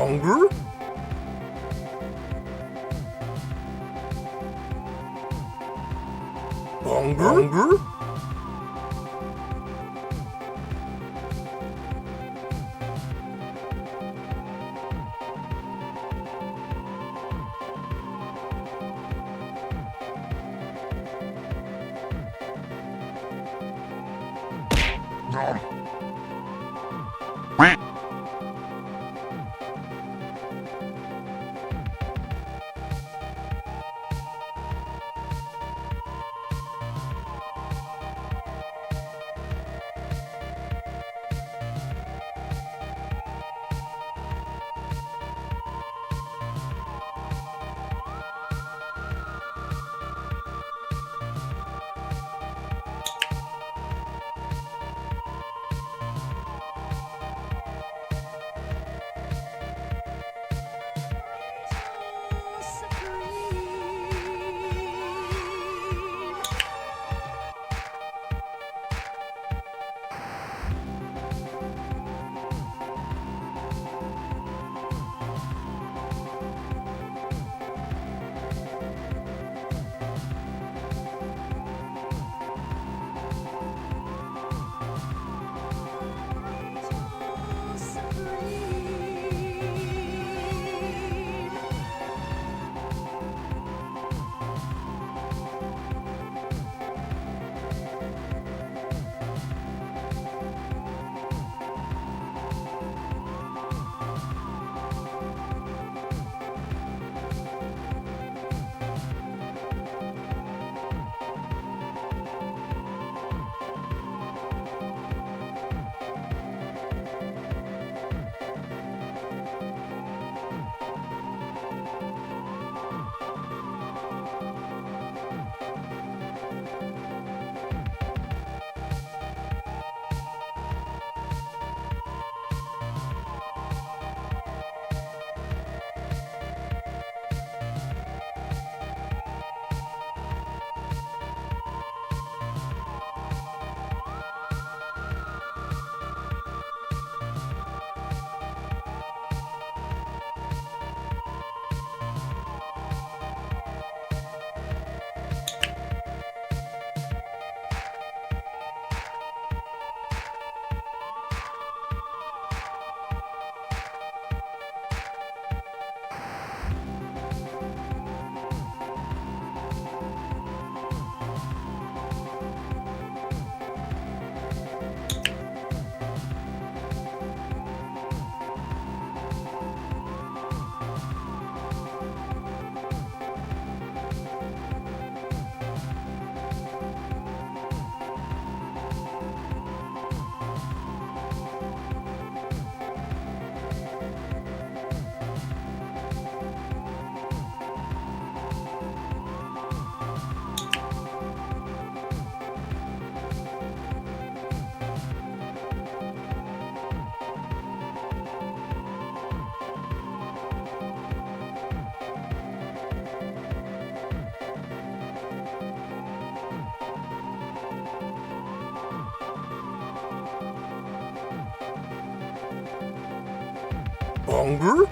Longer? Longer? Longer?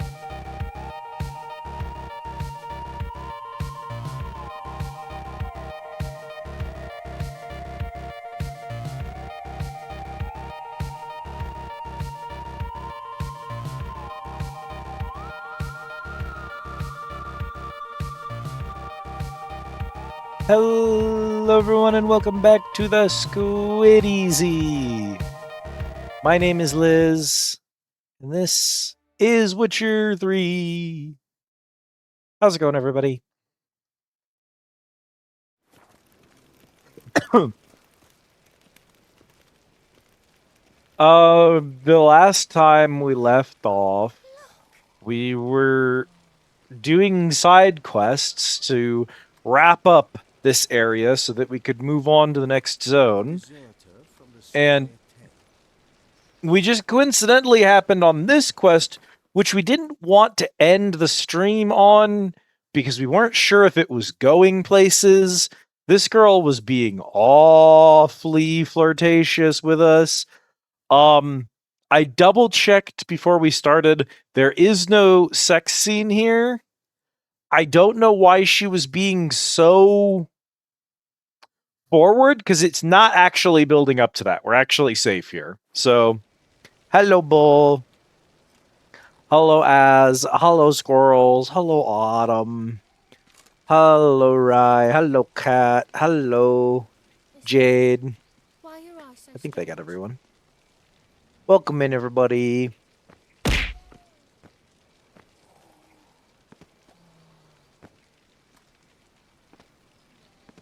Hello everyone and welcome back to the Squid Easy. My name is Liz, and this is Witcher 3. How's it going, everybody? The last time we left off, we were doing side quests to wrap up this area so that we could move on to the next zone. And we just coincidentally happened on this quest, which we didn't want to end the stream on because we weren't sure if it was going places. This girl was being awfully flirtatious with us. I double checked before we started. There is no sex scene here. I don't know why she was being so forward, because it's not actually building up to that. We're actually safe here. So, hello, Bull. Hello, Az. Hello, Squirrels. Hello, Autumn. Hello, Rye. Hello, Cat. Hello, Jade. Why are your eyes so I think they got strange? everyone. Welcome in, everybody.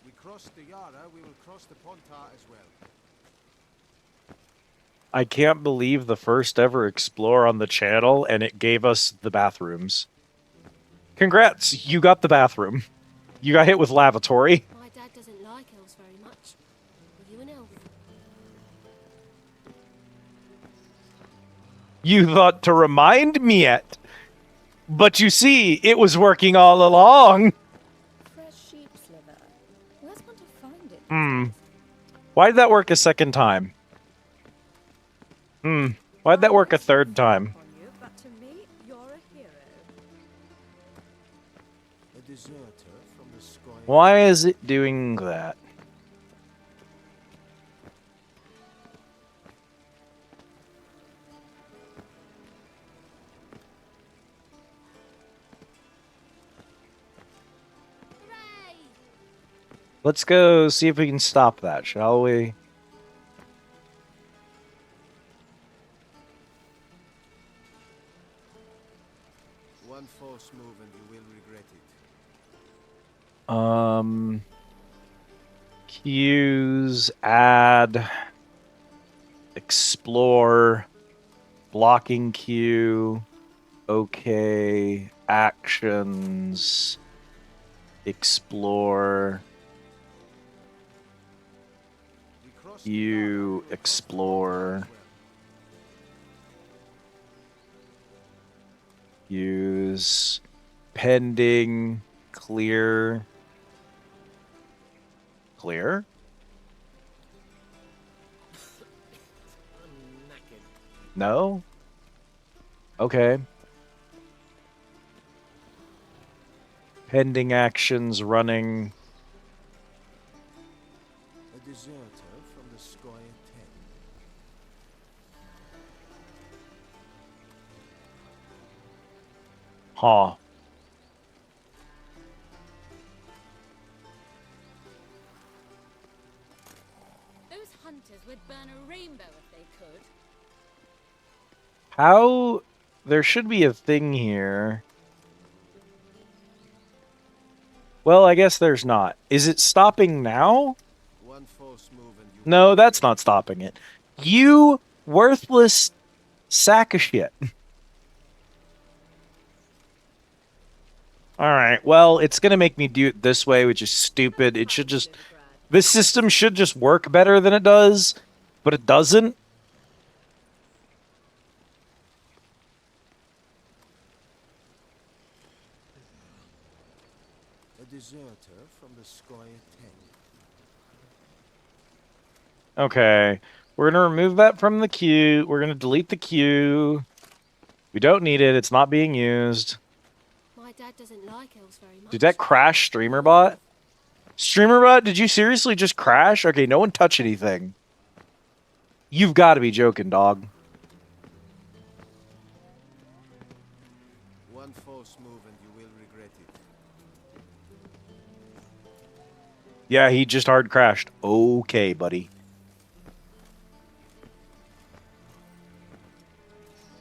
We crossed the Yara, we will cross the Pontar as well. I can't believe the first ever Explore on the channel, and it gave us the bathrooms. Congrats, you got the bathroom. You got hit with lavatory. My dad doesn't like elves very much. Are you an elf? You thought to remind me it. But you see, it was working all along. Fresh sheep's liver. Where's one to find it? Hmm. Why did that work a second time? Why'd that work a third time? But to me, you're a hero. A deserter from the sky. Why is it doing that? Hooray! Let's go see if we can stop that, shall we? One false move and you will regret it. Cues, add, explore, blocking cue, okay, actions, explore, We crossed You the Yara, we will cross the explore. Pontar as well. use, pending, clear, clear? No? Okay. Pending actions running. A deserter from the sky at 10. Huh. Those hunters would burn a rainbow if they could. How? There should be a thing here. Well, I guess there's not. Is it stopping now? One false move and you No, will that's regret not stopping it. You worthless sack of shit. Alright, well, it's gonna make me do it this way, which is stupid. It should just... This system should just work better than it does, but it doesn't. it. A deserter from the sky at 10. Okay, we're gonna remove that from the queue. We're gonna delete the queue. We don't need it. It's not being used. My dad doesn't like elves very much. Did that crash StreamerBot? StreamerBot, did you seriously just crash? Okay, no one touch anything. You've got to be joking, dog. One false move and you will regret it. Yeah, he just hard crashed. Okay, buddy.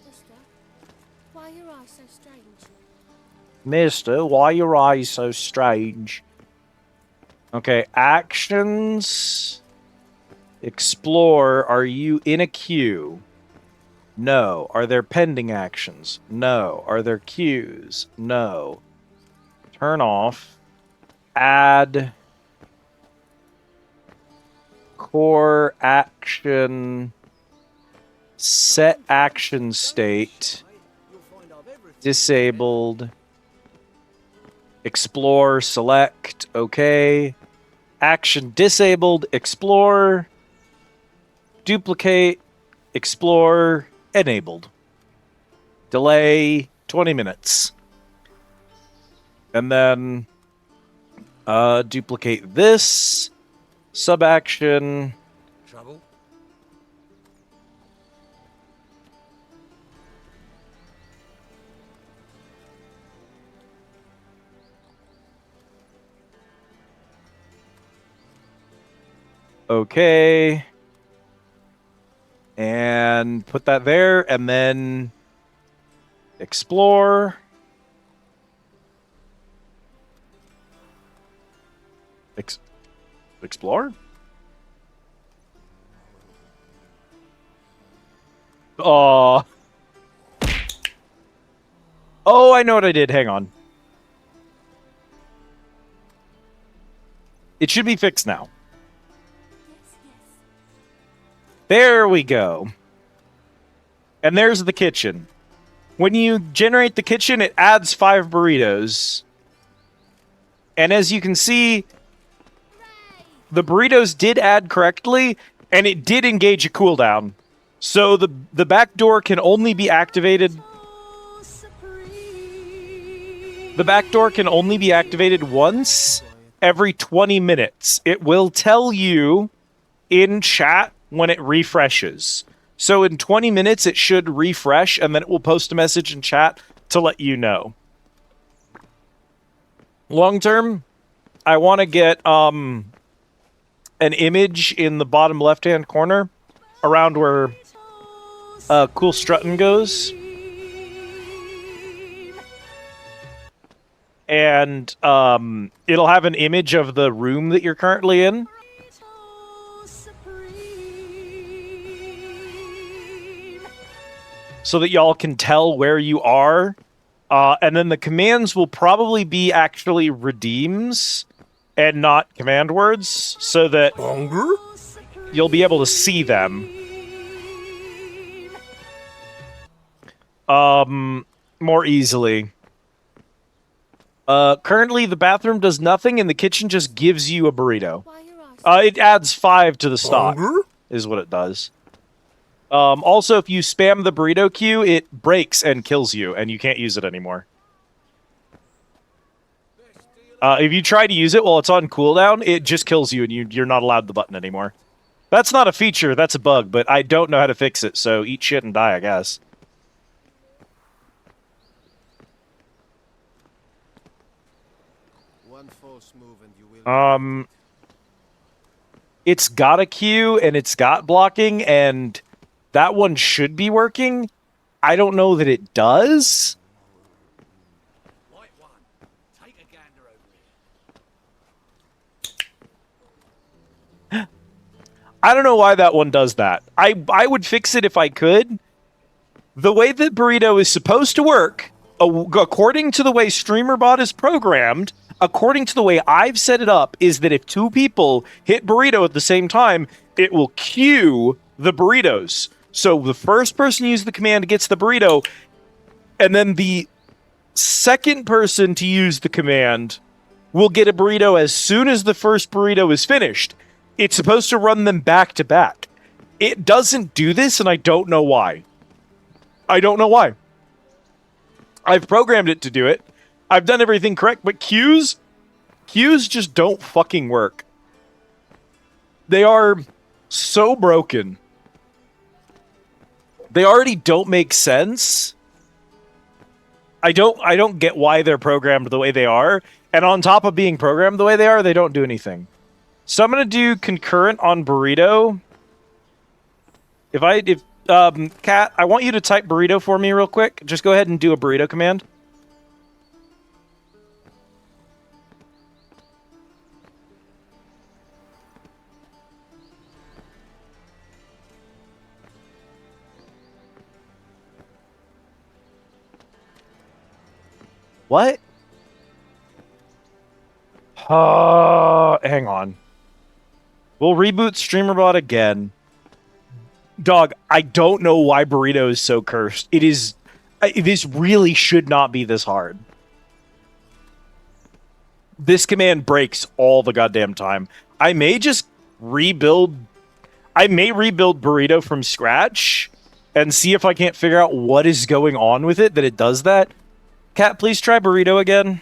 Mister, why are your eyes so strange? Mister, why are your eyes so strange? Okay, actions. Explore. Are you in a queue? No. Are there pending actions? No. Are there queues? No. Turn off. Add. Core action. Set action state. Disabled. Explore, select, okay. Action disabled, explore. Duplicate, explore, enabled. Delay 20 minutes. And then duplicate this. Sub-action. Trouble? Okay. And put that there, and then explore. Explore? Oh. Oh, I know what I did. Hang on. It should be fixed now. There we go. And there's the kitchen. When you generate the kitchen, it adds 5 burritos. And as you can see, the burritos did add correctly, and it did engage a cooldown. So the back door can only be activated. The back door can only be activated once every 20 minutes. It will tell you in chat when it refreshes. So in 20 minutes, it should refresh, and then it will post a message in chat to let you know. Long term, I want to get an image in the bottom left-hand corner around where Cool Strutting goes. And it'll have an image of the room that you're currently in. So that y'all can tell where you are. And then the commands will probably be actually redeems and not command words, so that Hunger? you'll be able to see them. More easily. Currently, the bathroom does nothing, and the kitchen just gives you a burrito. It adds 5 to the stock, Hunger? is what it does. Also, if you spam the burrito queue, it breaks and kills you, and you can't use it anymore. If you try to use it while it's on cooldown, it just kills you, and you're not allowed the button anymore. That's not a feature, that's a bug, but I don't know how to fix it, so eat shit and die, I guess. One false move and you will It's got a queue, and it's got blocking, and that one should be working. I don't know that it does. White one. Take a gander over here. I don't know why that one does that. I would fix it if I could. The way that Burrito is supposed to work, according to the way StreamerBot is programmed, according to the way I've set it up, is that if 2 people hit Burrito at the same time, it will queue the burritos. So the first person to use the command gets the burrito, and then the second person to use the command will get a burrito as soon as the first burrito is finished. It's supposed to run them back to back. It doesn't do this, and I don't know why. I don't know why. I've programmed it to do it. I've done everything correct, but queues just don't fucking work. They are so broken. They already don't make sense. I don't get why they're programmed the way they are, and on top of being programmed the way they are, they don't do anything. So I'm gonna do concurrent on burrito. Kat, I want you to type burrito for me real quick. Just go ahead and do a burrito command. What? Hang on. We'll reboot StreamerBot again. Dog, I don't know why Burrito is so cursed. This really should not be this hard. This command breaks all the goddamn time. I may rebuild Burrito from scratch and see if I can't figure out what is going on with it that it does that. Cat, please try burrito again.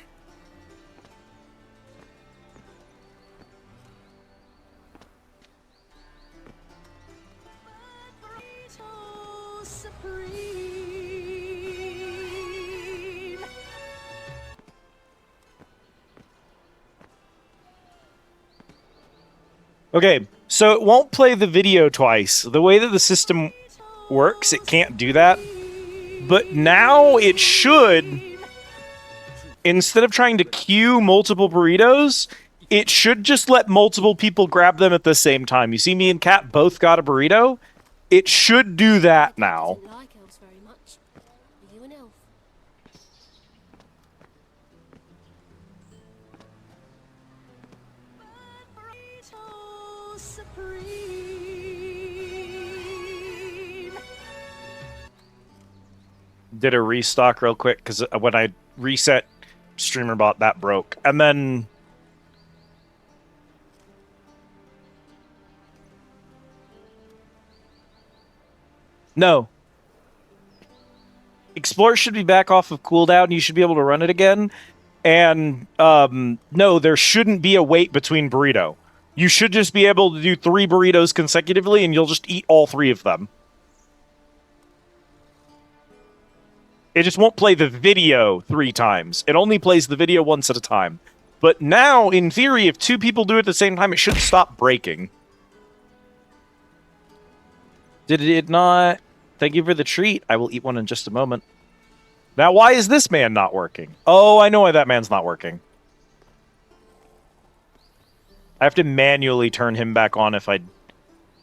Okay, so it won't play the video twice. The way that the system works, it can't do that. But now it should, instead of trying to queue multiple burritos, it should just let multiple people grab them at the same time. You see me and Kat both got a burrito? It should do that now. I don't like elves very much. Are you an elf? Did a restock real quick, because when I reset StreamerBot, that broke. And then... No. Explore should be back off of cooldown, you should be able to run it again. And, no, there shouldn't be a wait between burrito. You should just be able to do 3 burritos consecutively, and you'll just eat all 3 of them. It just won't play the video 3 times. It only plays the video once at a time. But now, in theory, if 2 people do it at the same time, it should stop breaking. Did it not? Thank you for the treat. I will eat one in just a moment. Now, why is this man not working? Oh, I know why that man's not working. I have to manually turn him back on if I...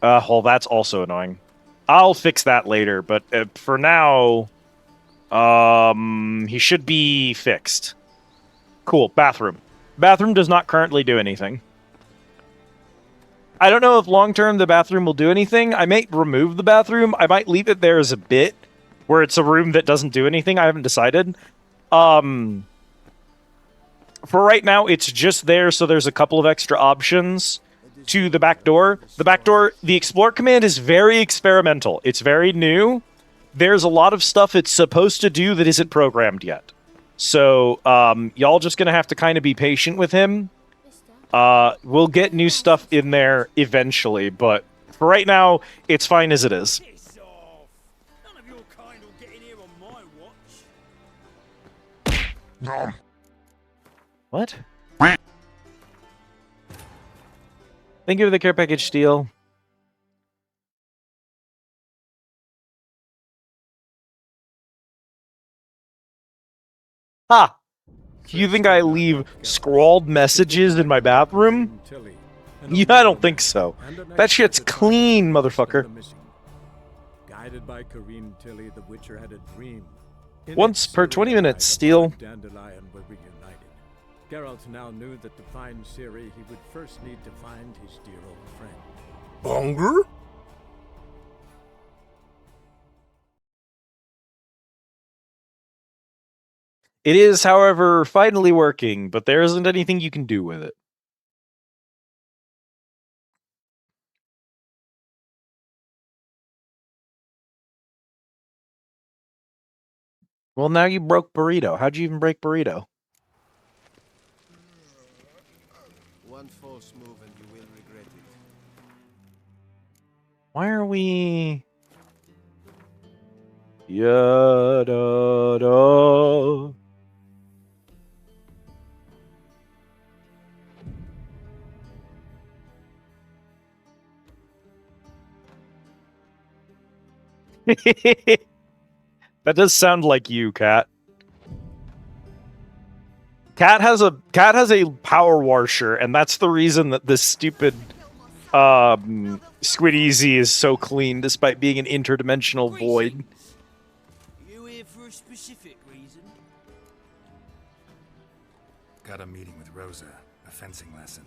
well, that's also annoying. I'll fix that later, but for now... he should be fixed. Cool, bathroom. Bathroom does not currently do anything. I don't know if long-term the bathroom will do anything. I might remove the bathroom. I might leave it there as a bit, where it's a room that doesn't do anything. I haven't decided. For right now, it's just there, so there's a couple of extra options to the back door. The back door, the explore command is very experimental. It's very new. There's a lot of stuff it's supposed to do that isn't programmed yet. So, y'all just gonna have to kind of be patient with him. We'll get new stuff in there eventually, but for right now, it's fine as it is. Piss off. None of your kind will get in here on my watch. Nom. What? Thank you for the care package, Steel. Ha! You think I leave scrawled messages in my bathroom? Yeah, I don't think so. That shit's clean, motherfucker. Guided by Corrine Tilly, the Witcher had a dream. Once per 20 minutes, Steel. Dandelion were reunited. Geralt now knew that to find Ciri, he would first need to find his dear old friend. Bonger? It is, however, finally working, but there isn't anything you can do with it. Well, now you broke Burrito. How'd you even break Burrito? One false move and you will regret it. Why are we... Ya-da-da. That does sound like you, Cat. Cat has a power washer, and that's the reason that this stupid Squid Easy is so clean, despite being an interdimensional void. You here for a specific reason? Got a meeting with Rosa, a fencing lesson.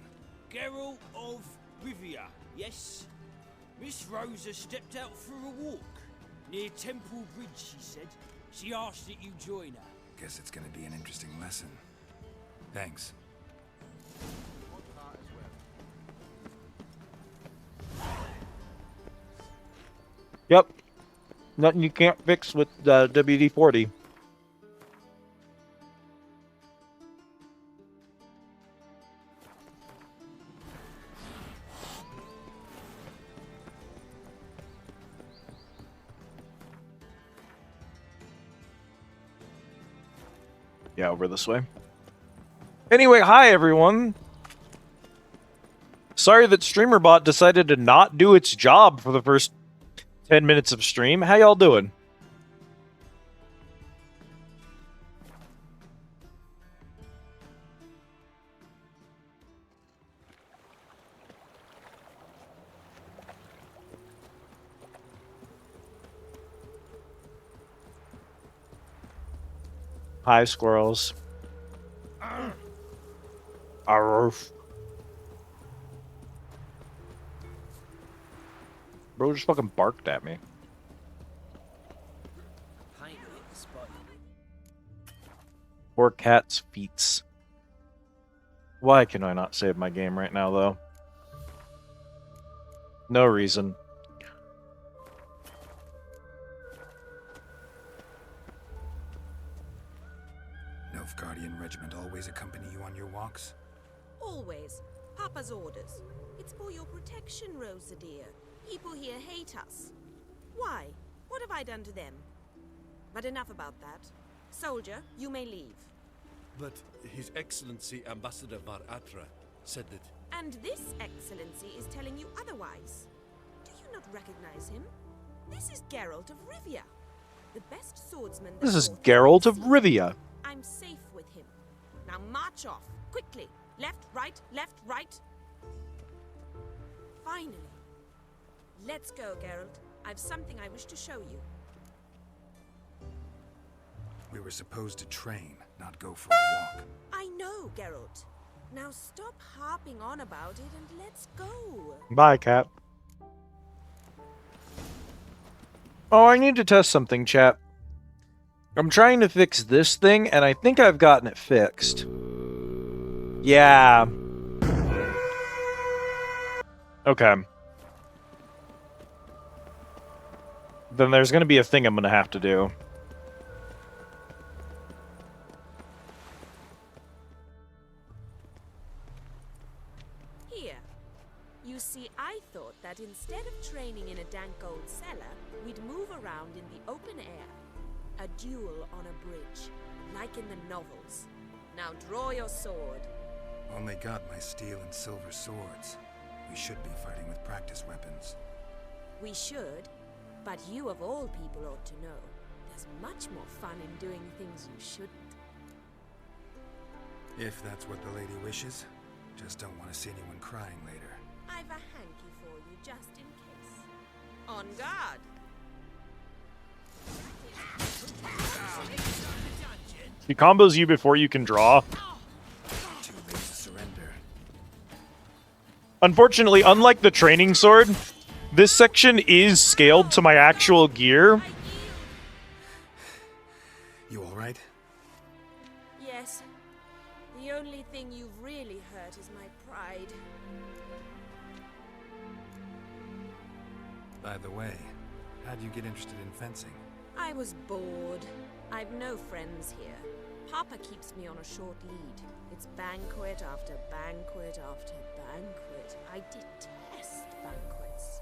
Geralt of Rivia, yes? Miss Rosa stepped out for a walk. Near Temple Bridge, she said. She asked that you join her. Guess it's gonna be an interesting lesson. Thanks. Yep. Nothing you can't fix with WD-40. Yeah, over this way. Anyway, hi everyone. Sorry that StreamerBot decided to not do its job for the first 10 minutes of stream. How y'all doing? Hi, squirrels. Arf. Bro just fucking barked at me. Poor cat's feet. Why can I not save my game right now, though? No reason. Nilfgaardian regiment always accompany you on your walks? Always. Papa's orders. It's for your protection, Rosa dear. People here hate us. Why? What have I done to them? But enough about that. Soldier, you may leave. But His Excellency Ambassador Var Atra said that... And this excellency is telling you otherwise. Do you not recognize him? This is Geralt of Rivia. The best swordsman... the This is North Geralt has of seen. Rivia. I'm safe with him. Now march off. Quickly. Left, right, left, right. Finally. Let's go, Geralt. I've something I wish to show you. We were supposed to train, not go for a walk. I know, Geralt. Now stop harping on about it and let's go. Bye, cat. Oh, I need to test something, chat. I'm trying to fix this thing, and I think I've gotten it fixed. Yeah. Okay. Then there's going to be a thing I'm going to have to do. Here. You see, I thought that instead of training in a dank old cellar, we'd move around in the open air. A duel on a bridge, like in the novels. Now draw your sword. Only got my steel and silver swords. We should be fighting with practice weapons. We should, but you of all people ought to know. There's much more fun in doing things you shouldn't. If that's what the lady wishes. Just don't want to see anyone crying later. I've a hanky for you just in case. On guard! He combos you before you can draw. Too late to surrender. Unfortunately, unlike the training sword, this section is scaled to my actual gear. You alright? Yes. The only thing you've really hurt is my pride. By the way, how'd you get interested in fencing? I was bored. I've no friends here. Papa keeps me on a short lead. It's banquet after banquet after banquet. I detest banquets.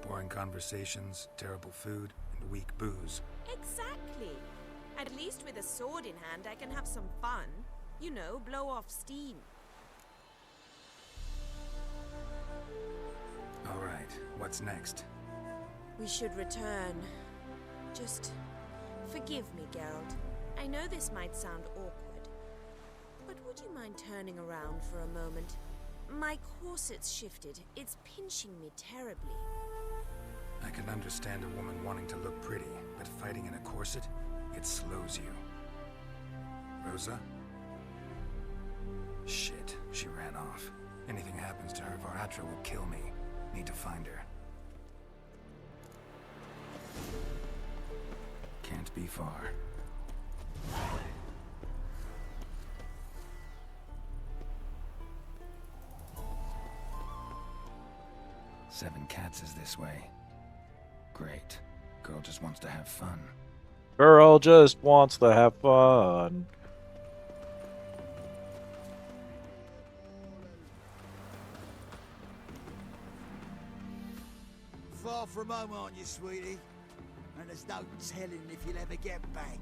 Boring conversations, terrible food, and weak booze. Exactly. At least with a sword in hand, I can have some fun. You know, blow off steam. Alright, what's next? We should return. Just forgive me, Geralt. I know this might sound awkward, but would you mind turning around for a moment? My corset's shifted. It's pinching me terribly. I can understand a woman wanting to look pretty, but fighting in a corset, it slows you. Rosa? Shit, she ran off. Anything happens to her, Var Atra will kill me. Need to find her. Can't be far. Seven Cats is this way. Great. Girl just wants to have fun. Girl just wants to have fun. Far from home, aren't you, sweetie? And there's no telling if you'll ever get back.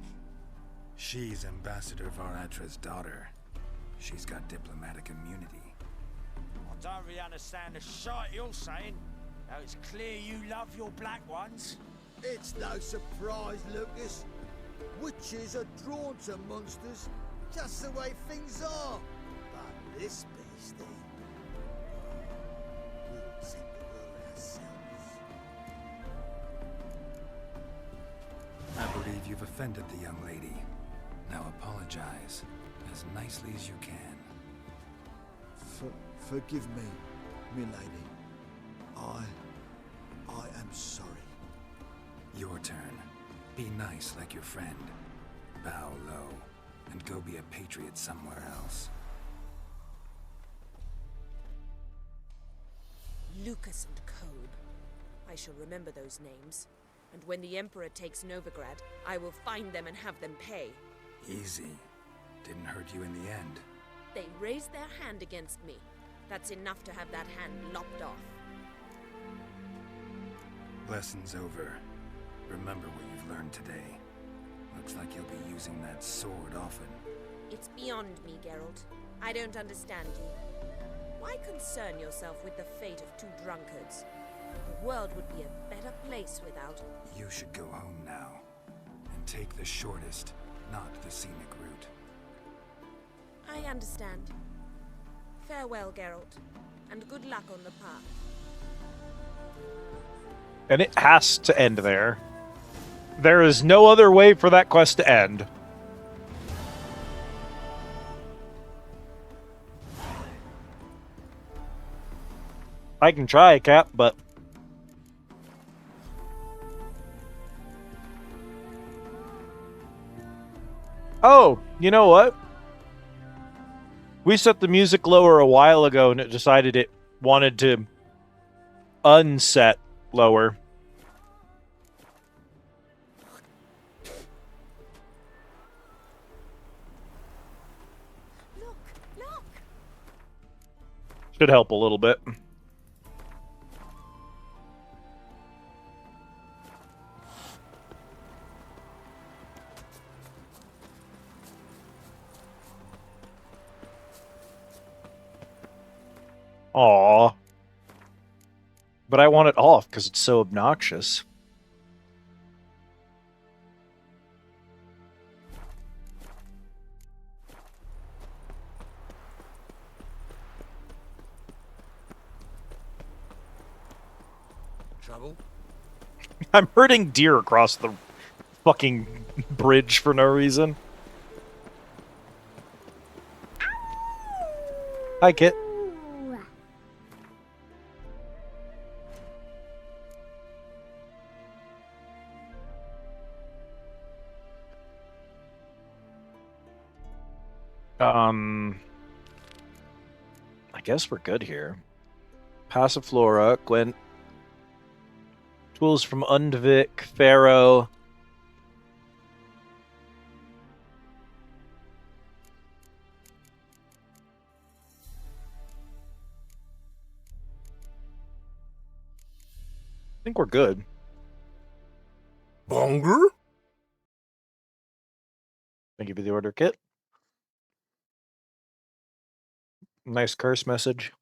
She's Ambassador Varatra's daughter. She's got diplomatic immunity. I don't really understand the shite you're saying. Now it's clear you love your black ones. It's no surprise, Lucas. Witches are drawn to monsters, just the way things are. But this beastie, we'll take the world ourselves. I believe you've offended the young lady. Now apologize as nicely as you can. Forgive me, milady. I am sorry. Your turn. Be nice like your friend. Bow low, and go be a patriot somewhere else. Lucas and Kobe. I shall remember those names. And when the Emperor takes Novigrad, I will find them and have them pay. Easy. Didn't hurt you in the end. They raised their hand against me. That's enough to have that hand lopped off. Lesson's over. Remember what you've learned today. Looks like you'll be using that sword often. It's beyond me, Geralt. I don't understand you. Why concern yourself with the fate of two drunkards? The world would be a better place without... You should go home now. And take the shortest, not the scenic route. I understand. Farewell, Geralt. And good luck on the path. And it has to end there. There is no other way for that quest to end. I can try, Cap, but... Oh, you know what? We set the music lower a while ago and it decided it wanted to unset lower. Look, look! Should help a little bit. Aww. But I want it off because it's so obnoxious. Trouble? I'm herding deer across the fucking bridge for no reason. Hi, Kit. I guess we're good here. Passiflora, Gwent. Tools from Undvik, Pharaoh. I think we're good. Bonger? Thank you for the order, Kit. Nice curse message.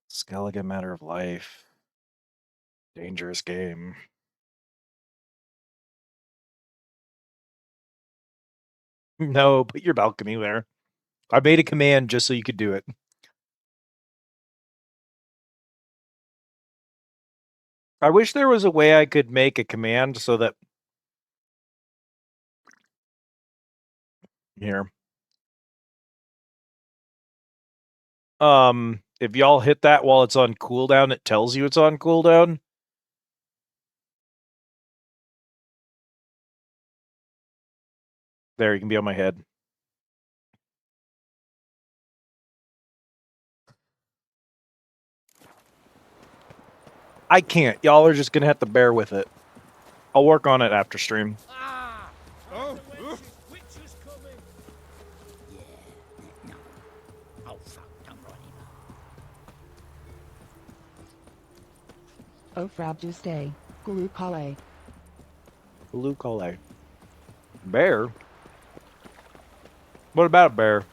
Skellige Matter of Life. Dangerous game. No, put your balcony there. I made a command just so you could do it. I wish there was a way I could make a command so that... Here. If y'all hit that while it's on cooldown, it tells you it's on cooldown. There, you can be on my head. I can't. Y'all are just gonna have to bear with it. I'll work on it after stream. Oh, witches coming. No. Oh, fuck. Don't run him. Oh, frab do stay. Guru Kale. Blue collar. Bear? What about a bear?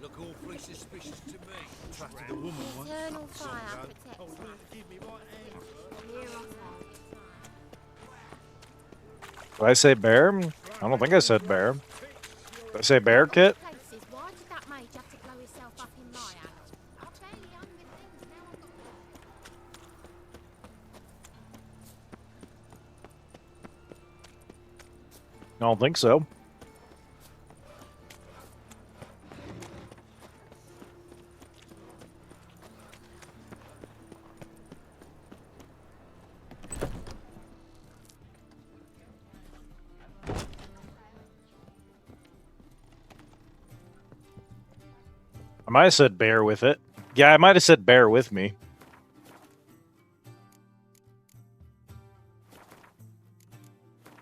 Look awfully suspicious to me. Trusted a woman once. Eternal Some fire ago. protects Oh, us. don't give me right hand. Hear us out. Did I say bear? I don't think I said bear. Did I say bear, Kit? Places, why did that mage have to blow himself up in my house? I'll tell you, I'm with things now. I don't think so. I might have said bear with it. Yeah, I might have said bear with me.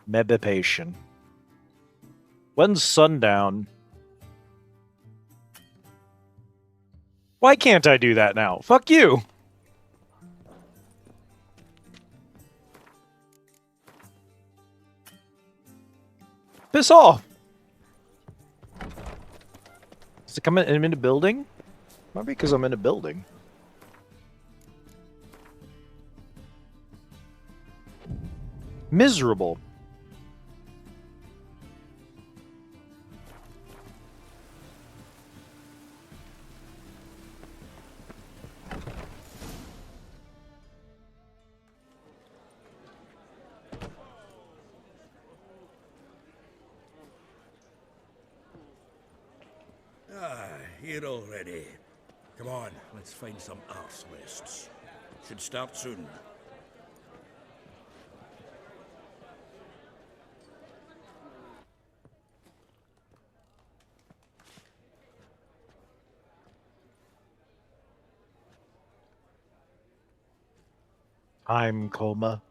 Meditation. When's sundown? Why can't I do that now? Fuck you! Piss off! Is it coming? I'm in a building? Might be because I'm in a building. Miserable. Here already. Come on, let's find some arse nests. Should start soon. I'm coma.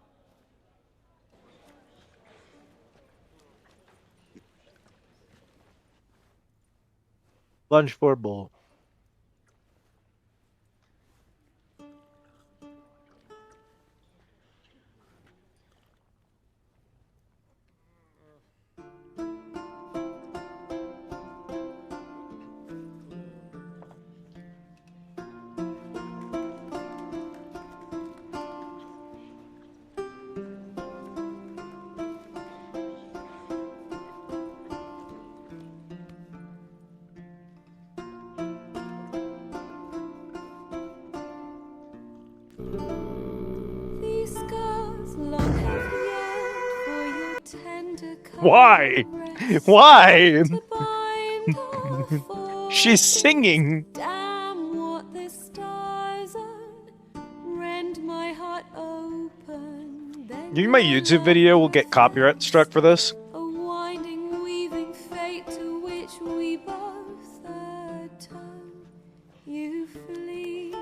Lunch for bull. These scars long have yearned for your tender Why? caress Why? to bind our fortunes. She's singing. Damn what the stars are. Rend my heart open. Then You think my YouTube video will get copyright struck for this? a winding, weaving fate to which we both atone. You flee,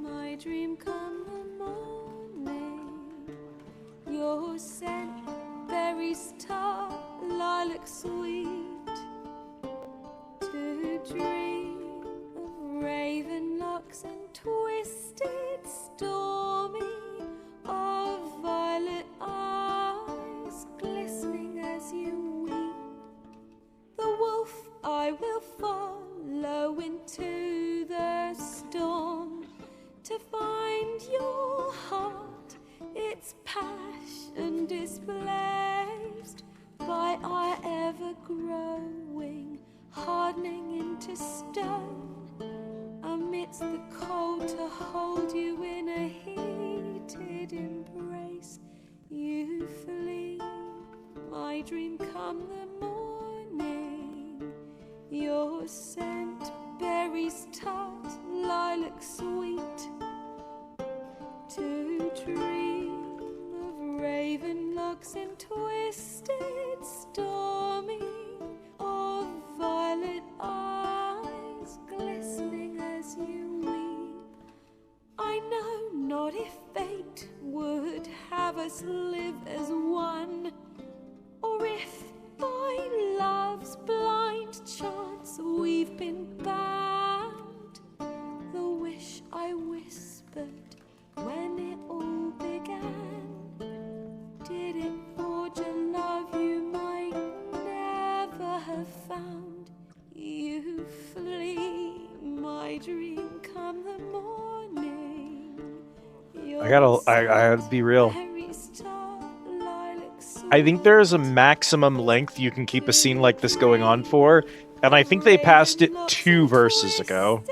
my dream come the morning. Your scent, berries tart, lilac sweet. To dream of raven locks and twisted, stormy, of violet eyes glistening as you weep. The wolf I will follow into the storm to find your heart, its passion displaced by our ever-growing, hardening into stone. Amidst the cold to hold you in a heated embrace, you flee, my dream come the morning. Your scent, berries tart, lilac sweet. To dream of darks and twisted, stormy, of violet eyes glistening as you weep. I know not if fate would have us live as one, or if by love's blind chance we've been bound. The wish I whispered when it all began, did it forge a love you might never have found? You flee, my dream, come the morning. I gotta be real. I think there is a maximum length you can keep a scene like this going on for, and I think they passed it 2 verses ago.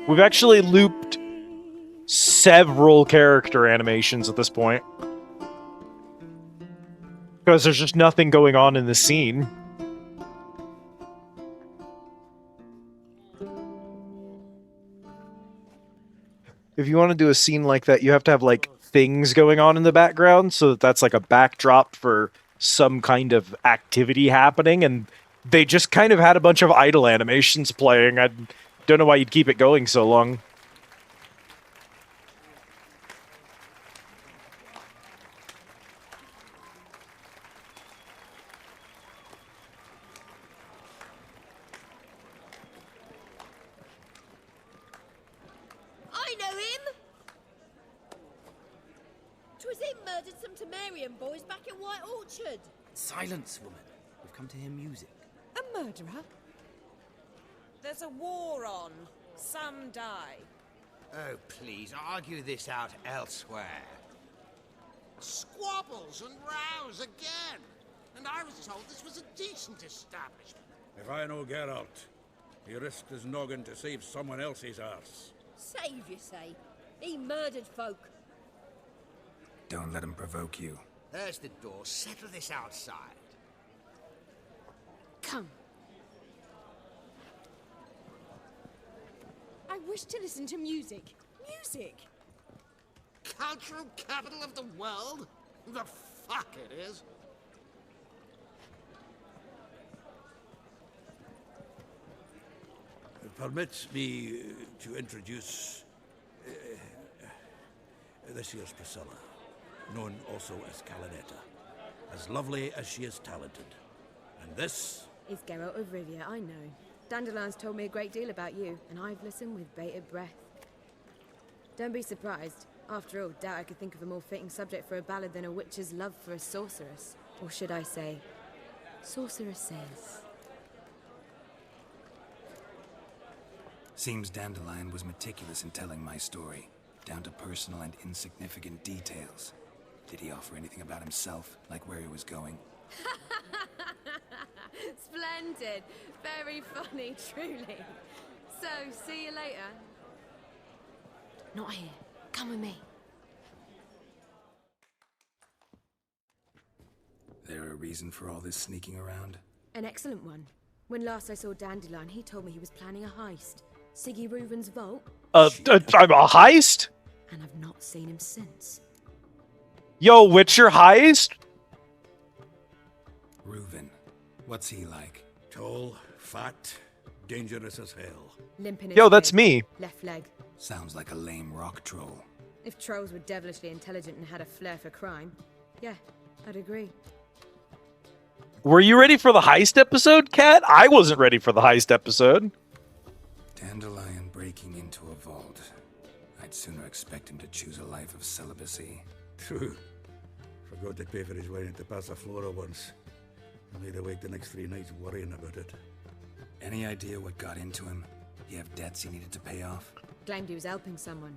We've actually looped several character animations at this point, because there's just nothing going on in the scene. If you want to do a scene like that, you have to have, like, things going on in the background, so that that's like a backdrop for some kind of activity happening, and they just kind of had a bunch of idle animations playing. I don't know why you'd keep it going so long. I know him! 'Twas him murdered some Temerian boys back in White Orchard. Silence, woman. We've come to hear music. A murderer? There's a war on. Some die. Oh, please, argue this out elsewhere. Squabbles and rows again. And I was told this was a decent establishment. If I know Geralt, he risked his noggin to save someone else's arse. Save, you say? He murdered folk. Don't let him provoke you. There's the door. Settle this outside. Come. I wish to listen to music. Music! Cultural capital of the world? The fuck it is. Permit me to introduce this here's Priscilla, known also as Calinetta, as lovely as she is talented. And this Is Geralt of Rivia, I know. Dandelion's told me a great deal about you, and I've listened with bated breath. Don't be surprised. After all, doubt I could think of a more fitting subject for a ballad than a witch's love for a sorceress. Or should I say, sorceresses. Seems Dandelion was meticulous in telling my story, down to personal and insignificant details. Did he offer anything about himself, like where he was going? Splendid. Very funny, truly. So, see you later. Not here. Come with me. There a reason for all this sneaking around? An excellent one. When last I saw Dandelion, he told me he was planning a heist. Siggy Reuven's vault. A heist? And I've not seen him since. Yo, Witcher heist? Reuven. What's he like? tall, fat, dangerous as hell. Limping. Yo, that's me. Left leg. Sounds like a lame rock troll. If trolls were devilishly intelligent and had a flair for crime, yeah, I'd agree. Were you ready for the heist episode, Kat? I wasn't ready for the heist episode. Dandelion breaking into a vault. I'd sooner expect him to choose a life of celibacy. True. Forgot to pay for his wine at the Passaflora once. I made awake the next 3 nights worrying about it. Any idea what got into him? He have debts he needed to pay off? Claimed he was helping someone.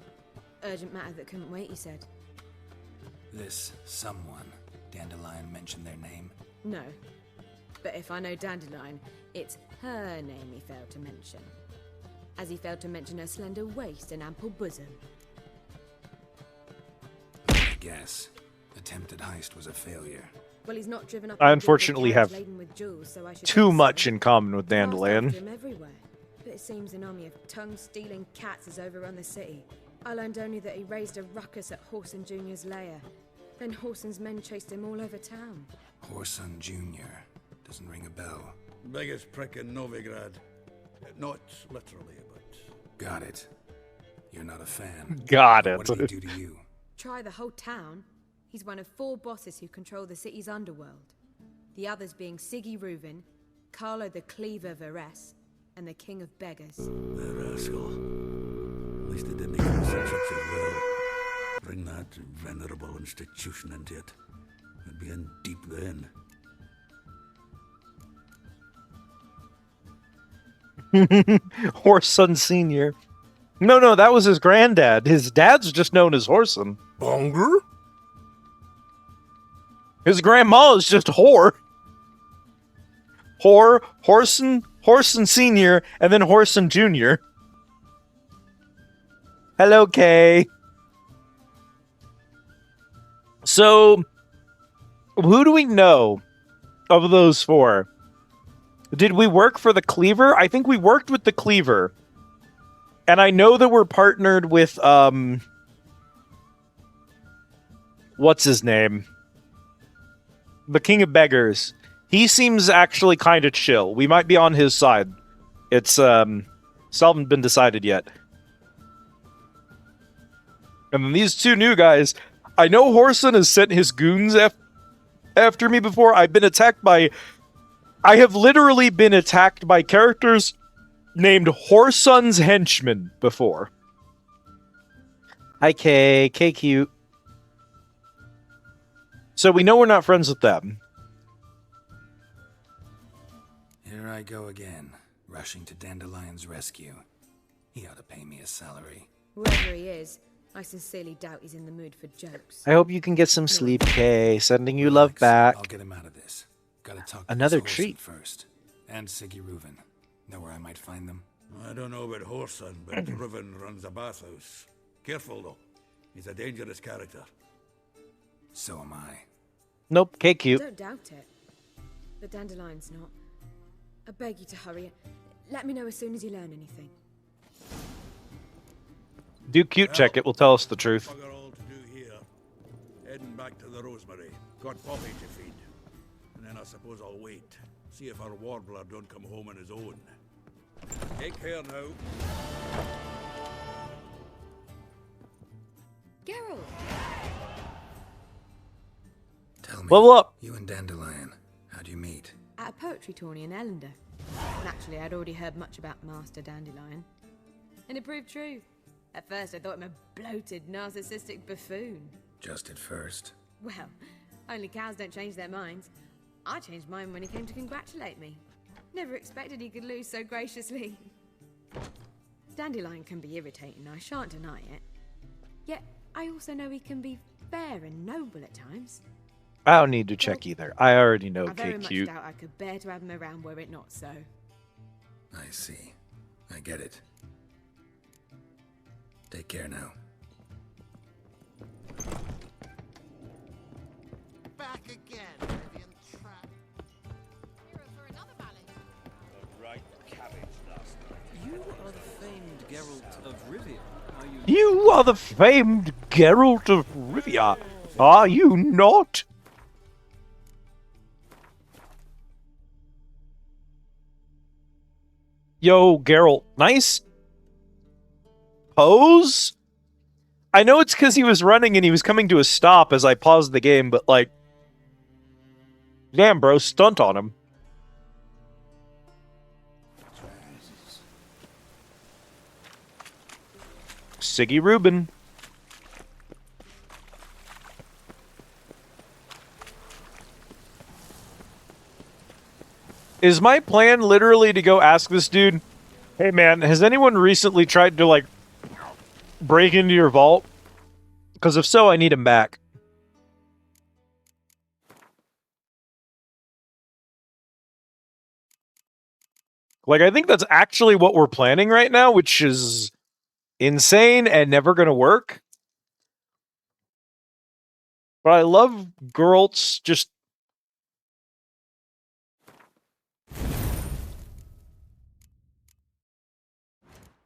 Urgent matter that couldn't wait, he said. This someone, Dandelion mentioned their name? No. But if I know Dandelion, it's her name he failed to mention. As he failed to mention her slender waist and ample bosom. I guess. Attempted heist was a failure. Well, he's not driven up. I unfortunately have laden with jewels, so I should too guess much so. in common with Passed after Dandelion. him everywhere. But it seems an army of tongue-stealing cats has overrun the city. I learned only that he raised a ruckus at Horson Jr.'s lair. Then Horson's men chased him all over town. Horson Jr. Doesn't ring a bell. Biggest prick in Novigrad. Not literally, but... Got it. You're not a fan. Got it. What did he do to you? Try the whole town. He's one of 4 bosses who control the city's underworld. The others being Siggy Reuven, Carlo the Cleaver Varese, and the King of Beggars. The rascal. At least they didn't even such as well. Bring that venerable institution into it. It'd be in deep then. Horson Senior. No, that was his granddad. His dad's just known as Horson. Bonger? His grandma is just Horson Senior, and then Horson Jr. Hello, Kay. So, who do we know of those 4? Did we work for the Cleaver? I think we worked with the Cleaver. And I know that we're partnered with, what's his name? The King of Beggars. He seems actually kind of chill. We might be on his side. It's, still haven't been decided yet. And then these 2 new guys. I know Horson has sent his goons after me before. I have literally been attacked by characters named Horson's henchmen before. Hi, Kay. Kay cute. So we know we're not friends with them. Here I go again, rushing to Dandelion's rescue. He ought to pay me a salary. Whoever he is, I sincerely doubt he's in the mood for jokes. I hope you can get some sleep, Kay. Sending you love back. I'll get him out of this. Gotta talk to Another this treat. Horson first. And Siggy Reuven. Know where I might find them? I don't know about Horson, but Reuven runs a bathhouse. Careful, though. He's a dangerous character. So am I. Nope, Kay cute. Don't doubt it. But Dandelion's not. I beg you to hurry. Let me know as soon as you learn anything. Do cute check, it will tell us the truth. Bugger all to do here. Heading back to the Rosemary. Got Poppy to feed. And then I suppose I'll wait. See if our warbler don't come home on his own. Take care now. Geralt! Tell me, Level up. you and Dandelion, how'd you meet? At a poetry tourney in Ellender. Naturally, I'd already heard much about Master Dandelion. And it proved true. At first, I thought him a bloated, narcissistic buffoon. Just at first. Well, only cows don't change their minds. I changed mine when he came to congratulate me. Never expected he could lose so graciously. Dandelion can be irritating, I shan't deny it. Yet, I also know he can be fair and noble at times. I don't need to check either. I already know I very Kay much cute. doubt I could bear to have him around were it not so. I see. I get it. Take care now. Back again, Rivian trap. Right cabbage last night. You are the famed Geralt of Rivia, are you? You are the famed Geralt of Rivia, are you not? Yo, Geralt, nice pose? I know it's because he was running and he was coming to a stop as I paused the game, but like, damn, bro, stunt on him. Siggy Reuben. Is my plan literally to go ask this dude, hey man, has anyone recently tried to like break into your vault? Because if so, I need him back. Like, I think that's actually what we're planning right now, which is insane and never going to work. But I love Geralt's just...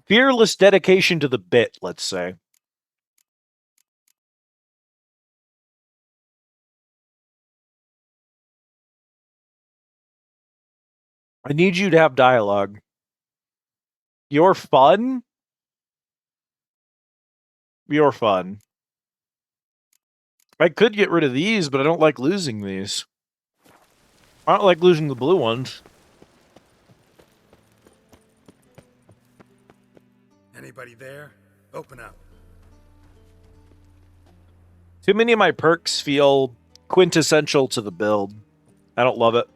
fearless dedication to the bit, let's say. I need you to have dialogue. You're fun? You're fun. I could get rid of these, but I don't like losing these. I don't like losing the blue ones. Anybody there? Open up. Too many of my perks feel quintessential to the build. I don't love it.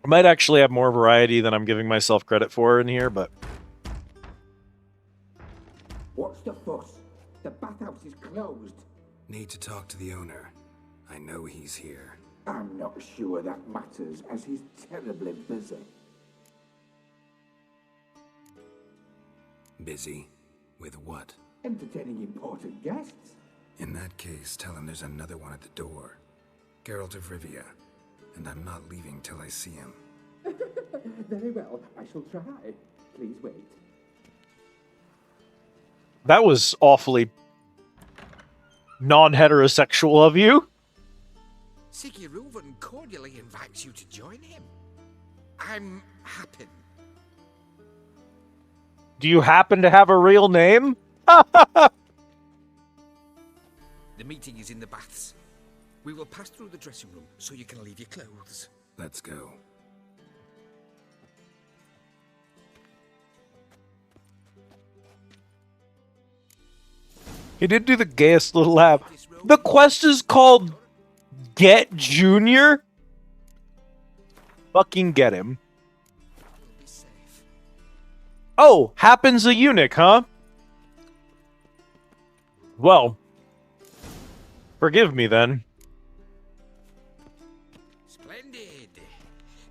I might actually have more variety than I'm giving myself credit for in here, but... What's the fuss? The bathhouse is closed. Need to talk to the owner. I know he's here. I'm not sure that matters, as he's terribly busy. Busy? With what? Entertaining important guests. In that case, tell him there's another one at the door. Geralt of Rivia. And I'm not leaving till I see him. Very well, I shall try. Please wait. That was awfully non-heterosexual of you. Siggy Reuven cordially invites you to join him. I'm happy. Do you happen to have a real name? The meeting is in the baths. We will pass through the dressing room so you can leave your clothes. Let's go. He did do the gayest little laugh. The quest is called Get Junior? Fucking get him. Oh, happens a eunuch, huh? Well, forgive me then. Splendid.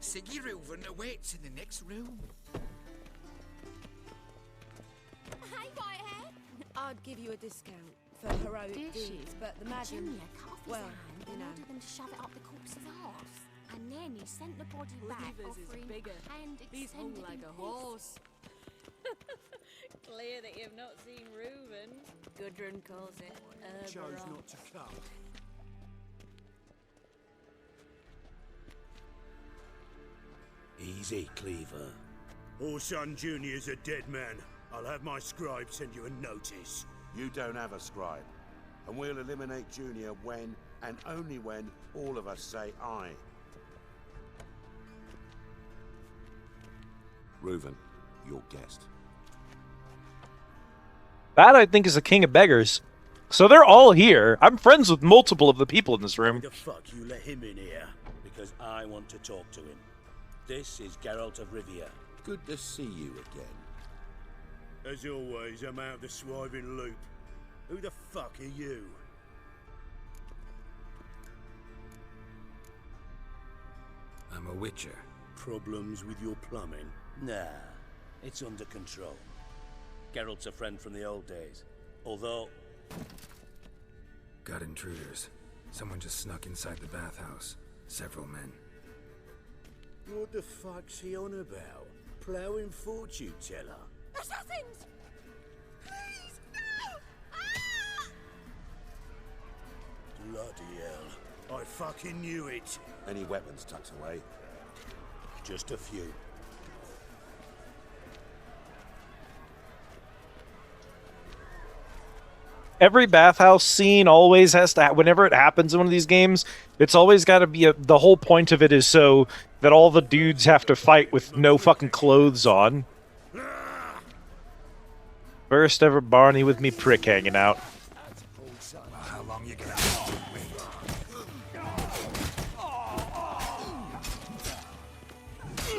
Siggy Reuven awaits in the next room. Hey, Whitehead. I'd give you a discount for heroic deeds, but the magic... Junior cut off his well, hand you and know. ordered them to shove it up the corpse's arse. And then he sent the body back, Rivers is offering bigger. and He's hung extended like in a peace. horse. Clear that you've not seen Reuven. Gudrun calls it Chose not to come. Easy, Cleaver. Orson Jr.'s a dead man. I'll have my scribe send you a notice. You don't have a scribe. And we'll eliminate Junior when, and only when, all of us say aye. Reuven, your guest. That, I think, is the king of beggars. So they're all here. I'm friends with multiple of the people in this room. Why the fuck you let him in here? Because I want to talk to him. This is Geralt of Rivia. Good to see you again. As always, I'm out of the swiving loop. Who the fuck are you? I'm a witcher. Problems with your plumbing? Nah, it's under control. Geralt's a friend from the old days. Although... Got intruders. Someone just snuck inside the bathhouse. Several men. What the fuck's he on about? Ploughing fortune teller? Assassins! Please, no! Bloody hell. I fucking knew it. Any weapons tucked away? Just a few. Every bathhouse scene always has to, whenever it happens in one of these games, it's always got to be, the whole point of it is so that all the dudes have to fight with no fucking clothes on. First ever Barney with me prick hanging out. How long you gonna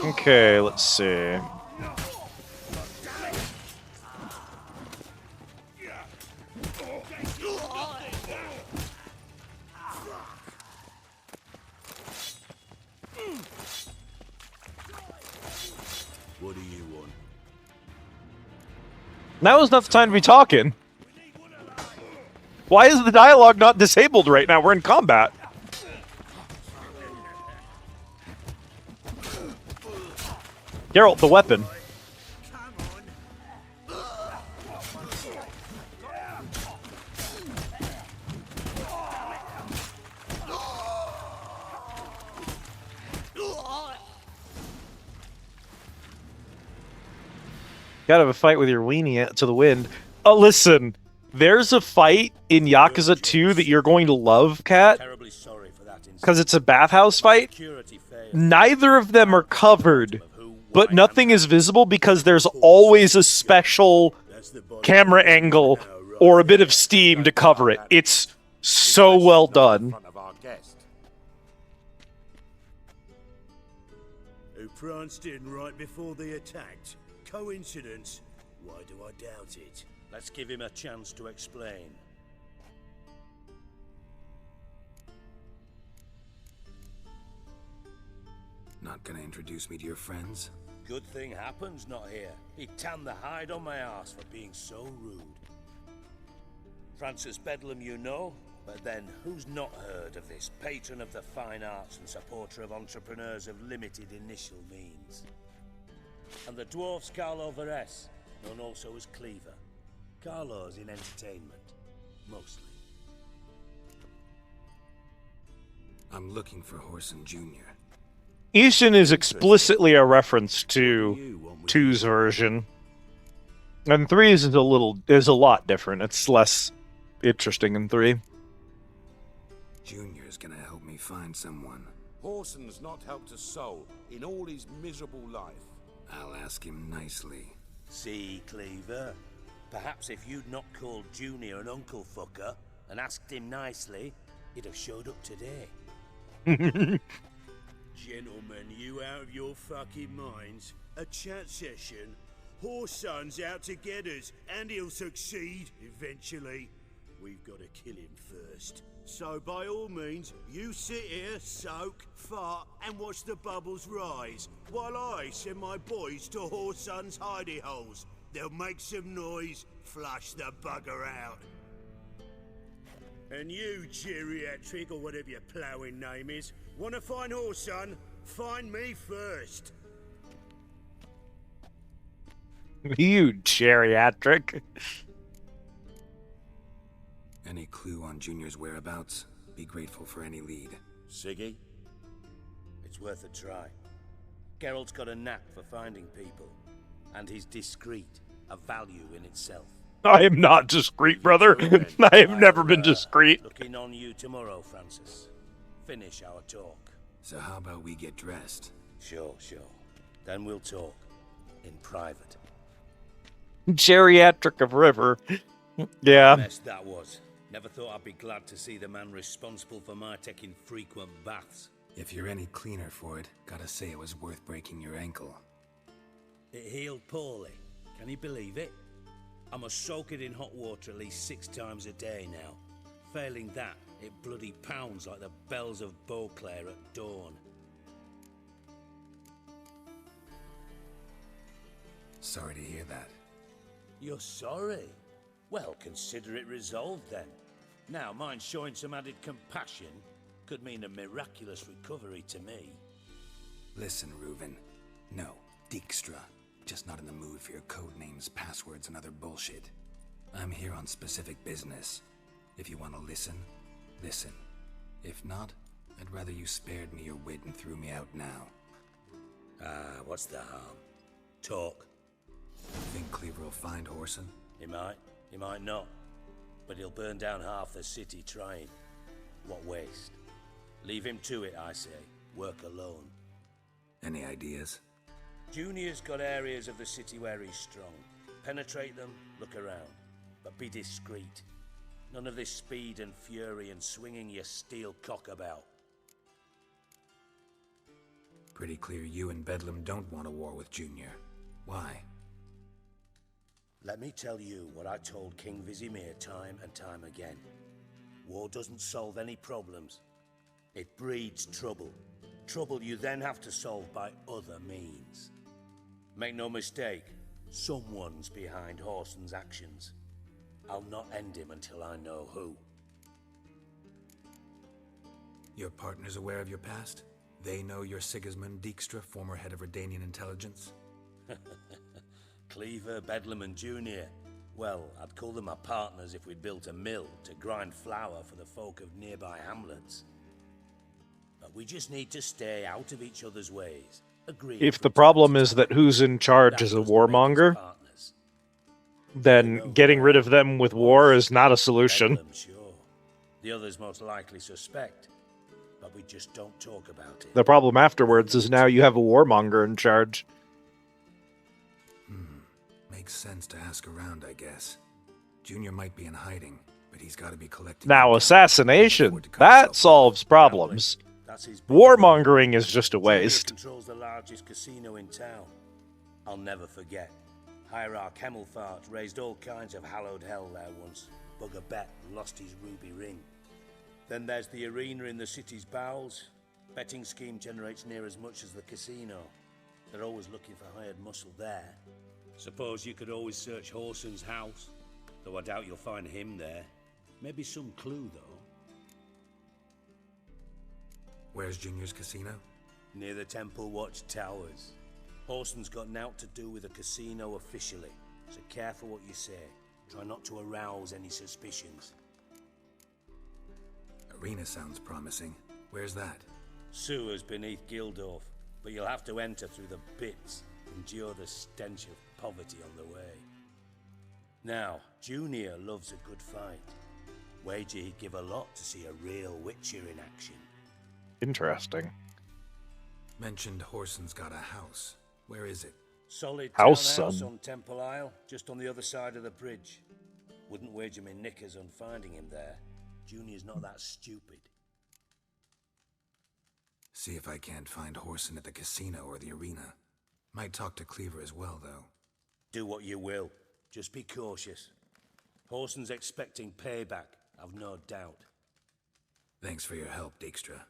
Okay, let's see. What do you want? Now is not the time to be talking. Why is the dialogue not disabled right now? We're in combat. Geralt, the weapon. Gotta have a fight with your weenie to the wind. Oh, listen. There's a fight in Yakuza 2 that you're going to love, Kat. Because it's a bathhouse fight. Neither of them are covered, but nothing is visible because there's always a special camera angle or a bit of steam to cover it. It's so well done. Who pranced in right before they attacked? Coincidence? Why do I doubt it? Let's give him a chance to explain. Not gonna introduce me to your friends? Good thing happens not here. He tanned the hide on my ass for being so rude. Francis Bedlam you know, but then who's not heard of this patron of the fine arts and supporter of entrepreneurs of limited initial means? And the dwarf's Carlo Veres, known also as Cleaver. Carlo's in entertainment, mostly. I'm looking for Horson Jr. Ishin is explicitly a reference to 2's version. And 3's is a lot different. It's less interesting in 3. Junior's gonna help me find someone. Horson's not helped a soul in all his miserable life. I'll ask him nicely. See, Cleaver? Perhaps if you'd not called Junior an uncle fucker and asked him nicely, he'd have showed up today. Gentlemen, you out of your fucking minds? A chat session? Horson's out to get us, and he'll succeed eventually. We've got to kill him first. So by all means, you sit here, soak, fart, and watch the bubbles rise, while I send my boys to Horson's hidey holes. They'll make some noise, flush the bugger out. And you, geriatric, or whatever your ploughing name is, want to find Horson? Find me first. You geriatric. Any clue on Junior's whereabouts? Be grateful for any lead. Siggy? It's worth a try. Geralt's got a knack for finding people. And he's discreet, a value in itself. I am not discreet, brother. I have never been discreet. Looking on you tomorrow, Francis. Finish our talk. So how about we get dressed? Sure. Then we'll talk. In private. Geriatric of River. Yeah. Mess that was. Never thought I'd be glad to see the man responsible for my taking frequent baths. If you're any cleaner for it, gotta say it was worth breaking your ankle. It healed poorly. Can you believe it? I must soak it in hot water at least 6 times a day now. Failing that, it bloody pounds like the bells of Beauclair at dawn. Sorry to hear that. You're sorry? Well, consider it resolved then. Now, mind showing some added compassion could mean a miraculous recovery to me. Listen, Reuven. No, Dijkstra. Just not in the mood for your code names, passwords, and other bullshit. I'm here on specific business. If you want to listen, listen. If not, I'd rather you spared me your wit and threw me out now. What's the harm? Talk. Think Cleaver will find Horson? He might not. But he'll burn down half the city trying. What waste. Leave him to it, I say. Work alone. Any ideas? Junior's got areas of the city where he's strong. Penetrate them, look around. But be discreet. None of this speed and fury and swinging your steel cock about. Pretty clear you and Bedlam don't want a war with Junior. Why? Let me tell you what I told King Vizimir time and time again. War doesn't solve any problems. It breeds trouble. Trouble you then have to solve by other means. Make no mistake, someone's behind Horson's actions. I'll not end him until I know who. Your partner's aware of your past? They know you're Sigismund Dijkstra, former head of Redanian intelligence? Cleaver, Bedlam, and Junior. Well, I'd call them my partners if we'd built a mill to grind flour for the folk of nearby hamlets. But we just need to stay out of each other's ways. Agree. If the problem is that who's in charge is a warmonger, then getting rid of them with war is not a solution. Bedlam, sure. The others most likely suspect, but we just don't talk about it. The problem afterwards is now you have a warmonger in charge. Makes sense to ask around, I guess. Junior might be in hiding, but he's got to be collecting. Now, assassination, that solves problems. Warmongering is just a waste. Controls the largest casino in town. I'll never forget. Hierarch Hemmelfart raised all kinds of hallowed hell there once. Bugger Bet lost his ruby ring. Then there's the arena in the city's bowels. Betting scheme generates near as much as the casino. They're always looking for hired muscle there. Suppose you could always search Horson's house, though I doubt you'll find him there. Maybe some clue, though. Where's Junior's casino? Near the Temple Watch Towers. Horson's got naught to do with the casino officially, so careful what you say. Try not to arouse any suspicions. Arena sounds promising. Where's that? Sewers beneath Gildorf, but you'll have to enter through the pits, endure the stench of poverty on the way. Now, Junior loves a good fight. Wager he'd give a lot to see a real Witcher in action. Interesting. Mentioned Horson's got a house. Where is it? Solid House, townhouse son. on Temple Isle, just on the other side of the bridge. Wouldn't wager me knickers on finding him there. Junior's not that stupid. See if I can't find Horson at the casino or the arena. Might talk to Cleaver as well, though. Do what you will. Just be cautious. Horson's expecting payback, I've no doubt. Thanks for your help, Dijkstra.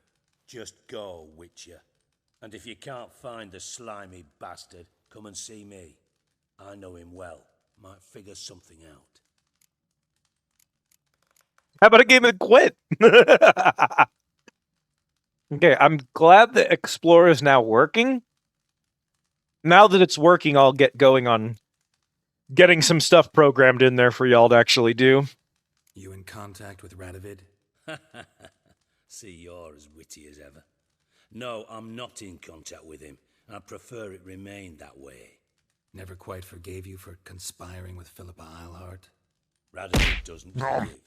Just go, Witcher. And if you can't find the slimy bastard, come and see me. I know him well. Might figure something out. How about a game of Gwent? Okay, I'm glad that Explore is now working. Now that it's working, I'll get going on getting some stuff programmed in there for y'all to actually do. You in contact with Radovid? See, you're as witty as ever. No, I'm not in contact with him. I prefer it remain that way. Never quite forgave you for conspiring with Philippa Eilhart? Radovid doesn't forgive.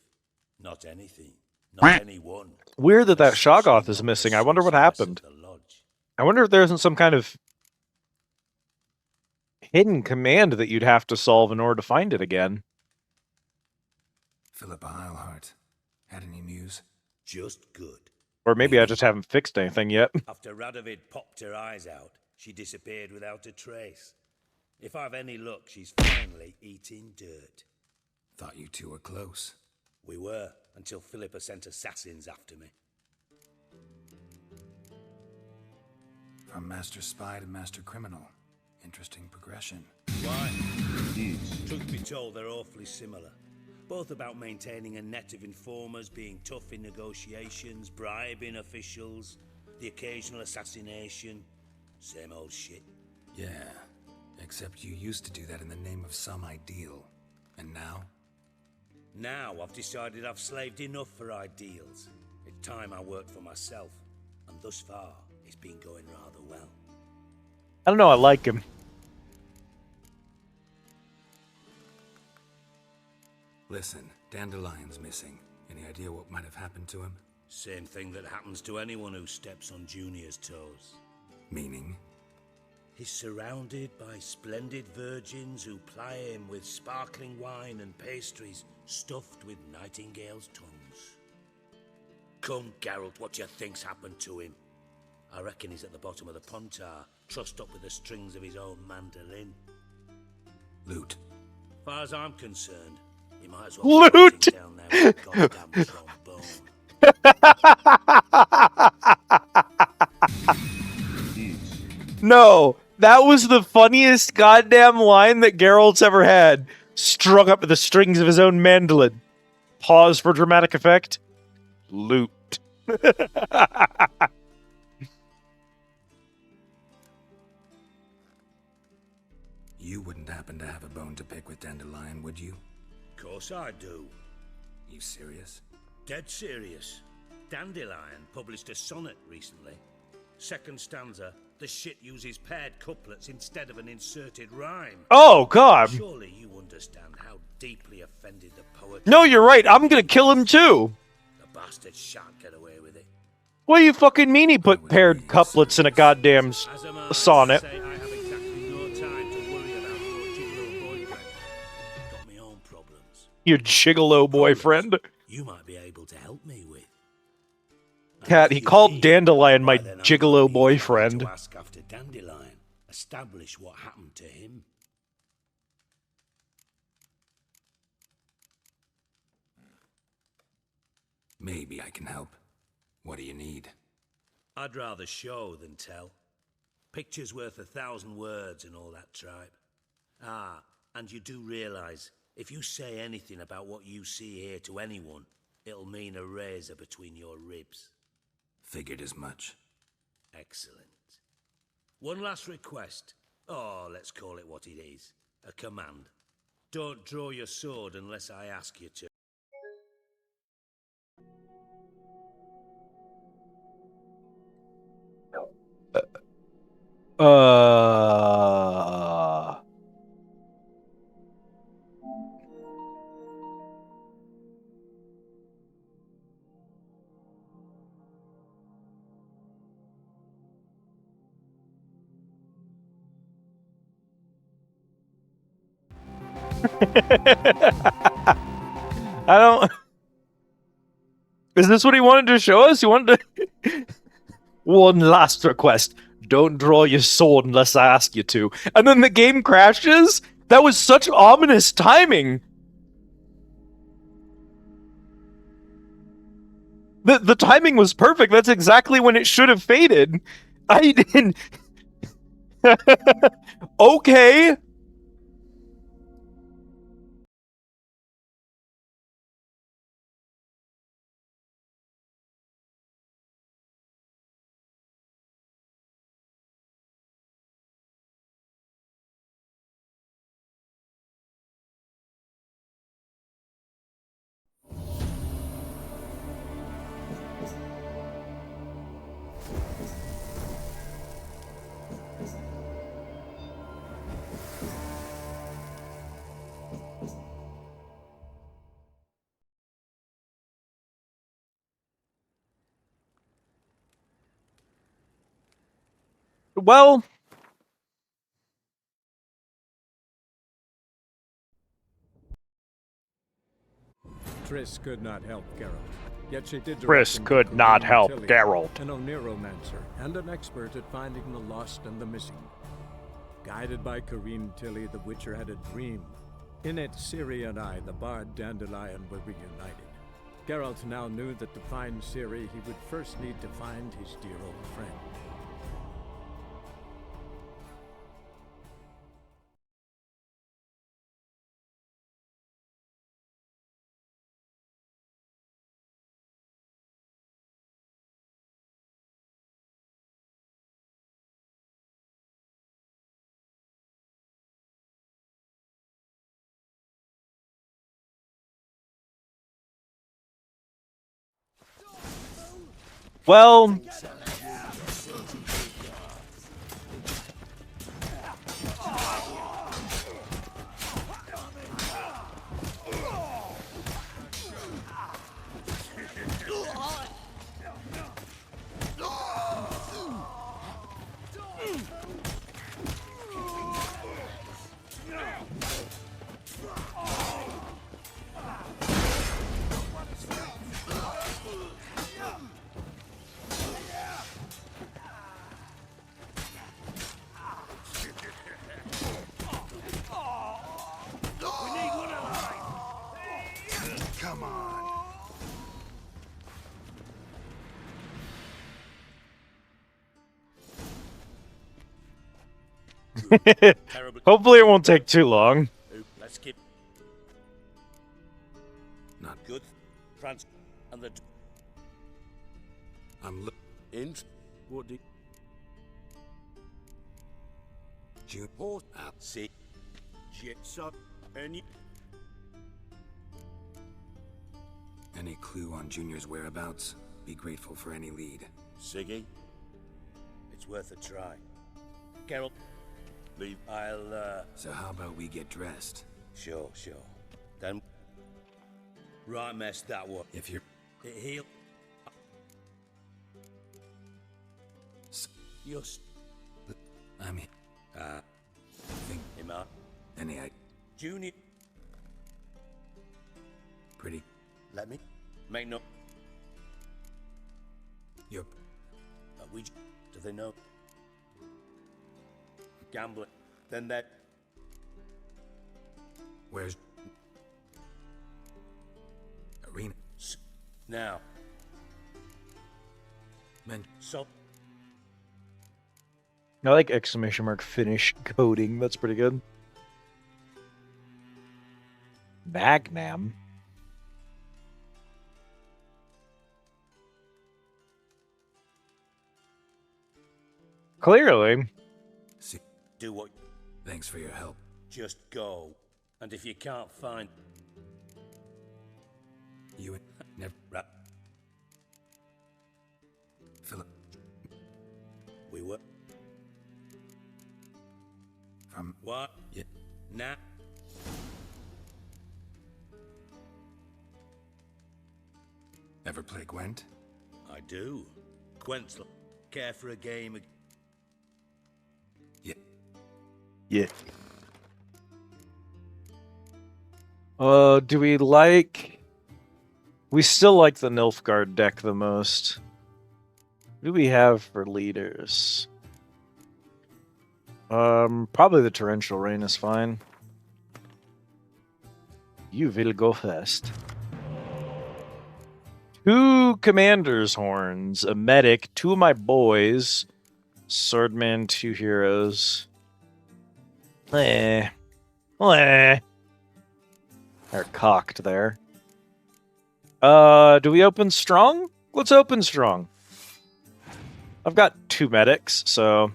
Not anything. Not anyone. Weird that Shoggoth is missing. I wonder what happened. I wonder if there isn't some kind of hidden command that you'd have to solve in order to find it again. Philippa Eilhart. Had any news? Just good. Or maybe I just haven't fixed anything yet. After Radovid popped her eyes out, she disappeared without a trace. If I've any luck, she's finally eating dirt. Thought you two were close. We were, until Philippa sent assassins after me. From Master Spy to Master Criminal. Interesting progression. Why? Truth be told, they're awfully similar. Both about maintaining a net of informers, being tough in negotiations, bribing officials, the occasional assassination. Same old shit. Yeah, except you used to do that in the name of some ideal. And now? Now I've decided I've slaved enough for ideals. It's time I worked for myself. And thus far, it's been going rather well. I don't know, I like him. Listen, Dandelion's missing. Any idea what might have happened to him? Same thing that happens to anyone who steps on Junior's toes. Meaning? He's surrounded by splendid virgins who ply him with sparkling wine and pastries stuffed with nightingales' tongues. Come, Geralt, what do you think's happened to him? I reckon he's at the bottom of the Pontar, trussed up with the strings of his own mandolin. Loot. Far as I'm concerned, he might as well Loot! sit down there with a goddamn trombone. No, that was the funniest goddamn line that Geralt's ever had. Strung up with the strings of his own mandolin. Pause for dramatic effect. Loot. You wouldn't happen to have a bone to pick with Dandelion, would you? Of course I do. You serious? Dead serious. Dandelion published a sonnet recently. Second stanza, the shit uses paired couplets instead of an inserted rhyme. Oh, God. Surely you understand how deeply offended the poet. No, you're right. I'm gonna kill him too. The bastard shan't get away with it. What do you fucking mean he put paired couplets in a goddamn sonnet? Say I have exactly no time to worry about your gigolo boyfriend. Got my own problems. Your gigolo boyfriend. You might be able to help me with. Cat, he called Dandelion my gigolo boyfriend. To ask after Dandelion, establish what happened to him. Maybe I can help. What do you need? I'd rather show than tell. Picture's worth 1,000 words and all that tripe. Ah, and you do realize, if you say anything about what you see here to anyone, it'll mean a razor between your ribs. Figured as much. Excellent. One last request. Oh, let's call it what it is. A command. Don't draw your sword unless I ask you to. I don't... Is this what he wanted to show us? He wanted to... One last request. Don't draw your sword unless I ask you to. And then the game crashes? That was such ominous timing. The timing was perfect. That's exactly when it should have faded. I didn't... Okay. Well... Triss could not help Geralt, yet she did Triss direct him to could not Gwent help Tilly, Geralt. an Oniromancer and an expert at finding the lost and the missing. Guided by Corrine Tilly, the Witcher had a dream. In it, Ciri and I, the bard Dandelion, were reunited. Geralt now knew that to find Ciri, he would first need to find his dear old friend. Well... Come on. Hopefully it won't take too long. Let's keep. Not good. France and the. I'm in. What did you horse out? See. Jets up and Any clue on Junior's whereabouts? Be grateful for any lead. Siggy? It's worth a try. Geralt. Leave. I'll, So how about we get dressed? Sure. Then... Right, mess, that one. If you're... He'll... You're... I'm here. Think... Him out. Any I... Junior... Pretty... Let me... Make no... You're... We... Do they know? Gambling. Then that... Where's... Arena? Now. Men... So... I like exclamation mark finish coding. That's pretty good. Magnam. Clearly. See... Do what... Thanks for your help. Just go. And if you can't find... You... Never... Right. Philip... We were... From... What? Yeah. Nah. Ever play Gwent? I do. Gwent's like... Care for a game... Yeah. Yeah. Do we like... We still like the Nilfgaard deck the most. What do we have for leaders? Probably the Torrential Rain is fine. You will go first. 2 Commander's Horns, a medic, 2 of my boys, Swordman, 2 heroes. They're cocked there. Do we open strong? Let's open strong. I've got 2 medics, so...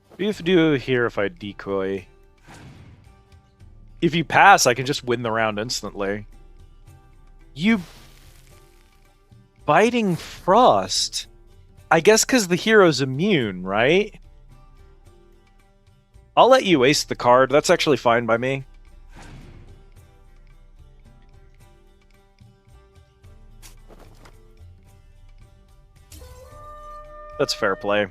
What do you have to do here if I decoy? If you pass, I can just win the round instantly. You... Biting Frost? I guess because the hero's immune, right? I'll let you ace the card. That's actually fine by me. That's fair play.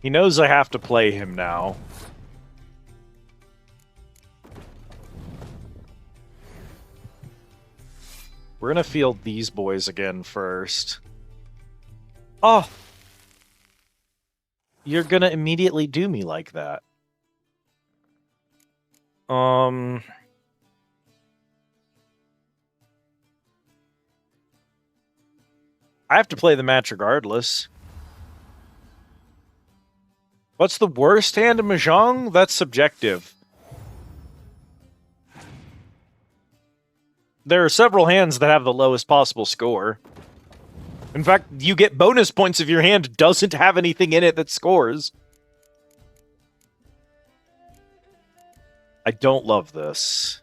He knows I have to play him now. We're gonna field these boys again first. Oh! You're gonna immediately do me like that. I have to play the match regardless. What's the worst hand of Mahjong? That's subjective. There are several hands that have the lowest possible score. In fact, you get bonus points if your hand doesn't have anything in it that scores. I don't love this.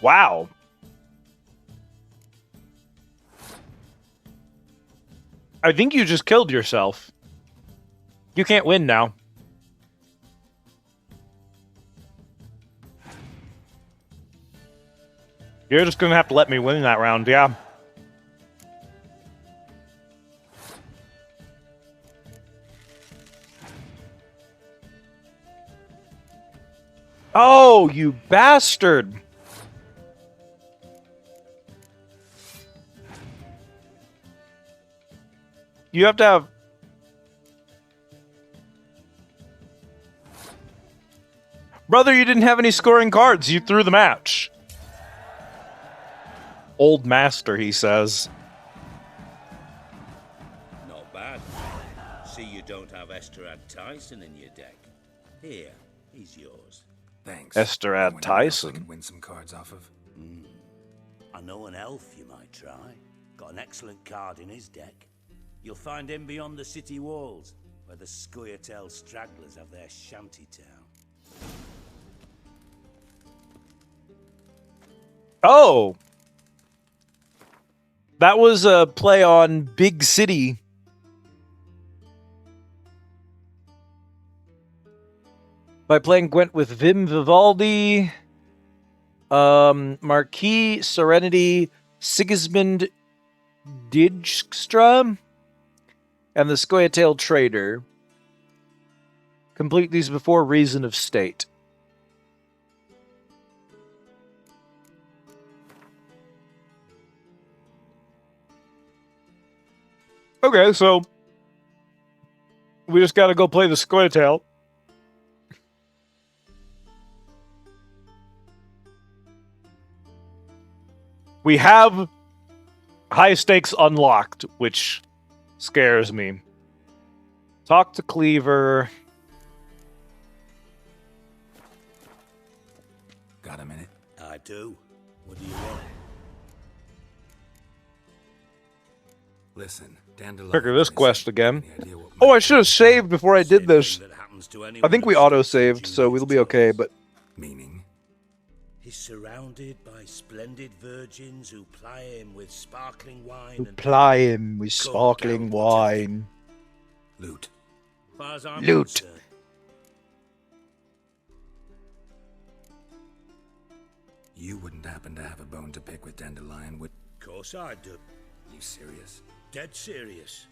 Wow. I think you just killed yourself. You can't win now. You're just gonna have to let me win that round, yeah. Oh, you bastard! You have to have... Brother, you didn't have any scoring cards. You threw the match. Old master, he says. Not bad. See you don't have Esterad Tyson in your deck. Here, he's yours. Thanks. Esterad Tyson. I could win some cards off of. I know an elf you might try. Got an excellent card in his deck. You'll find him beyond the city walls, where the Scoia'tael stragglers have their shanty town. Oh! That was a play on Big City. By playing Gwent with Vim Vivaldi, Marquis, Serenity, Sigismund Dijkstra, and the Scoia'tael Trader. Complete these before Reason of State. Okay, so we just gotta go play the Scoia'tael. We have high stakes unlocked, which scares me. Talk to Cleaver. Got a minute? I do. What do you want? Listen, Dandelion. Trigger this quest again. Oh, I should have saved before I did this. I think we auto-saved, so we'll be okay, but... Meaning? He's surrounded by splendid virgins who ply him with sparkling wine Who and ply him with sparkling wine. Loot. As far as I'm Loot. concerned, You wouldn't happen to have a bone to pick with Dandelion, would... of course I do. You serious? Dead serious.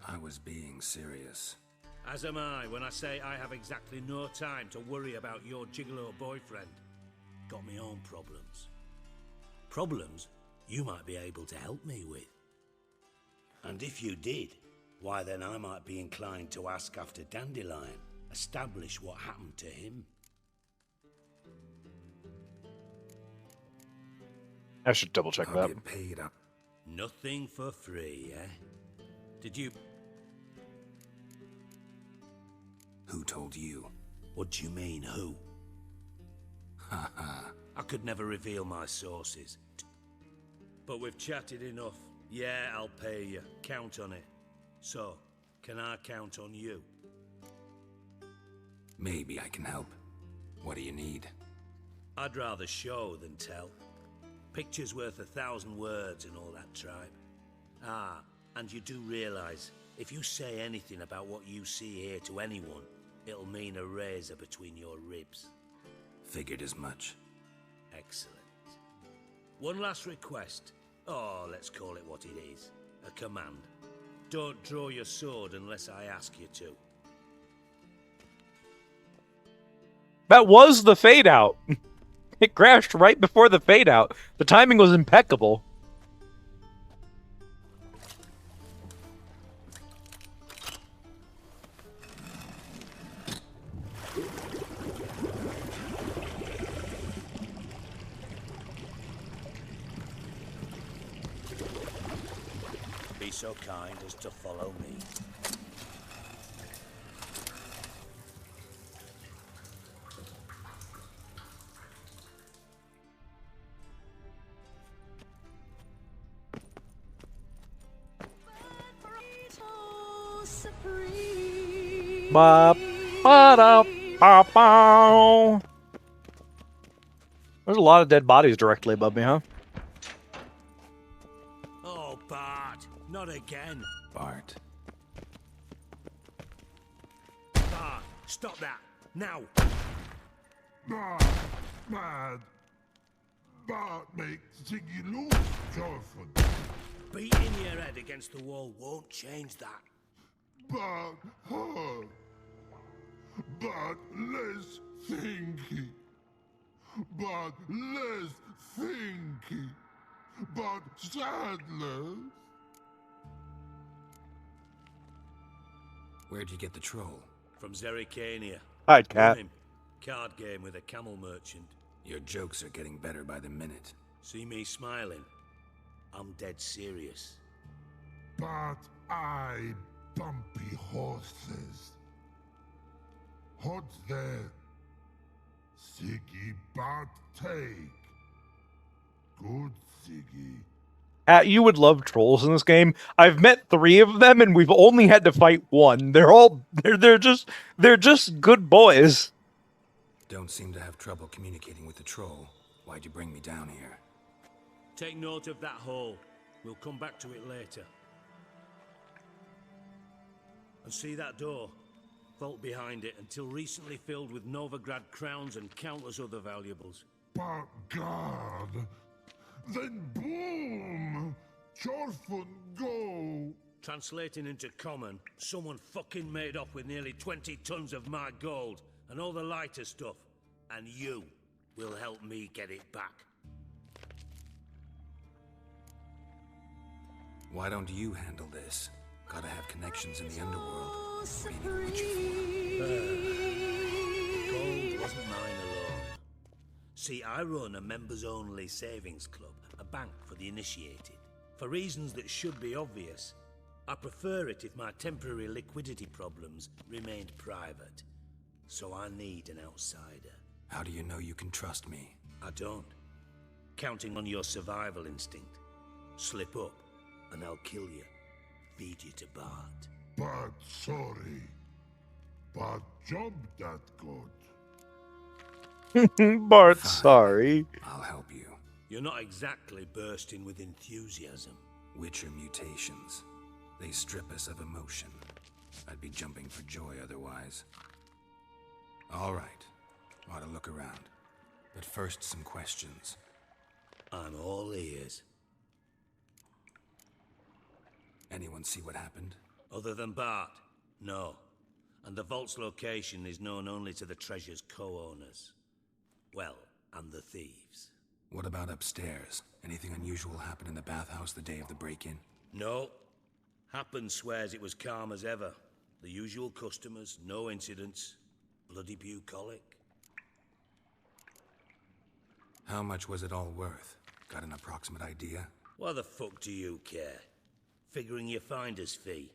I was being serious. As am I when I say I have exactly no time to worry about your gigolo boyfriend. Got me own problems. Problems you might be able to help me with. And if you did, why then I might be inclined to ask after Dandelion, establish what happened to him. I should double check that. Get paid up. Nothing for free, eh? Did you... Who told you? What do you mean, who? Haha. I could never reveal my sources. But we've chatted enough. Yeah, I'll pay you. Count on it. So, can I count on you? Maybe I can help. What do you need? I'd rather show than tell. Picture's worth 1,000 words and all that tribe. Ah, and you do realize, if you say anything about what you see here to anyone, it'll mean a razor between your ribs. Figured as much. Excellent. One last request. Oh, let's call it what it is. A command. Don't draw your sword unless I ask you to. That was the fade out. It crashed right before the fade out. The timing was impeccable. Be so kind as to follow me. Ba ba da ba ba. There's a lot of dead bodies directly above me, huh? Oh, Bart, not again. Bart. Bart, stop that, now. Bad. Bart makes Ziggy lose, Jorfin. Beating your head against the wall won't change that. Bart hurt. Bart less thinky. Bart less thinky. Bart sadless. Where'd you get the troll? From Zerrikania. Hi, cat. Won him. Card game with a camel merchant. Your jokes are getting better by the minute. See me smiling? I'm dead serious. But I bumpy horses. What's there? Siggy Bart take. Good Siggy. You would love trolls in this game. I've met 3 of them, and we've only had to fight 1. They're just good boys. Don't seem to have trouble communicating with the troll. Why'd you bring me down here? Take note of that hole. We'll come back to it later. And see that door? Vault behind it, until recently filled with Novigrad crowns and countless other valuables. But God, then boom! Chorfun go! Translating into common, someone fucking made off with nearly 20 tons of my gold and all the lighter stuff. And you will help me get it back. Why don't you handle this? Gotta have connections in the underworld. What do you need a witcher for? Gold wasn't mine alone. See, I run a members-only savings club, a bank for the initiated. For reasons that should be obvious, I prefer it if my temporary liquidity problems remained private. So I need an outsider. How do you know you can trust me? I don't. Counting on your survival instinct. Slip up, and I'll kill you. Feed you to Bart. But sorry. But job that good. Bart, sorry. I'll help you. You're not exactly bursting with enthusiasm. Witcher mutations. They strip us of emotion. I'd be jumping for joy otherwise. All right. Ought to look around. But first, some questions. I'm all ears. Anyone see what happened? Other than Bart? No. And the vault's location is known only to the treasure's co-owners. Well, and the thieves. What about upstairs? Anything unusual happen in the bathhouse the day of the break-in? No. Happen swears it was calm as ever. The usual customers, no incidents. Bloody bucolic. How much was it all worth? Got an approximate idea? Why the fuck do you care? Figuring your finder's fee.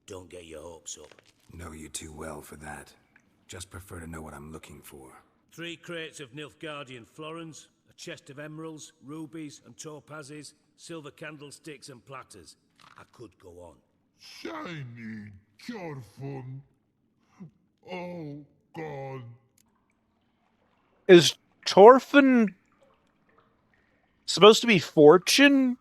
Don't get your hopes up. Know you too well for that. Just prefer to know what I'm looking for. 3 crates of Nilfgaardian florins, a chest of emeralds, rubies and topazes, silver candlesticks and platters. I could go on. Shiny Chorfun. Oh, God. Is Chorfun supposed to be fortune?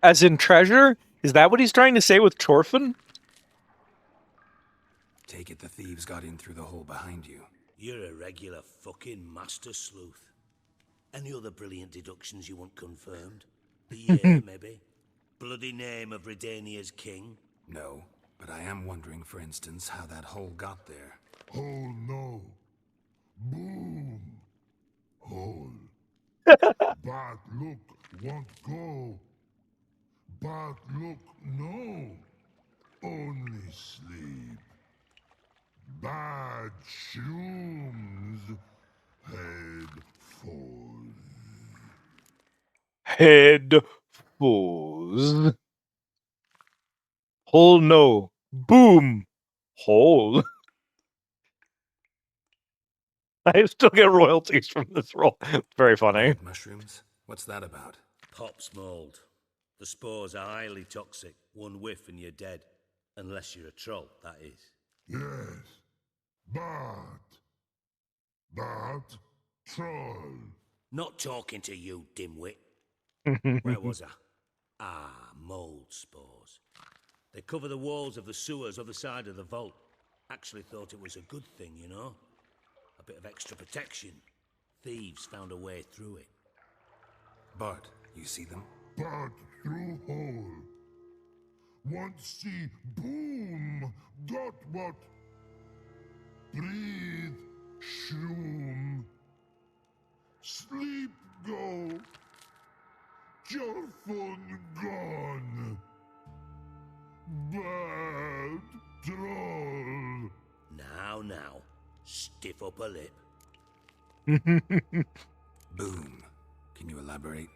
As in treasure? Is that what he's trying to say with Chorfun? Take it the thieves got in through the hole behind you. You're a regular fucking master sleuth. Any other brilliant deductions you want confirmed? The year, maybe? Bloody name of Redania's king? No, but I am wondering, for instance, how that hole got there. Hole no. Boom. Hole. But look, won't go. But look, no. Only sleep. Bad shrooms. Head falls. Head falls. Hole no. Boom. Hole. I still get royalties from this roll. Very funny. Mushrooms? What's that about? Pop's mold. The spores are highly toxic. One whiff and you're dead. Unless you're a troll, that is. Yes. But Troll. Not talking to you, dimwit. Where was I? Ah, mold spores. They cover the walls of the sewers other side of the vault. Actually thought it was a good thing, you know? A bit of extra protection. Thieves found a way through it. Bart, you see them? Part through hole. Want see boom. Got what? Breathe. Shroom. Sleep go. Your phone gone. Bad troll. Now. Stiff upper lip. Boom. Can you elaborate?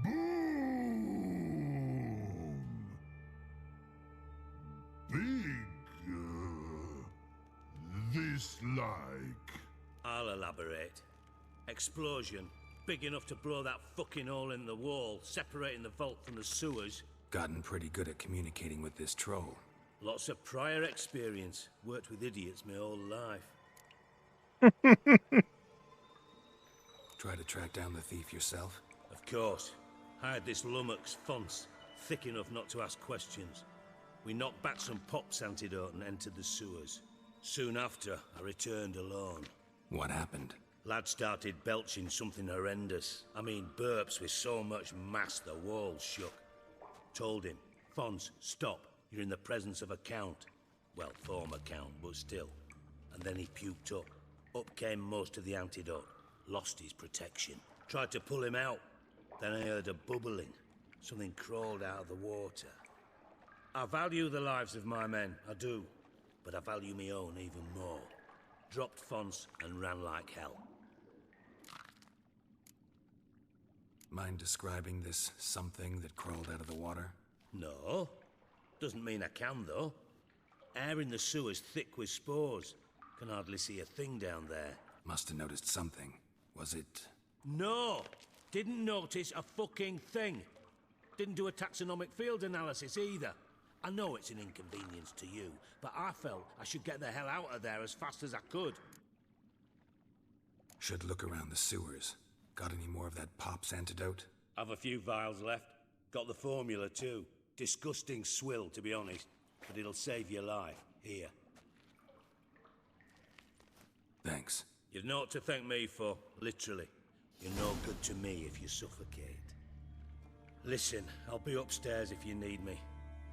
Boom. Big. This like. I'll elaborate. Explosion. Big enough to blow that fucking hole in the wall, separating the vault from the sewers. Gotten pretty good at communicating with this troll. Lots of prior experience. Worked with idiots my whole life. Try to track down the thief yourself? Of course. Hired this lummox, Fonce, thick enough not to ask questions. We knocked back some pop's antidote and entered the sewers. Soon after, I returned alone. What happened? Lad started belching something horrendous. I mean, burps with so much mass the walls shook. Told him, Fonce, stop. You're in the presence of a count. Well, former count, but still. And then he puked up. Up came most of the antidote. Lost his protection. Tried to pull him out. Then I heard a bubbling. Something crawled out of the water. I value the lives of my men, I do. But I value my own even more. Dropped Fonce and ran like hell. Mind describing this something that crawled out of the water? No. Doesn't mean I can, though. Air in the sewer's thick with spores. Can hardly see a thing down there. Must have noticed something. Was it... No! Didn't notice a fucking thing. Didn't do a taxonomic field analysis either. I know it's an inconvenience to you, but I felt I should get the hell out of there as fast as I could. Should look around the sewers. Got any more of that pop's antidote? Have a few vials left. Got the formula too. Disgusting swill, to be honest. But it'll save your life. Here. Thanks. You've naught to thank me for, literally. You're no good to me if you suffocate. Listen, I'll be upstairs if you need me.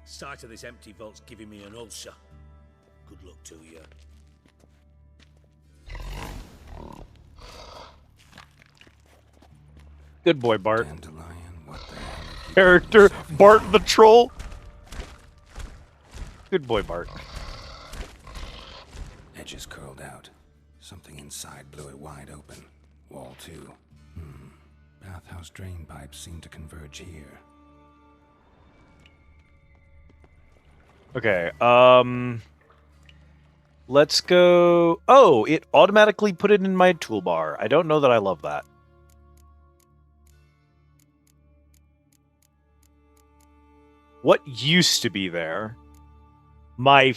Sight of this empty vault's giving me an ulcer. Good luck to you. Good boy, Bart. Dandelion, what the hell? Character Bart the Troll. Good boy, Bart. Edges curled out. Something inside blew it wide open. Wall too. Bathhouse drain pipes seem to converge here. Okay, let's go... Oh, it automatically put it in my toolbar. I don't know that I love that. What used to be there? My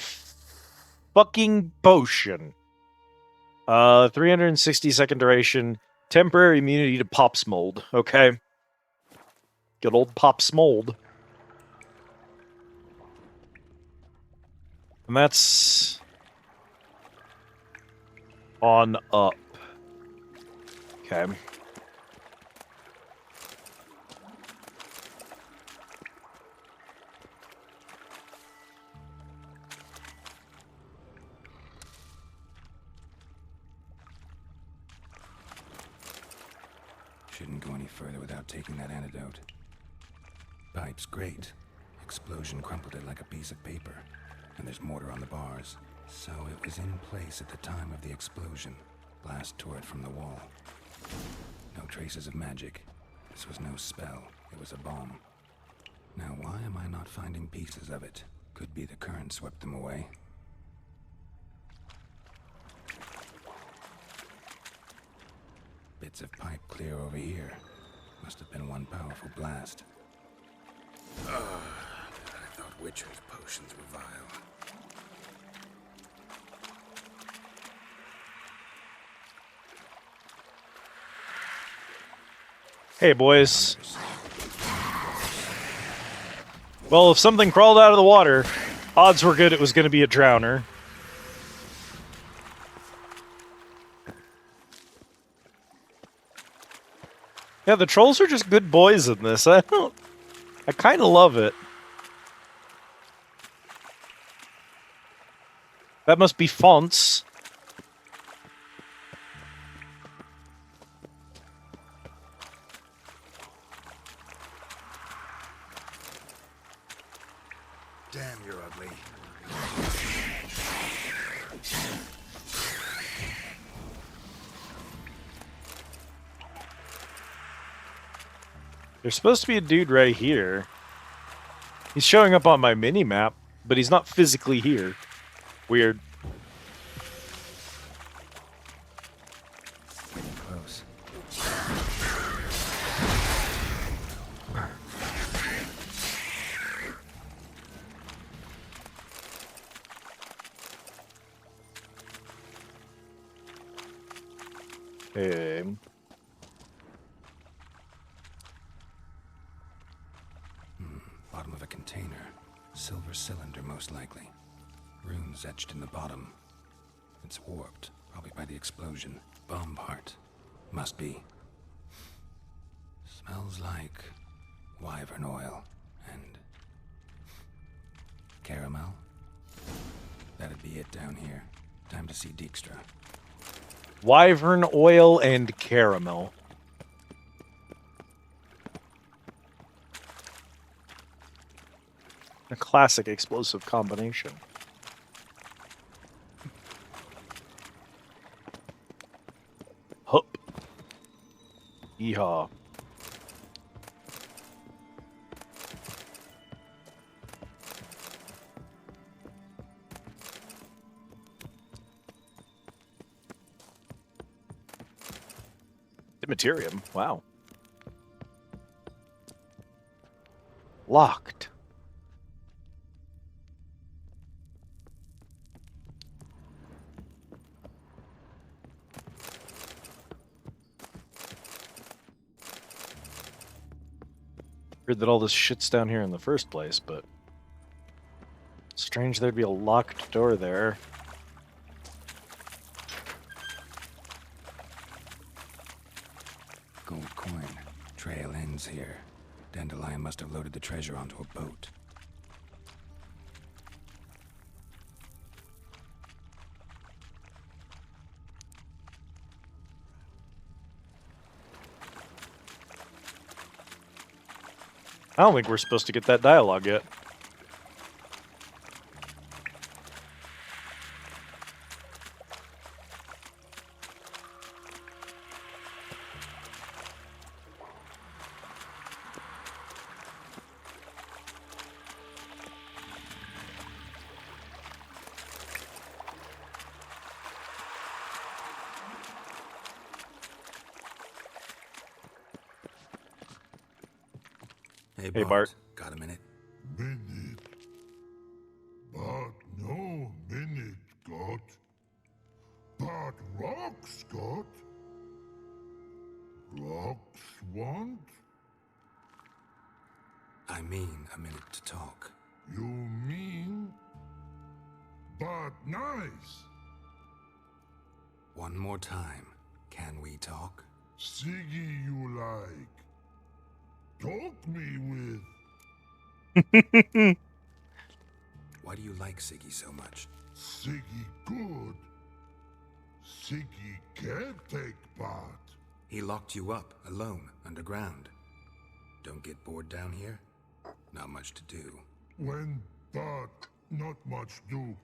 fucking potion. 360 second duration, temporary immunity to Pop's mold. Okay. Good old Pop's mold. And that's on up. Okay. Shouldn't go any further without taking that antidote. Pipe's great. Explosion crumpled it like a piece of paper. And there's mortar on the bars. So it was in place at the time of the explosion. Blast tore it from the wall. No traces of magic. This was no spell. It was a bomb. Now why am I not finding pieces of it? Could be the current swept them away. Bits of pipe clear over here. Must have been one powerful blast. I thought Witcher's potions were vile. Hey, boys. Well, if something crawled out of the water, odds were good it was going to be a drowner. Yeah, the trolls are just good boys in this. I kind of love it. That must be fonts. Damn, you're ugly. There's supposed to be a dude right here. He's showing up on my mini-map, but he's not physically here. Weird. Getting close. Hey. Bottom of a container. Silver cylinder, most likely. Runes etched in the bottom. It's warped, probably by the explosion. Bomb part. Must be. Smells like wyvern oil and caramel. That'd be it down here. Time to see Dijkstra. Wyvern oil and caramel. A classic explosive combination. Hup. Yeehaw. Materium. Wow. Locked. Weird that all this shit's down here in the first place, but strange there'd be a locked door there. Gold coin. Trail ends here. Dandelion must have loaded the treasure onto a boat. I don't think we're supposed to get that dialogue yet. Hey, Bart. Got a minute? Minute. But no minute got. But rocks got. Rocks want? I mean a minute to talk. You mean? But nice. One more time. Can we talk? Siggy you like. Talk me with. Why do you like Siggy so much? Siggy good. Siggy can't take part. He locked you up, alone, underground. Don't get bored down here? Not much to do. When but not much do.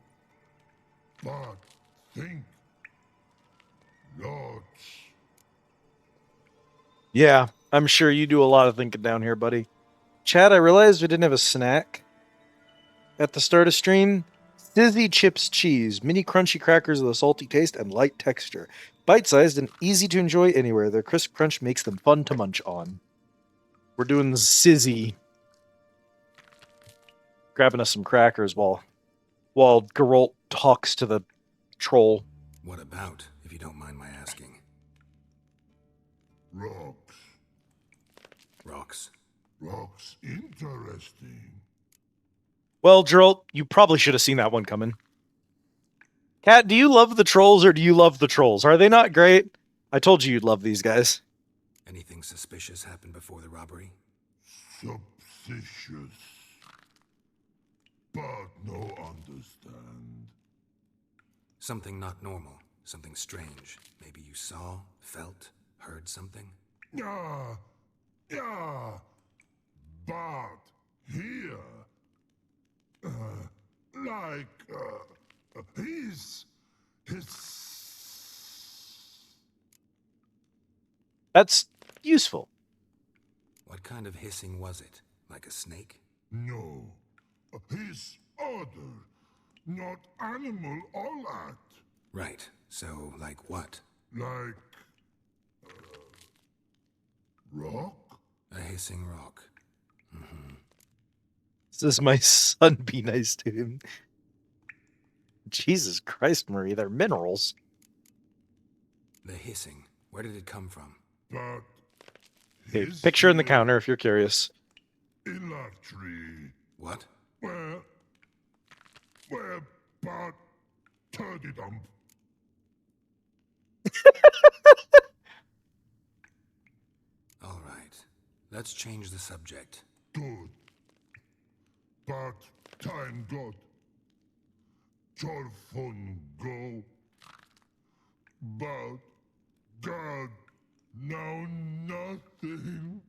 But think. Lots. Yeah, I'm sure you do a lot of thinking down here, buddy. Chad, I realized we didn't have a snack at the start of stream. Sizzy chips cheese, mini crunchy crackers with a salty taste and light texture. Bite-sized and easy to enjoy anywhere. Their crisp crunch makes them fun to munch on. We're doing the Sizzy. Grabbing us some crackers while Geralt talks to the troll. What about, if you don't mind my asking? Rocks. Rocks. Rocks interesting. Well, Geralt, you probably should have seen that one coming. Kat, do you love the trolls or do you love the trolls? Are they not great? I told you you'd love these guys. Anything suspicious happened before the robbery? Suspicious. But no understand. Something not normal. Something strange. Maybe you saw, felt, heard something? Yeah. But here, his. That's useful. What kind of hissing was it? Like a snake? No. His other. Not animal all that. Right. So, like what? Like. Rock? A hissing rock. Mm-hmm. Says my son, be nice to him. Jesus Christ, Marie, they're minerals. The hissing. Where did it come from? But. Okay, picture in the counter if you're curious. Electric. What? Where, but. Turdy dump. All right. Let's change the subject. Good. But time got. Torfun go. But God, now nothing.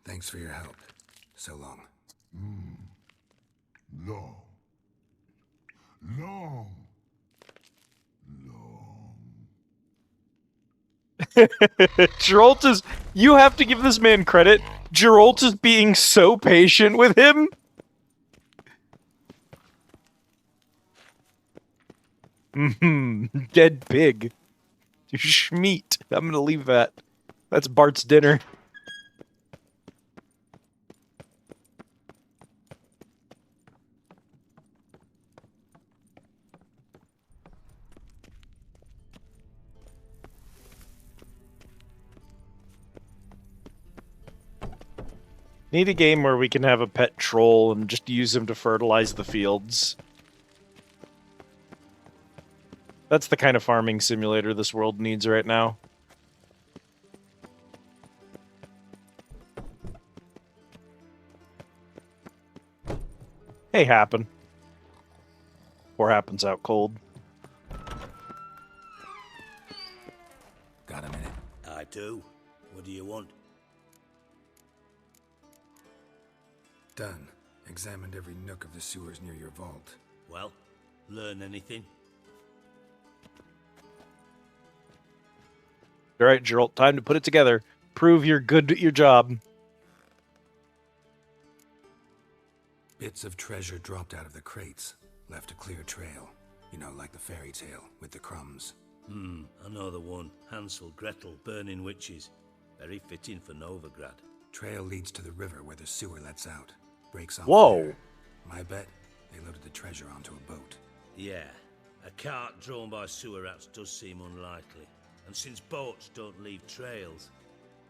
Thanks for your help. So long. Long. Geralt is... You have to give this man credit. Geralt is being so patient with him. Dead pig. Schmeat. I'm gonna leave that. That's Bart's dinner. Need a game where we can have a pet troll and just use him to fertilize the fields. That's the kind of farming simulator this world needs right now. Hey, Happen. Or Happen's out cold. Got a minute? I do. What do you want? Done. Examined every nook of the sewers near your vault. Well, learn anything? Alright, Geralt, time to put it together. Prove you're good at your job. Bits of treasure dropped out of the crates. Left a clear trail. You know, like the fairy tale, with the crumbs. I know the one. Hansel, Gretel, burning witches. Very fitting for Novigrad. Trail leads to the river where the sewer lets out. Breaks off Whoa. there. My bet, they loaded the treasure onto a boat. Yeah. A cart drawn by sewer rats does seem unlikely. And since boats don't leave trails,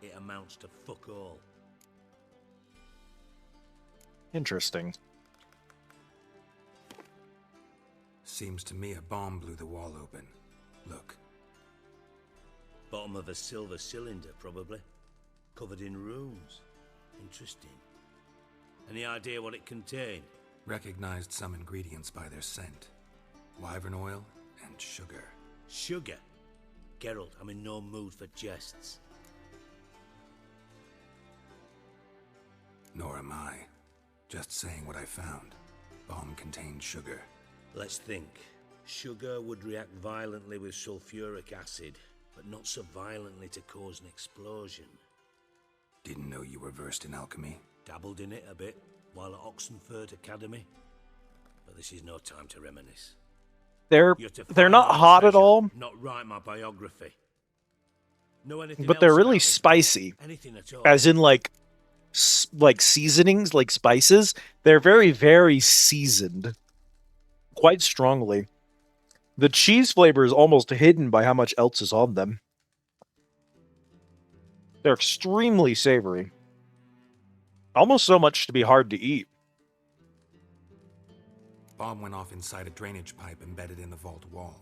it amounts to fuck all. Interesting. Seems to me a bomb blew the wall open. Look. Bottom of a silver cylinder, probably. Covered in runes. Interesting. Any idea what it contained? Recognized some ingredients by their scent. Wyvern oil and sugar. Sugar? Geralt, I'm in no mood for jests. Nor am I. Just saying what I found. Bomb contained sugar. Let's think. Sugar would react violently with sulfuric acid, but not so violently to cause an explosion. Didn't know you were versed in alchemy. Dabbled in it a bit while at Oxenford Academy. But this is no time to reminisce. They're not hot at all. Not write my biography. Know anything But else they're about really this? spicy. Anything at all? As in like seasonings, like spices. They're very, very seasoned. Quite strongly. The cheese flavor is almost hidden by how much else is on them. They're extremely savory. Almost so much to be hard to eat. Bomb went off inside a drainage pipe embedded in the vault wall.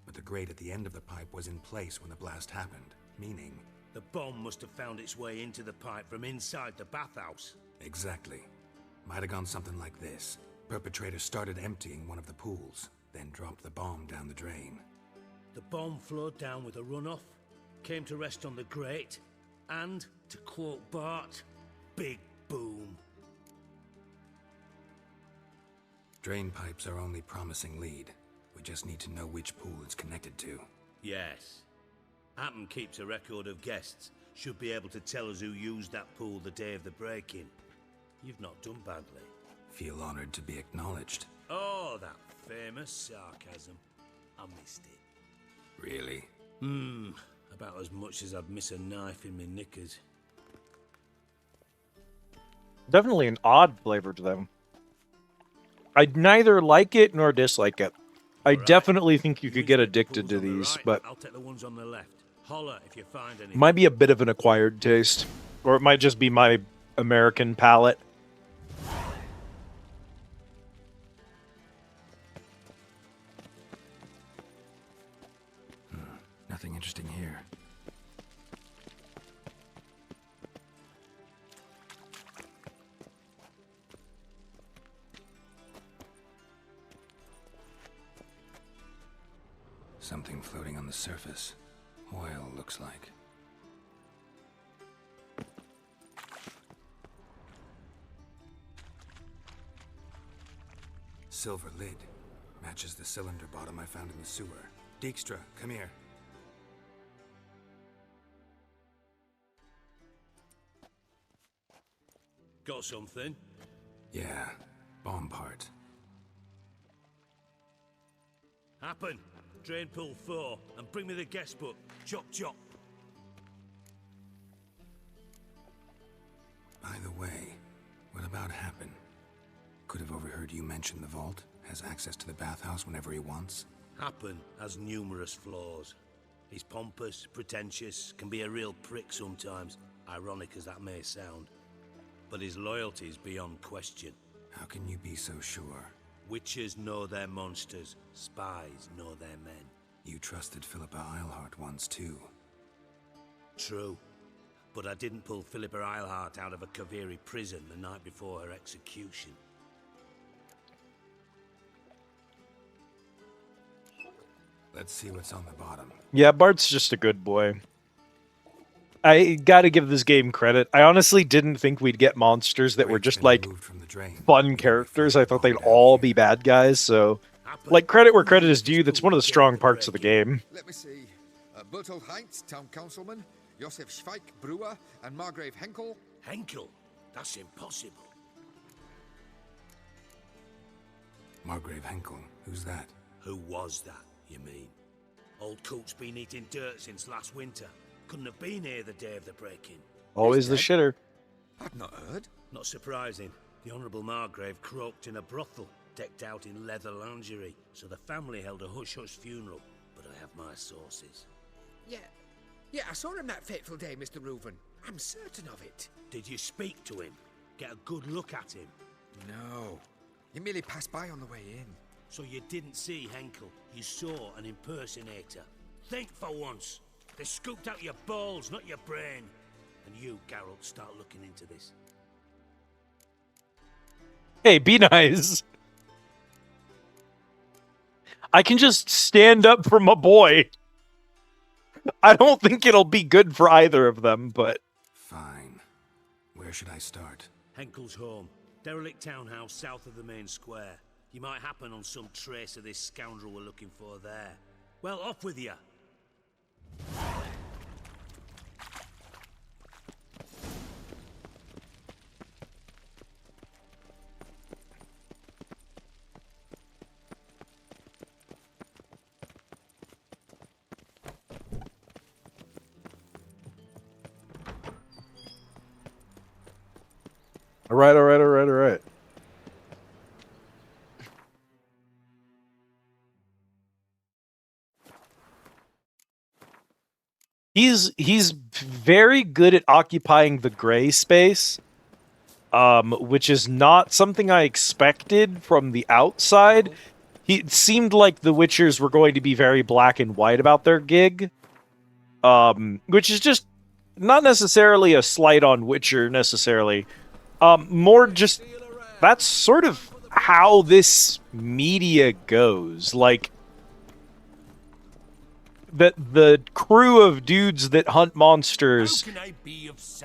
But the grate at the end of the pipe was in place when the blast happened, meaning... The bomb must have found its way into the pipe from inside the bathhouse. Exactly. Might have gone something like this. Perpetrator started emptying one of the pools, then dropped the bomb down the drain. The bomb flowed down with a runoff, came to rest on the grate, and, to quote Bart, big boom. Drain pipes are only promising lead. We just need to know which pool it's connected to. Yes. Hampton keeps a record of guests. Should be able to tell us who used that pool the day of the break-in. You've not done badly. Feel honored to be acknowledged. Oh, that famous sarcasm. I missed it. Really? About as much as I'd miss a knife in my knickers. Definitely an odd flavor to them. I neither like it nor dislike it. I definitely think you could get addicted to these, but I'll take the ones on the left. Holler if you find any. might be a bit of an acquired taste. Or it might just be my American palate. Nothing interesting here. Something floating on the surface. Oil, looks like. Silver lid. Matches the cylinder bottom I found in the sewer. Dijkstra, come here. Got something? Yeah, bomb part. Happen. Drain pool 4, and bring me the guest book. Chop chop. By the way, what about Happen? Could have overheard you mention the vault. Has access to the bathhouse whenever he wants. Happen has numerous flaws. He's pompous, pretentious, can be a real prick sometimes, ironic as that may sound. But his loyalty is beyond question. How can you be so sure? Witches know their monsters, spies know their men. You trusted Philippa Eilhart once too. True. But I didn't pull Philippa Eilhart out of a Kaviri prison the night before her execution. Let's see what's on the bottom. Yeah, Bart's just a good boy. I gotta give this game credit. I honestly didn't think we'd get monsters that were just like fun characters. I thought they'd all be bad guys, so like credit where credit is due, that's one of the strong parts of the game. Let me see. Bertold Heinz, town councilman, Josef Schweik, brewer, and Margrave Henkel. Henkel? That's impossible. Margrave Henkel, who's that? Who was that, you mean? Old Coot's been eating dirt since last winter. Couldn't have been here the day of the break-in. Always the shitter. I've not heard. Not surprising. The Honourable Margrave croaked in a brothel, decked out in leather lingerie, so the family held a hush-hush funeral. But I have my sources. Yeah, I saw him that fateful day, Mr. Reuven. I'm certain of it. Did you speak to him? Get a good look at him? No. He merely passed by on the way in. So you didn't see Henkel. You saw an impersonator. Think for once. They scooped out your balls, not your brain. And you, Geralt, start looking into this. Hey, be nice. I can just stand up for my boy. I don't think it'll be good for either of them, but... Fine. Where should I start? Henkel's home. Derelict townhouse south of the main square. You might happen on some trace of this scoundrel we're looking for there. Well, off with you. All right. He's very good at occupying the gray space, which is not something I expected from the outside. It seemed like the Witchers were going to be very black and white about their gig, which is just not necessarily a slight on Witcher necessarily. More just that's sort of how this media goes. Like the crew of dudes that hunt monsters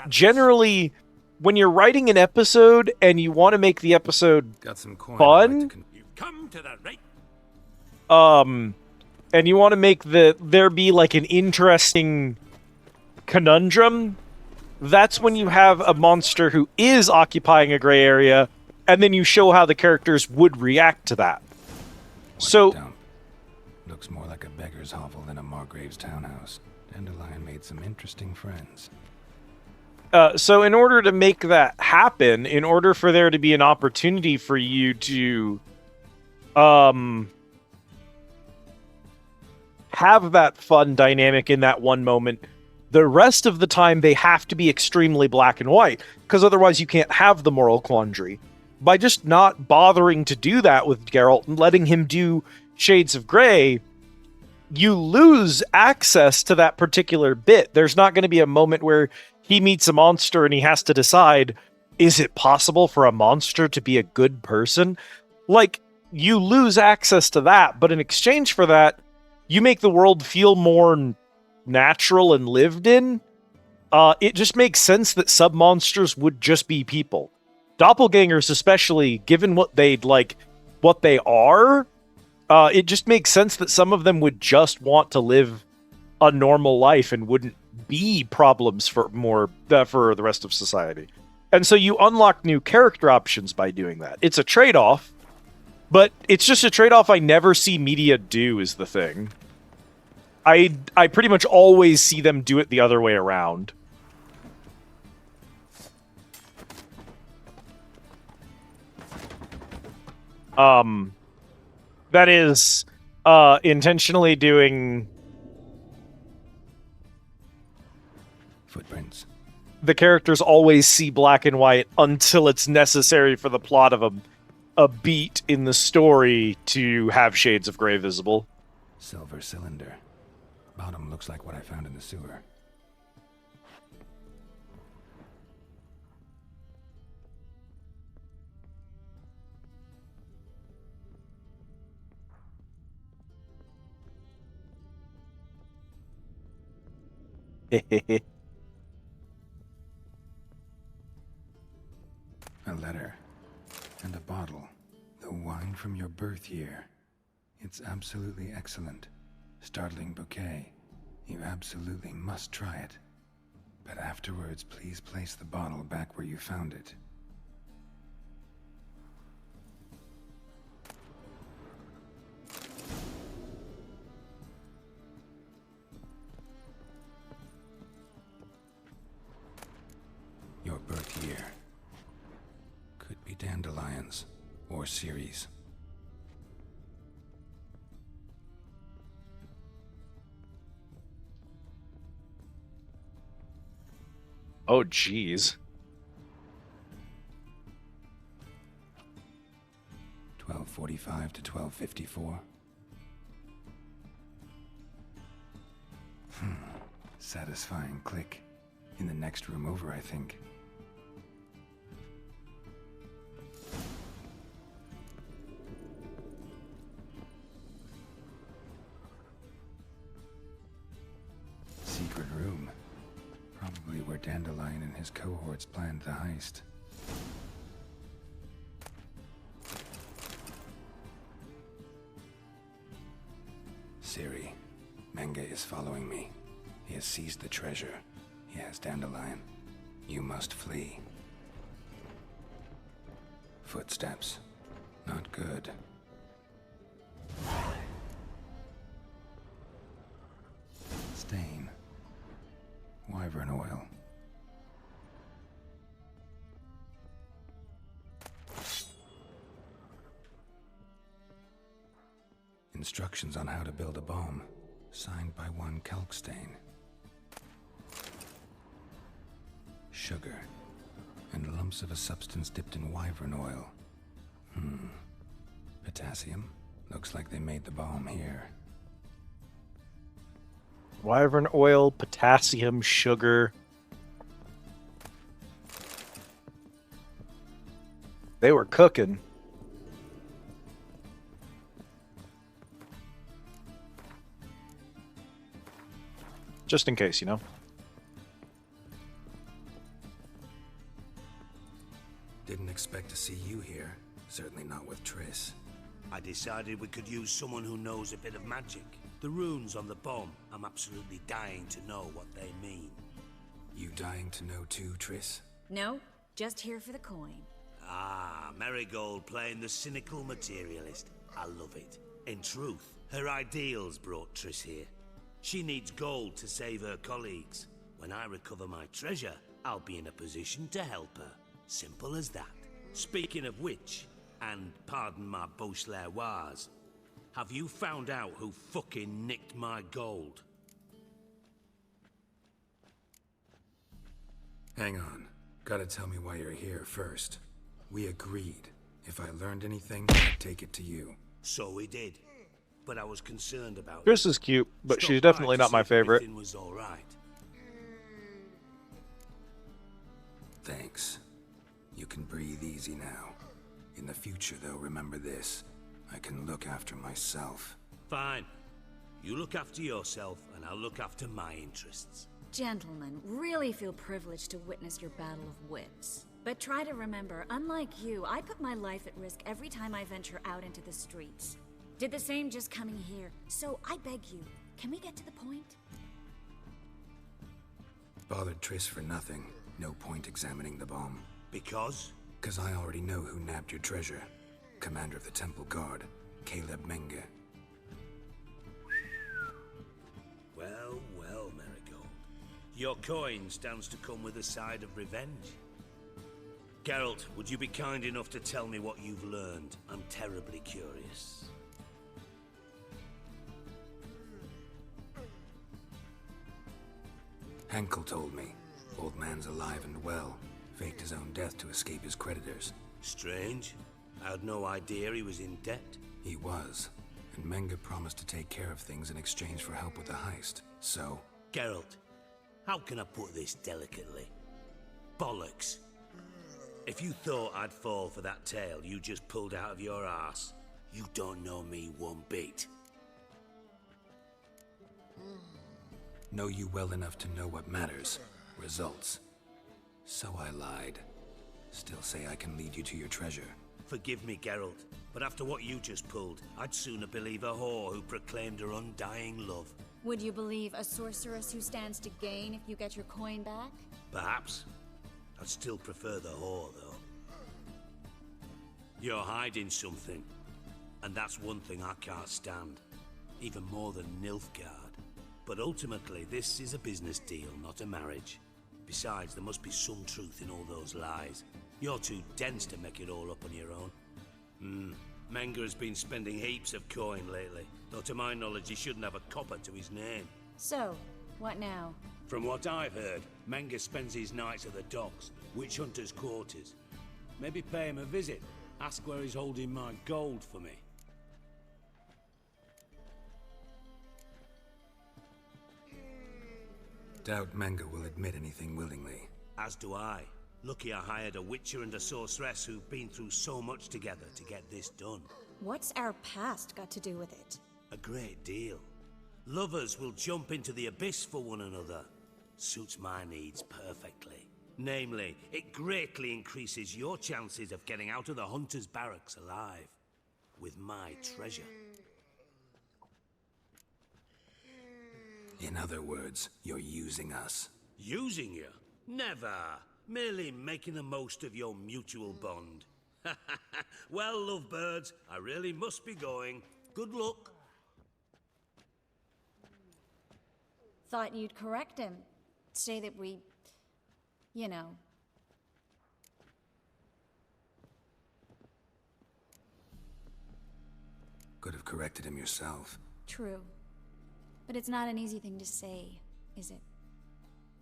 generally, when you're writing an episode and you want to make the episode Got some coin fun, You've come to the right. and you want to make there be like an interesting conundrum, that's when you have a monster who is occupying a gray area, and then you show how the characters would react to that. So looks more like a beggar's hovel than a Margrave's townhouse. Dandelion made some interesting friends. So in order to make that happen, in order for there to be an opportunity for you to have that fun dynamic in that one moment, the rest of the time they have to be extremely black and white, because otherwise you can't have the moral quandary. By just not bothering to do that with Geralt and letting him do Shades of Grey, you lose access to that particular bit. There's not going to be a moment where he meets a monster and he has to decide, is it possible for a monster to be a good person? Like, you lose access to that, but in exchange for that, you make the world feel more natural and lived in. It just makes sense that sub-monsters would just be people. Doppelgangers, especially, given what they are, it just makes sense that some of them would just want to live a normal life and wouldn't be problems for the rest of society. And so you unlock new character options by doing that. It's a trade-off, but it's just a trade-off I never see media do, is the thing. I pretty much always see them do it the other way around. That is, intentionally doing footprints. The characters always see black and white until it's necessary for the plot of a beat in the story to have shades of gray visible. Silver cylinder. Bottom looks like what I found in the sewer. A letter. And a bottle. The wine from your birth year. It's absolutely excellent. Startling bouquet. You absolutely must try it. But afterwards, please place the bottle back where you found it. Your birth year. Could be dandelions or Ceres. Oh, jeez. 1245 to 1254. Satisfying click. In the next room over, I think. Secret room. Probably where Dandelion and his cohorts planned the heist. Ciri, Menge is following me. He has seized the treasure. He has Dandelion. You must flee. Footsteps. Not good. Stain. Wyvern oil. Instructions on how to build a bomb, signed by one Kalkstain. Sugar. And lumps of a substance dipped in wyvern oil. Potassium? Looks like they made the bomb here. Wyvern oil, potassium, sugar. They were cooking. Just in case, you know. Didn't expect to see you here. Certainly not with Triss. I decided we could use someone who knows a bit of magic. The runes on the bomb, I'm absolutely dying to know what they mean. You dying to know too, Triss? No, just here for the coin. Ah, Marigold playing the cynical materialist. I love it. In truth, her ideals brought Triss here. She needs gold to save her colleagues. When I recover my treasure, I'll be in a position to help her. Simple as that. Speaking of which, and pardon my Beauclervois, have you found out who fucking nicked my gold? Hang on. Gotta tell me why you're here first. We agreed. If I learned anything, I'd take it to you. So we did. But I was concerned about Triss is cute, but she's definitely not my favorite. Everything was all right. Thanks. You can breathe easy now. In the future, though, remember this. I can look after myself. Fine. You look after yourself, and I'll look after my interests. Gentlemen, really feel privileged to witness your battle of wits. But try to remember, unlike you, I put my life at risk every time I venture out into the streets. Did the same just coming here. So I beg you, can we get to the point? Bothered Triss for nothing. No point examining the bomb. Because? Because I already know who nabbed your treasure. Commander of the Temple Guard, Caleb Menge. Well, well, Marigold. Your coin stands to come with a side of revenge. Geralt, would you be kind enough to tell me what you've learned? I'm terribly curious. Henkel told me. Old man's alive and well. Faked his own death to escape his creditors. Strange. I had no idea he was in debt. He was. And Menge promised to take care of things in exchange for help with the heist. So... Geralt, how can I put this delicately? Bollocks. If you thought I'd fall for that tale you just pulled out of your arse, you don't know me one bit. Know you well enough to know what matters. Results. So I lied. Still say I can lead you to your treasure. Forgive me, Geralt, but after what you just pulled, I'd sooner believe a whore who proclaimed her undying love. Would you believe a sorceress who stands to gain if you get your coin back? Perhaps. I'd still prefer the whore, though. You're hiding something, and that's one thing I can't stand. Even more than Nilfgaard. But ultimately, this is a business deal, not a marriage. Besides, there must be some truth in all those lies. You're too dense to make it all up on your own. Menge has been spending heaps of coin lately, though to my knowledge he shouldn't have a copper to his name. So, what now? From what I've heard, Menge spends his nights at the docks, witch hunters' quarters. Maybe pay him a visit. Ask where he's holding my gold for me. Doubt Menge will admit anything willingly. As do I. Lucky I hired a witcher and a sorceress who've been through so much together to get this done. What's our past got to do with it? A great deal. Lovers will jump into the abyss for one another. Suits my needs perfectly. Namely, it greatly increases your chances of getting out of the hunter's barracks alive. With my treasure. In other words, you're using us. Using you? Never. Merely making the most of your mutual bond. Well, lovebirds, I really must be going. Good luck. Thought you'd correct him. Say that we... you know... Could have corrected him yourself. True. But it's not an easy thing to say, is it?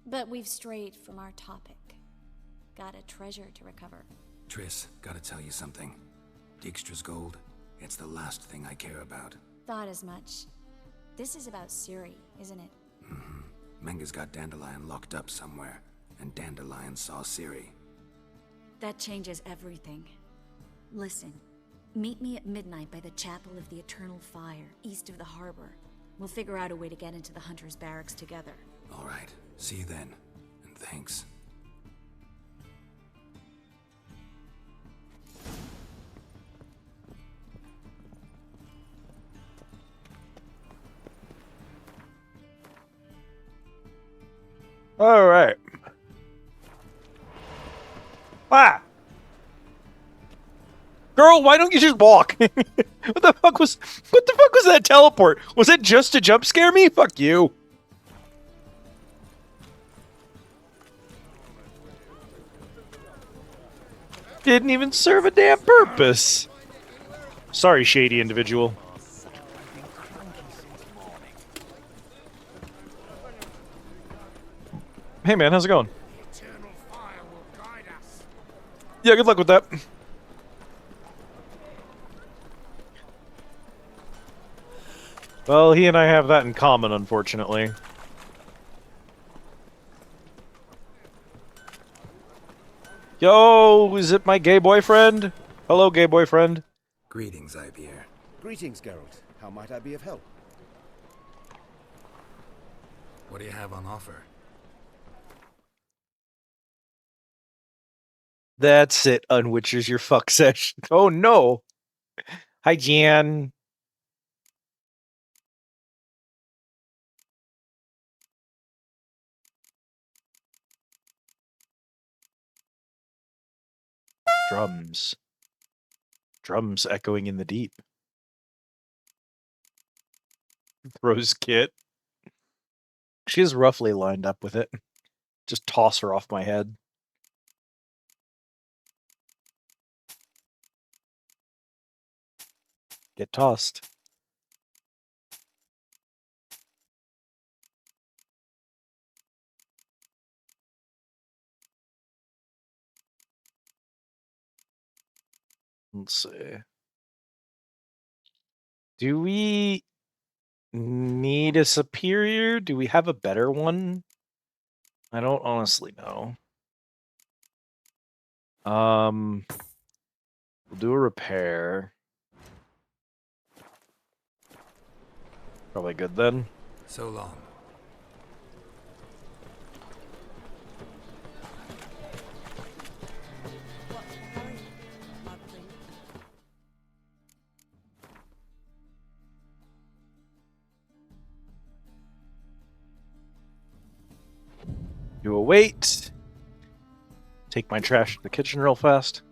But we've strayed from our topic. Got a treasure to recover. Triss, gotta tell you something. Dijkstra's gold, it's the last thing I care about. Thought as much. This is about Ciri, isn't it? Menga's got Dandelion locked up somewhere, and Dandelion saw Ciri. That changes everything. Listen, meet me at midnight by the Chapel of the Eternal Fire, east of the harbor. We'll figure out a way to get into the Hunter's Barracks together. All right, see you then, and thanks. All right. Ah! Girl, why don't you just walk? What the fuck was that teleport? Was it just to jump scare me? Fuck you. Didn't even serve a damn purpose. Sorry, shady individual. Hey man, how's it going? Yeah, good luck with that. Well, he and I have that in common, unfortunately. Yo, is it my gay boyfriend? Hello, gay boyfriend. Greetings, Ibeer. Greetings, Geralt. How might I be of help? What do you have on offer? That's it, Unwitchers, your fuck session. Oh no. Hi, Jan. Drums. Drums echoing in the deep. Throws Kit. She's roughly lined up with it. Just toss her off my head. Get tossed. Let's see. Do we need a superior? Do we have a better one? I don't honestly know. We'll do a repair. Probably good then. So long. Do a wait. Take my trash to the kitchen real fast.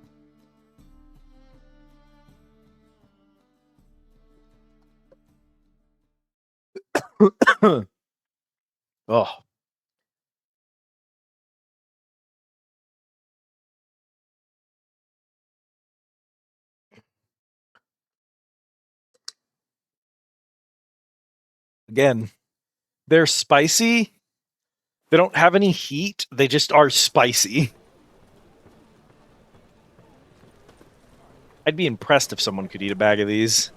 Oh. Again, they're spicy. They don't have any heat. They just are spicy. I'd be impressed if someone could eat a bag of these.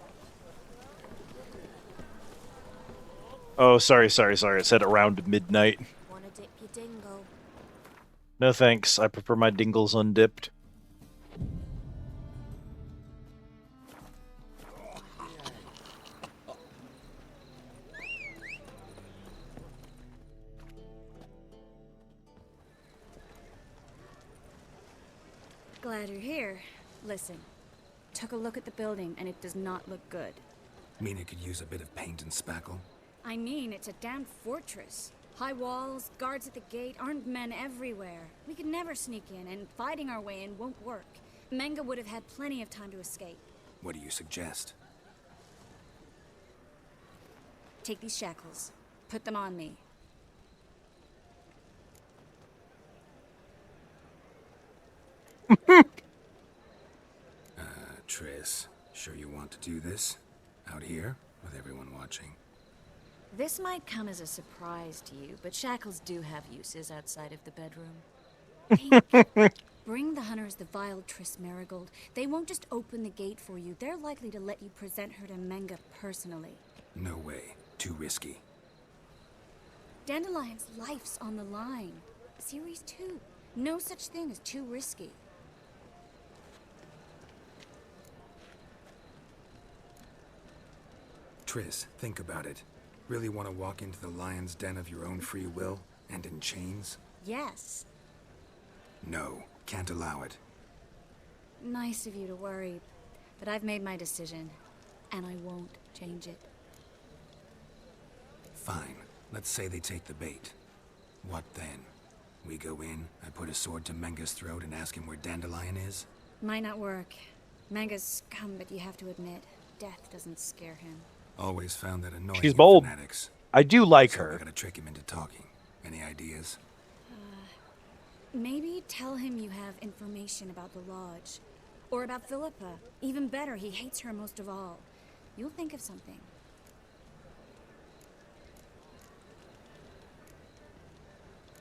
Oh, sorry. It said around midnight. Wanna dip your dingle? No thanks. I prefer my dingles undipped. Glad you're here. Listen, took a look at the building and it does not look good. Mean it could use a bit of paint and spackle? I mean, it's a damn fortress. High walls, guards at the gate, armed men everywhere. We could never sneak in, and fighting our way in won't work. Menga would have had plenty of time to escape. What do you suggest? Take these shackles. Put them on me. Triss, sure you want to do this? Out here, with everyone watching? This might come as a surprise to you, but shackles do have uses outside of the bedroom. Bring the hunters the vile Triss Marigold. They won't just open the gate for you. They're likely to let you present her to Menga personally. No way. Too risky. Dandelion's life's on the line. Series 2. No such thing as too risky. Triss, think about it. Really want to walk into the lion's den of your own free will, and in chains? Yes. No, can't allow it. Nice of you to worry, but I've made my decision, and I won't change it. Fine. Let's say they take the bait. What then? We go in, I put a sword to Menga's throat and ask him where Dandelion is? Might not work. Menga's scum, but you have to admit, death doesn't scare him. Always found that annoying. She's bold. Fanatics. I do like So her. we gotta trick him into talking. Any ideas? Maybe tell him you have information about the Lodge. Or about Philippa. Even better, he hates her most of all. You'll think of something.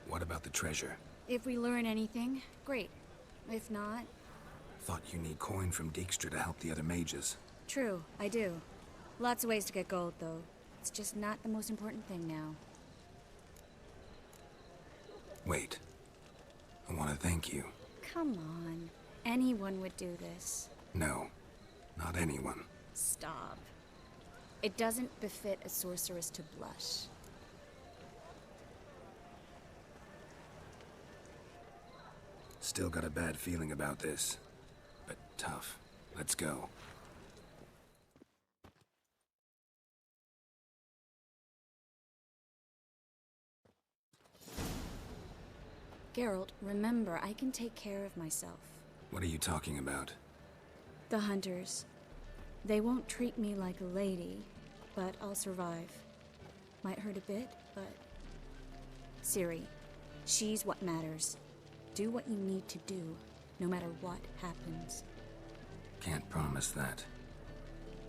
What about the treasure? If we learn anything, great. If not... Thought you need coin from Dijkstra to help the other mages. True, I do. Lots of ways to get gold, though. It's just not the most important thing now. Wait. I want to thank you. Come on. Anyone would do this. No. Not anyone. Stop. It doesn't befit a sorceress to blush. Still got a bad feeling about this. But tough. Let's go. Geralt, remember, I can take care of myself. What are you talking about? The hunters. They won't treat me like a lady, but I'll survive. Might hurt a bit, but... Ciri, she's what matters. Do what you need to do, no matter what happens. Can't promise that.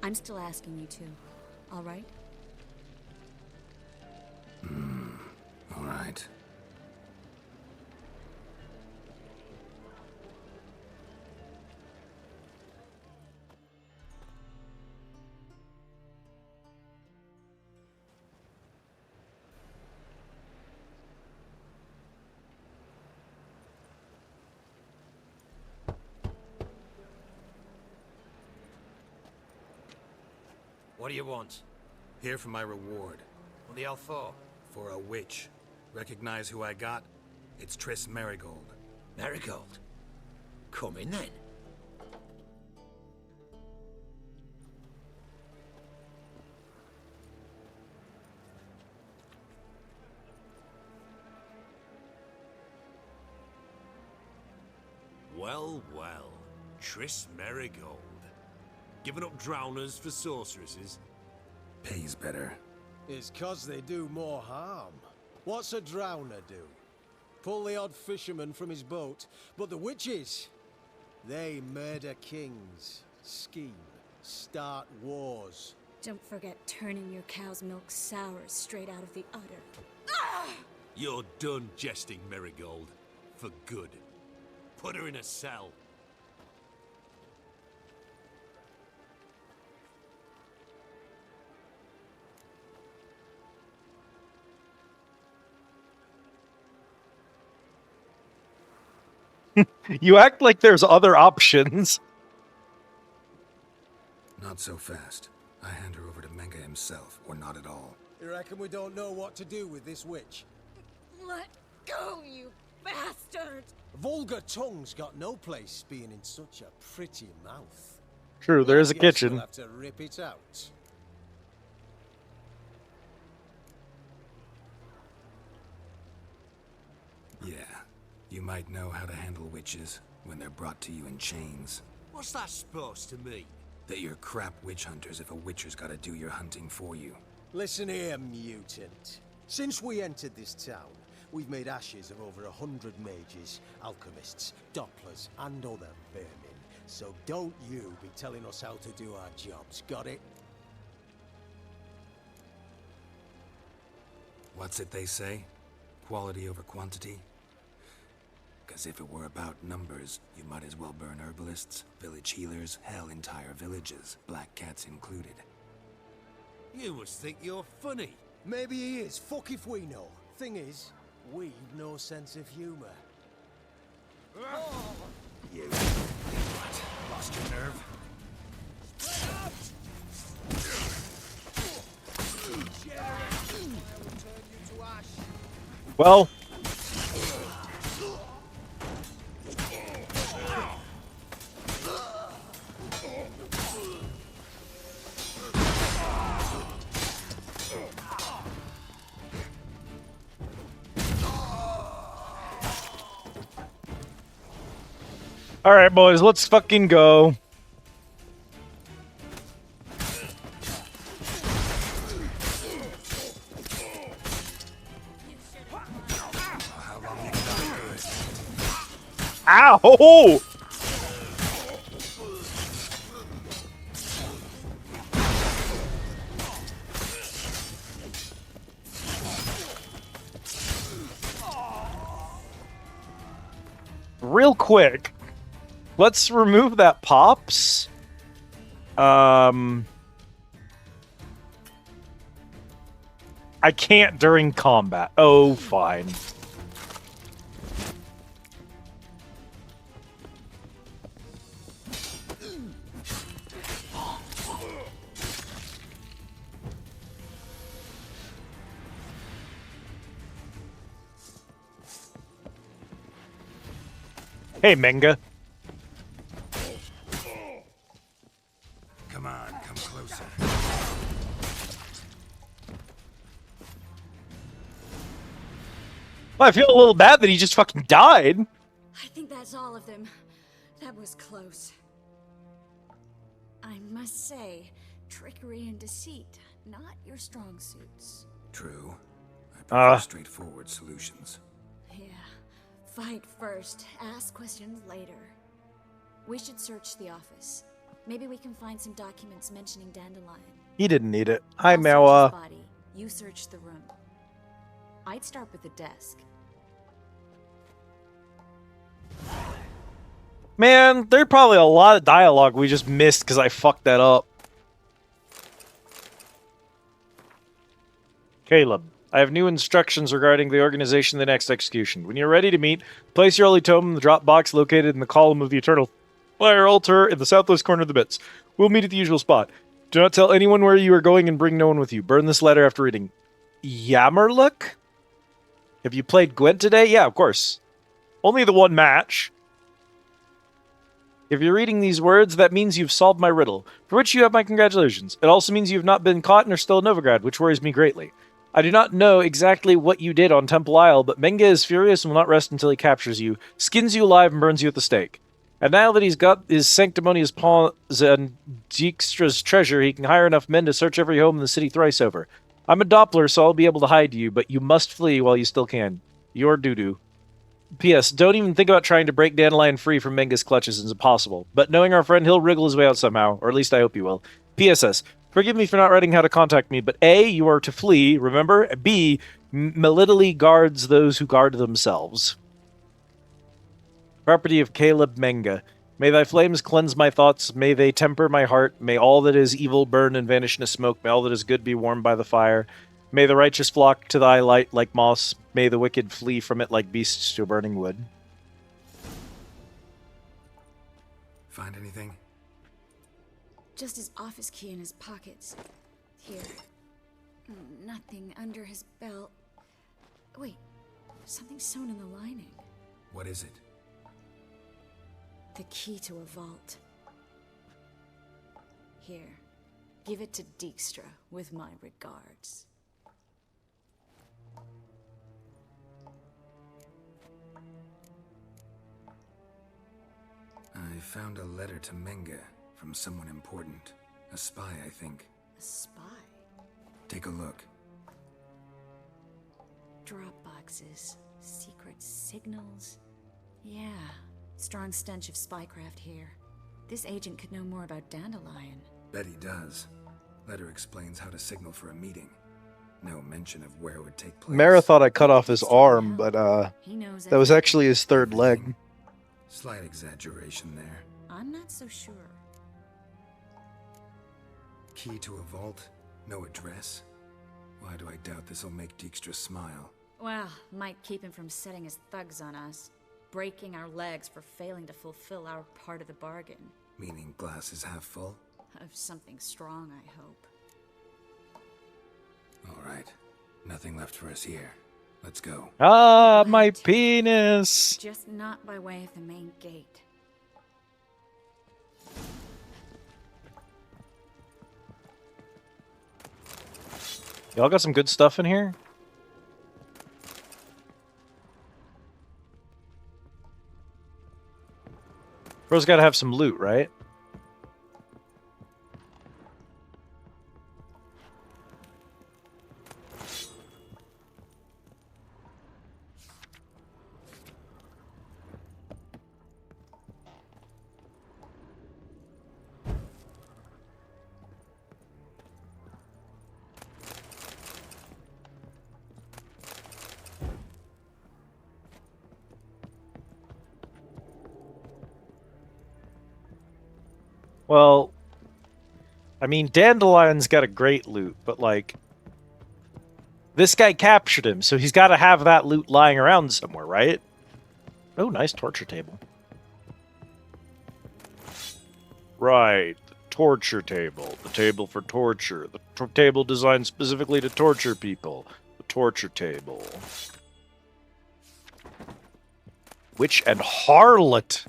I'm still asking you to, all right? All right. What do you want? Here for my reward. What the hell for? For a witch. Recognize who I got? It's Triss Marigold. Marigold? Come in then. Well, well. Triss Marigold. Giving up drowners for sorceresses? Pays better. It's 'cause they do more harm. What's a drowner do? Pull the odd fisherman from his boat. But the witches, they murder kings, scheme, start wars. Don't forget turning your cow's milk sour straight out of the udder. You're done jesting, Marigold. For good. Put her in a cell. You act like there's other options. Not so fast. I hand her over to Menga himself, or not at all. You reckon we don't know what to do with this witch? Let go, you bastard! Vulgar tongue's got no place being in such a pretty mouth. True, there is a Guess kitchen. we'll have to rip it out. Yeah. You might know how to handle witches when they're brought to you in chains. What's that supposed to mean? That you're crap witch hunters if a witcher's gotta do your hunting for you. Listen here, mutant. Since we entered this town, we've made ashes of over 100 mages, alchemists, dopplers, and other vermin. So don't you be telling us how to do our jobs, got it? What's it they say? Quality over quantity? Because if it were about numbers, you might as well burn herbalists, village healers, hell, entire villages, black cats included. You must think you're funny. Maybe he is. Fuck if we know. Thing is, we've no sense of humor. You. What? Lost your nerve? Well. Alright, boys, let's fucking go. Ow! Real quick, let's remove that pops. I can't during combat. Oh, fine. Hey, Menga. Come on, come closer. Well, I feel a little bad that he just fucking died. I think that's all of them. That was close. I must say, trickery and deceit, not your strong suits. True. I prefer straightforward solutions. Yeah. Fight first, ask questions later. We should search the office. Maybe we can find some documents mentioning Dandelion. He didn't need it. Hi, I'll search Mawa. his body. You search the room. I'd start with the desk. Man, there's probably a lot of dialogue we just missed because I fucked that up. Caleb, I have new instructions regarding the organization of the next execution. When you're ready to meet, place your holy tome in the drop box located in the column of the Eternal Fire altar in the southwest corner of the bits. We'll meet at the usual spot. Do not tell anyone where you are going and bring no one with you. Burn this letter after reading. Yammerlook? Have you played Gwent today? Yeah, of course. Only the one match. If you're reading these words, that means you've solved my riddle, for which you have my congratulations. It also means you have not been caught and are still in Novigrad, which worries me greatly. I do not know exactly what you did on Temple Isle, but Menga is furious and will not rest until he captures you, skins you alive, and burns you at the stake. And now that he's got his sanctimonious paws and Dijkstra's treasure, he can hire enough men to search every home in the city thrice over. I'm a Doppler, so I'll be able to hide you, but you must flee while you still can. Your doo-doo. P.S. Don't even think about trying to break Dandelion free from Menga's clutches. It's impossible. But knowing our friend, he'll wriggle his way out somehow. Or at least I hope he will. P.S.S. Forgive me for not writing how to contact me, but A, you are to flee, remember? B, Melitally guards those who guard themselves. Property of Caleb Menga. May thy flames cleanse my thoughts. May they temper my heart. May all that is evil burn and vanish in a smoke. May all that is good be warmed by the fire. May the righteous flock to thy light like moss. May the wicked flee from it like beasts to a burning wood. Find anything? Just his office key in his pockets. Here. Nothing under his belt. Wait, something sewn in the lining. What is it? The key to a vault. Here. Give it to Dijkstra with my regards. I found a letter to Menga from someone important. A spy, I think. A spy? Take a look. Drop boxes, secret signals. Yeah, strong stench of spycraft here. This agent could know more about Dandelion. Bet he does. Letter explains how to signal for a meeting. No mention of where it would take place. Mara thought I cut off his arm, but that was actually his third leg. Slight exaggeration there. I'm not so sure. Key to a vault? No address? Why do I doubt this'll make Dijkstra smile? Well, might keep him from setting his thugs on us. Breaking our legs for failing to fulfill our part of the bargain. Meaning glass is half full? Of something strong, I hope. Alright. Nothing left for us here. Let's go. Ah, my penis! Just not by way of the main gate. Y'all got some good stuff in here? Bro's gotta have some loot, right? Well, I mean, Dandelion's got a great loot, but like, this guy captured him, so he's got to have that loot lying around somewhere, right? Oh, nice torture table. Right, the torture table. The table for torture. The table designed specifically to torture people. The torture table. Witch and harlot.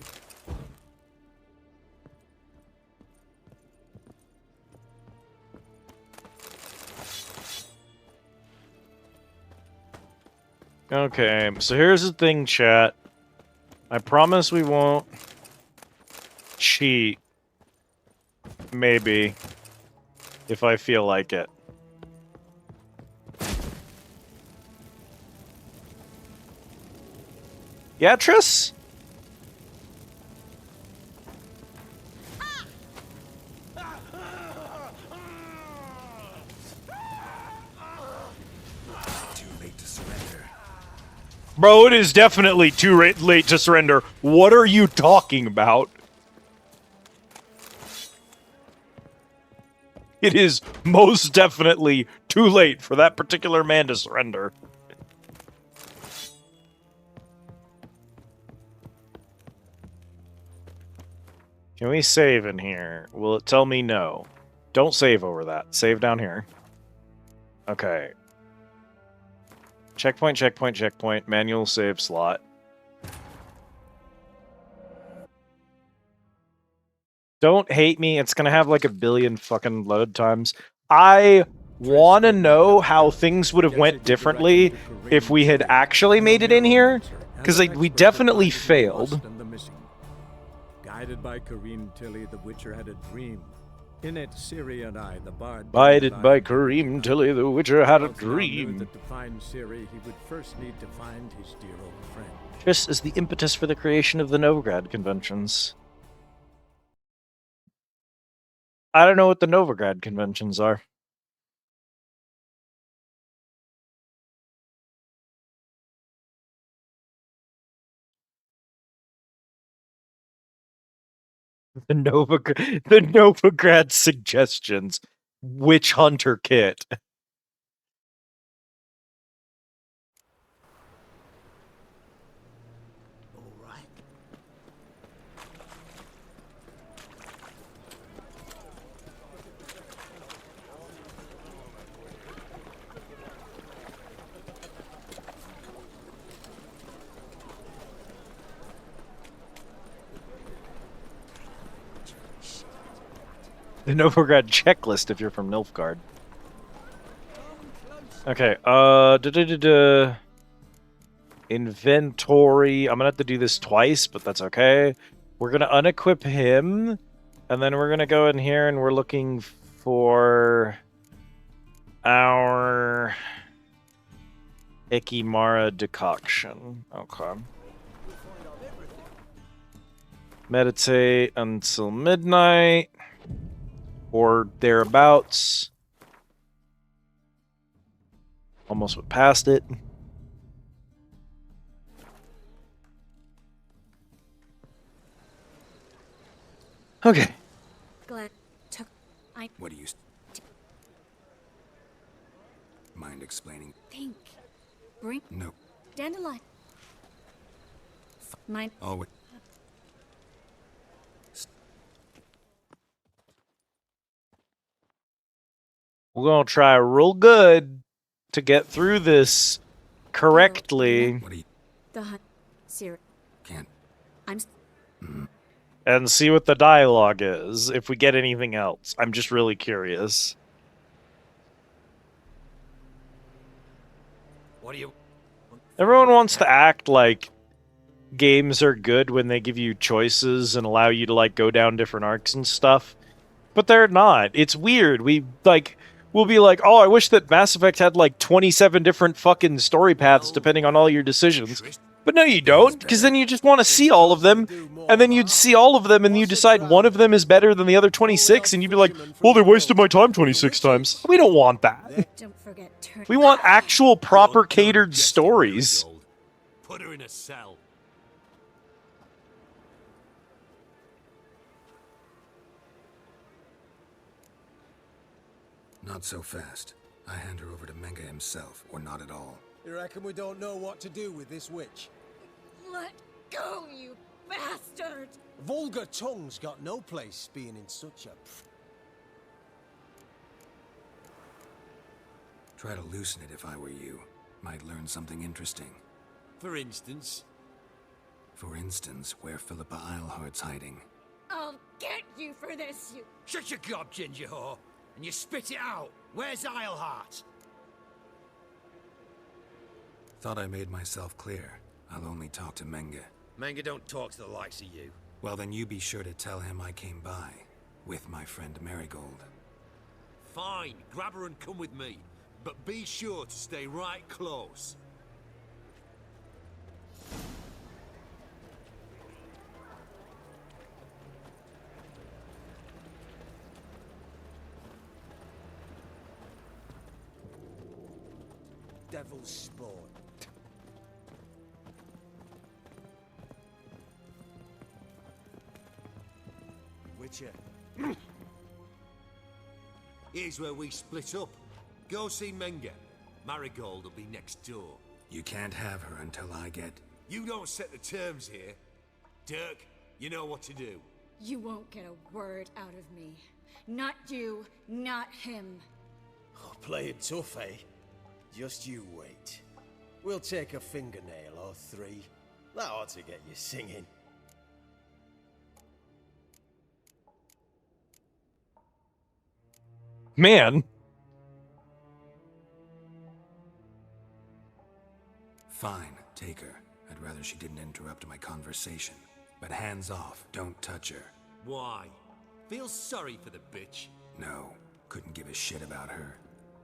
Okay, so here's the thing, chat. I promise we won't cheat. Maybe. If I feel like it. Yeah, Triss? Bro, it is definitely too late to surrender. What are you talking about? It is most definitely too late for that particular man to surrender. Can we save in here? Will it tell me no? Don't save over that. Save down here. Okay. Checkpoint, checkpoint, checkpoint. Manual save slot. Don't hate me. It's gonna have like a billion fucking load times. I want to know how things would have went differently if we had actually made it in here. Because we definitely failed. Guided by Kareem Tilly, the Witcher had a dream. In it, Ciri and I, the bard... Guided by Kareem Tilly, the Witcher had a dream. That to find Ciri, he would first need to find his dear old friend. This is the impetus for the creation of the Novigrad conventions. I don't know what the Novigrad conventions are. The Novigrad suggestions. Witch Hunter kit. The Novigrad checklist if you're from Nilfgaard. Okay, inventory. I'm gonna have to do this twice, but that's okay. We're gonna unequip him, and then we're gonna go in here and we're looking for our Ikimara decoction. Okay. Meditate until midnight. Or thereabouts. Almost went past it. Okay. Glad took. What do you... Mind explaining? Think. Bring. No. Dandelion. Mine. Oh, wait. We're gonna try real good to get through this correctly. What do you... The hunt. Siri. Can't... I'm. And see what the dialogue is, if we get anything else. I'm just really curious. What do you... Everyone wants to act like games are good when they give you choices and allow you to, like, go down different arcs and stuff. But they're not. It's weird. We'll be like, oh, I wish that Mass Effect had, like, 27 different fucking story paths depending on all your decisions. But no, you don't, because then you just want to see all of them, and then you'd see all of them, and you decide one of them is better than the other 26, and you'd be like, well, they wasted my time 26 times. We don't want that. Don't forget. We want actual, proper, catered stories. Put her in a cell. Not so fast. I hand her over to Menga himself, or not at all. You reckon we don't know what to do with this witch? Let go, you bastard! Vulgar tongue's got no place being in such a... Try to loosen it if I were you. Might learn something interesting. For instance? For instance, where Philippa Eilhart's hiding. I'll get you for this, you... Shut your gob, ginger whore, and you spit it out. Where's Eilhart? Thought I made myself clear. I'll only talk to Menga. Menga don't talk to the likes of you. Well, then you be sure to tell him I came by. With my friend Marigold. Fine, grab her and come with me. But be sure to stay right close. Devil's sport. Witcher. Here's where we split up. Go see Menga. Marigold will be next door. You can't have her until I get... You don't set the terms here. Dirk, you know what to do. You won't get a word out of me. Not you, not him. Oh, play it tough, eh? Just you wait. We'll take a fingernail or three. That ought to get you singing. Man. Fine, take her. I'd rather she didn't interrupt my conversation. But hands off, don't touch her. Why? Feel sorry for the bitch? No, couldn't give a shit about her.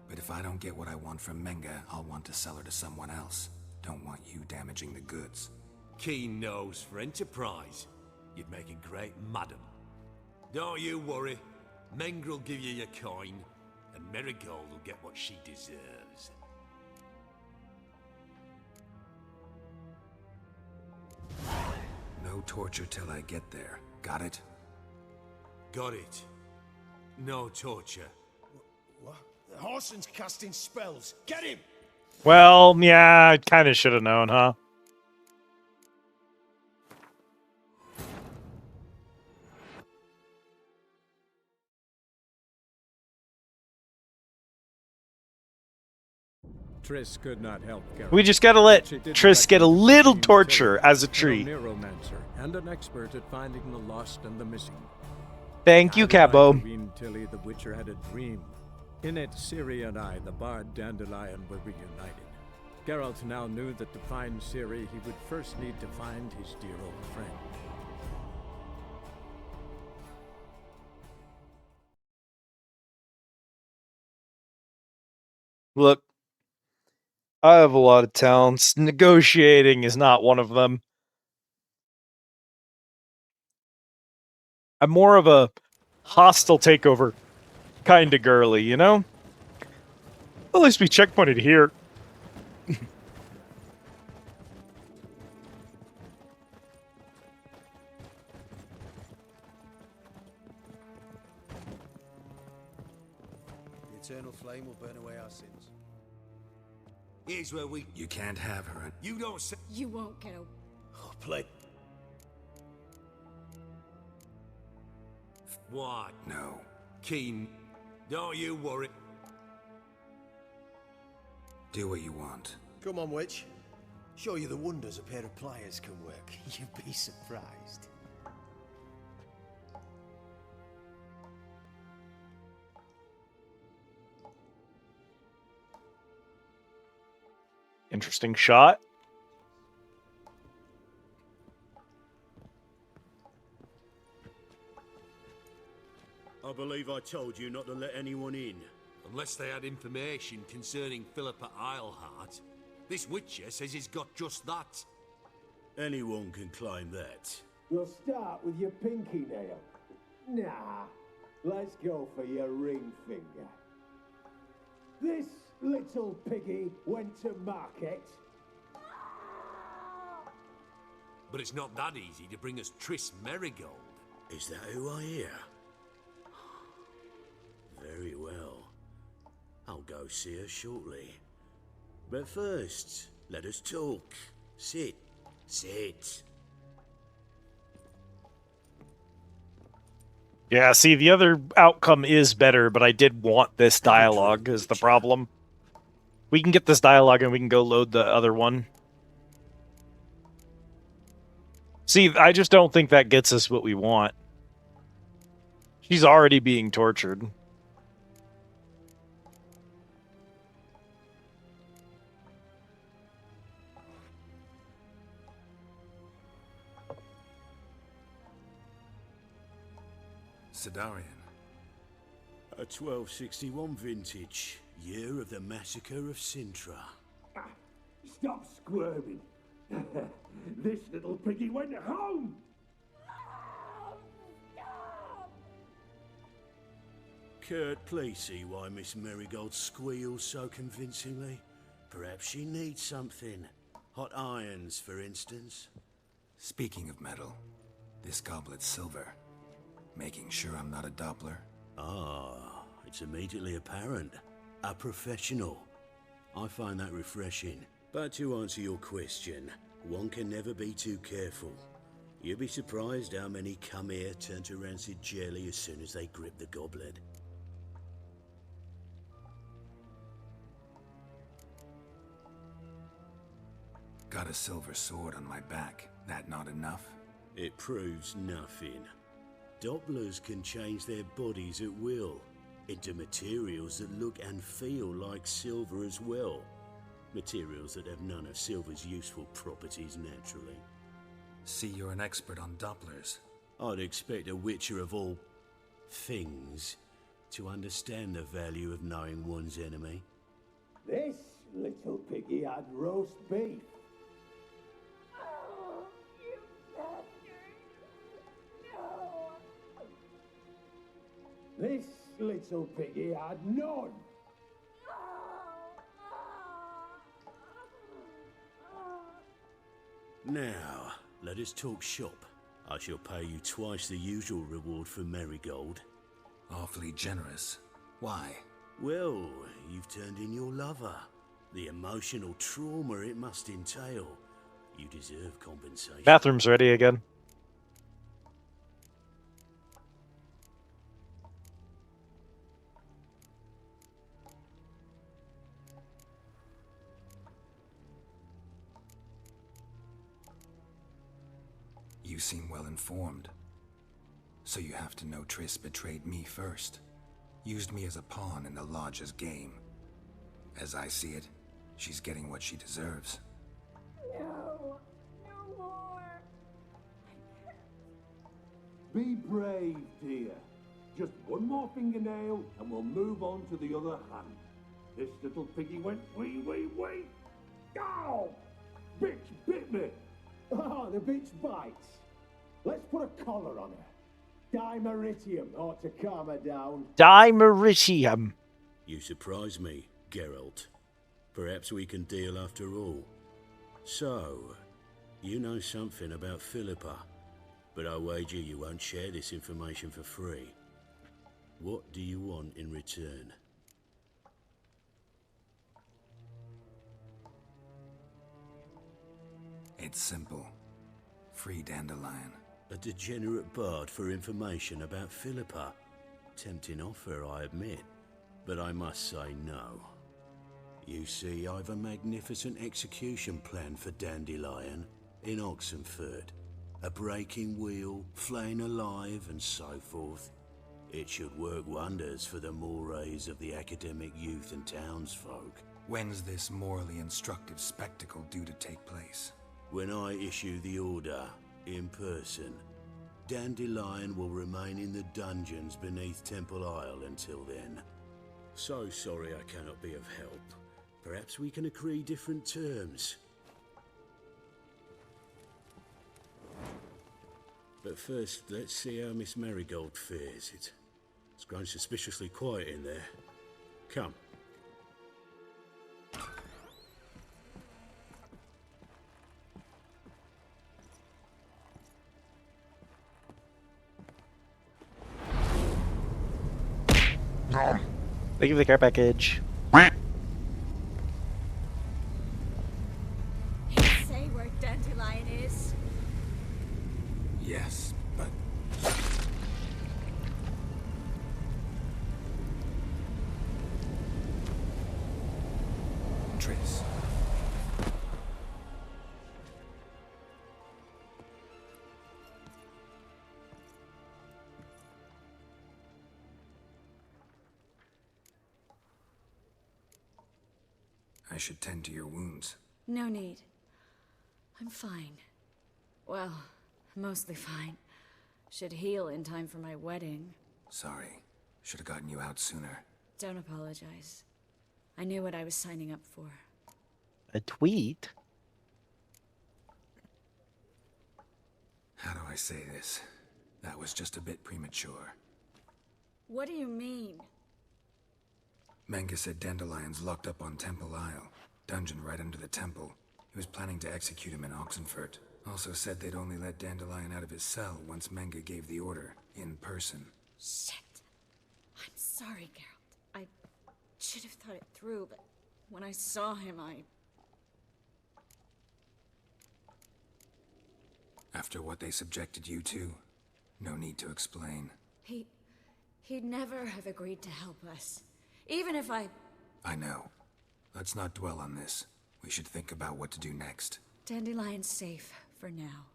But if I don't get what I want from Menga, I'll want to sell her to someone else. Don't want you damaging the goods. Keen nose for enterprise. You'd make a great madam. Don't you worry. Mengrel give you your coin, and Marigold will get what she deserves. No torture till I get there. Got it? Got it. No torture. What? The Horson's casting spells. Get him! Well, yeah, I kind of should have known, huh? Triss could not help Garrett. We just gotta let Triss get a little torture as a treat. A neuromancer and an expert at finding the lost and the missing. Thank you, Cabo. Tilly, the Witcher had a dream. In it, Ciri and I, the bard Dandelion, were reunited. Geralt now knew that to find Ciri, he would first need to find his dear old friend. Look, I have a lot of talents. Negotiating is not one of them. I'm more of a hostile takeover kind of girly, you know? At least we checkpointed here. eternal flame will burn away our sins. Here's where we... You can't have her. You don't say... You won't get a... Oh, play. What? No. Keen, don't you worry. Do what you want. Come on, witch. Show you the wonders a pair of pliers can work. You'd be surprised. Interesting shot. I believe I told you not to let anyone in. Unless they had information concerning Philippa Eilhart. This Witcher says he's got just that. Anyone can claim that. We'll start with your pinky nail. Nah, let's go for your ring finger. This little piggy went to market. But it's not that easy to bring us Triss Merigold. Is that who I hear? Very well. I'll go see her shortly. But first, let us talk. Sit. Sit. Yeah, see, the other outcome is better, but I did want this dialogue is the problem. We can get this dialogue and we can go load the other one. See, I just don't think that gets us what we want. She's already being tortured. Sidarian. A 1261 vintage, year of the massacre of Sintra. Stop squirming. This little piggy went home. Kurt, please see why Miss Merigold squeals so convincingly. Perhaps she needs something. Hot irons, for instance. Speaking of metal, this goblet's silver. Making sure I'm not a Doppler. Ah, it's immediately apparent. A professional. I find that refreshing. But to answer your question, one can never be too careful. You'd be surprised how many come here turn to rancid jelly as soon as they grip the goblet. Got a silver sword on my back. That not enough? It proves nothing. Dopplers can change their bodies at will, into materials that look and feel like silver as well. Materials that have none of silver's useful properties naturally. See, you're an expert on Dopplers. I'd expect a witcher of all things to understand the value of knowing one's enemy. This little piggy had roast beef. This little piggy had none. Now, let us talk shop. I shall pay you twice the usual reward for Merigold. Awfully generous. Why? Well, you've turned in your lover. The emotional trauma it must entail. You deserve compensation. Bathroom's ready again. You seem well informed. So you have to know Triss betrayed me first. Used me as a pawn in the Lodge's game. As I see it, she's getting what she deserves. No, no more. Be brave, dear. Just one more fingernail and we'll move on to the other hand. This little piggy went wee. Ow! Bitch bit me. Oh, the bitch bites. Let's put a collar on her. Dimeritium ought to calm her down. Dimeritium. You surprise me, Geralt. Perhaps we can deal after all. So, you know something about Philippa, but I wager you won't share this information for free. What do you want in return? It's simple. Free Dandelion. A degenerate bard for information about Philippa. Tempting offer, I admit, but I must say no. You see, I've a magnificent execution plan for Dandelion in Oxenford. A breaking wheel, flaying alive, and so forth. It should work wonders for the mores of the academic youth and townsfolk. When's this morally instructive spectacle due to take place? When I issue the order, in person. Dandelion will remain in the dungeons beneath Temple Isle until then. So sorry I cannot be of help. Perhaps we can agree different terms. But first, let's see how Miss Marigold fares. It's grown suspiciously quiet in there. Come. Thank you for the care package. Say where Dandelion is. Yes, but... Triss. I should tend to your wounds. No need. I'm fine. Well, mostly fine. Should heal in time for my wedding. Sorry. Should have gotten you out sooner. Don't apologize. I knew what I was signing up for. A tweet? How do I say this? That was just a bit premature. What do you mean? Menga said Dandelion's locked up on Temple Isle. Dungeon right under the temple. He was planning to execute him in Oxenford. Also said they'd only let Dandelion out of his cell once Menga gave the order, in person. Shit. I'm sorry, Geralt. I should have thought it through, but when I saw him, After what they subjected you to, no need to explain. He'd never have agreed to help us. Even if I know. Let's not dwell on this. We should think about what to do next. Dandelion's safe for now,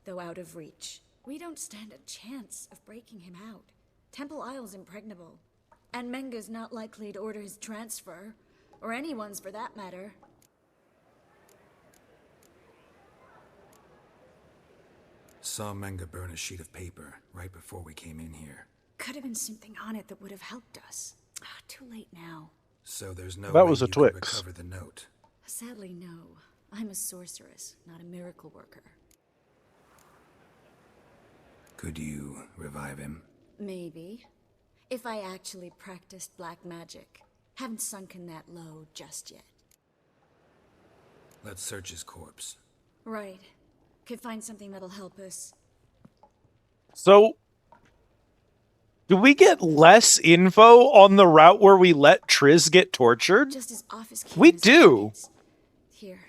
though out of reach. We don't stand a chance of breaking him out. Temple Isle's impregnable, and Menga's not likely to order his transfer, or anyone's for that matter. Saw Menga burn a sheet of paper right before we came in here. Could have been something on it that would have helped us. Too late now. So there's no That way was a you could Twix. recover the note. Sadly, no. I'm a sorceress, not a miracle worker. Could you revive him? Maybe. If I actually practiced black magic. Haven't sunken that low just yet. Let's search his corpse. Right. Could find something that'll help us. So, do we get less info on the route where we let Triss get tortured? Just as off as We do. Here.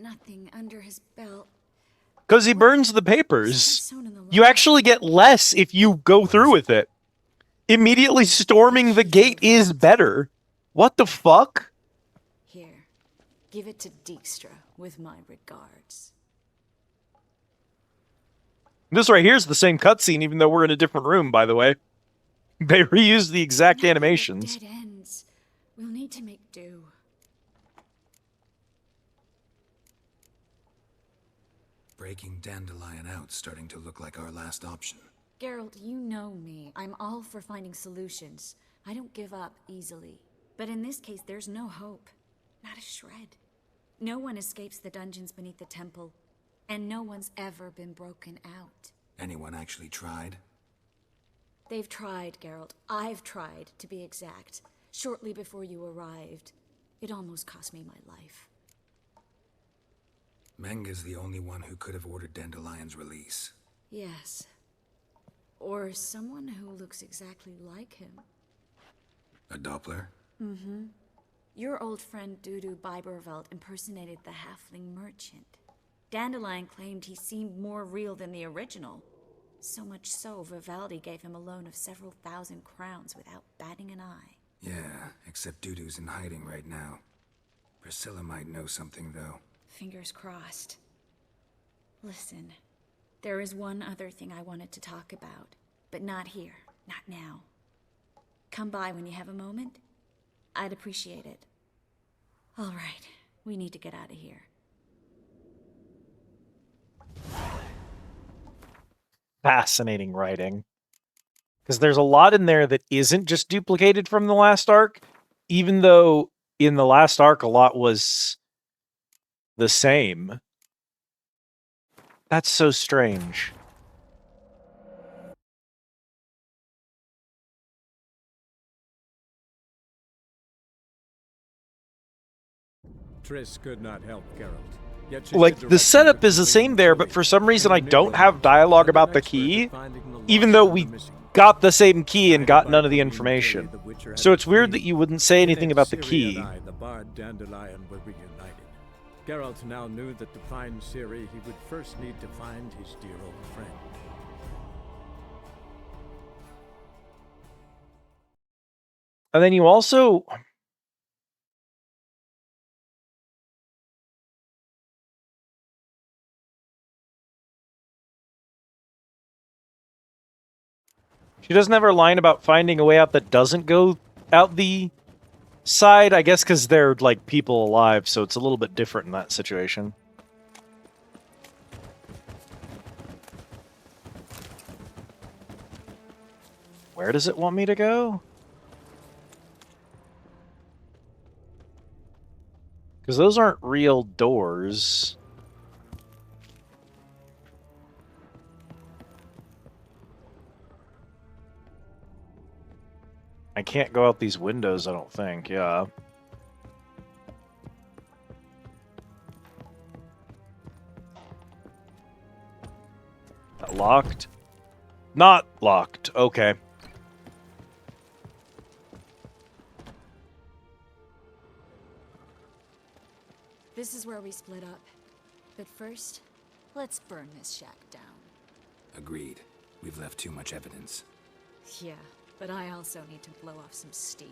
Nothing under his belt. Because he burns the papers. You actually get less if you go through with it. Immediately storming the gate is better. What the fuck? Here. Give it to Dijkstra with my regards. This right here is the same cutscene, even though we're in a different room, by the way. They reused the exact animations. Dead ends. We'll need to make do. Breaking Dandelion out's starting to look like our last option. Geralt, you know me. I'm all for finding solutions. I don't give up easily. But in this case, there's no hope. Not a shred. No one escapes the dungeons beneath the temple. And no one's ever been broken out. Anyone actually tried? They've tried, Geralt. I've tried, to be exact. Shortly before you arrived. It almost cost me my life. Menga's the only one who could have ordered Dandelion's release. Yes. Or someone who looks exactly like him. A Doppler? Mm-hmm. Your old friend Dudu Biberveld impersonated the halfling merchant. Dandelion claimed he seemed more real than the original. So much so, Vivaldi gave him a loan of several thousand crowns without batting an eye. Yeah, except Dudu's in hiding right now. Priscilla might know something, though. Fingers crossed. Listen, there is one other thing I wanted to talk about, but not here, not now. Come by when you have a moment. I'd appreciate it. All right, we need to get out of here. Fascinating writing. Because there's a lot in there that isn't just duplicated from the last arc, even though in the last arc a lot was the same. That's so strange. Triss could not help Geralt. Yet she Like, did the direct setup him to is the same there, but for some reason I don't have dialogue about the key, even though we got the same key and got none of the information. So it's weird that you wouldn't say anything about the key. The bard Dandelion were reunited. Geralt now knew that to find Ciri, he would first need to find his dear old friend. And then you also... She doesn't have her line about finding a way out that doesn't go out the side, I guess because they're, like, people alive, so it's a little bit different in that situation. Where does it want me to go? Because those aren't real doors. I can't go out these windows, I don't think, yeah. That locked? Not locked, okay. This is where we split up. But first, let's burn this shack down. Agreed. We've left too much evidence. Yeah, but I also need to blow off some steam.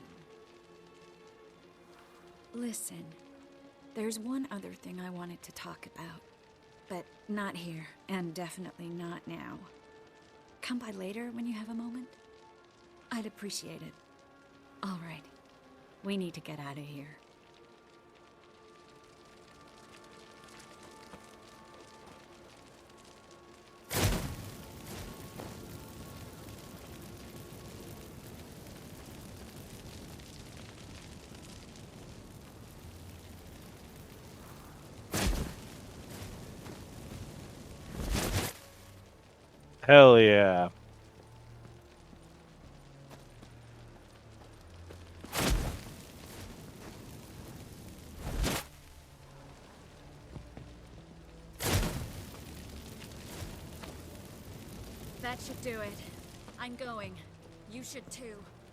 Listen, there's one other thing I wanted to talk about. But not here, and definitely not now. Come by later when you have a moment? I'd appreciate it. All right, we need to get out of here. Hell yeah. That should do it. I'm going. You should too.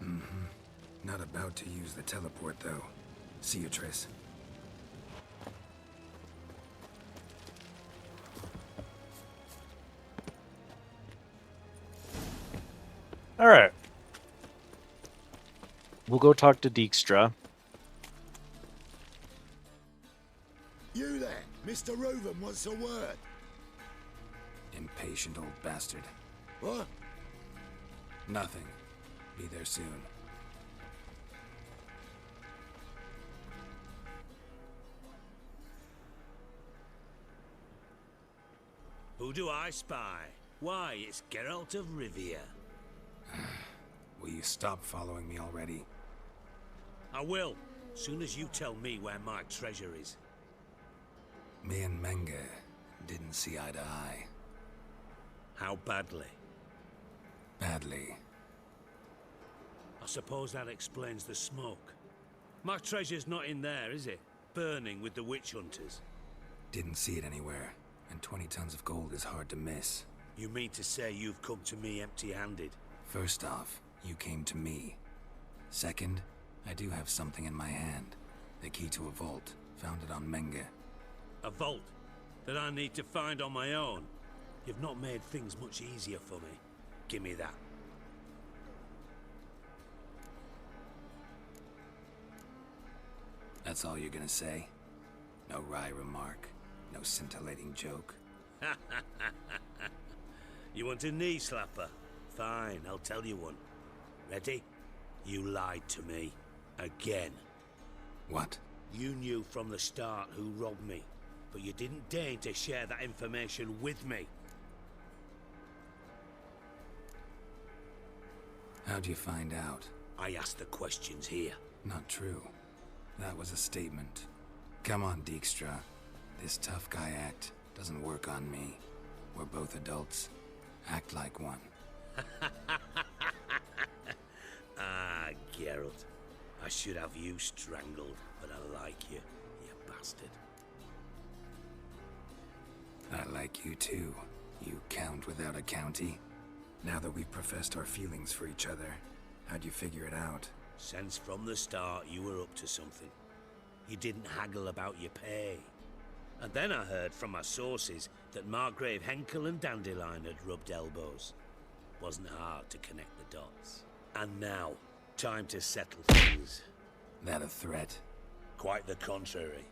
Mm-hmm. Not about to use the teleport, though. See you, Triss. Alright. We'll go talk to Dijkstra. You there, Mr. Reuven wants a word. Impatient old bastard. What? Nothing. Be there soon. Who do I spy? Why, it's Geralt of Rivia. Will you stop following me already? I will, soon as you tell me where my treasure is. Me and Menge didn't see eye to eye. How badly? Badly. I suppose that explains the smoke. My treasure's not in there, is it? Burning with the witch hunters. Didn't see it anywhere, and 20 tons of gold is hard to miss. You mean to say you've come to me empty-handed? First off, you came to me. Second, I do have something in my hand. The key to a vault, found it on Menge. A vault? that I need to find on my own. You've not made things much easier for me. Give me that. That's all you're gonna say? No wry remark? No scintillating joke? You want a knee slapper? Fine, I'll tell you one. Ready? You lied to me. Again. What? You knew from the start who robbed me, but you didn't deign to share that information with me. How'd you find out? I asked the questions here. Not true. That was a statement. Come on, Dijkstra. This tough guy act doesn't work on me. We're both adults. Act like one. Ah, Geralt. I should have you strangled, but I like you, you bastard. I like you too, you count without a county. Now that we've professed our feelings for each other, how'd you figure it out? Since from the start you were up to something. You didn't haggle about your pay. And then I heard from my sources that Margrave Henkel and Dandelion had rubbed elbows. Wasn't hard to connect the dots. And now, time to settle things. That a threat? Quite the contrary.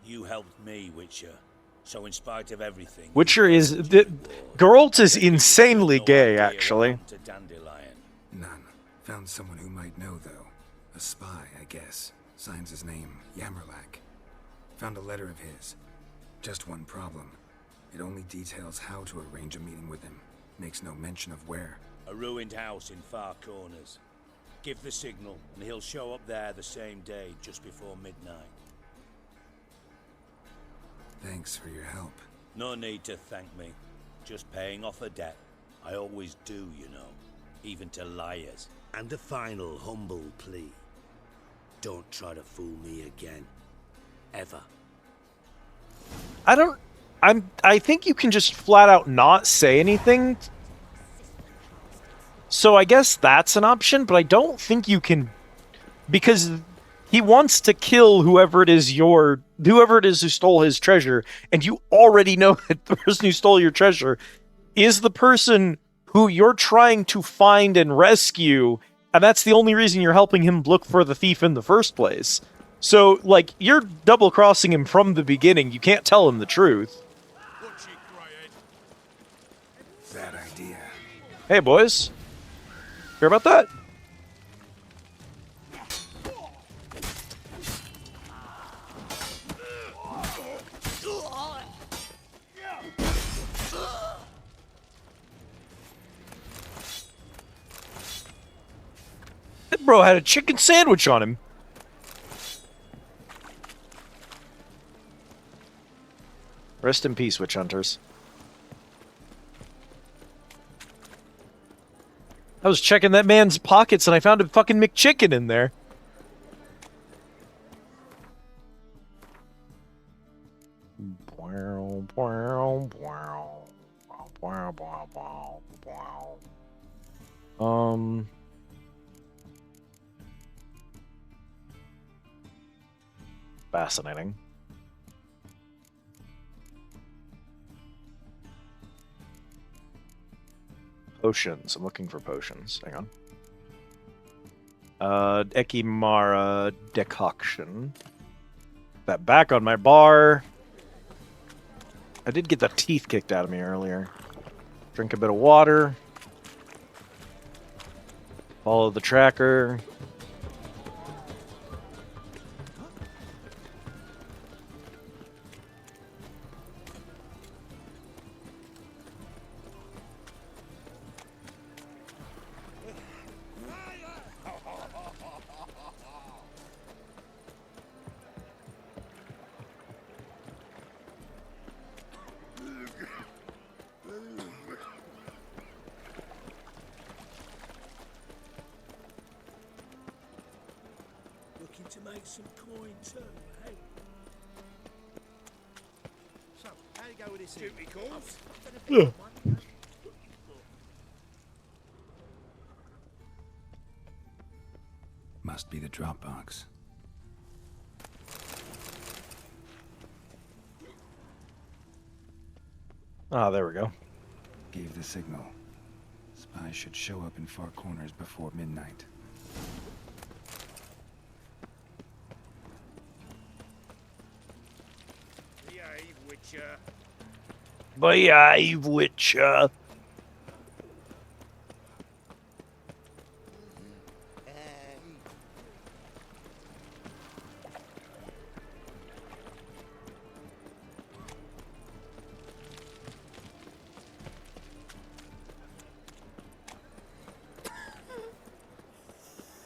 You helped me, Witcher. So in spite of everything... Witcher is... Geralt is insanely gay, actually. To Dandelion. None. Found someone who might know, though. A spy, I guess. Signs his name, Yammerlack. Found a letter of his. Just one problem. It only details how to arrange a meeting with him. Makes no mention of where. A ruined house in Far Corners. Give the signal, and he'll show up there the same day, just before midnight. Thanks for your help. No need to thank me. Just paying off a debt. I always do, you know. Even to liars. And a final humble plea. Don't try to fool me again. Ever. I think you can just flat out not say anything. So I guess that's an option, but I don't think you can, because he wants to kill whoever it is who stole his treasure, and you already know that the person who stole your treasure is the person who you're trying to find and rescue, and that's the only reason you're helping him look for the thief in the first place. So, like, you're double-crossing him from the beginning. You can't tell him the truth. Bad idea. Hey, boys. Hear about that? That bro had a chicken sandwich on him. Rest in peace, witch hunters. I was checking that man's pockets and I found a fucking McChicken in there. Fascinating. Potions. I'm looking for potions. Hang on. Ekimara decoction. That back on my bar. I did get the teeth kicked out of me earlier. Drink a bit of water. Follow the tracker. Looking to make some coin too, eh? So, how you go with this? Duty calls? Must be the Dropbox. Ah, there we go. Gave the signal. Spies should show up in far corners before midnight. Behave, Witcher. Behave, Witcher.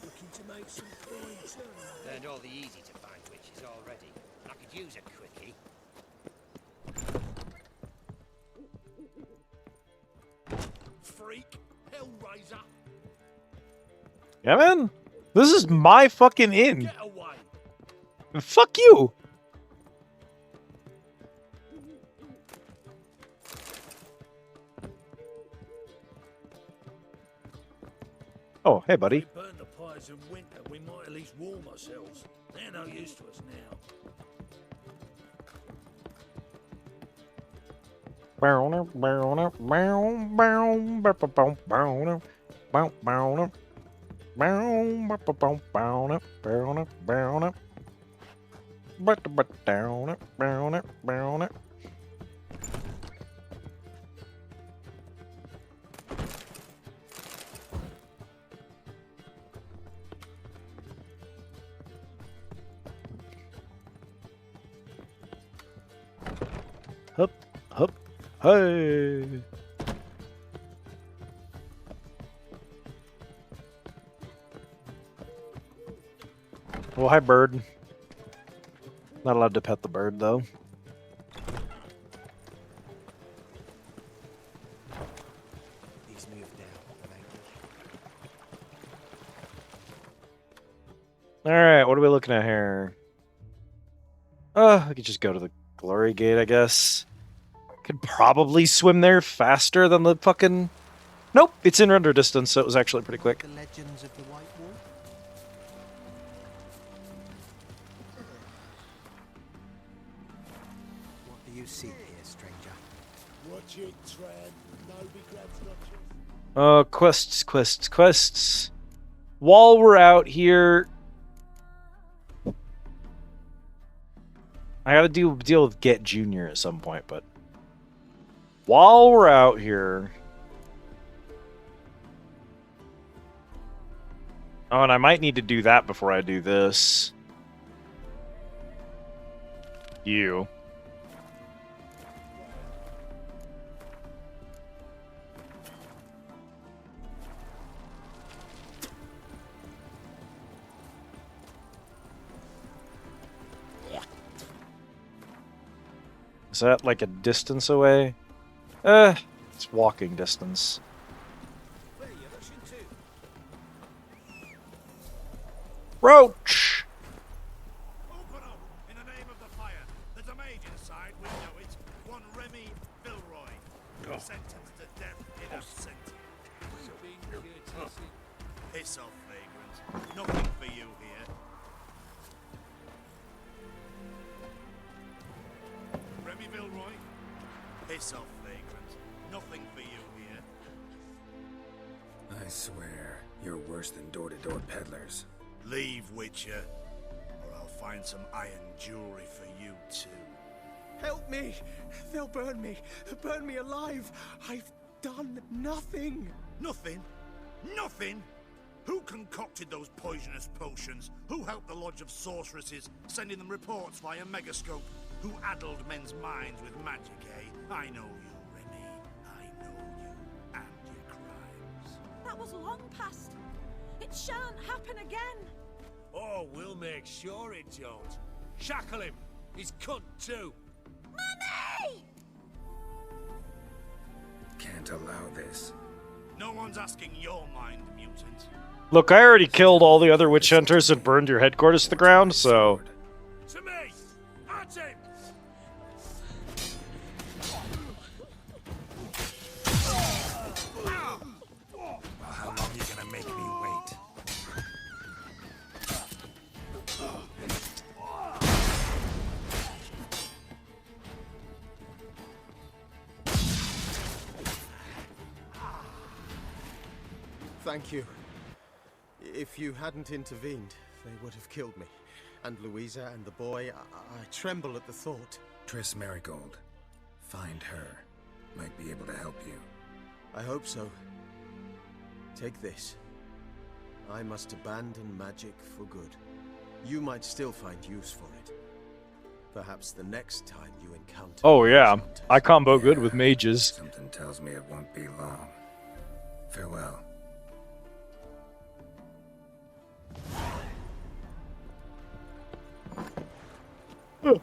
Looking to make some points. Learned all the easy to find witches already. I could use a quickie. Freak, Hellraiser. Yeah, man. This is my fucking inn. Get away. Fuck you. Oh, hey, buddy. We burned the pyres in winter. We might at least warm ourselves. They're no use to us now. Hup, hup, hey. Oh, hi, bird. Not allowed to pet the bird, though. He's moved now. Alright, what are we looking at here? I could just go to the Glory Gate, I guess. Could probably swim there faster than the fucking... Nope, it's in render distance, so it was actually pretty quick. The legends of the White Wall. What do you seek here, stranger? Watch it, Tran. Nobody grabs notches. Quests. While we're out here... I gotta deal with Get Junior at some point, but... While we're out here... Oh, and I might need to do that before I do this. You. Is that like a distance away? It's walking distance. Roach! Open up in the name of the fire. There's a mage inside, we know it. One Remy Vilroy. Sentenced to death in absentia. Piss off, vagrant. Nothing for you here. Remy Vilroy. Piss off, vagrant. Nothing for you here. I swear, you're worse than door-to-door peddlers. Leave, Witcher, or I'll find some iron jewelry for you too. Help me! They'll burn me! Burn me alive! I've done nothing! Nothing? Nothing? Who concocted those poisonous potions? Who helped the Lodge of Sorceresses, sending them reports via Megascope? Who addled men's minds with magic, eh? I know you, Remy. I know you and your crimes. That was long past. It shan't happen again. Oh, we'll make sure it don't. Shackle him. He's cut too. Mummy! Can't allow this. No one's asking your mind, mutant. Look, I already killed all the other witch hunters and burned your headquarters to the ground, so... To me! At him! Well, how long are you gonna make me wait? Thank you. If you hadn't intervened, they would have killed me. And Louisa and the boy, I tremble at the thought. Triss Marigold. Find her. Might be able to help you. I hope so. Take this. I must abandon magic for good. You might still find use for it. Perhaps the next time you encounter... Oh yeah, I combo good with mages. Something tells me it won't be long. Farewell.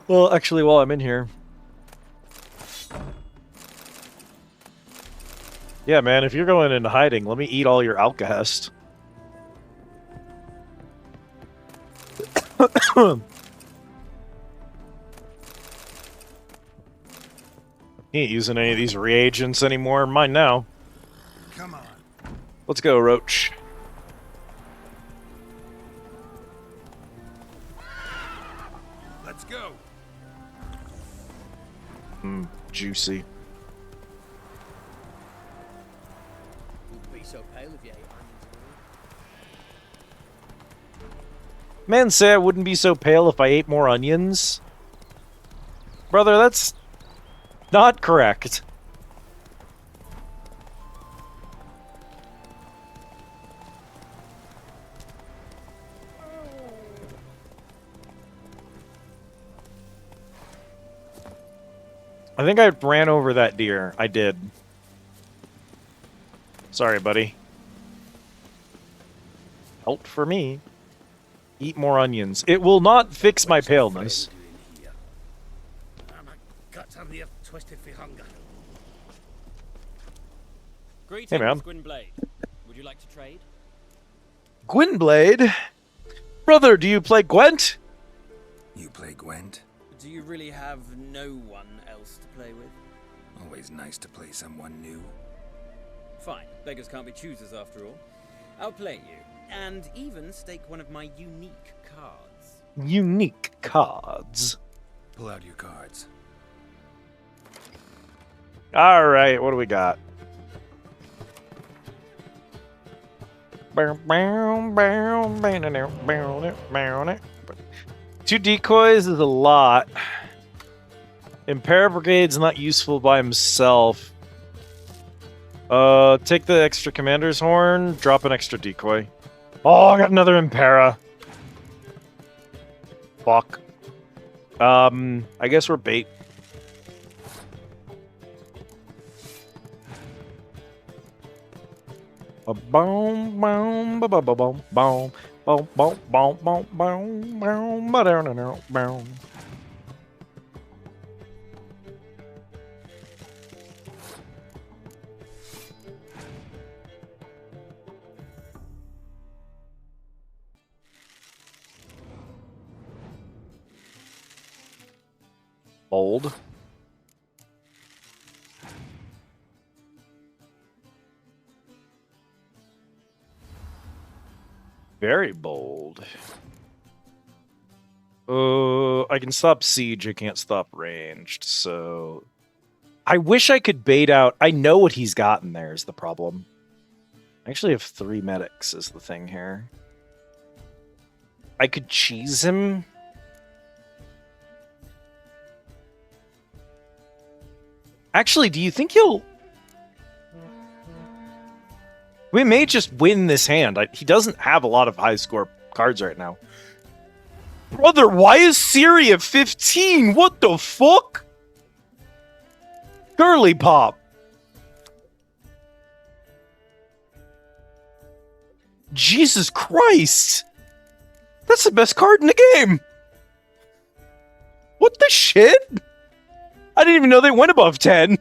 Well, actually, while I'm in here... Yeah, man, if you're going into hiding, let me eat all your alkahest. He ain't using any of these reagents anymore. Mine now. Come on. Let's go, Roach. Let's go. Juicy. Wouldn't be so pale if you ate onions. Man say I wouldn't be so pale if I ate more onions. Brother, that's not correct. I think I ran over that deer. I did. Sorry, buddy. Help for me. Eat more onions. It will not fix my paleness. My guts have the earth twisted for hunger. Greetings, Hey, man. Gwynblade. Would you like to trade? Gwynblade? Brother, do you play Gwent? You play Gwent? Do you really have no one else to play with? Always nice to play someone new. Fine. Beggars can't be choosers after all. I'll play you, and even stake one of my unique cards. Unique cards. Pull out your cards. Alright, what do we got? Two decoys is a lot. Impair Brigade's not useful by himself. Take the extra commander's horn, drop an extra decoy. Oh, I got another Impera. Fuck. I guess we're bait. Boom, boom, boom, boom, boom, boom, boom, boom, boom, boom, boom, boom, boom. Bold. Very bold. I can stop siege, I can't stop ranged, so... I wish I could bait out... I know what he's got in there is the problem. I actually have 3 medics is the thing here. I could cheese him. Actually, do you think he'll... We may just win this hand. He doesn't have a lot of high score cards right now. Brother, why is Siri at 15? What the fuck? Girly Pop. Jesus Christ. That's the best card in the game. What the shit? I didn't even know they went above 10.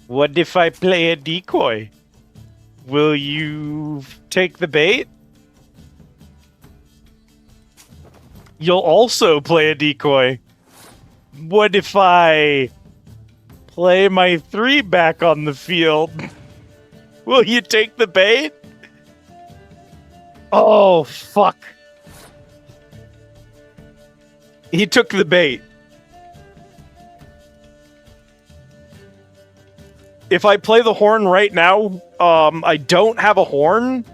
What if I play a decoy? Will you take the bait? You'll also play a decoy. What if I play my 3 back on the field. Will you take the bait? Oh, fuck. He took the bait. If I play the horn right now, I don't have a horn,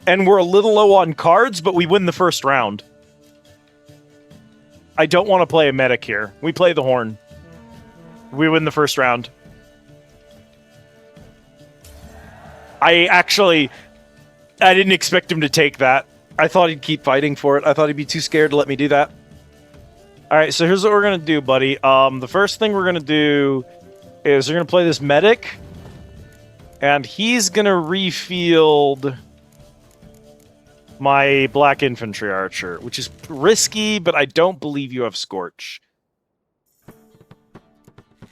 and we're a little low on cards, but we win the first round. I don't want to play a medic here. We play the horn. We win the first round. I didn't expect him to take that. I thought he'd keep fighting for it. I thought he'd be too scared to let me do that. Alright, so here's what we're going to do, buddy. The first thing we're going to do is we're going to play this medic, and he's going to refield my black infantry archer, which is risky, but I don't believe you have Scorch.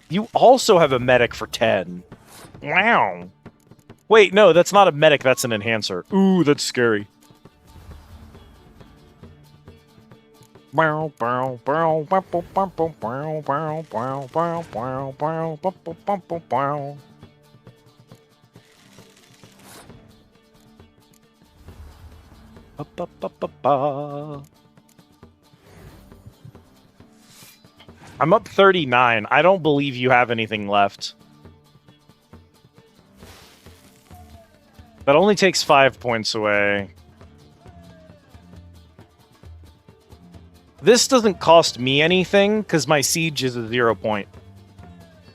You also have a medic for 10. Wow. Wait, no, that's not a medic, that's an enhancer. Ooh, that's scary. I'm up 39. I don't believe you have anything left. That only takes 5 points away. This doesn't cost me anything, because my siege is a 0 point.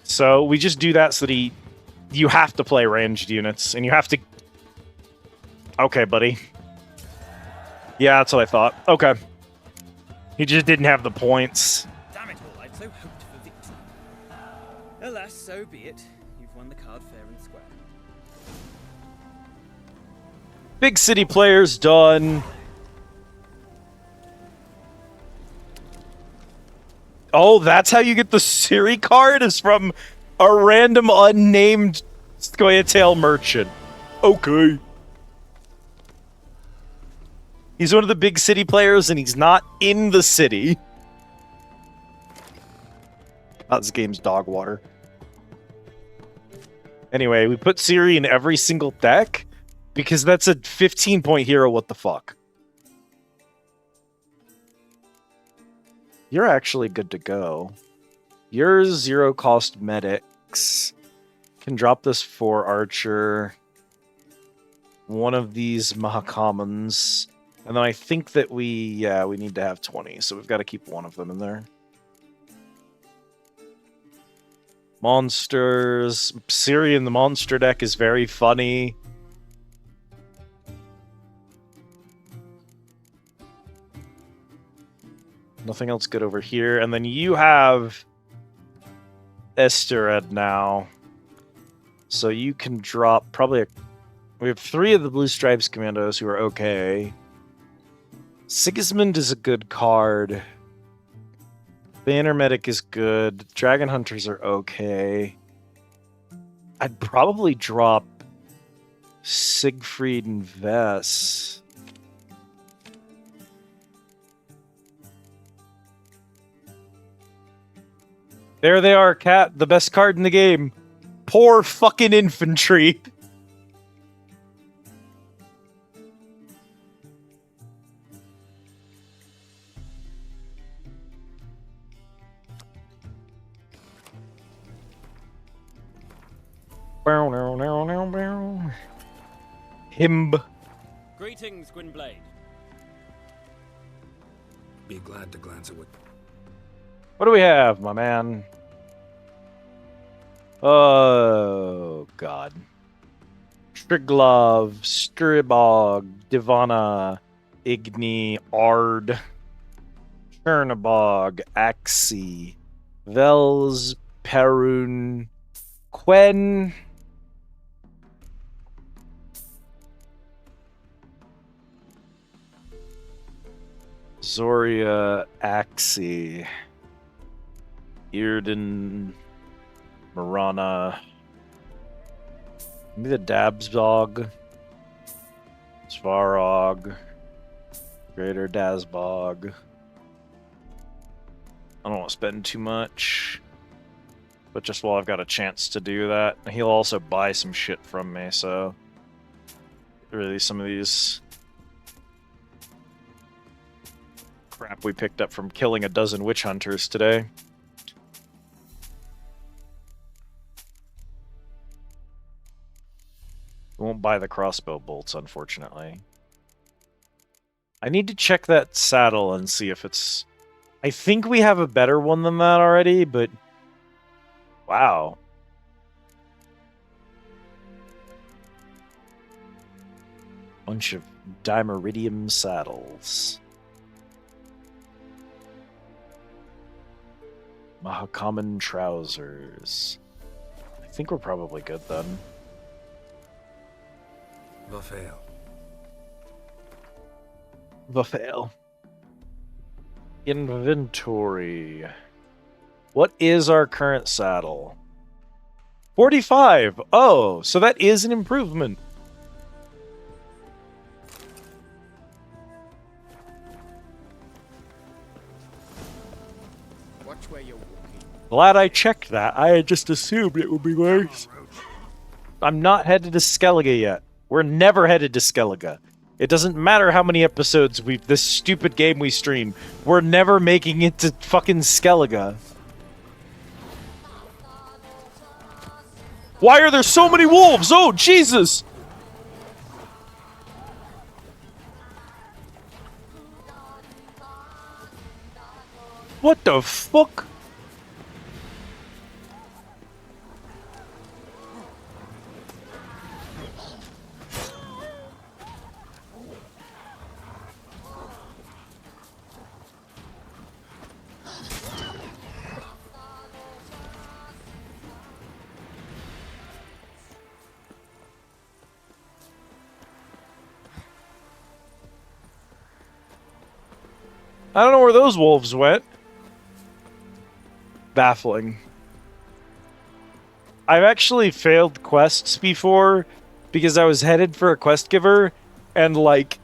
So we just do that so that you have to play ranged units, and you have to... Okay, buddy. Yeah, that's what I thought. Okay. He just didn't have the points. Damn it all, I'd so hoped for victory. Alas, so be it. You've won the card fair and square. Big city players done. Oh, that's how you get the Siri card? Is from a random unnamed Scoia'tael merchant. Okay. He's one of the big city players, and he's not in the city. Oh, this game's dog water. Anyway, we put Siri in every single deck, because that's a 15-point hero, what the fuck. You're actually good to go. You're 0-cost medics. Can drop this for Archer. One of these Mahakamans. And then I think that we need to have 20, so we've got to keep one of them in there. Monsters. Siri in the monster deck is very funny. Nothing else good over here. And then you have Estered now. So you can drop probably we have 3 of the Blue Stripes Commandos who are okay. Sigismund is a good card. Banner Medic is good. Dragon Hunters are okay. I'd probably drop Siegfried and Vess. There they are, Cat. The best card in the game. Poor fucking infantry. Himb. Greetings, Gwynblade. Be glad to glance at what... What do we have, my man? Oh, God. Striglov, Stribog, Divana, Igni, Ard, Chernabog, Axie, Vels, Perun, Quen, Zoria, Axie, Irden, Marana, maybe the Dabsbog, Svarog, Greater Dazbog. I don't want to spend too much. But just while I've got a chance to do that, he'll also buy some shit from me, so... Really, some of these... crap we picked up from killing a dozen witch hunters today. We won't buy the crossbow bolts, unfortunately. I need to check that saddle and see if it's... I think we have a better one than that already, but... Wow. Bunch of dimeridium saddles. Mahacommon trousers. I think we're probably good then. Vafail. Vafail. Inventory. What is our current saddle? 45! Oh, so that is an improvement. Watch where you're walking. Glad I checked that. I had just assumed it would be worse. I'm not headed to Skellige yet. We're never headed to Skellige. It doesn't matter how many episodes this stupid game we stream. We're never making it to fucking Skellige. Why are there so many wolves? Oh, Jesus! What the fuck? I don't know where those wolves went. Baffling. I've actually failed quests before because I was headed for a quest giver and like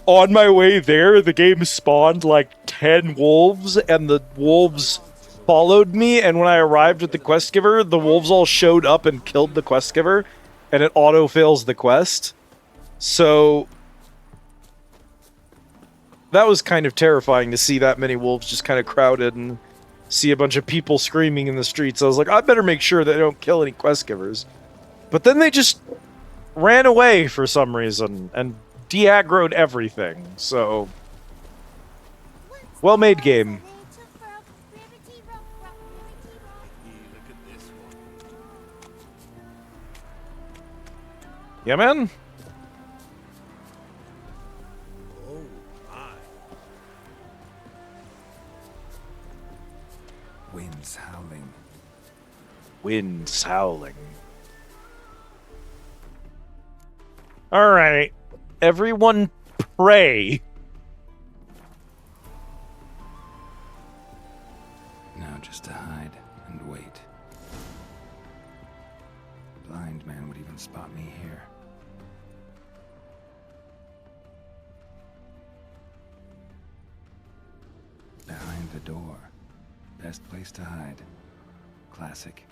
on my way there the game spawned like 10 wolves and the wolves followed me, and when I arrived at the quest giver the wolves all showed up and killed the quest giver and it auto fails the quest. So that was kind of terrifying to see that many wolves just kind of crowded and see a bunch of people screaming in the streets. I was like, I better make sure that I don't kill any quest givers. But then they just ran away for some reason and de-aggroed everything. So, well-made game. Yeah, man? Winds howling. Winds howling. Alright. Everyone pray. Now just to hide and wait. Blind man would even spot me here. Behind the door. Best place to hide. Classic.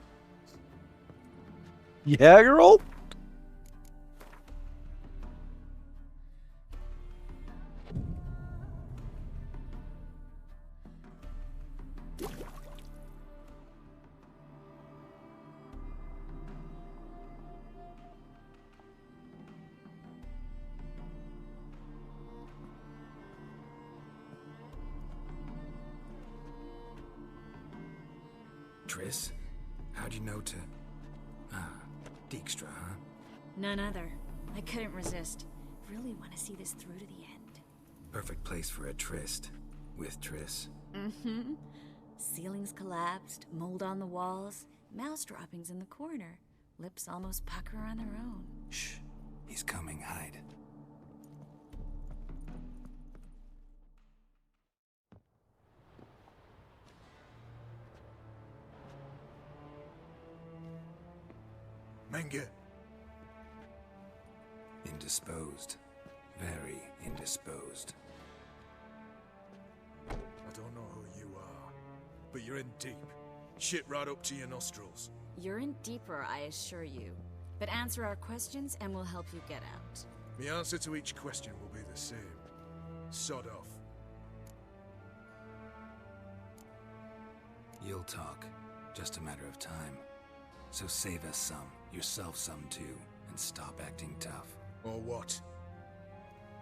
Yeah, girl? Triss? How'd you know to... Ah, Dijkstra, huh? None other. I couldn't resist. Really want to see this through to the end. Perfect place for a tryst. With Triss. Mm-hmm. Ceilings collapsed, mold on the walls, mouse droppings in the corner. Lips almost pucker on their own. Shh. He's coming. Hide. Menge. Indisposed. Very indisposed. I don't know who you are, but you're in deep. Shit right up to your nostrils. You're in deeper, I assure you. But answer our questions and we'll help you get out. The answer to each question will be the same. Sod off. You'll talk. Just a matter of time. So save us some, yourself some too, and stop acting tough. Or what?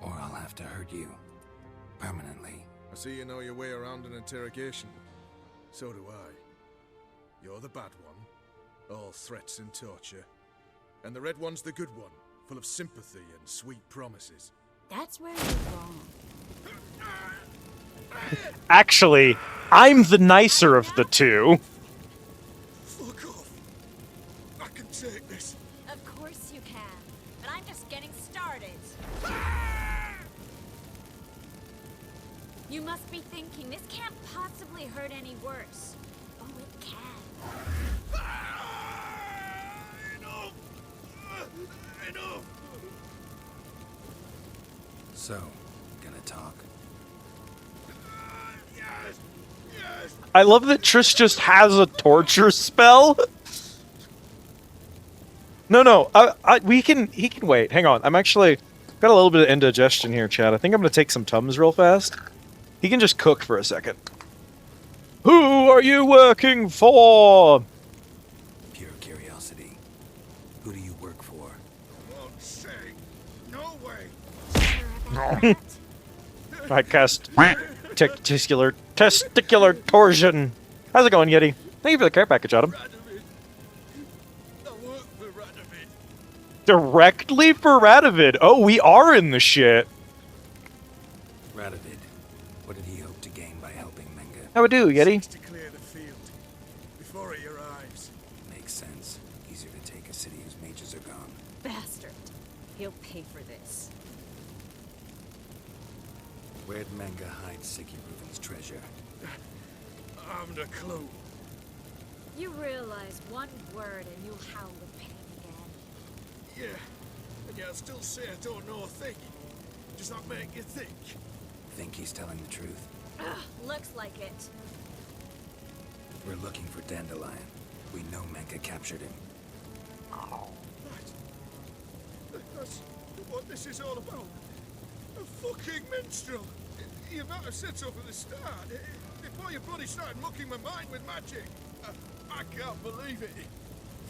Or I'll have to hurt you. Permanently. I see you know your way around an interrogation. So do I. You're the bad one, all threats and torture. And the red one's the good one, full of sympathy and sweet promises. That's where you're wrong. Actually, I'm the nicer of the two. Fuck off. I can take this. Of course you can. But I'm just getting started. You must be thinking, this can't possibly hurt any worse. Oh, it can. Enough! So, gonna talk? Yes! Yes! I love that Trish just has a torture spell. No, he can wait. Hang on, I'm actually got a little bit of indigestion here, Chad. I think I'm gonna take some Tums real fast. He can just cook for a second. Who are you working for? Pure curiosity. Who do you work for? I won't say. No way. I cast testicular torsion. How's it going, Yeti? Thank you for the care package, Adam. Directly for Radovid. Oh, we are in the shit. Radovid. What did he hope to gain by helping Menga? How we do, Yeti? To clear the field before he arrives. Makes sense. Easier to take a city whose mages are gone. Bastard. He'll pay for this. Where'd Menga hide Sicky Reuven's treasure? I haven't a clue. You realize one word and you'll howl with pain again. Yeah, and yet I still say I don't know a thing. Does that make you think? Think he's telling the truth? Ugh, looks like it. We're looking for Dandelion. We know Menga captured him. That's what this is all about. A fucking minstrel. You might have said so from the start. Before you bloody started mucking my mind with magic. I can't believe it.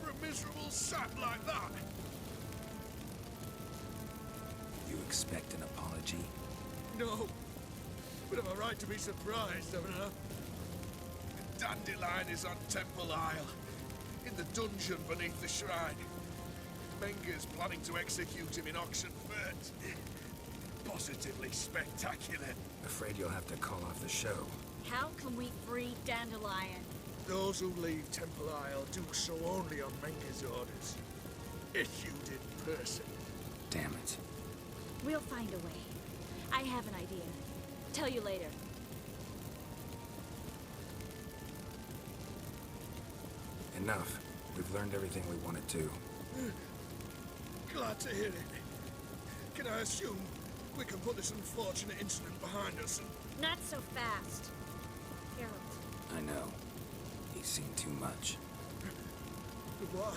For a miserable sap like that. You expect an apology? No. But I'm a right to be surprised, haven't I? Dandelion is on Temple Isle. In the dungeon beneath the shrine. Menga's planning to execute him in Oxenfurt. Positively spectacular. Afraid you'll have to call off the show. How can we free Dandelion? Those who leave Temple Isle do so only on Menga's orders. Issued in person. Damn it. We'll find a way. I have an idea. Tell you later. Enough. We've learned everything we wanted to. Glad to hear it. Can I assume we can put this unfortunate incident behind us and... Not so fast. Geralt. I know. He's seen too much. But why?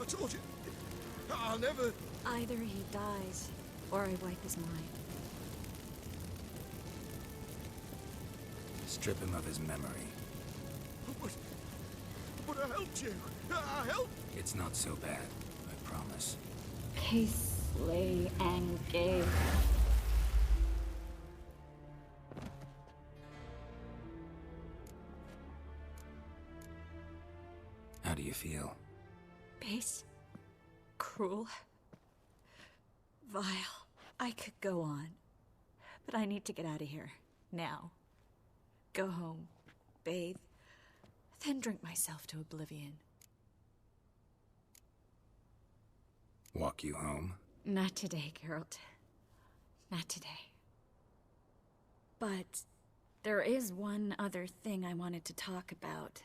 I told you. I'll never... Either he dies, or I wipe his mind. Strip him of his memory. But I helped you. I helped. It's not so bad. I promise. Peacefully and gay. How do you feel? Base. Cruel. Vile. I could go on. But I need to get out of here. Now. Go home. Bathe. Then drink myself to oblivion. Walk you home? Not today, Geralt. Not today. But there is one other thing I wanted to talk about.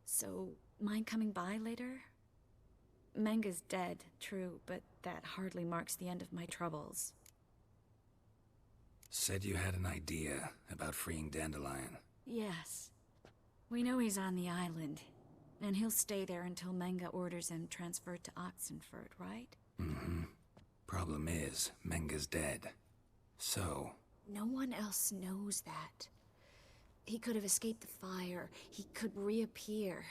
So, mind coming by later? Menga's dead, true, but that hardly marks the end of my troubles. Said you had an idea about freeing Dandelion. Yes. We know he's on the island, and he'll stay there until Menga orders him transferred to Oxenford, right? Mm-hmm. Problem is, Menga's dead. So... No one else knows that. He could have escaped the fire. He could reappear.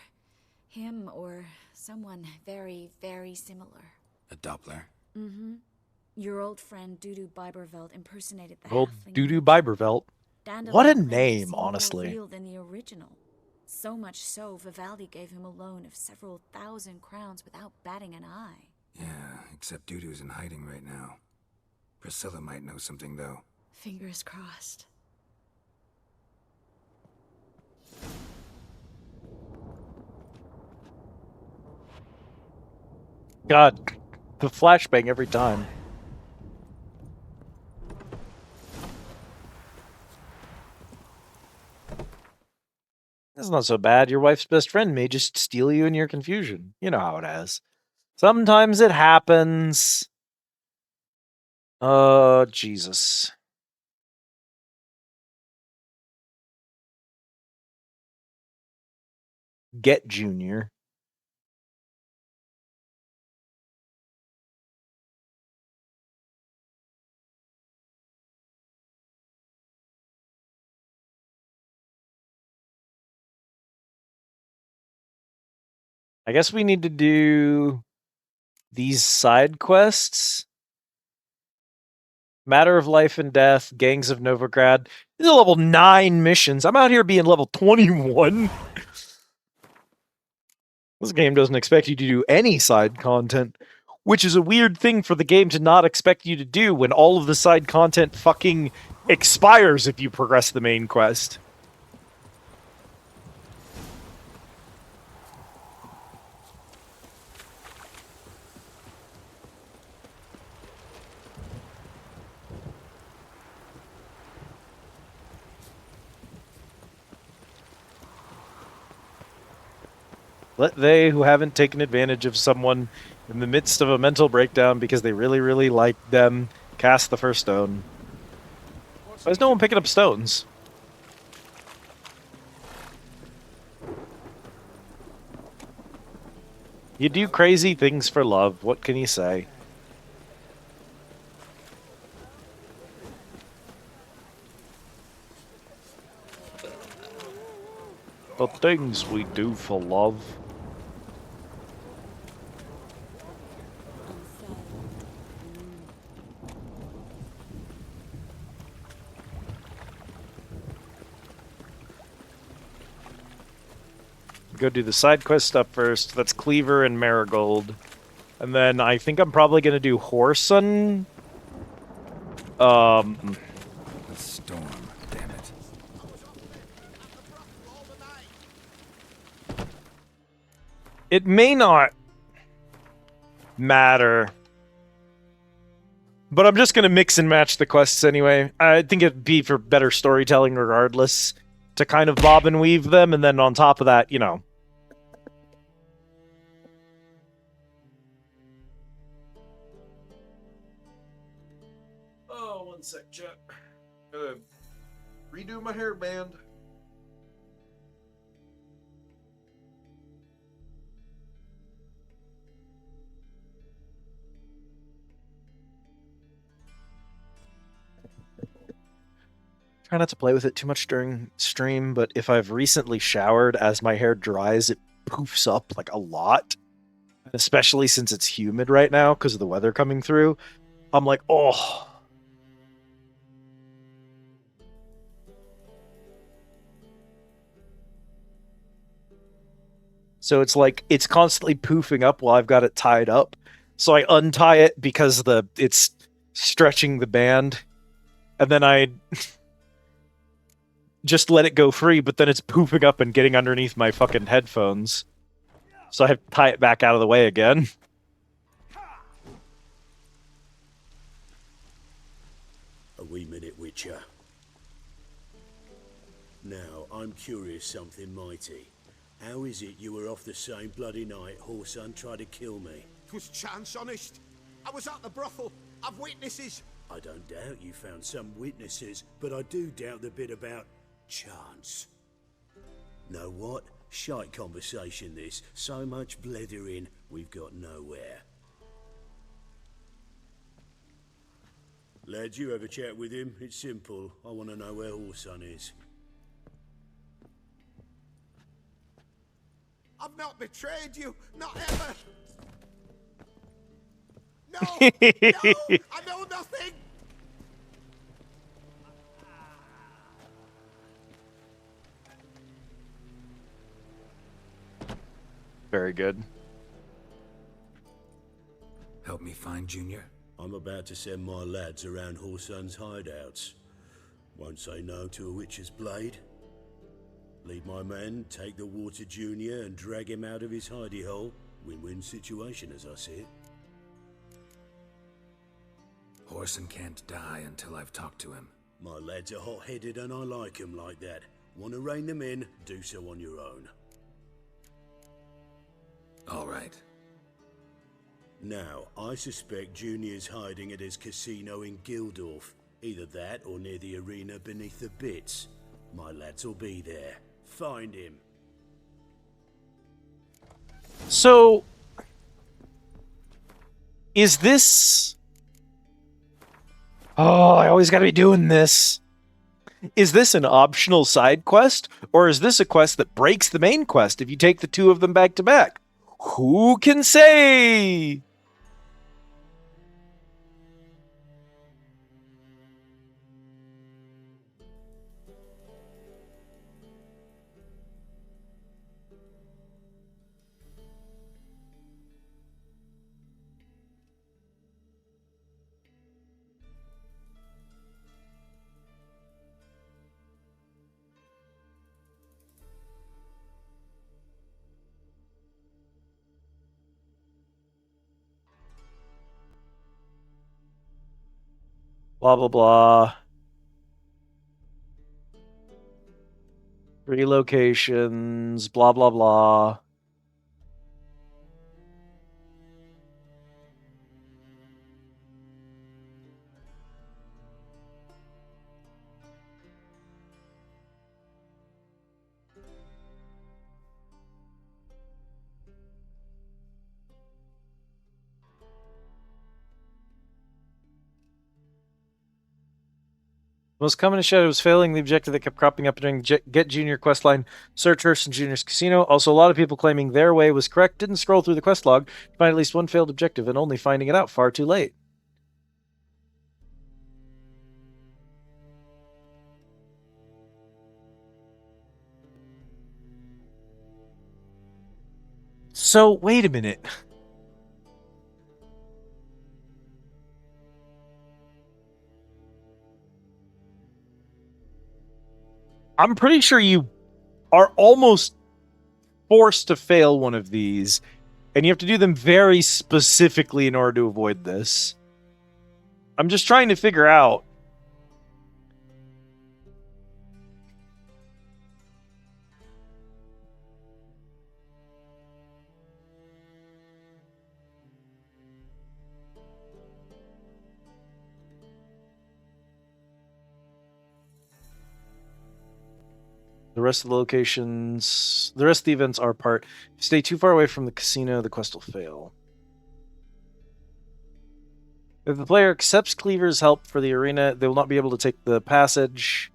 Him or someone very, very similar. A Doppler? Mm-hmm. Your old friend Dudu Biberveld impersonated the Old halfling Dudu merchant. Biberveld. Dandelion What a claimed to name, seem honestly. more real than the original. So much so, Vivaldi gave him a loan of several thousand crowns without batting an eye. Yeah, except Dudu's in hiding right now. Priscilla might know something, though. Fingers crossed. God, the flashbang every time. That's not so bad. Your wife's best friend may just steal you in your confusion. You know how it is. Sometimes it happens. Oh, Jesus. Get Junior. I guess we need to do these side quests. Matter of Life and Death, Gangs of Novigrad. These are level 9 missions. I'm out here being level 21. This game doesn't expect you to do any side content, which is a weird thing for the game to not expect you to do when all of the side content fucking expires if you progress the main quest. Let they who haven't taken advantage of someone in the midst of a mental breakdown because they really, really like them cast the first stone. Why is no one picking up stones? You do crazy things for love. What can you say? The things we do for love. Go do the side quest stuff first. That's Cleaver and Marigold. And then I think I'm probably going to do Whoreson. The storm, damn it. It may not matter. But I'm just going to mix and match the quests anyway. I think it'd be for better storytelling regardless. To kind of bob and weave them, and then on top of that, you know. Oh, one sec, chat. Gotta redo my hairband. Try not to play with it too much during stream, but if I've recently showered, as my hair dries, it poofs up like a lot. Especially since it's humid right now because of the weather coming through. I'm like, oh. So it's like, it's constantly poofing up while I've got it tied up. So I untie it because it's stretching the band. And then I just let it go free, but then it's poofing up and getting underneath my fucking headphones. So I have to tie it back out of the way again. A wee minute, Witcher. Now, I'm curious something mighty. How is it you were off the same bloody night Whoreson tried to kill me? 'Twas chance, honest. I was at the brothel. I've witnesses. I don't doubt you found some witnesses, but I do doubt the bit about chance. Know what? Shite conversation this. So much blethering, we've got nowhere. Lads, you have a chat with him. It's simple. I want to know where Horson is. I've not betrayed you, not ever. No, no, I know nothing. Very good. Help me find Junior? I'm about to send my lads around Horson's hideouts. Won't say no to a witch's blade. Lead my men, take the Water Junior and drag him out of his hidey hole. Win-win situation as I see it. Horson can't die until I've talked to him. My lads are hot-headed and I like 'em like that. Want to rein them in? Do so on your own. All right. Now, I suspect Junior's hiding at his casino in Gildorf. Either that or near the arena beneath the bits. My lads will be there. Find him. So, is this... Oh, I always gotta be doing this. Is this an optional side quest, or is this a quest that breaks the main quest if you take the two of them back to back? Who can say? Blah, blah, blah. Relocations, blah, blah, blah. Most common issue was failing the objective that kept cropping up during Get Junior questline, search Hurston Junior's casino. Also, a lot of people claiming their way was correct didn't scroll through the quest log to find at least one failed objective and only finding it out far too late. So, wait a minute. I'm pretty sure you are almost forced to fail one of these, and you have to do them very specifically in order to avoid this. I'm just trying to figure out. The rest of the locations, the rest of the events are part. If you stay too far away from the casino, the quest will fail. If the player accepts Cleaver's help for the arena, they will not be able to take the passage.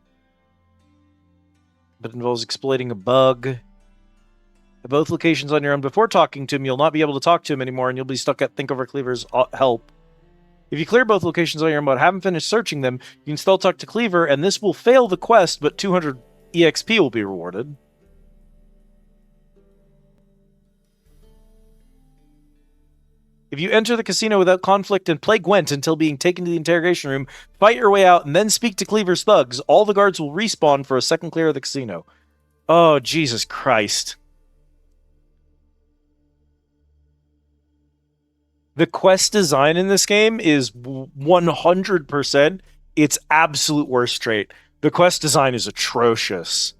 But it involves exploiting a bug. At both locations on your own, before talking to him, you'll not be able to talk to him anymore, and you'll be stuck at think over Cleaver's help. If you clear both locations on your own but haven't finished searching them, you can still talk to Cleaver, and this will fail the quest, but 200 EXP will be rewarded. If you enter the casino without conflict and play Gwent until being taken to the interrogation room, fight your way out, and then speak to Cleaver's thugs, all the guards will respawn for a second clear of the casino. Oh, Jesus Christ. The quest design in this game is 100% its absolute worst trait. The quest design is atrocious.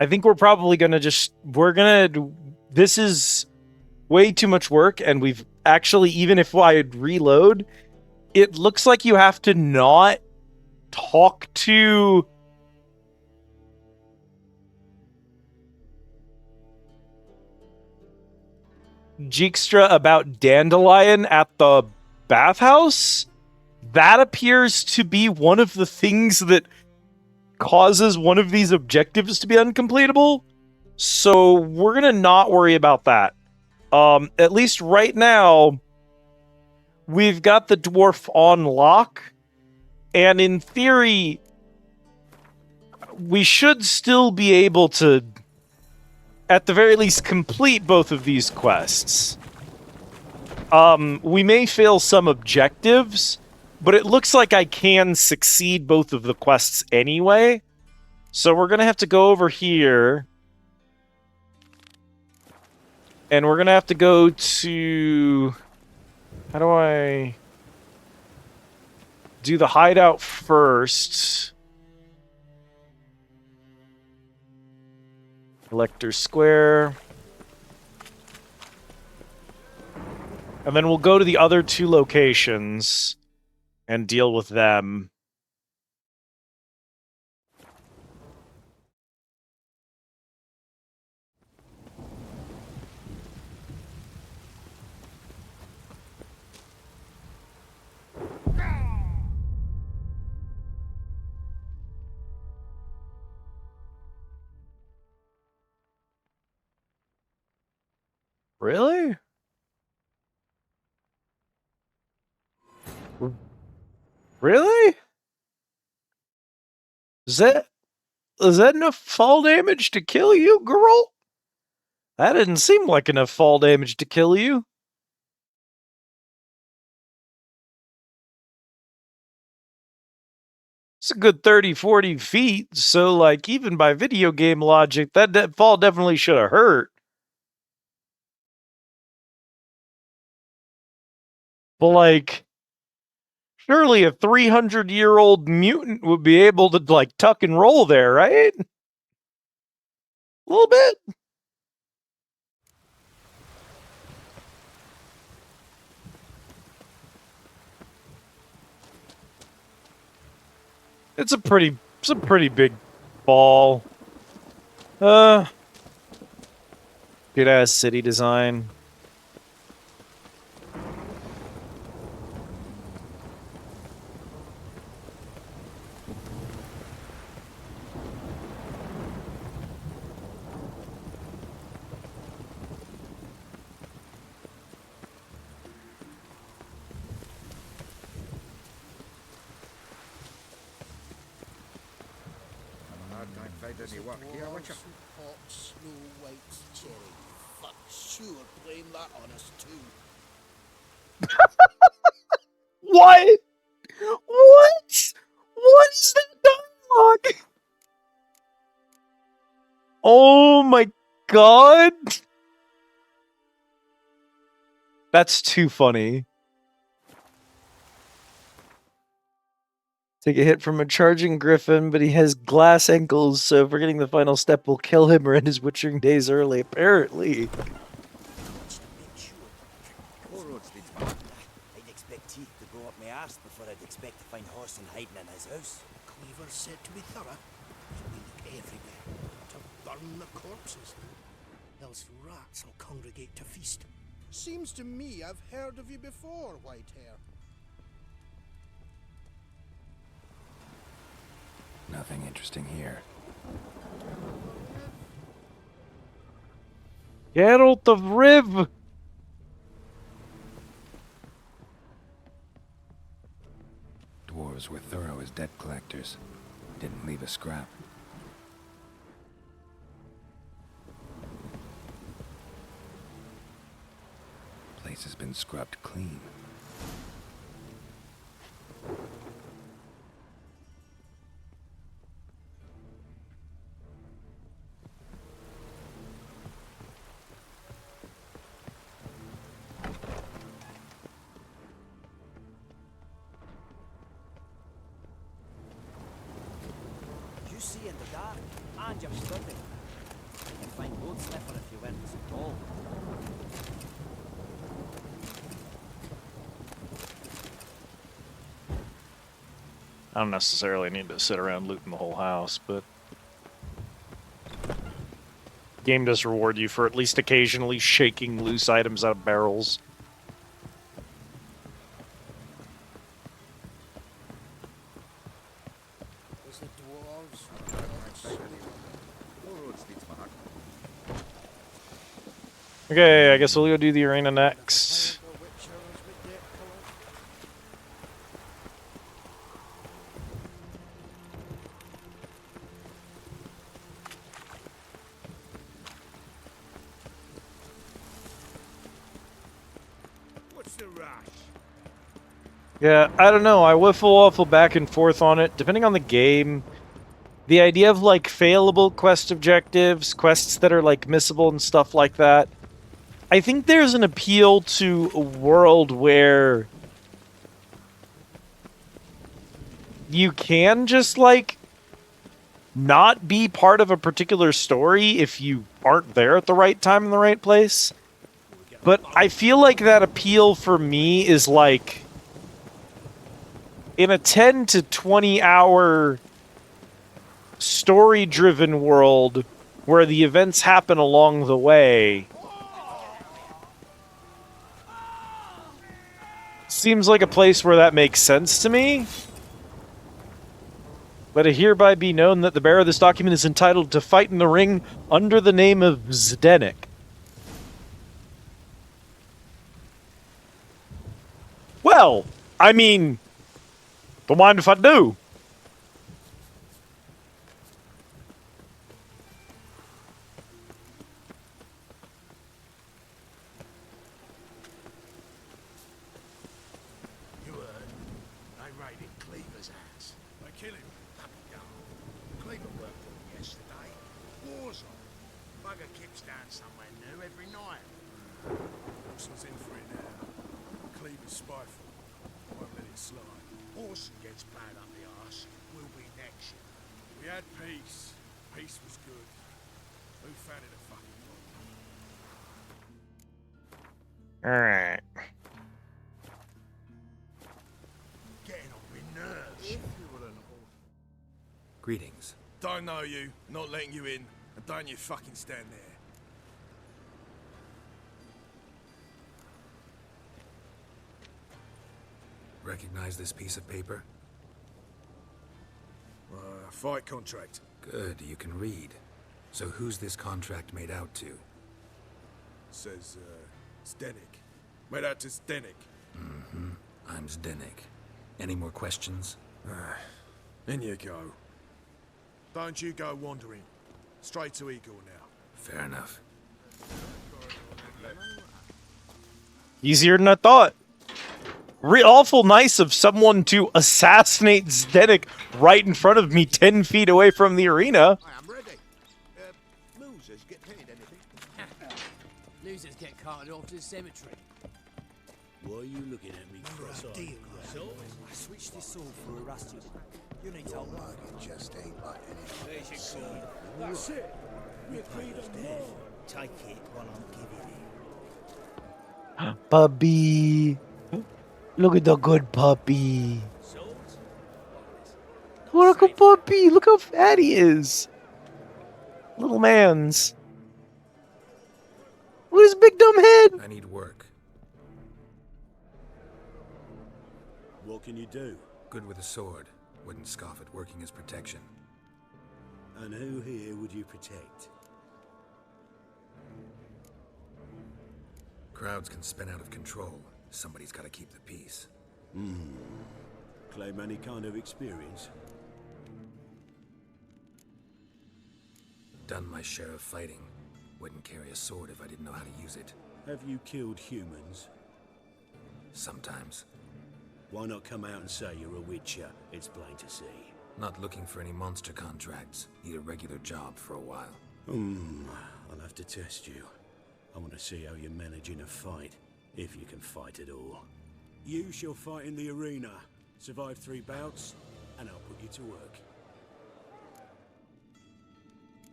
I think we're probably gonna this is way too much work, and we've actually, even if I reload, it looks like you have to not talk to Dijkstra about Dandelion at the bathhouse. That appears to be one of the things that causes one of these objectives to be uncompletable. So we're gonna not worry about that. At least right now, we've got the dwarf on lock, and in theory, we should still be able to, at the very least, complete both of these quests. We may fail some objectives, but it looks like I can succeed both of the quests anyway. So we're gonna have to go over here. And we're gonna have to go to... How do I... do the hideout first? Elector Square. And then we'll go to the other two locations and deal with them. Really? Really? Is that enough fall damage to kill you, girl? That didn't seem like enough fall damage to kill you. It's a good 30, 40 feet, so, like, even by video game logic, that fall definitely should have hurt. But, like, surely a 300-year-old mutant would be able to, like, tuck and roll there, right? A little bit. It's a pretty big ball. Good ass city design. Any work here, Witcher? Hot Snow White's cherry. Fuck, sure, blame that on us too. What? What? What is that dialogue? Oh my god. That's too funny. Take a hit from a charging griffin, but he has glass ankles, so forgetting the final step will kill him or end his witching days early, apparently. I'd expect teeth to go up my arse before I'd expect to find Horson hiding in his house. Cleaver said to be thorough, so we look everywhere to burn the corpses. Else rats will congregate to feast. Seems to me I've heard of you before, Whitehair. Nothing interesting here. Geralt of Riv! Dwarves were thorough as debt collectors. Didn't leave a scrap. Place has been scrubbed clean. You see in the dark, and you're studying. find what's left for if you weren't so tall. I don't necessarily need to sit around looting the whole house, but the game does reward you for at least occasionally shaking loose items out of barrels. Okay, I guess we'll go do the arena next. What's the rush? Yeah, I don't know. I waffle back and forth on it. Depending on the game, the idea of, like, failable quest objectives, quests that are, like, missable and stuff like that, I think there's an appeal to a world where you can just, like, not be part of a particular story if you aren't there at the right time in the right place. But I feel like that appeal for me is, like, in a 10 to 20 hour story-driven world where the events happen along the way, seems like a place where that makes sense to me. Let it hereby be known that the bearer of this document is entitled to fight in the ring under the name of Zdenek. Well, I mean, don't mind if I do. You heard? They raided Cleaver's house. They kill him. Happy dog. Cleaver worked for him yesterday. War's on. Bugger keeps down somewhere new every night. Wilson's in for it now. Cleaver's spiteful. Won't let it slide. Orson gets plowed up the arse. We'll be next year. We had peace. Peace was good. Who found it a fucking problem? Alright. Getting on my nerves. Greetings. Don't know you, not letting you in, and don't you fucking stand there. Recognize this piece of paper? Fight contract. Good, you can read. So who's this contract made out to? Says, Zdenek. Made out to Zdenek. Mm-hmm. I'm Zdenek. Any more questions? In you go. Don't you go wandering. Straight to Igor now. Fair enough. Easier than I thought. Awful nice of someone to assassinate Zdenek right in front of me 10 feet away from the arena. I am ready. Losers get paid anything? Losers get carted off to the cemetery. Why are you looking at me cross-eyed? So, I switched this sword for a rusty one. You need to hold on. It just ain't like anything. There's your sword. That's it. We agreed on more. Take it while I'm giving it. Puppy. Look at the good puppy. Look at the puppy. Look how fat he is. Little man's. Look at his big dumb head. I need work. What can you do? Good with a sword. Wouldn't scoff at working as protection. And who here would you protect? Crowds can spin out of control. Somebody's got to keep the peace. Claim any kind of experience? Done my share of fighting. Wouldn't carry a sword if I didn't know how to use it. Have you killed humans? Sometimes. Why not come out and say you're a witcher? It's plain to see. Not looking for any monster contracts. Need a regular job for a while. I'll have to test you. I want to see how you manage in a fight, if you can fight at all. You shall fight in the arena, survive 3 bouts, and I'll put you to work.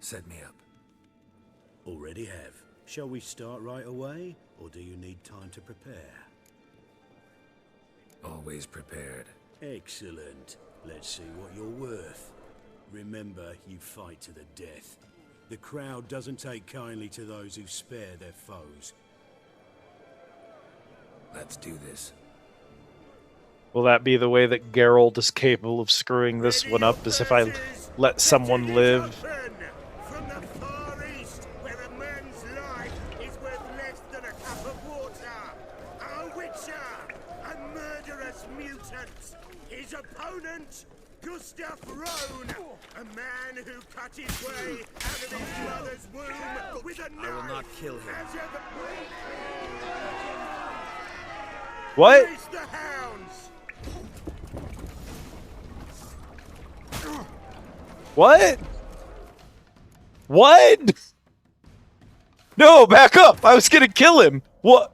Set me up. Already have. Shall we start right away, or do you need time to prepare? Always prepared. Excellent. Let's see what you're worth. Remember, you fight to the death. The crowd doesn't take kindly to those who spare their foes. Let's do this. Will that be the way that Geralt is capable of screwing this one up, as if I let someone live? From the far east, where a man's life is worth less than a cup of water. A witcher, a murderous mutant. His opponent, Gustav Rohn, a man who cut his way out of his mother's womb with a knife. I will not kill him. What? Release the hounds. What? What? No, back up! I was gonna kill him! What?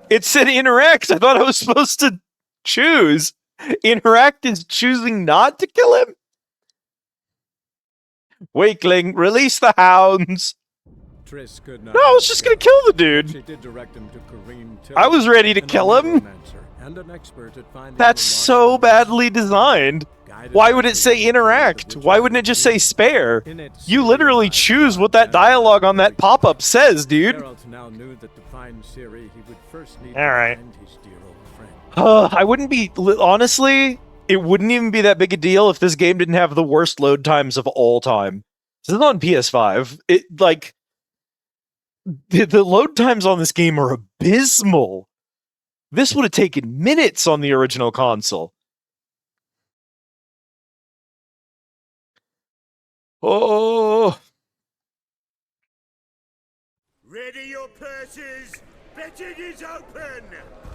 It said interact! I thought I was supposed to choose! Interact is choosing not to kill him? Wakeling, release the hounds! Triss could not No, I was just gonna kill the dude! She did direct him to Kareem I was ready to kill him! And an expert at finding That's so badly designed! Why would it say interact? Why wouldn't it just say spare? You literally choose what that dialogue on that pop-up says, dude! Geralt now knew that to find Ciri, he would first need Alright. to find his dear old friend. I wouldn't be... Honestly, it wouldn't even be that big a deal if this game didn't have the worst load times of all time. This is on PS5. The load times on this game are abysmal. This would have taken minutes on the original console. Oh... Ready your purses. Betting is open.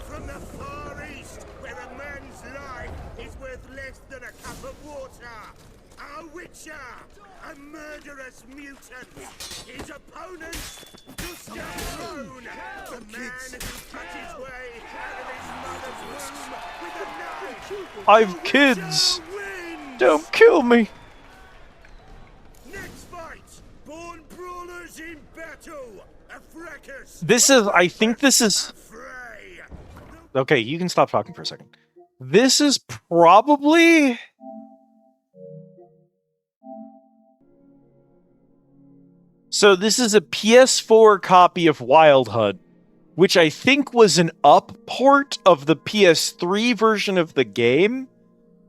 From the far east, where a man's life is worth less than a cup of water. A witcher, a murderous mutant. His opponent, Gustav Rohn, the man who cut his way out of his mother's womb with a knife. I've kids! Don't kill me! Next fight, born brawlers in battle. A fracas. This is... I think this is... Okay, you can stop talking for a second. This is probably... So this is a PS4 copy of Wild Hunt, which I think was an up port of the PS3 version of the game.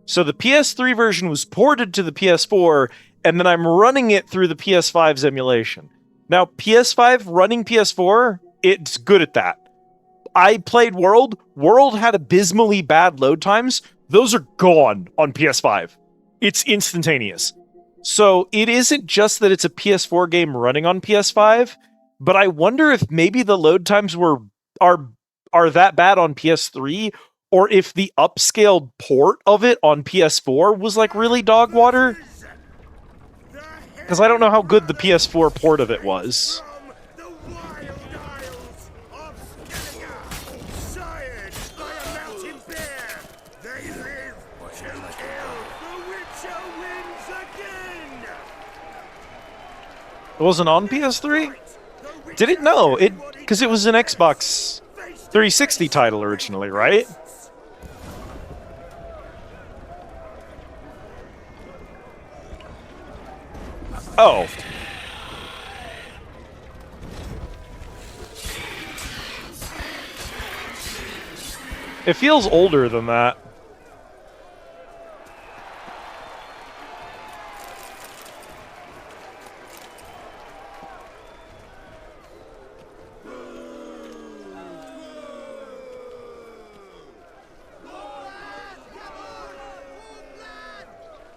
So the PS3 version was ported to the PS4, and then I'm running it through the PS5's emulation. Now, PS5 running PS4, it's good at that. I played World. World had abysmally bad load times. Those are gone on PS5. It's instantaneous. So it isn't just that it's a PS4 game running on PS5, but I wonder if maybe the load times are that bad on PS3, or if the upscaled port of it on PS4 was like really dog water. Because I don't know how good the PS4 port of it was. It wasn't on PS3? Did it? No, because it was an Xbox 360 title originally, right? Oh. It feels older than that.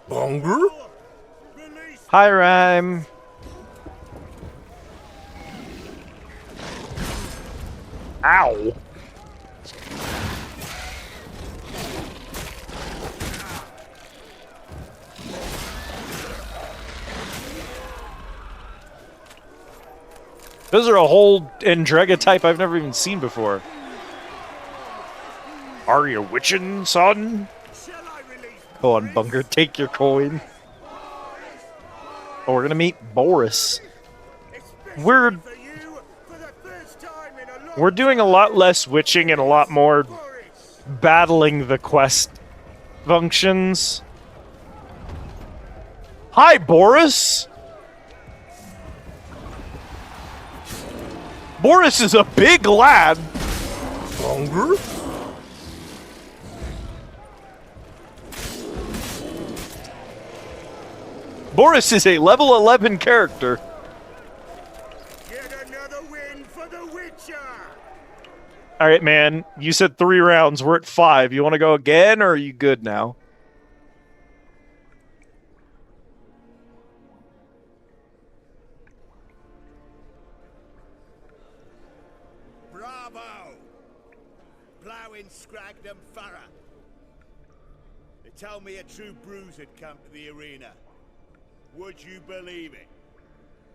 Bonger? Hi, Rhyme. Ow. Those are a whole Andrega type I've never even seen before. Are you witching, son? Go on, Bunker, take your coin. Oh, we're gonna meet Boris. We're doing a lot less witching and a lot more battling the quest functions. Hi, Boris! Boris is a big lad! Longer? Boris is a level 11 character. Get another win for the Witcher! Alright, man. You said 3 rounds. We're at 5. You want to go again, or are you good now? Bravo! Ploughing Scragdom Thorough. They told me a true bruise had come to the arena. Would you believe it?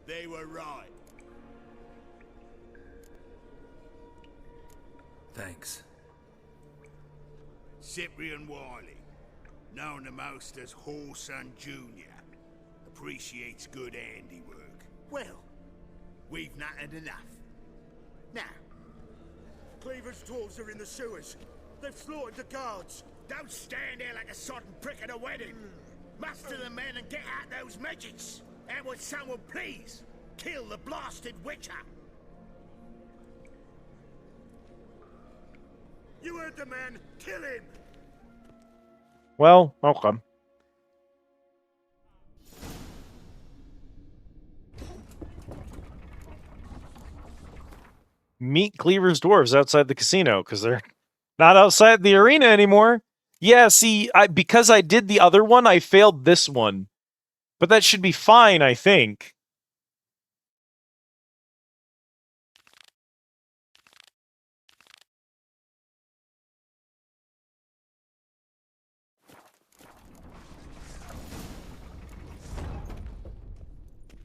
They were right. Thanks. Cyprian Wiley, known the most as Whoreson Jr., appreciates good handiwork. Well, we've not had enough. Now, Cleaver's dwarves are in the sewers. They've slaughtered the guards. Don't stand there like a sodden prick at a wedding. Muster the men and get out those midgets. And would someone please kill the blasted Witcher? You heard the man. Kill him. Well, okay. Meet Cleaver's dwarves outside the casino, because they're not outside the arena anymore. Yeah, see, because I did the other one, I failed this one. But that should be fine, I think.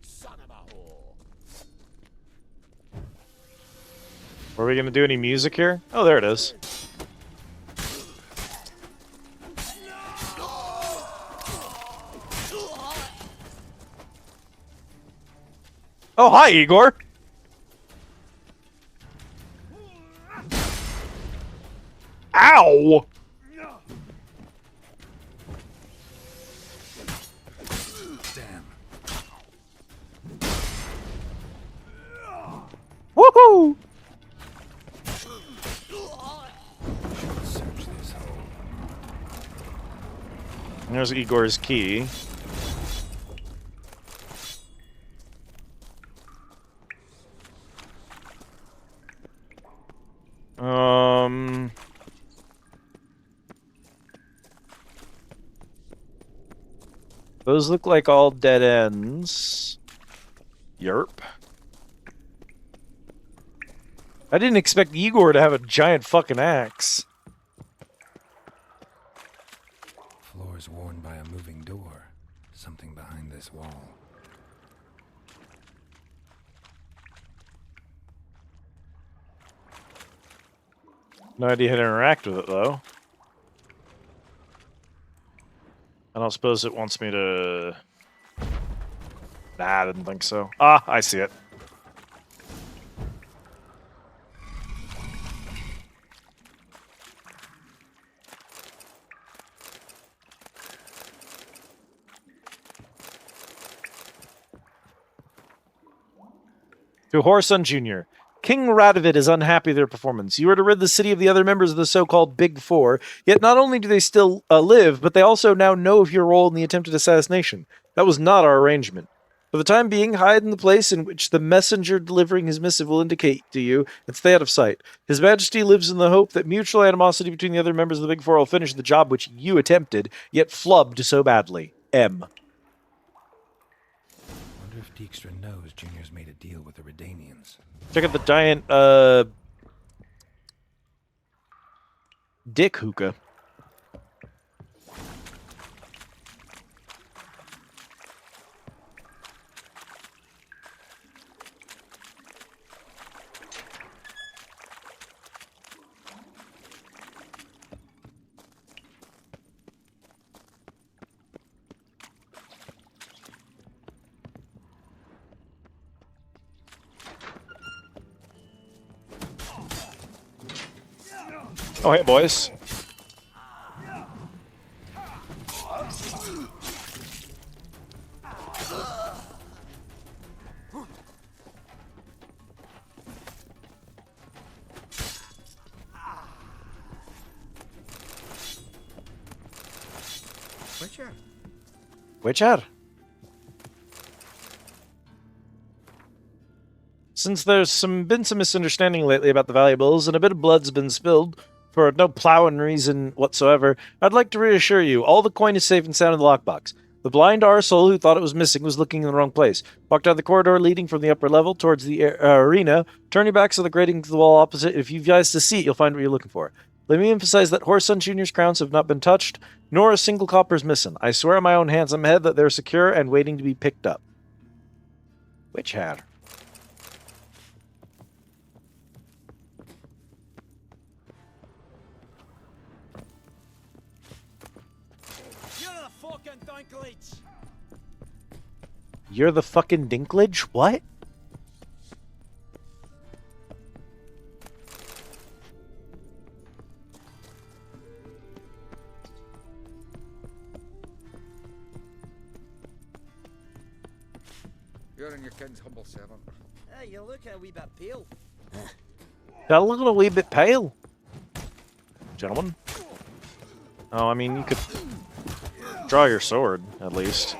Son of a whore. Are we going to do any music here? Oh, there it is. Oh, hi, Igor! Ow! Damn. Woohoo! Search this hole. There's Igor's key. Those look like all dead ends. Yerp. I didn't expect Igor to have a giant fucking axe. Floor is worn by a moving door. Something behind this wall. No idea how to interact with it, though. I don't suppose it wants me to... Nah, I didn't think so. Ah, I see it. To Whoreson Jr. King Radovid is unhappy with their performance. You are to rid the city of the other members of the so-called Big Four, yet not only do they still live, but they also now know of your role in the attempted assassination. That was not our arrangement. For the time being, hide in the place in which the messenger delivering his missive will indicate to you, and stay out of sight. His Majesty lives in the hope that mutual animosity between the other members of the Big Four will finish the job which you attempted, yet flubbed so badly. M. Wonder if Dijkstra knows Junior's made a deal with the Redanians. Check out the giant, dick hookah. Oh, hey, boys. Witcher. Witcher. Since there's been some misunderstanding lately about the valuables, and a bit of blood's been spilled for no plowing reason whatsoever, I'd like to reassure you, all the coin is safe and sound in the lockbox. The blind arsehole who thought it was missing was looking in the wrong place. Walk down the corridor leading from the upper level towards the arena, turn your backs to the grating to the wall opposite. If you've guys to see it, you'll find what you're looking for. Let me emphasize that Horse Jr.'s crowns have not been touched, nor a single copper is missing. I swear on my own handsome head that they're secure and waiting to be picked up. Witch hat. You're the fucking Dinklage? What? You're in your king's humble servant. Hey, you look a wee bit pale. Got a little wee bit pale. Gentlemen. Oh, I mean, you could draw your sword, at least.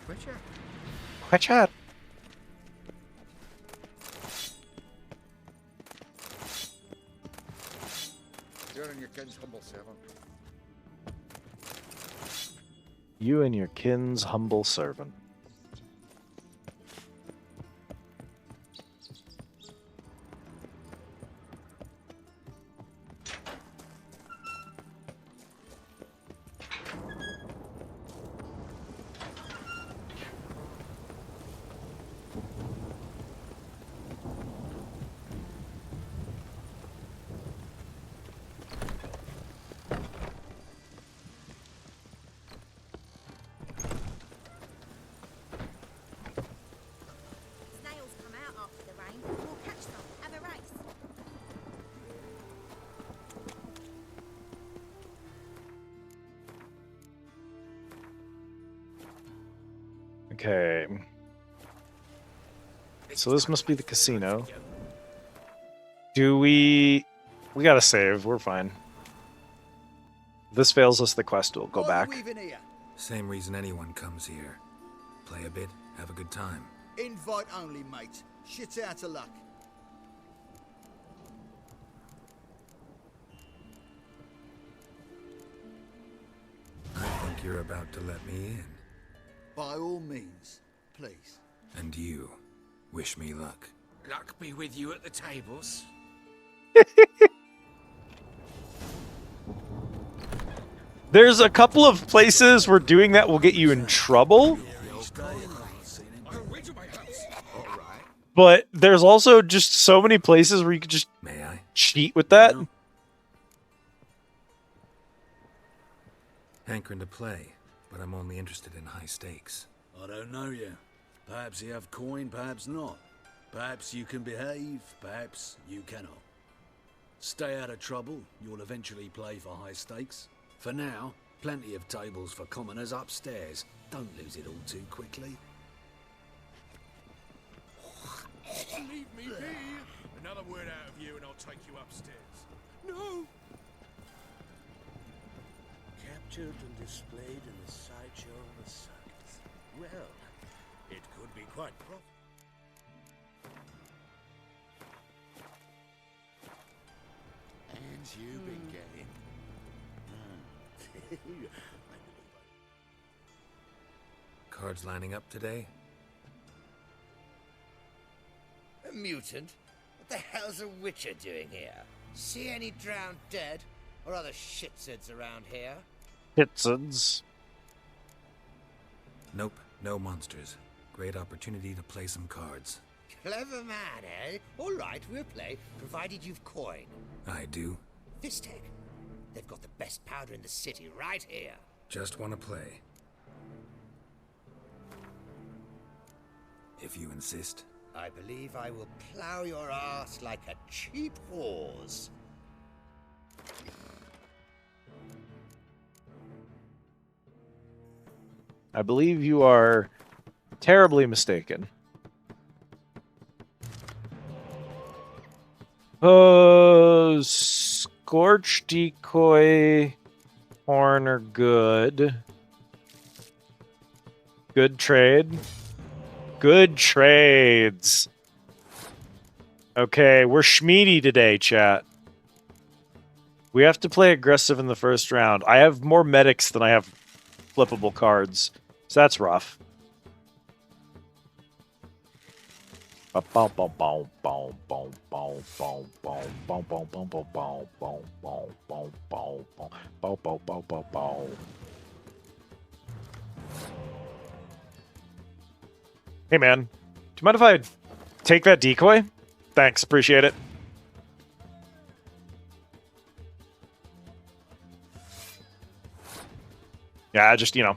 Witcher. Witcher. You're in your king's humble servant. You and your kin's humble servant. Okay. So this must be the casino. Do we gotta save. We're fine. If this fails us the quest, we'll go back. Same reason anyone comes here. Play a bit, have a good time. Invite only, mate. Shit's out of luck. I think you're about to let me in. By all means, please. And you, wish me luck. Luck be with you at the tables. There's a couple of places where doing that will get you in trouble. But there's also just so many places where you could just cheat with that. Hankering to play, but I'm only interested in high stakes. I don't know you. Perhaps you have coin, perhaps not. Perhaps you can behave, perhaps you cannot. Stay out of trouble, you'll eventually play for high stakes. For now, plenty of tables for commoners upstairs. Don't lose it all too quickly. Leave me be! Another word out of you and I'll take you upstairs. No! Captured and displayed in the sideshow of the circus. Well, it could be quite profitable. And you, big game. Cards lining up today? A mutant? What the hell's a witcher doing here? See any drowned dead? Or other shitsuds around here? Shitsuds. Nope, no monsters. Great opportunity to play some cards. Clever man, eh? All right, we'll play, provided you've coin. I do. This tech. They've got the best powder in the city right here. Just want to play. If you insist. I believe I will plow your ass like a cheap horse. I believe you are terribly mistaken. Scorch, decoy, horn are good. Good trade. Good trades. Okay, we're schmeedy today, chat. We have to play aggressive in the first round. I have more medics than I have flippable cards, so that's rough. Hey man, do you mind if I take that decoy? Thanks, appreciate it. Yeah, just, you know.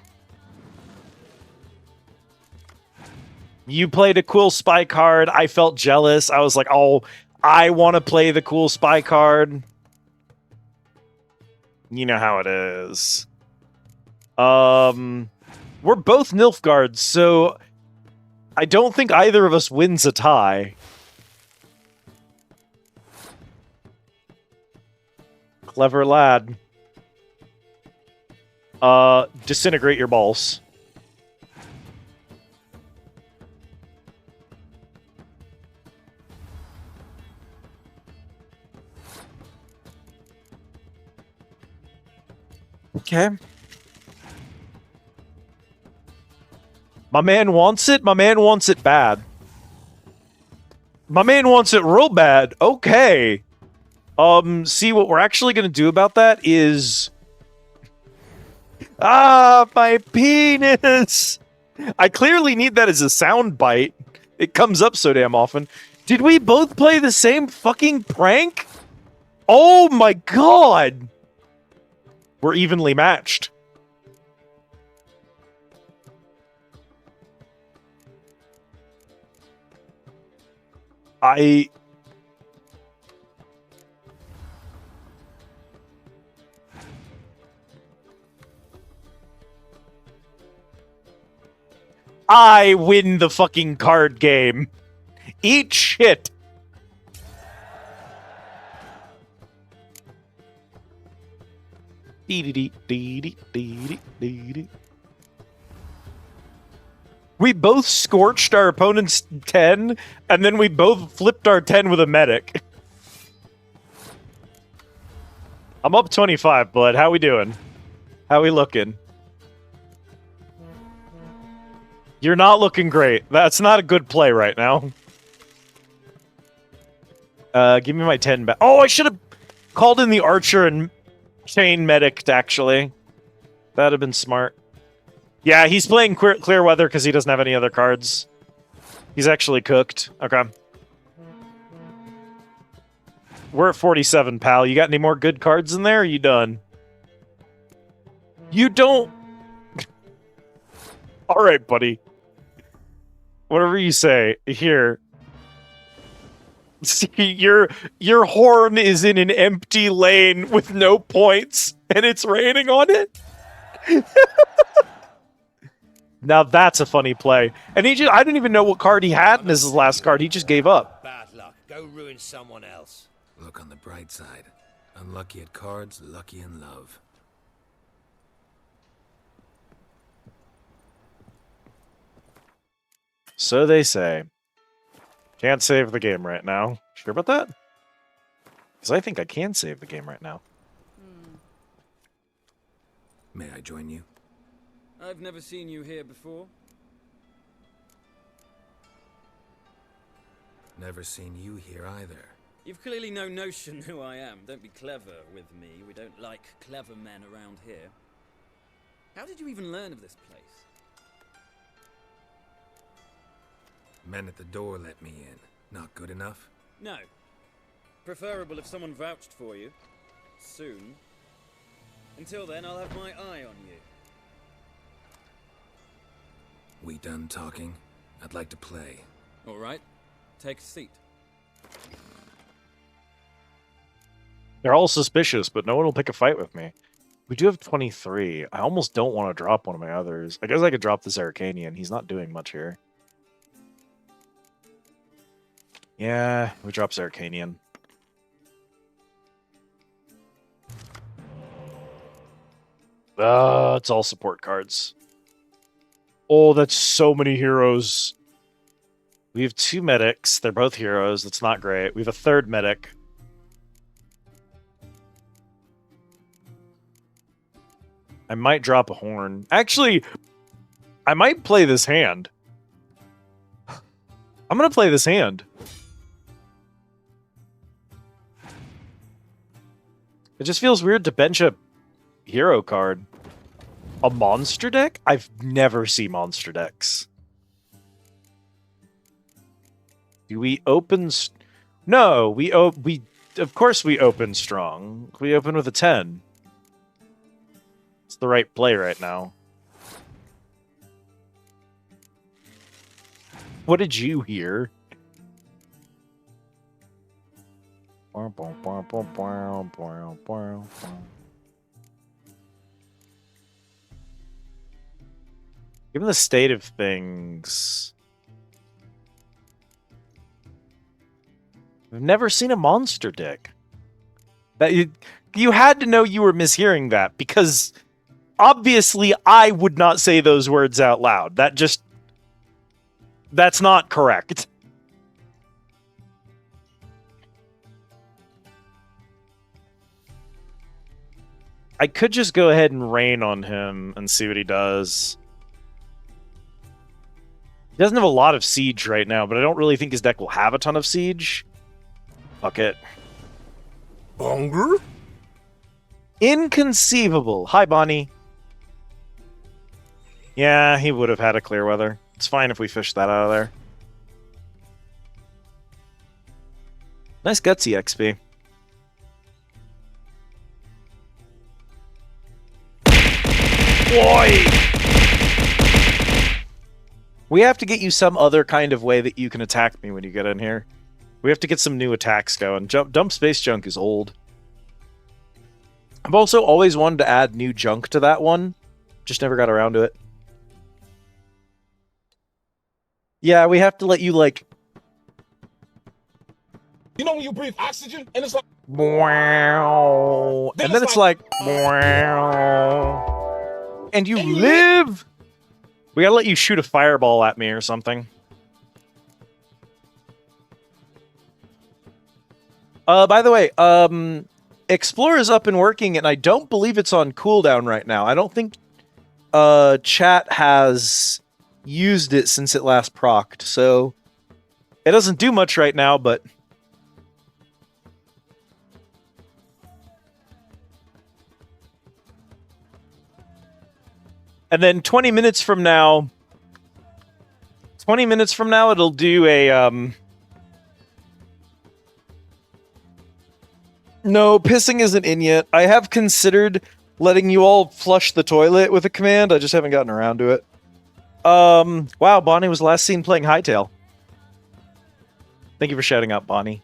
You played a cool spy card. I felt jealous. I was like, oh, I want to play the cool spy card. You know how it is. We're both Nilfgaards, so I don't think either of us wins a tie. Clever lad. Disintegrate your balls. Okay. My man wants it. My man wants it bad. My man wants it real bad. Okay. See, what we're actually going to do about that is... Ah, my penis! I clearly need that as a sound bite. It comes up so damn often. Did we both play the same fucking prank? Oh my god! We're evenly matched. I win the fucking card game. Eat shit. We both scorched our opponent's 10, and then we both flipped our 10 with a medic. I'm up 25, bud. How we doing? How we looking? You're not looking great. That's not a good play right now. Give me my 10 back. Oh, I should have called in the archer and chain medic, actually. That'd have been smart. Yeah, he's playing clear weather because he doesn't have any other cards. He's actually cooked. Okay. We're at 47, pal. You got any more good cards in there, or are you done? You don't... Alright, buddy. Whatever you say. Here. See, your horn is in an empty lane with no points, and it's raining on it? Now that's a funny play. And he I didn't even know what card he had in his last card. He just gave up. Bad luck. Go ruin someone else. Look on the bright side. Unlucky at cards, lucky in love. So they say. Can't save the game right now. Sure about that? Because I think I can save the game right now. May I join you? I've never seen you here before. Never seen you here either. You've clearly no notion who I am. Don't be clever with me. We don't like clever men around here. How did you even learn of this place? Men at the door let me in. Not good enough? No. Preferable if someone vouched for you. Soon. Until then, I'll have my eye on you. We done talking? I'd like to play. All right. Take a seat. They're all suspicious, but no one will pick a fight with me. We do have 23. I almost don't want to drop one of my others. I guess I could drop this Arcanian. He's not doing much here. Yeah, we drop Arcanian. It's all support cards. Oh, that's so many heroes. We have 2 medics. They're both heroes. That's not great. We have a 3rd medic. I might drop a horn. Actually, I might play this hand. I'm going to play this hand. It just feels weird to bench a hero card. A monster deck? I've never seen monster decks. Do we open... No, we of course we open strong. We open with a 10. It's the right play right now. What did you hear? Given the state of things, I've never seen a monster deck. That you had to know you were mishearing that, because obviously I would not say those words out loud. That's not correct. I could just go ahead and rain on him and see what he does. He doesn't have a lot of siege right now, but I don't really think his deck will have a ton of siege. Fuck it. Bonger? Inconceivable. Hi, Bonnie. Yeah, he would have had a clear weather. It's fine if we fish that out of there. Nice gutsy XP. Boy! We have to get you some other kind of way that you can attack me when you get in here. We have to get some new attacks going. Dump space junk is old. I've also always wanted to add new junk to that one. Just never got around to it. Yeah, we have to let you, like... You know when you breathe oxygen and it's like... Wow. And then it's like... Wow. And you live! We gotta let you shoot a fireball at me or something. By the way, Explore is up and working, and I don't believe it's on cooldown right now. I don't think chat has used it since it last procced, so it doesn't do much right now, but... And then 20 minutes from now, it'll do a, No, pissing isn't in yet. I have considered letting you all flush the toilet with a command. I just haven't gotten around to it. Wow, Bonnie was last seen playing Hightail. Thank you for shouting out, Bonnie.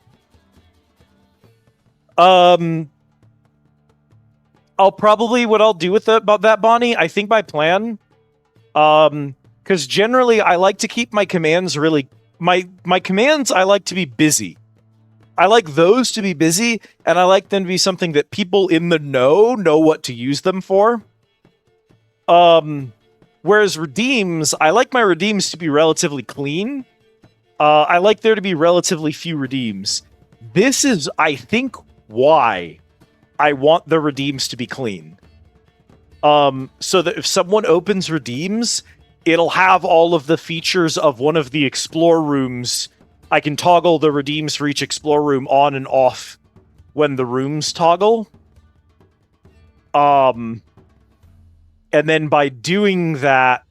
What I'll do with about that, Bonnie, I think my plan, because generally I like to keep my commands really, my commands I like to be busy. I like those to be busy, and I like them to be something that people in the know what to use them for. Whereas redeems, I like my redeems to be relatively clean. I like there to be relatively few redeems. This is, I think, why I want the redeems to be clean. So that if someone opens redeems, it'll have all of the features of one of the explore rooms. I can toggle the redeems for each explore room on and off when the rooms toggle. And then by doing that,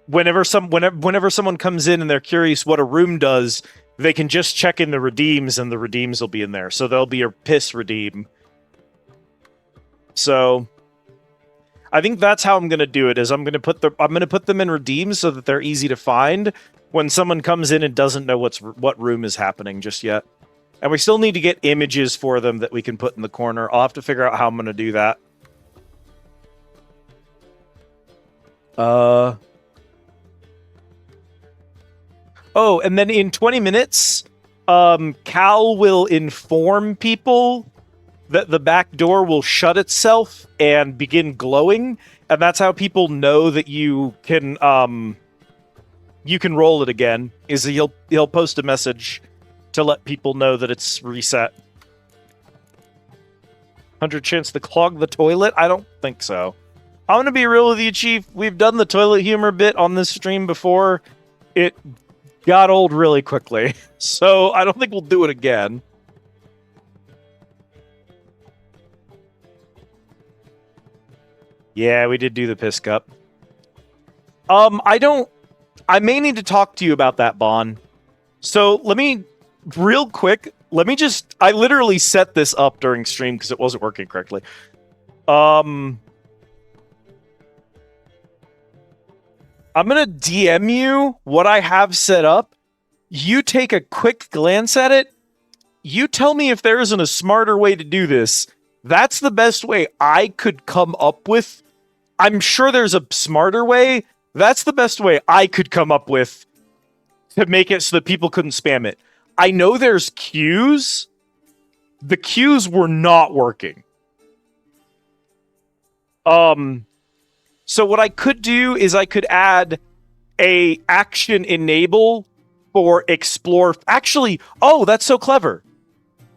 whenever someone comes in and they're curious what a room does, they can just check in the redeems, and the redeems will be in there. So there'll be a piss redeem. So I think that's how I'm going to do it. Is I'm going to put them in redeems so that they're easy to find when someone comes in and doesn't know what room is happening just yet. And we still need to get images for them that we can put in the corner. I'll have to figure out how I'm going to do that. Oh, and then in 20 minutes, Cal will inform people that the back door will shut itself and begin glowing, and that's how people know that you can roll it again. Is he'll post a message to let people know that it's reset. 100 chance to clog the toilet? I don't think so. I'm gonna be real with you, Chief. We've done the toilet humor bit on this stream before. It got old really quickly, so I don't think we'll do it again. Yeah, we did do the piss cup. I may need to talk to you about that, Bon. So let me, real quick, I literally set this up during stream because it wasn't working correctly. I'm gonna DM you what I have set up. You take a quick glance at it. You tell me if there isn't a smarter way to do this. That's the best way I could come up with. I'm sure there's a smarter way. That's the best way I could come up with to make it so that people couldn't spam it. I know there's queues. The queues were not working. So what I could do is I could add a action enable for explore. Actually, oh, that's so clever.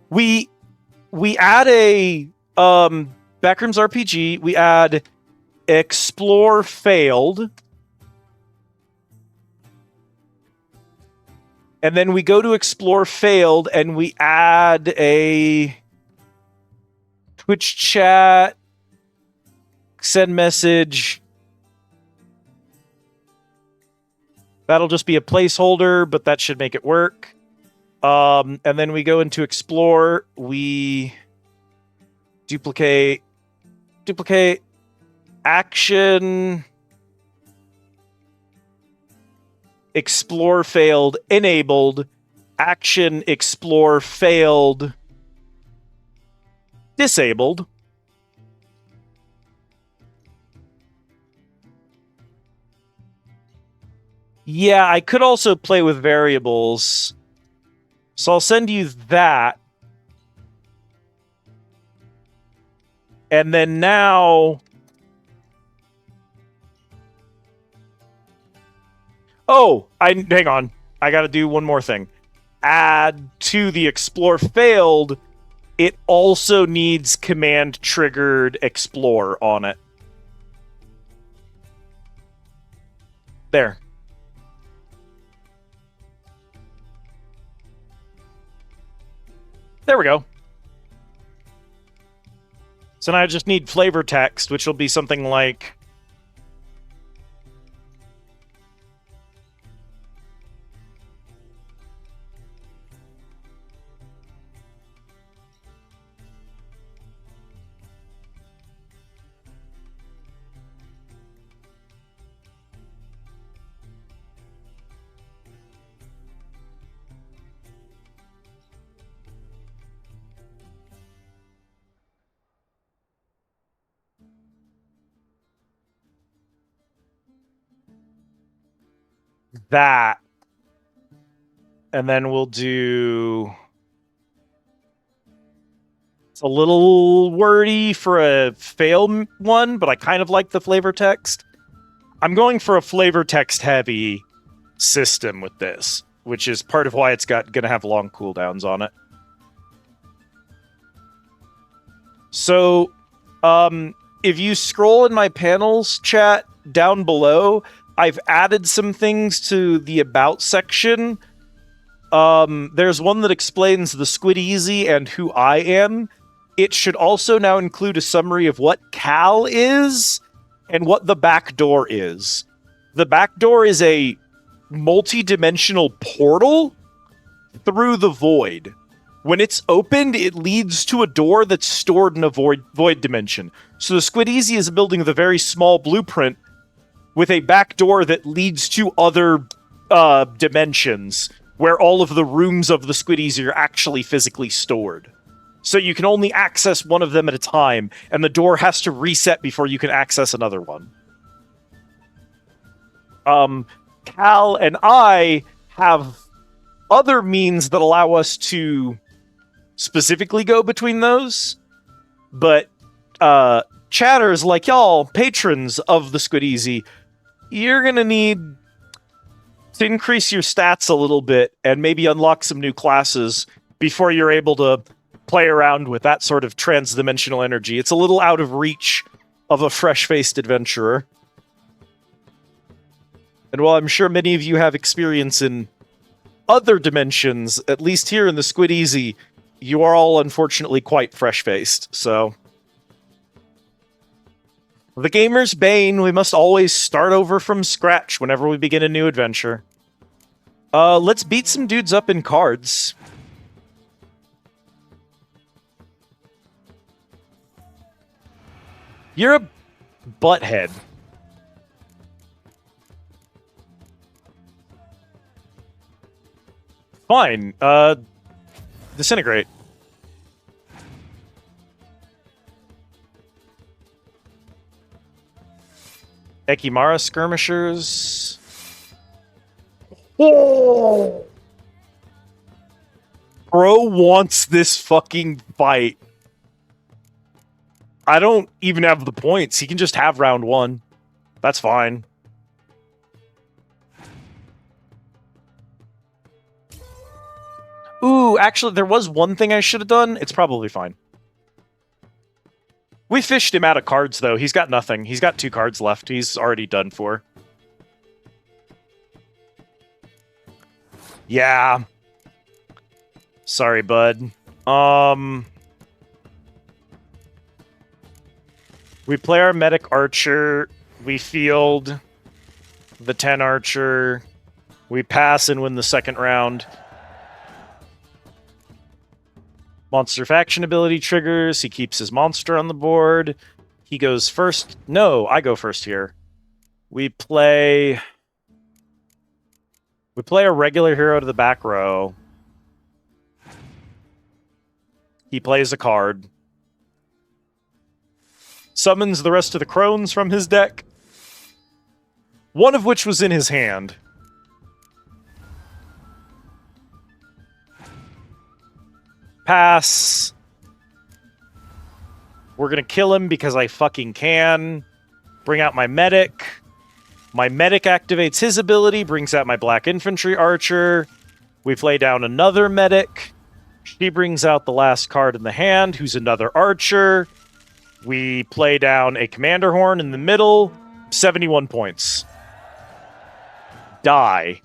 We add a Backrooms RPG. We add explore failed. And then we go to explore failed and we add a Twitch chat, send message. That'll just be a placeholder, but that should make it work. And then we go into explore. We duplicate action, explore failed, enabled, action, explore failed, disabled. Yeah, I could also play with variables. So I'll send you that. And then now... Oh, hang on. I gotta do one more thing. Add to the explore failed, it also needs command triggered explore on it. There. There we go. So now I just need flavor text, which will be something like... that. And then we'll do... It's a little wordy for a fail one, but I kind of like the flavor text. I'm going for a flavor text heavy system with this, which is part of why it's gonna have long cooldowns on it. So, if you scroll in my panels chat down below, I've added some things to the About section. There's one that explains the Squid Easy and who I am. It should also now include a summary of what Cal is and what the back door is. The back door is a multi-dimensional portal through the void. When it's opened, it leads to a door that's stored in a void dimension. So the Squideasy is building with a very small blueprint with a back door that leads to other dimensions where all of the rooms of the Squideasy are actually physically stored. So you can only access one of them at a time, and the door has to reset before you can access another one. Cal and I have other means that allow us to specifically go between those, but chatters like y'all, patrons of the Squideasy, you're gonna need to increase your stats a little bit and maybe unlock some new classes before you're able to play around with that sort of trans-dimensional energy. It's a little out of reach of a fresh-faced adventurer. And while I'm sure many of you have experience in other dimensions, at least here in the Squideasy, you are all unfortunately quite fresh-faced, so... The gamer's bane, we must always start over from scratch whenever we begin a new adventure. Let's beat some dudes up in cards. You're a butthead. Fine, disintegrate. Ekimara skirmishers. Oh! Bro wants this fucking fight. I don't even have the points. He can just have round one. That's fine. Ooh, actually, there was one thing I should have done. It's probably fine. We fished him out of cards, though. He's got nothing. He's got 2 cards left. He's already done for. Yeah. Sorry, bud. We play our medic archer. We field the 10 archer. We pass and win the second round. Monster faction ability triggers. He keeps his monster on the board. He goes first. No, I go first here. We play a regular hero to the back row. He plays a card. Summons the rest of the crones from his deck. One of which was in his hand. Pass. We're gonna kill him because I fucking can. Bring out my medic. My medic activates his ability, brings out my black infantry archer. We play down another medic. She brings out the last card in the hand, who's another archer. We play down a commander horn in the middle. 71 points. Die.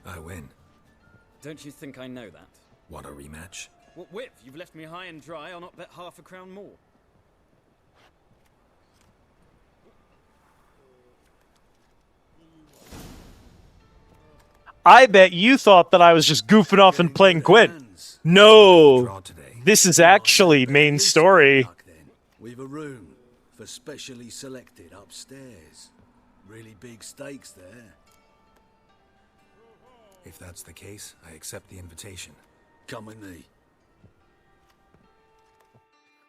I win. Don't you think I know that? Want a rematch? What whip? You've left me high and dry. I'll not bet half a crown more. I bet you thought that I was just goofing off and playing Gwent. No, this is actually main story. We've a room for specially selected upstairs. Really big stakes there. If that's the case, I accept the invitation. Come with me.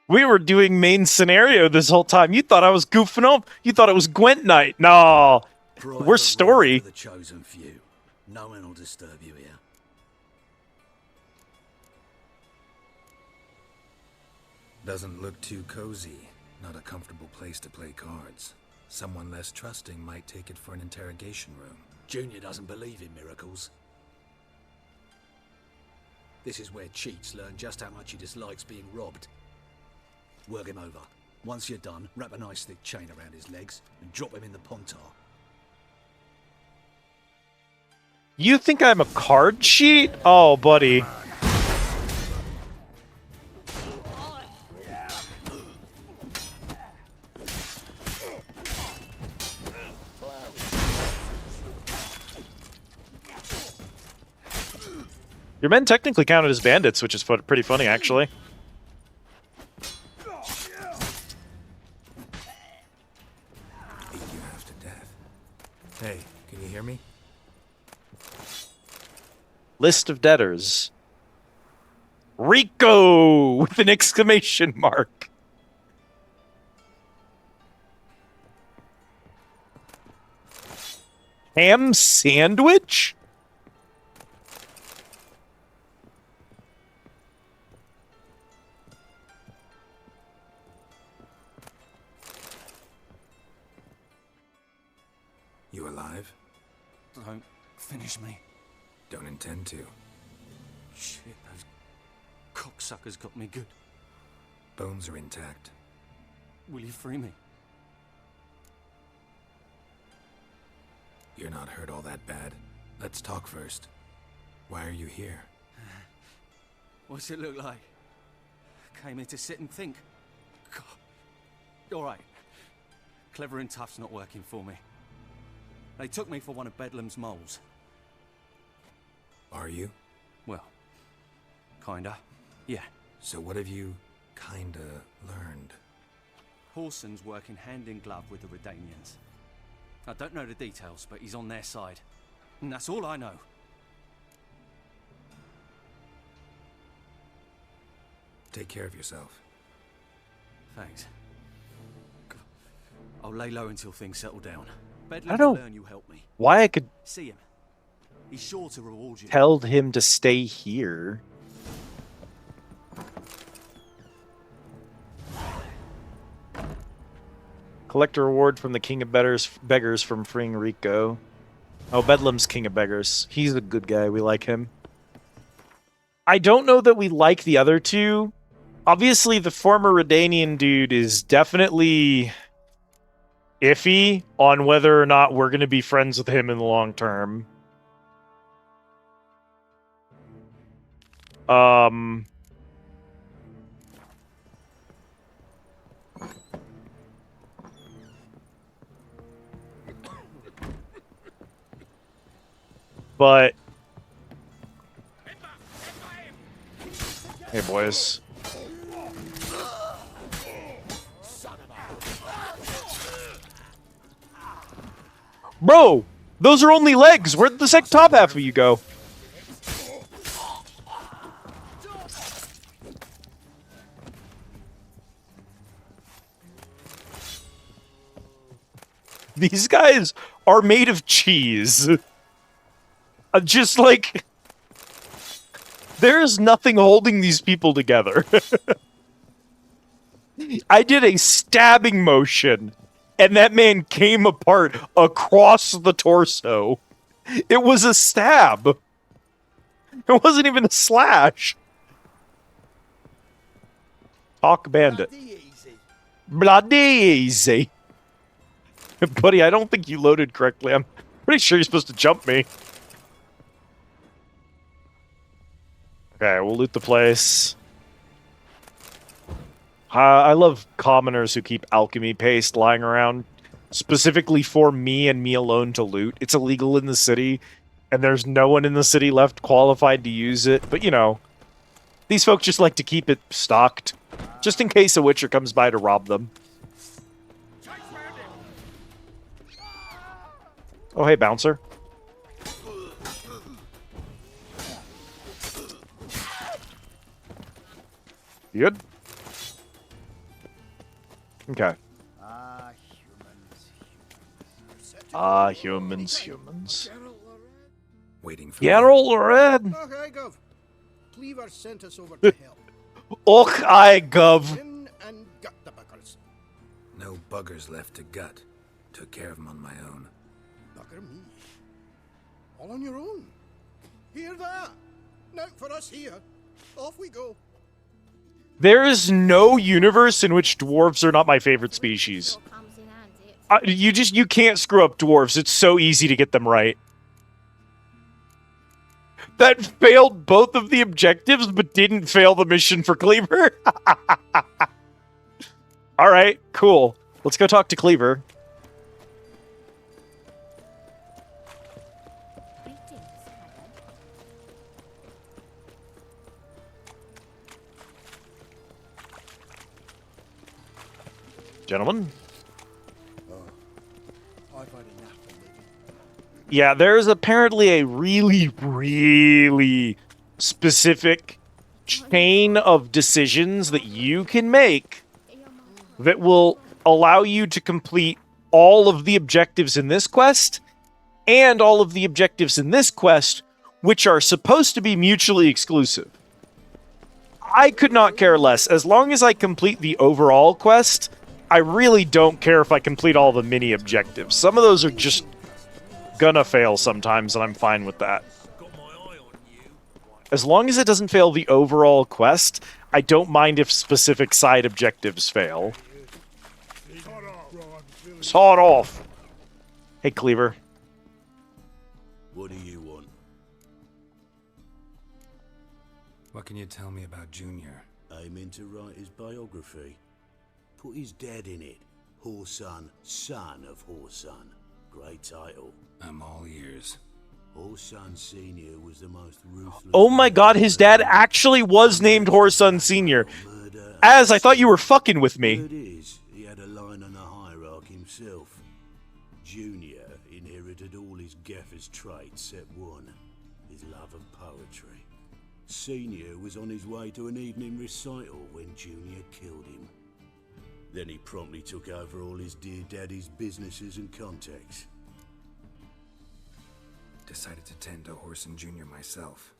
We were doing main scenario this whole time. You thought I was goofing off. You thought it was Gwent night. No, we're story. The chosen few. No one will disturb you here. Doesn't look too cozy. Not a comfortable place to play cards. Someone less trusting might take it for an interrogation room. Junior doesn't believe in miracles. This is where cheats learn just how much he dislikes being robbed. Work him over. Once you're done, wrap a nice thick chain around his legs and drop him in the pontar. You think I'm a card cheat? Oh, buddy. Your men technically counted as bandits, which is pretty funny, actually. Beat you half to death. Hey, can you hear me? List of debtors. Rico! With an exclamation mark. Ham sandwich? You alive? Don't finish me. Don't intend to. Shit, those cocksuckers got me good. Bones are intact. Will you free me? You're not hurt all that bad. Let's talk first. Why are you here? What's it look like? Came here to sit and think. God. Alright. Clever and tough's not working for me. They took me for one of Bedlam's moles. Are you? Well, kinda. Yeah. So what have you kinda learned? Horson's working hand in glove with the Redanians. I don't know the details, but he's on their side. And that's all I know. Take care of yourself. Thanks. I'll lay low until things settle down. Bedlam I don't will learn you help me. Why I could See him. He's sure to reward you. tell him to stay here. Collect a reward from the King of Beggars from freeing Rico. Oh, Bedlam's King of Beggars. He's a good guy. We like him. I don't know that we like the other two. Obviously, the former Redanian dude is definitely iffy on whether or not we're going to be friends with him in the long term. But hey, boys. Bro, those are only legs. Where'd the top half of you go? These guys are made of cheese. Just like... There's nothing holding these people together. I did a stabbing motion, and that man came apart across the torso. It was a stab. It wasn't even a slash. Talk bandit. Bloody easy. Buddy, I don't think you loaded correctly. I'm pretty sure you're supposed to jump me. Okay, we'll loot the place. I love commoners who keep alchemy paste lying around, specifically for me and me alone to loot. It's illegal in the city, and there's no one in the city left qualified to use it. But, you know, these folks just like to keep it stocked, just in case a witcher comes by to rob them. Oh, hey, bouncer. You good? Okay. Humans. Waiting for Geralt Red. Okay, Gov. Cleaver sent us over to help. Och, I gov. In and gut the buggers. No buggers left to gut. Took care of them on my own. Bugger me. All on your own. Hear that? Now for us here. Off we go. There is no universe in which dwarves are not my favorite species. You can't screw up dwarves. It's so easy to get them right. That failed both of the objectives, but didn't fail the mission for Cleaver. All right, cool. Let's go talk to Cleaver. Gentlemen? I've had enough of living. Yeah, there's apparently a really, really specific chain of decisions that you can make that will allow you to complete all of the objectives in this quest and all of the objectives in this quest, which are supposed to be mutually exclusive. I could not care less. As long as I complete the overall quest, I really don't care if I complete all the mini objectives. Some of those are just gonna fail sometimes, and I'm fine with that. As long as it doesn't fail the overall quest, I don't mind if specific side objectives fail. Sawed off. Hey, Cleaver. What do you want? What can you tell me about Junior? Aiming to write his biography. Put his dad in it. Horson, son of Horson. Great title. I'm all ears. Horson Sr. was the most ruthless... Oh my god, his dad actually was named Horson Sr. Az, I thought you were fucking with me. It is. He had a line on the hierarchy himself. Junior inherited all his gaffer's traits except one. His love of poetry. Senior was on his way to an evening recital when Junior killed him. Then he promptly took over all his dear daddy's businesses and contacts. Decided to tend to Horson Jr. myself.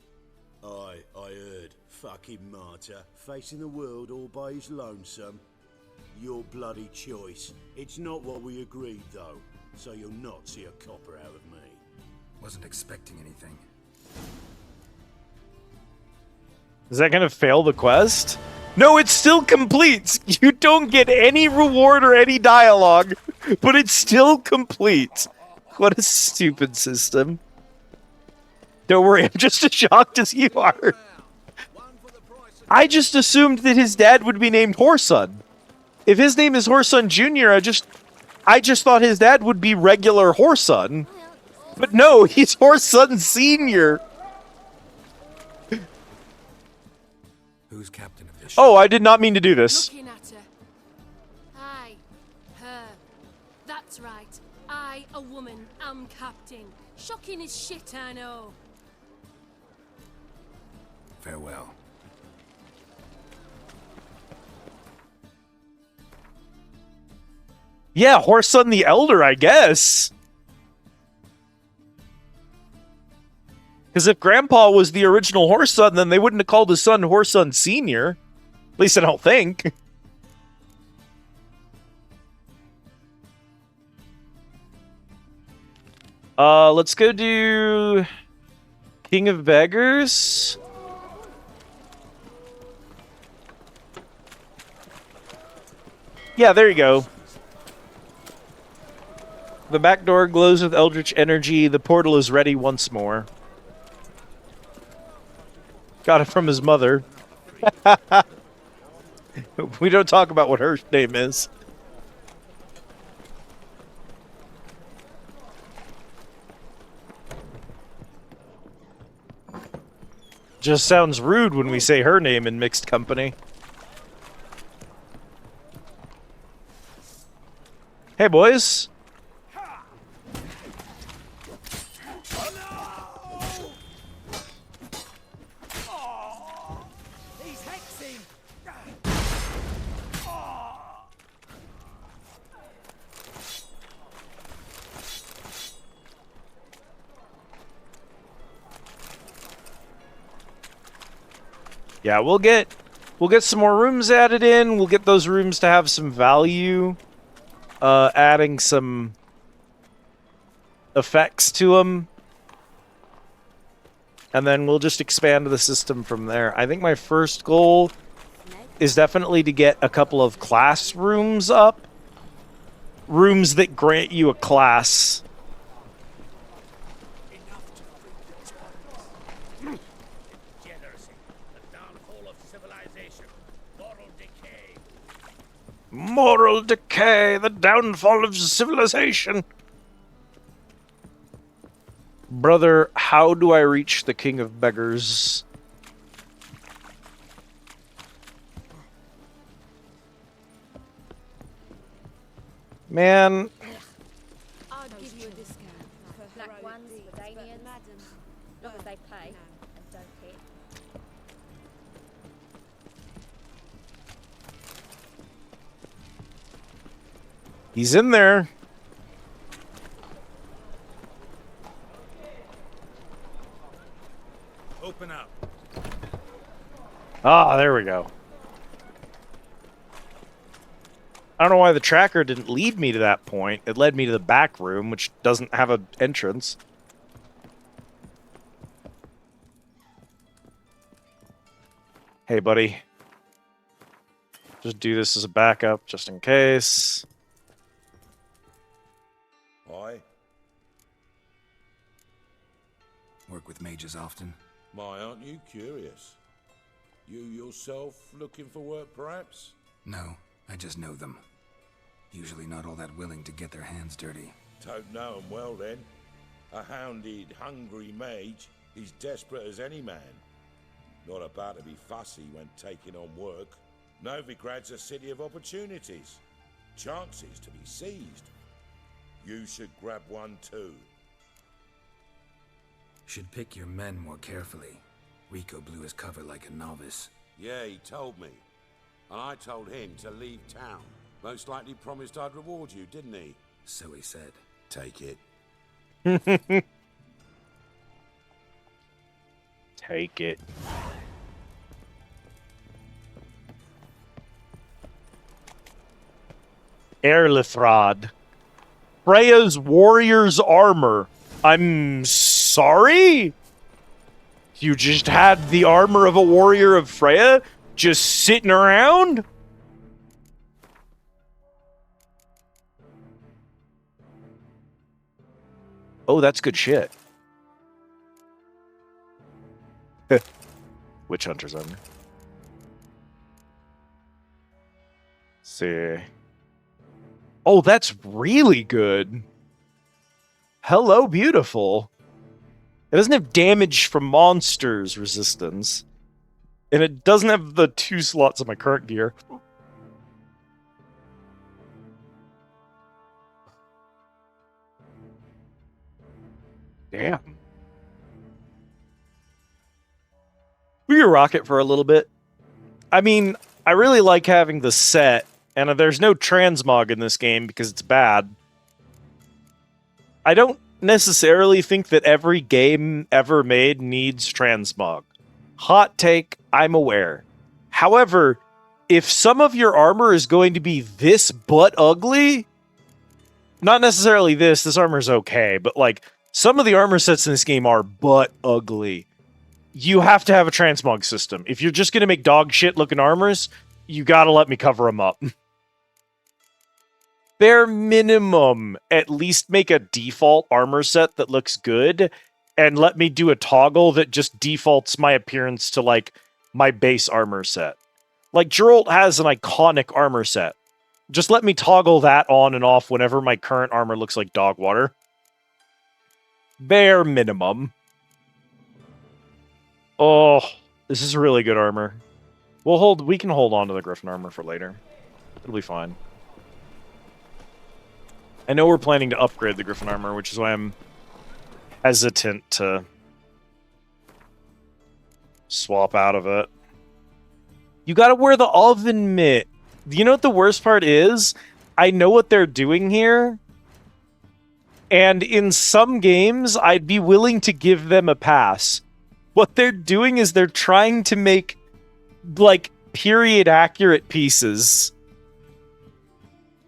I heard. Fucking martyr, facing the world all by his lonesome. Your bloody choice. It's not what we agreed, though, so you'll not see a copper out of me. Wasn't expecting anything. Is that gonna fail the quest? No, it still completes. You don't get any reward or any dialogue, but it still completes. What a stupid system. Don't worry, I'm just as shocked as you are. I just assumed that his dad would be named Horson. If his name is Horson Jr., I just thought his dad would be regular Horson. But no, he's Horson Sr. Who's captain of this? Oh, I did not mean to do this. Looking at her. I, her. That's right. I, a woman, am captain. Shocking as shit, I know. Farewell. Yeah, Horson the Elder, I guess. Because if Grandpa was the original Horson, then they wouldn't have called his son Horson Sr. At least I don't think. Let's go do King of Beggars. Yeah, there you go. The back door glows with eldritch energy. The portal is ready once more. Got it from his mother. We don't talk about what her name is. Just sounds rude when we say her name in mixed company. Hey, boys. He's hexing! Yeah, we'll get some more rooms added in. We'll get those rooms to have some value. Adding some effects to them. And then we'll just expand the system from there. I think my first goal is definitely to get a couple of classrooms up. Rooms that grant you a class. Moral decay, the downfall of civilization. Brother, how do I reach the King of Beggars? Man, I'd give you a discount. Black ones, Redanians, long as they pay and don't hit. he's in there. Open up. Ah, there we go. I don't know why the tracker didn't lead me to that point. It led me to the back room, which doesn't have an entrance. Hey, buddy. Just do this as a backup, just in case. Aye. Work with mages often? My, aren't you curious? You yourself looking for work, perhaps? No, I just know them. Usually not all that willing to get their hands dirty. Don't know 'em well, then. A hounded, hungry mage is desperate as any man. Not about to be fussy when taking on work. Novigrad's a city of opportunities. Chances to be seized. You should grab one too. Should pick your men more carefully. Rico blew his cover like a novice. Yeah, he told me. And I told him to leave town. Most likely promised I'd reward you, didn't he? So he said. Take it. Take it. Erlithrod. Freya's warrior's armor. I'm sorry? You just had the armor of a warrior of Freya just sitting around? Oh, that's good shit. Witch Hunter's armor. See. Oh, that's really good. Hello, beautiful. It doesn't have damage from monsters resistance. And it doesn't have the 2 slots of my current gear. Damn. We could rock it for a little bit. I mean, I really like having the set, and there's no transmog in this game because it's bad. I don't necessarily think that every game ever made needs transmog. Hot take, I'm aware. However, if some of your armor is going to be this butt ugly, not necessarily this armor's okay, but like, some of the armor sets in this game are butt ugly. You have to have a transmog system. If you're just going to make dog shit looking armors, you gotta let me cover them up. Bare minimum, at least make a default armor set that looks good, and let me do a toggle that just defaults my appearance to, like, my base armor set. Like, Geralt has an iconic armor set. Just let me toggle that on and off whenever my current armor looks like dog water. Bare minimum. Oh, this is really good armor. We can hold on to the Griffin armor for later. It'll be fine. I know we're planning to upgrade the Griffin armor, which is why I'm hesitant to swap out of it. You gotta wear the oven mitt. You know what the worst part is? I know what they're doing here. And in some games, I'd be willing to give them a pass. What they're doing is they're trying to make, like, period-accurate pieces.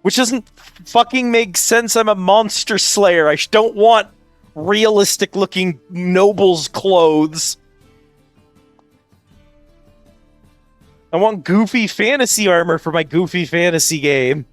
Which doesn't fucking make sense. I'm a monster slayer. I don't want realistic-looking nobles' clothes. I want goofy fantasy armor for my goofy fantasy game.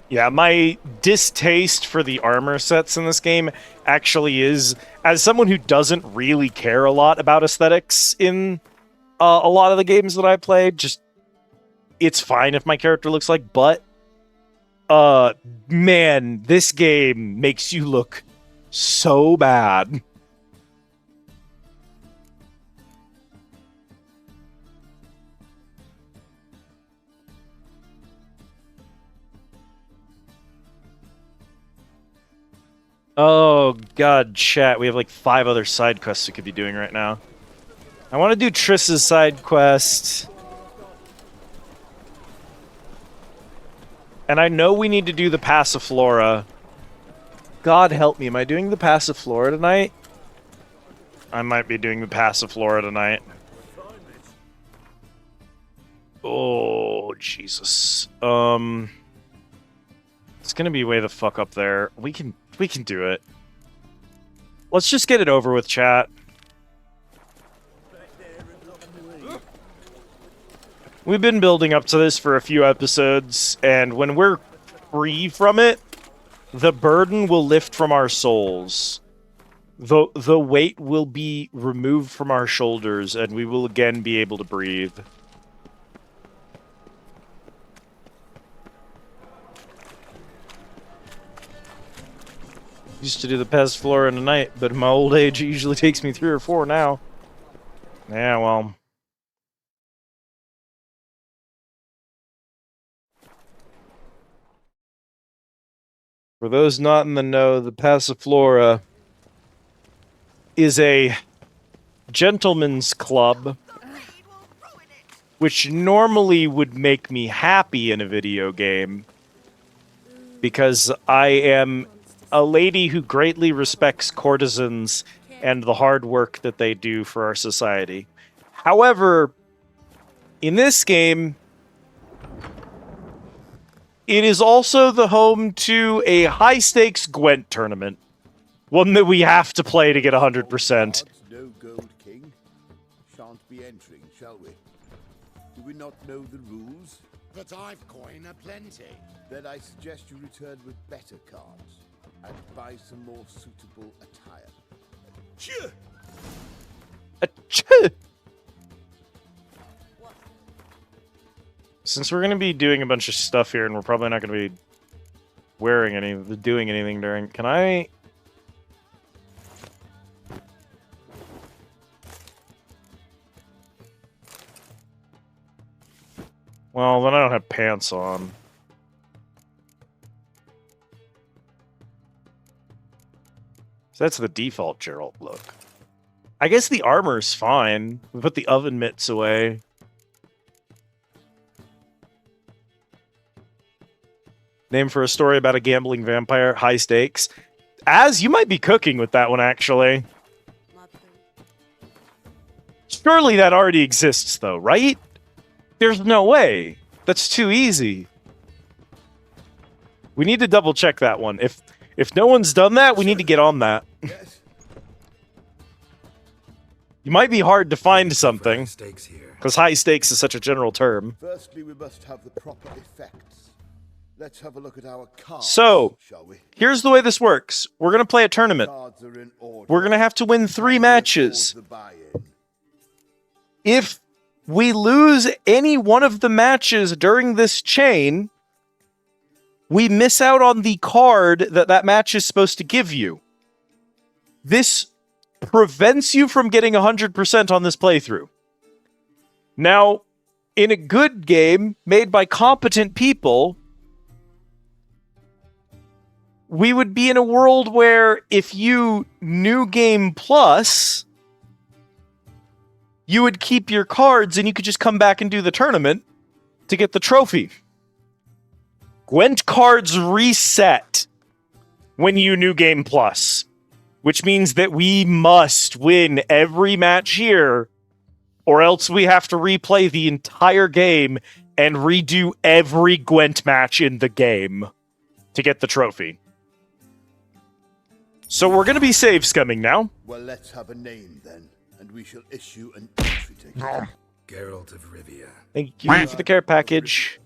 Yeah, my distaste for the armor sets in this game actually is, as someone who doesn't really care a lot about aesthetics in a lot of the games that I play, just it's fine if my character looks like butt. Man, this game makes you look so bad. Oh god, chat, we have like 5 other side quests we could be doing right now. I want to do Triss's side quest. And I know we need to do the Passiflora. God help me, am I doing the Passiflora tonight? I might be doing the Passiflora tonight. Oh, Jesus. It's gonna be way the fuck up there. We can do it. Let's just get it over with, chat. We've been building up to this for a few episodes, and when we're free from it, the burden will lift from our souls. The weight will be removed from our shoulders, and we will again be able to breathe. Used to do the Passiflora in a night, but in my old age, it usually takes me 3 or 4 now. Yeah, well. For those not in the know, the Passiflora is a gentleman's club, which normally would make me happy in a video game, because I am a lady who greatly respects courtesans and the hard work that they do for our society. However, in this game, it is also the home to a high-stakes Gwent tournament. One that we have to play to get 100%. No gold king. Shan't be entering, shall we? Do we not know the rules? But I've coin aplenty. Then I suggest you return with better cards and buy some more suitable attire. Achoo! Achoo! Since we're going to be doing a bunch of stuff here, and we're probably not going to be doing anything during... Can I... Well, then I don't have pants on. So that's the default Geralt look. I guess the armor's fine. We put the oven mitts away. Name for a story about a gambling vampire, high stakes. Az, you might be cooking with that one, actually. Surely that already exists, though, right? There's no way. That's too easy. We need to double check that one. If no one's done that, we need to get on that. You might be hard to find something, because high stakes is such a general term. Firstly, we must have the proper effects. Let's have a look at our cards, So, shall we? here's the way this works. We're going to play a tournament. We're going to have to win 3 matches. If we lose any one of the matches during this chain, we miss out on the card that match is supposed to give you. This prevents you from getting 100% on this playthrough. Now, in a good game made by competent people, we would be in a world where if you New Game Plus, you would keep your cards and you could just come back and do the tournament to get the trophy. Gwent cards reset when you New Game Plus, which means that we must win every match here, or else we have to replay the entire game and redo every Gwent match in the game to get the trophy. So we're going to be save scumming now. Well, let's have a name then, and we shall issue an entry ticket. Geralt of Rivia. Thank you for the care package.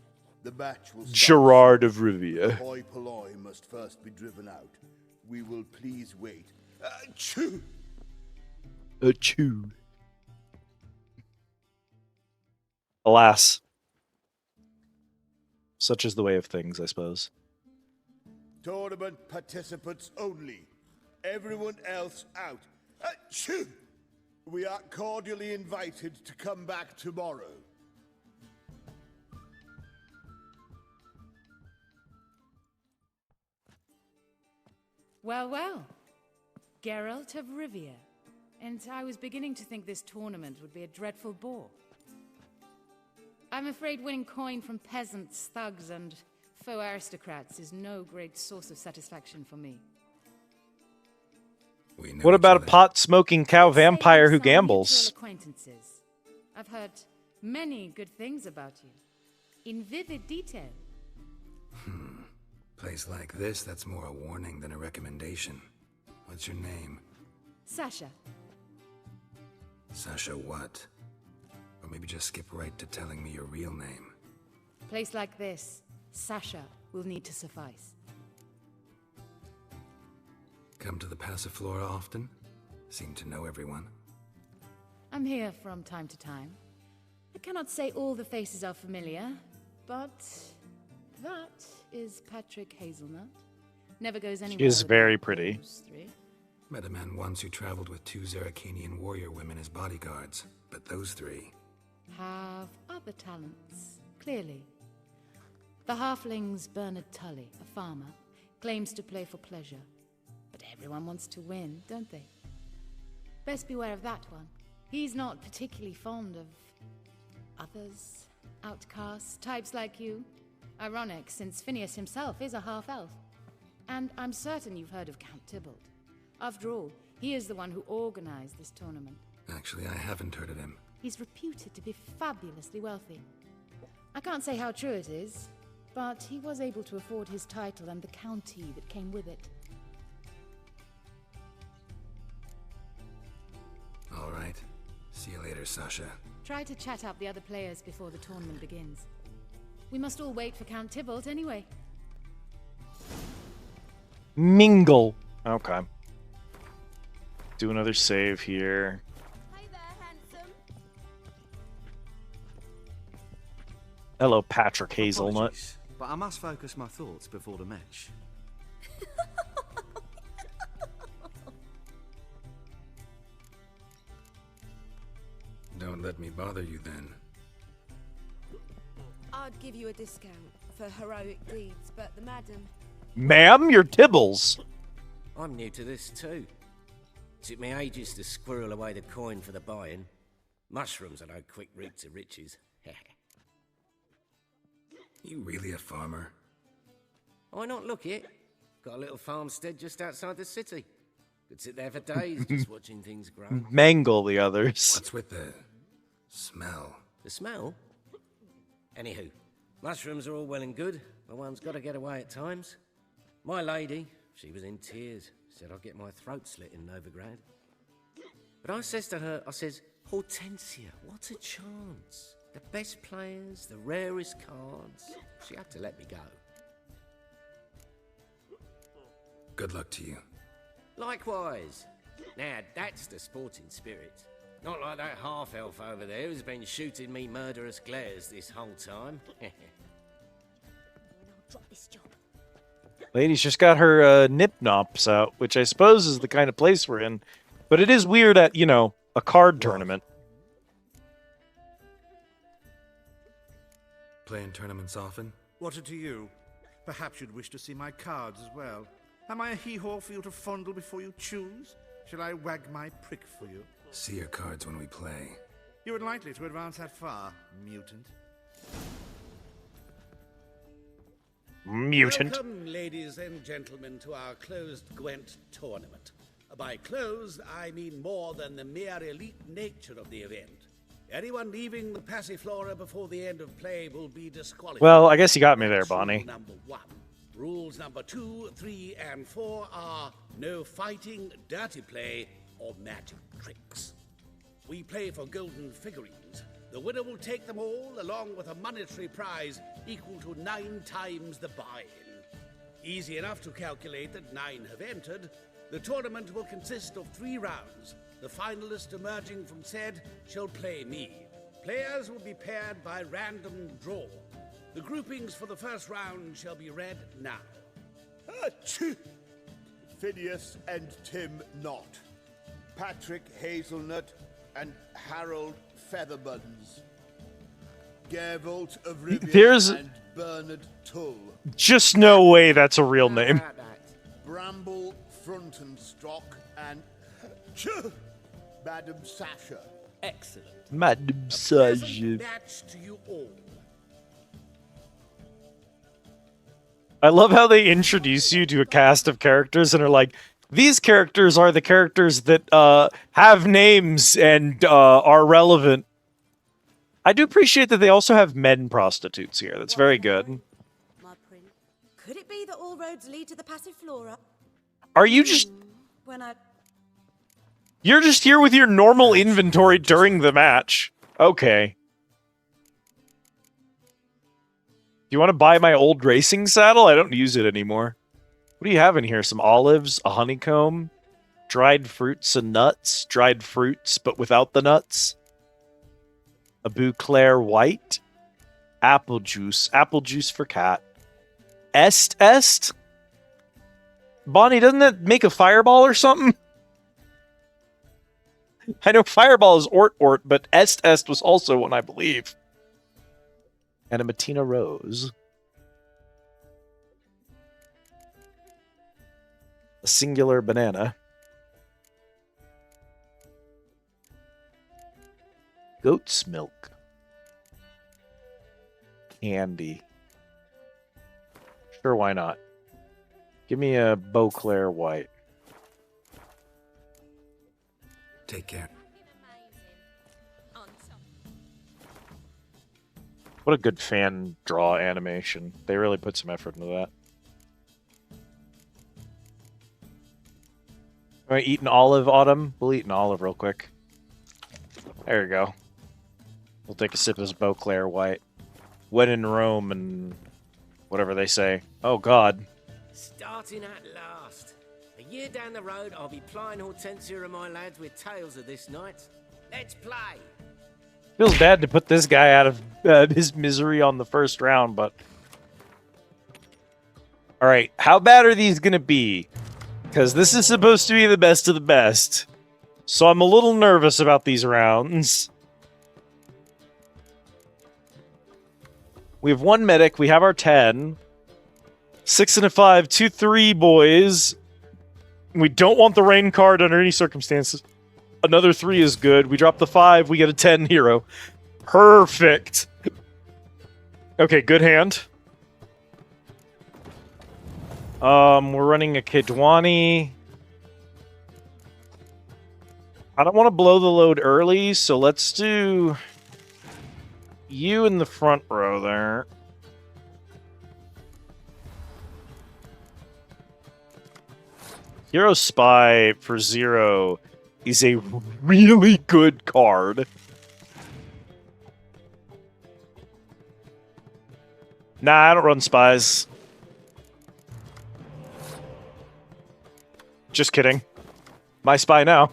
The match will Gerard of Rivia. Hoi polloi must first be driven out. We will please wait. Achoo! Achoo. Alas. such is the way of things, I suppose. Tournament participants only. Everyone else out. Achoo! We are cordially invited to come back tomorrow. Well, well. Geralt of Rivia. And I was beginning to think this tournament would be a dreadful bore. I'm afraid winning coin from peasants, thugs, and faux aristocrats is no great source of satisfaction for me. What about a pot-smoking cow vampire who gambles? Acquaintances. I've heard many good things about you. In vivid detail. Place like this, that's more a warning than a recommendation. What's your name? Sasha. Sasha what? Or maybe just skip right to telling me your real name. Place like this, Sasha will need to suffice. Come to the Passiflora often? Seem to know everyone. I'm here from time to time. I cannot say all the faces are familiar, but that is Patrick Hazelnut. Never goes anywhere. She is very pretty. Met a man once who traveled with 2 Zerrikanian warrior women as bodyguards, but those 3 have other talents, clearly. The halfling's Bernard Tully, a farmer, claims to play for pleasure. But everyone wants to win, don't they? Best beware of that one. He's not particularly fond of others, outcasts, types like you. Ironic, since Phineas himself is a half-elf. And I'm certain you've heard of Count Tybalt. After all, he is the one who organized this tournament. Actually, I haven't heard of him. He's reputed to be fabulously wealthy. I can't say how true it is, but he was able to afford his title and the county that came with it. All right. See you later, Sasha. Try to chat up the other players before the tournament begins. We must all wait for Count Tybalt anyway. Mingle. Okay. Do another save here. Hey there, handsome. Hello, Patrick Hazelnut. Apologies, but I must focus my thoughts before the match. Don't let me bother you then. I'd give you a discount for heroic deeds, but the madam... Ma'am, you're Tibbles. I'm new to this too. Took me ages to squirrel away the coin for the buy-in. Mushrooms are no quick route to riches. You really a farmer? Why not look it? Got a little farmstead just outside the city. Could sit there for days just watching things grow. Mangle the others. What's with the smell? The smell? Anywho, mushrooms are all well and good, but one's got to get away at times. My lady, she was in tears. Said I'd get my throat slit in Novigrad. But I says to her, I says, Hortensia, what a chance. The best players, the rarest cards. She had to let me go. Good luck to you. Likewise. Now, that's the sporting spirit. Not like that half-elf over there who's been shooting me murderous glares this whole time. Drop this job. Lady's just got her nip nops out, which I suppose is the kind of place we're in. But it is weird at, you know, a card tournament. Playing tournaments often? What to you? Perhaps you'd wish to see my cards as well. Am I a hee-haw for you to fondle before you choose? Shall I wag my prick for you? See your cards when we play. You would likely to advance that far, mutant. Mutant. Welcome, ladies and gentlemen, to our closed Gwent tournament. By closed, I mean more than the mere elite nature of the event. Anyone leaving the Passiflora before the end of play will be disqualified. Well, I guess you got me there, Bonnie. Number 1. Rules number 2, 3, and 4 are no fighting, dirty play, or magic tricks. We play for golden figurines. The winner will take them all, along with a monetary prize equal to 9 times the buy-in. Easy enough to calculate that 9 have entered. The tournament will consist of 3 rounds. The finalist emerging from said shall play me. Players will be paired by random draw. The groupings for the first round shall be read now. Phineas and Tim Knott. Patrick Hazelnut and Harold Featherbuns. Gervalt of Rivian There's and Bernard Tull. just no way that's a real name. Bramble Frontenstock and Madam Sasha. Excellent. Madam Sasha. That's to you all. I love how they introduce you to a cast of characters and are like, these characters are the characters that have names and are relevant. I do appreciate that they also have men prostitutes here. That's very good. My prince. Could it be that all roads lead to the Passiflora? Are you just... When I... You're just here with your normal inventory during the match. Okay. Do you want to buy my old racing saddle? I don't use it anymore. What do you have in here? Some olives, a honeycomb, dried fruits and nuts, dried fruits but without the nuts, a Bouclair white, apple juice for cat. Est? Bonnie, doesn't that make a fireball or something? I know fireball is ort, but est was also one, I believe. And a Matina rose. A singular banana. Goat's milk. Candy. Sure, why not? Give me a Beauclair white. Take care. What a good fan draw animation. They really put some effort into that. Alright, eat an olive, Autumn? We'll eat an olive real quick. There you go. We'll take a sip of this Beauclair white. When in Rome and whatever they say. Oh god. Starting at last. A year down the road, I'll be plying Hortensia and my lads with tales of this night. Let's play. Feels bad to put this guy out of his misery on the first round, but... Alright, how bad are these gonna be? Because this is supposed to be the best of the best. So I'm a little nervous about these rounds. We have 1 medic, we have our 10. 6 and a 5, 2, 3 boys. We don't want the rain card under any circumstances. Another 3 is good. We drop the 5, we get a 10 hero. Perfect. Okay, good hand. We're running a Kidwani. I don't want to blow the load early, so let's do you in the front row there. Hero Spy for 0 is a really good card. Nah, I don't run spies. Just kidding. My spy now.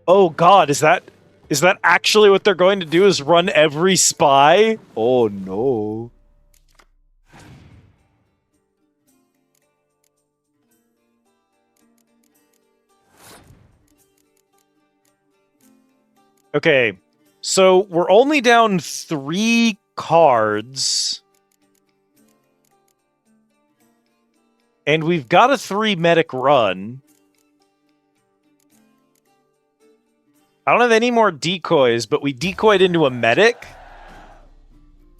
Oh god, is that actually what they're going to do, is run every spy? Oh no. Okay, so we're only down 3 cards. And we've got a 3 medic run. I don't have any more decoys, but we decoyed into a medic.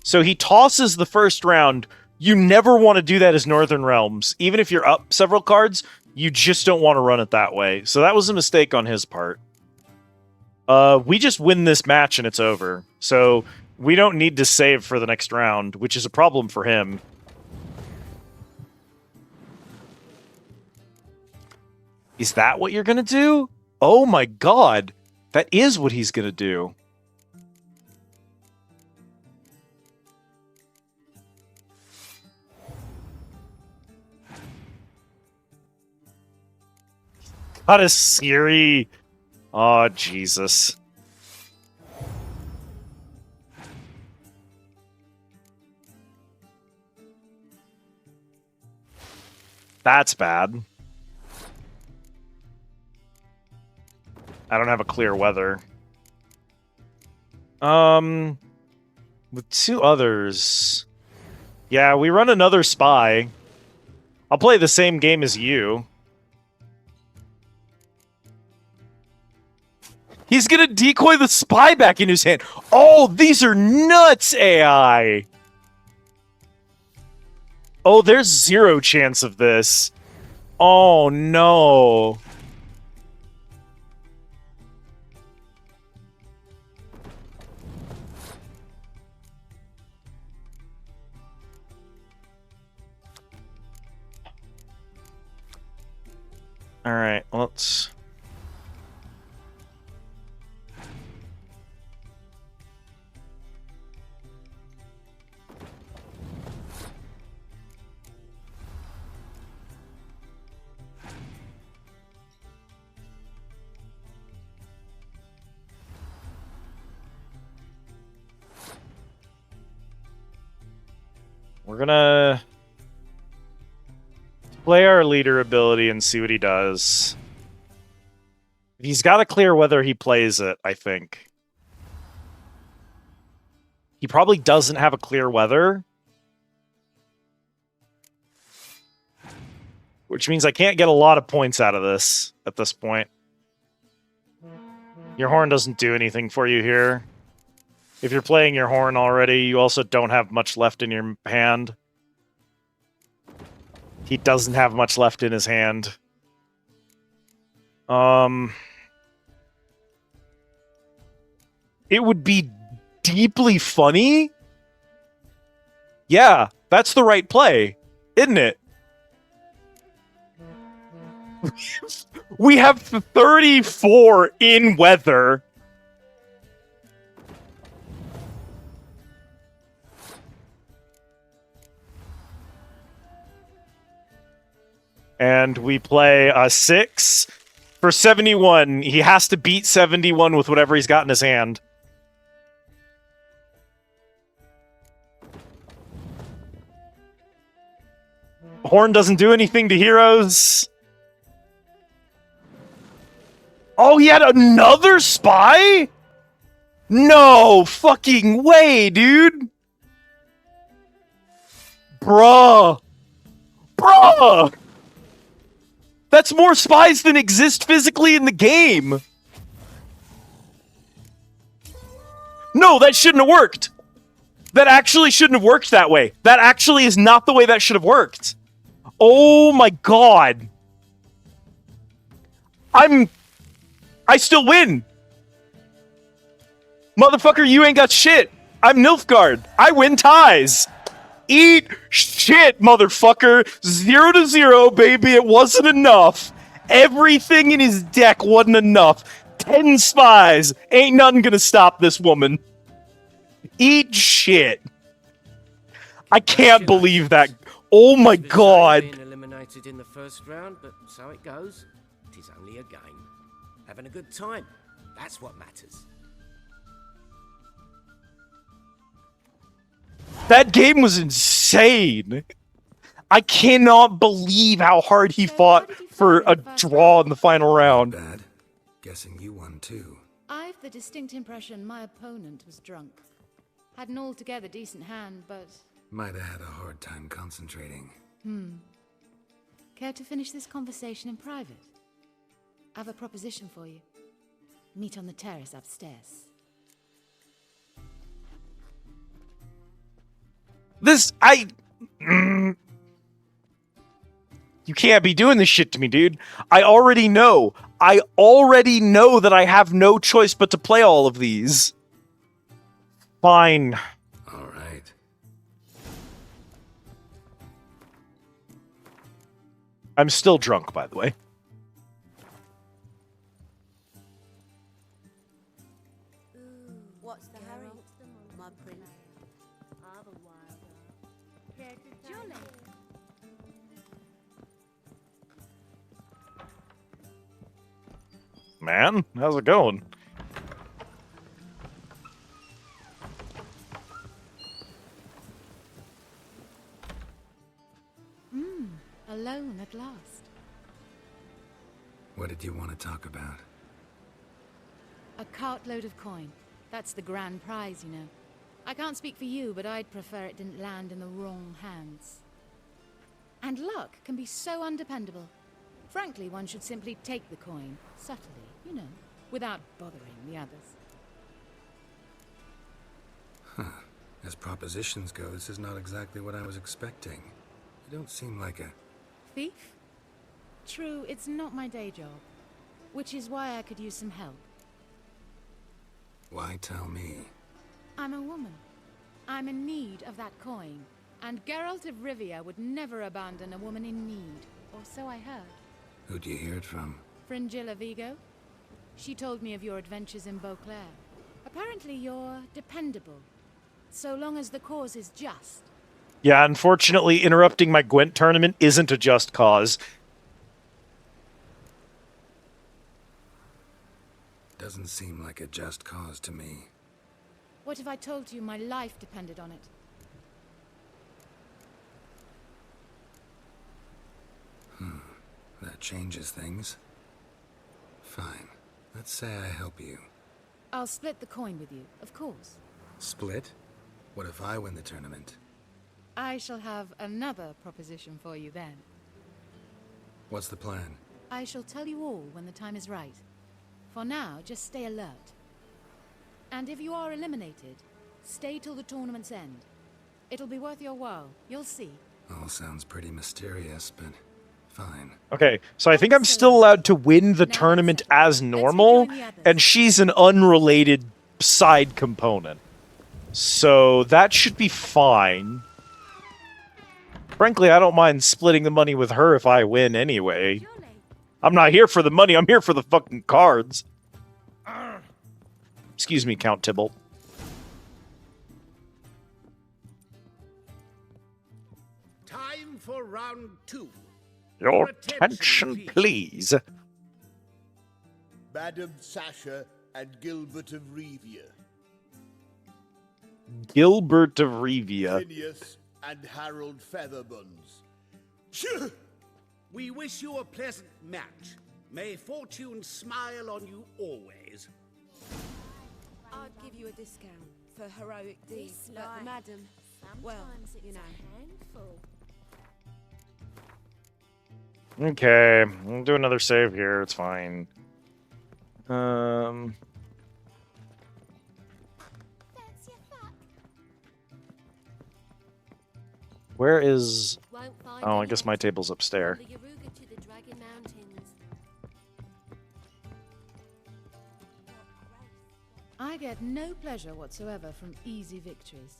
So he tosses the first round. You never want to do that as Northern Realms. Even if you're up several cards, you just don't want to run it that way. So that was a mistake on his part. We just win this match and it's over. So we don't need to save for the next round, which is a problem for him. Is that what you're going to do? Oh my god. That is what he's going to do. Got a Siri. Oh, Jesus. That's bad. I don't have a clear weather. With two others... Yeah, we run another spy. I'll play the same game as you. He's gonna decoy the spy back in his hand. Oh, these are nuts, AI! Oh, there's 0 chance of this. Oh, no. Alright, let's... We're gonna play our leader ability and see what he does. He's got to clear whether he plays it, I think. He probably doesn't have a clear weather. Which means I can't get a lot of points out of this at this point. Your horn doesn't do anything for you here. If you're playing your horn already, you also don't have much left in your hand. He doesn't have much left in his hand. It would be deeply funny. Yeah, that's the right play, isn't it? We have 34 in weather. And we play a 6 for 71. He has to beat 71 with whatever he's got in his hand. Horn doesn't do anything to heroes. Oh, he had another spy? No fucking way, dude. Bruh. Bruh. That's more spies than exist physically in the game. No, that shouldn't have worked. That actually shouldn't have worked that way. That actually is not the way that should have worked. Oh my god. I still win. Motherfucker, you ain't got shit. I'm Nilfgaard. I win ties. Eat shit, motherfucker. 0-0, baby. It wasn't enough. Everything in his deck wasn't enough. 10 spies. Ain't nothing gonna stop this woman. Eat shit. I can't believe that. Oh my god. Being eliminated in the first round, but so it goes. It is only a game. Having a good time. That's what matters. That game was insane. I cannot believe how hard he fought for a draw in the final round. Bad. Guessing you won too. I've the distinct impression my opponent was drunk. Had an altogether decent hand, but... Might have had a hard time concentrating. Care to finish this conversation in private? I have a proposition for you. Meet on the terrace upstairs. You can't be doing this shit to me, dude. I already know. I already know that I have no choice but to play all of these. Fine. All right. I'm still drunk, by the way. What's the hurry? My prince. Man, how's it going? A alone at last. What did you want to talk about? A cartload of coin. That's the grand prize, you know. I can't speak for you, but I'd prefer it didn't land in the wrong hands. And luck can be so undependable. Frankly, one should simply take the coin, subtly, you know, without bothering the others. Huh. As propositions go, this is not exactly what I was expecting. You don't seem like a... Thief? True, it's not my day job, which is why I could use some help. Why tell me? I'm a woman. I'm in need of that coin, and Geralt of Rivia would never abandon a woman in need, or so I heard. Who'd you hear it from? Fringilla Vigo? She told me of your adventures in Beauclair. Apparently you're dependable, so long as the cause is just. Yeah, unfortunately, interrupting my Gwent tournament isn't a just cause. Doesn't seem like a just cause to me. What if I told you my life depended on it? That changes things. Fine. Let's say I help you. I'll split the coin with you, of course. Split? What if I win the tournament? I shall have another proposition for you then. What's the plan? I shall tell you all when the time is right. For now, just stay alert. And if you are eliminated, stay till the tournament's end. It'll be worth your while, you'll see. All sounds pretty mysterious, but fine. Okay, so I think I'm still allowed to win the tournament as normal, and she's an unrelated side component. So that should be fine. Frankly, I don't mind splitting the money with her if I win anyway. I'm not here for the money, I'm here for the fucking cards. Excuse me, Count Tybalt. Time for round 2. Your attention, please. Madam Sasha and Gilbert of Rivia. Gilbert of Rivia. Phineas and Harold Featherbones. We wish you a pleasant match. May fortune smile on you always. I'd give you a discount for heroic deeds, but the madam, well, you know. Okay, we'll do another save here, it's fine. Where is... Oh, I guess my table's upstairs. I get no pleasure whatsoever from easy victories,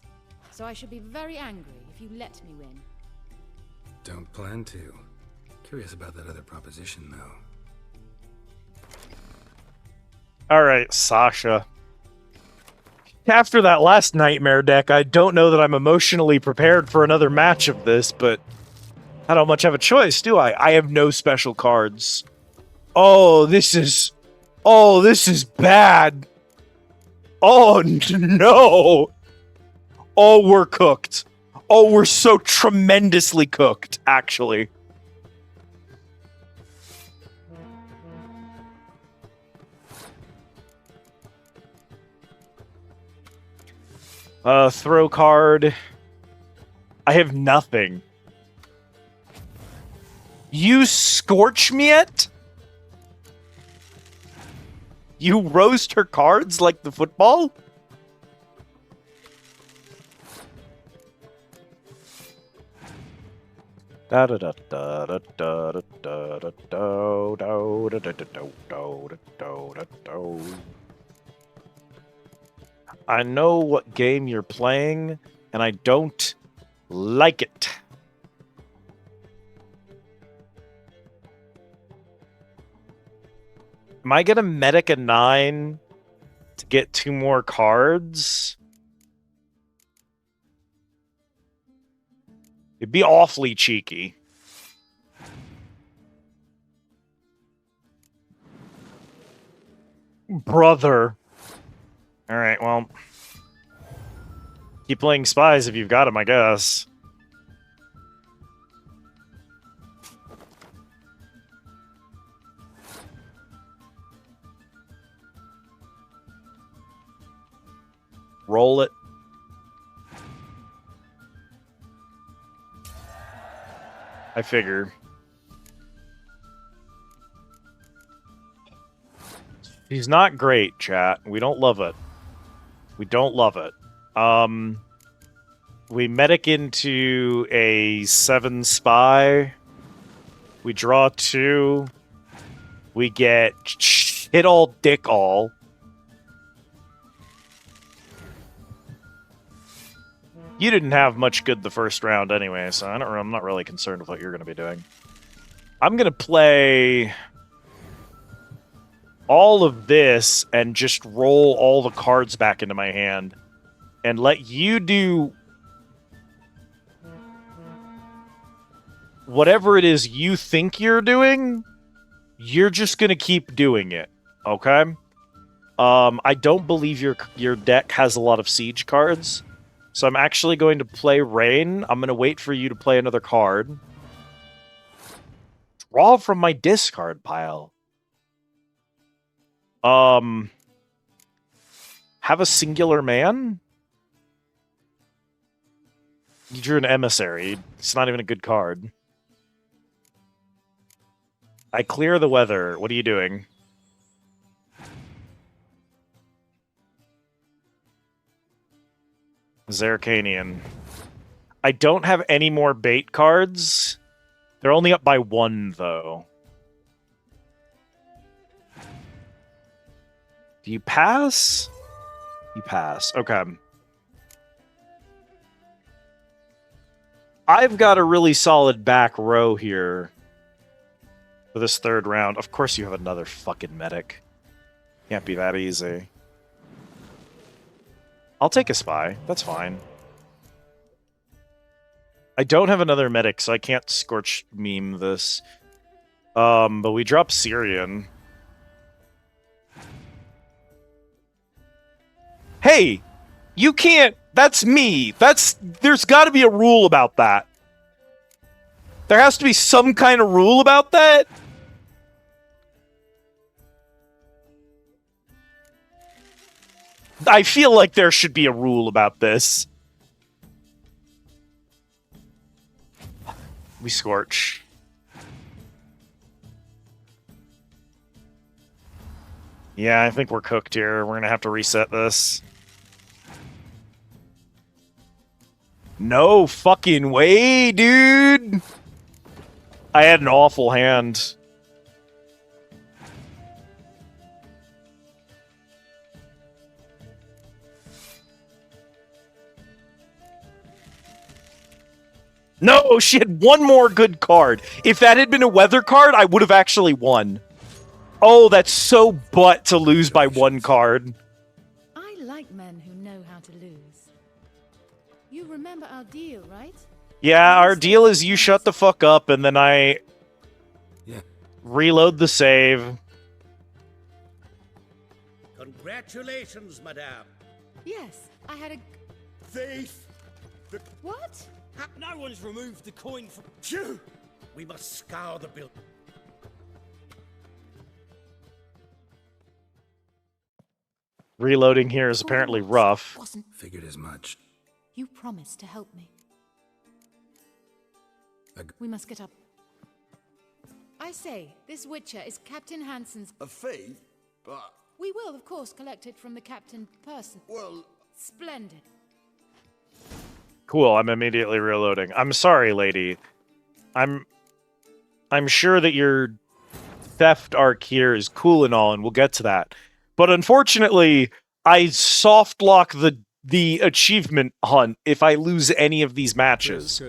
so I should be very angry if you let me win. Don't plan to. Curious about that other proposition, though. Alright, Sasha. After that last nightmare deck, I don't know that I'm emotionally prepared for another match of this, but I don't much have a choice, do I? I have no special cards. Oh, this is bad. Oh, no. Oh, we're cooked. Oh, we're so tremendously cooked, actually. Throw card. I have nothing. You scorch me it? You roast her cards like the football? Da da da da da da da da da da da da da da da da. I know what game you're playing, and I don't like it. Am I gonna medic a 9 to get 2 more cards? It'd be awfully cheeky. Brother. Alright, well. Keep playing spies if you've got them, I guess. Roll it. I figure. He's not great, chat. We don't love it. We don't love it. We medic into a 7 spy. We draw 2. We get hit all dick all. You didn't have much good the first round anyway, so I'm not really concerned with what you're going to be doing. I'm going to play all of this and just roll all the cards back into my hand and let you do whatever it is you think you're doing. You're just going to keep doing it, okay? I don't believe your deck has a lot of siege cards. So I'm actually going to play Rain. I'm going to wait for you to play another card. Draw from my discard pile. Have a singular man? You drew an emissary. It's not even a good card. I clear the weather. What are you doing? Zercanian. I don't have any more bait cards. They're only up by 1, though. Do you pass? You pass. Okay. I've got a really solid back row here for this 3rd round. Of course you have another fucking medic. Can't be that easy. I'll take a spy. That's fine. I don't have another medic, so I can't Scorch meme this. But we drop Syrian. Hey! You can't... That's me! There's gotta be a rule about that. There has to be some kind of rule about that? I feel like there should be a rule about this. We Scorch. Yeah, I think we're cooked here. We're gonna have to reset this. No fucking way, dude! I had an awful hand. No, she had one more good card. If that had been a weather card, I would have actually won. Oh, that's so butt to lose by 1 card. I like men who know how to lose. You remember our deal, right? Yeah, our deal is you shut the fuck up and then I reload the save. Congratulations, madame. Yes, I had a... Thief! What? No one's removed the coin from... Phew! We must scour the building. Reloading here is apparently rough. Figured as much. You promised to help me. We must get up. I say, this Witcher is Captain Hansen's... A thief? But... We will, of course, collect it from the captain person. Well... Splendid. Cool, I'm immediately reloading. I'm sorry, lady. I'm sure that your theft arc here is cool and all, and we'll get to that. But unfortunately, I soft lock the achievement hunt if I lose any of these matches.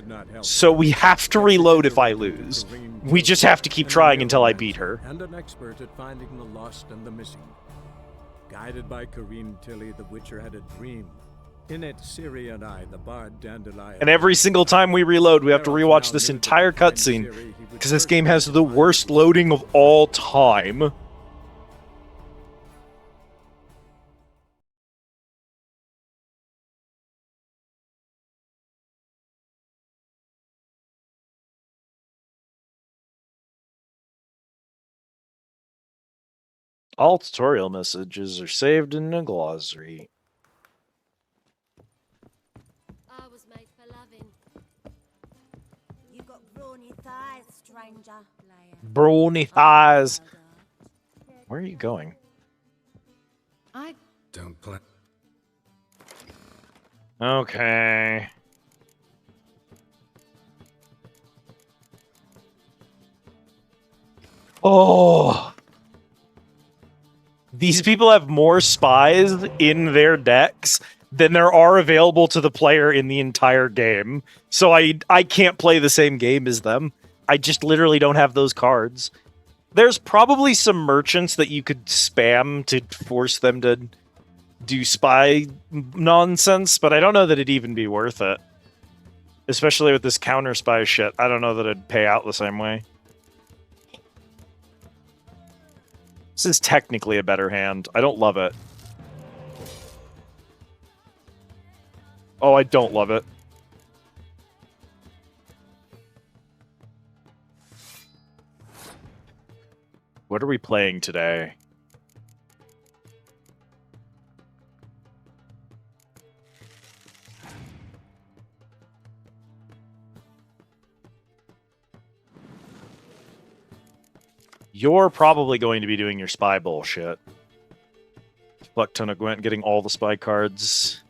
So we have to reload if I lose. We just have to keep trying until I beat her. And an expert at finding the lost and the missing. Guided by Corrine Tilly, the Witcher had a dream. In it, Ciri and I, the bard Dandelion... And every single time we reload, we have to rewatch this entire cutscene, because this game has the worst loading of all time. All tutorial messages are saved in a glossary. Brawny thighs, stranger. Brawny thighs. Where are you going? I Don't play. Okay. Oh. These people have more spies in their decks than there are available to the player in the entire game. So I can't play the same game as them. I just literally don't have those cards. There's probably some merchants that you could spam to force them to do spy nonsense, but I don't know that it'd even be worth it. Especially with this counter spy shit. I don't know that it'd pay out the same way. This is technically a better hand. I don't love it. Oh, I don't love it. What are we playing today? You're probably going to be doing your spy bullshit. Fuck ton of Gwent getting all the spy cards.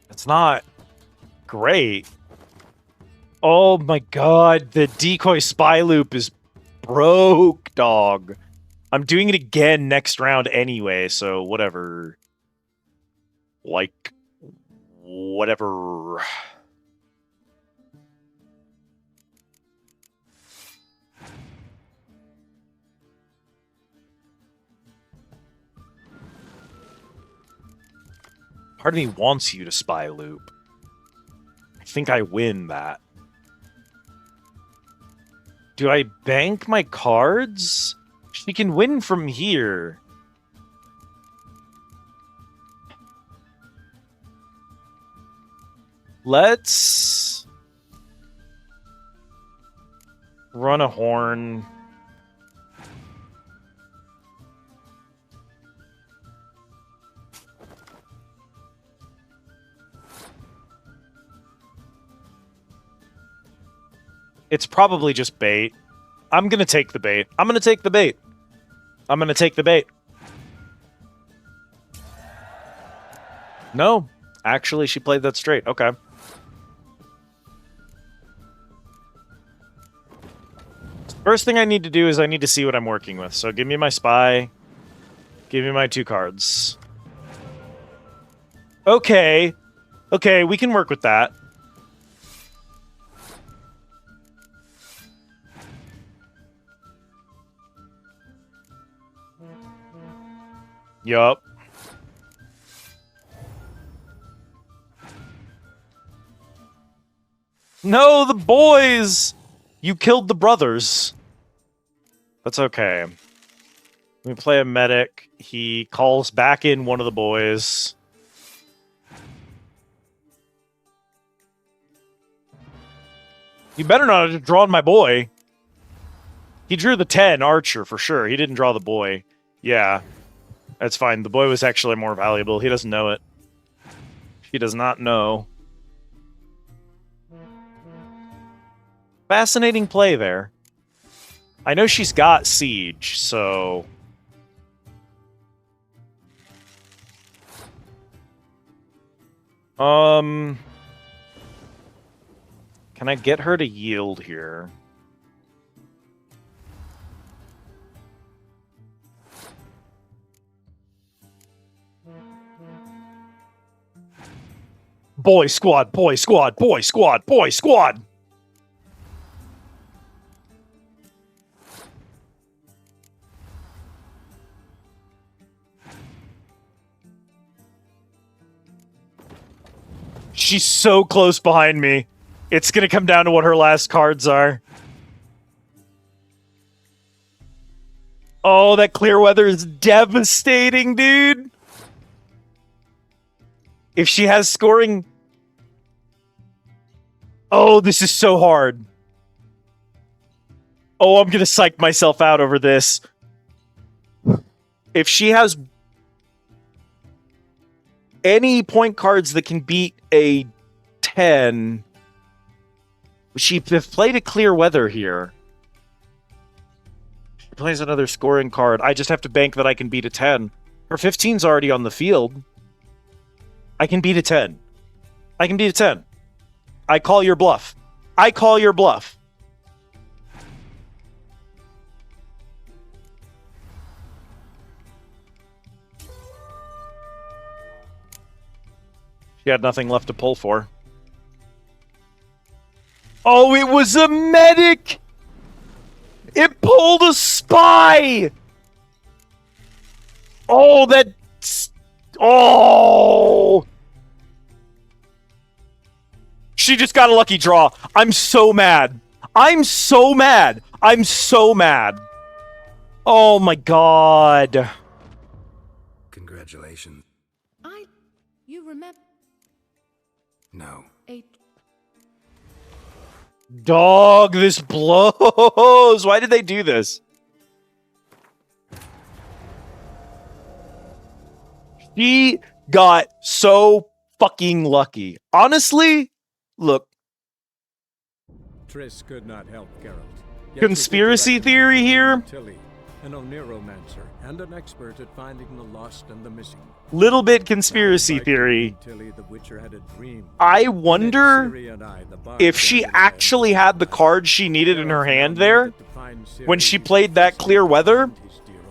It's not great. Oh my god, the decoy spy loop is broke, dog. I'm doing it again next round anyway, so whatever. Like, whatever. Part of me wants you to spy loop. I think I win that. Do I bank my cards? She can win from here. Let's run a horn. It's probably just bait. I'm gonna take the bait. I'm gonna take the bait. I'm gonna take the bait. No. Actually, she played that straight. Okay. First thing I need to do is I need to see what I'm working with. So give me my spy. Give me my 2 cards. Okay. Okay, we can work with that. Yup. No, the boys! You killed the brothers. That's okay. We play a medic. He calls back in one of the boys. You better not have drawn my boy. He drew the 10 archer for sure. He didn't draw the boy. Yeah. That's fine. The boy was actually more valuable. He doesn't know it. He does not know. Fascinating play there. I know she's got siege, so... Can I get her to yield here? Boy squad, boy squad, boy squad, boy squad! She's so close behind me. It's gonna come down to what her last cards are. Oh, that clear weather is devastating, dude. If she has scoring... Oh, this is so hard. Oh, I'm gonna psych myself out over this. If she has any point cards that can beat a 10, she played a clear weather here. She plays another scoring card. I just have to bank that I can beat a 10. Her 15's already on the field. I can beat a 10. I can beat a 10. I call your bluff. I call your bluff. She had nothing left to pull for. Oh, it was a medic! It pulled a spy! Oh, that's... Oh! She just got a lucky draw. I'm so mad. I'm so mad. I'm so mad. Oh my god. Congratulations. You remember... No. Dog, this blows. Why did they do this? She got so fucking lucky. Honestly, look. Triss could not help Geralt. Yet Conspiracy she theory here? Tilly, an Oniromancer and an expert at finding the lost and the missing. Little bit conspiracy theory. Tilly, the Witcher had a dream. I wonder if she actually had the card she needed in her hand there when she played that clear weather,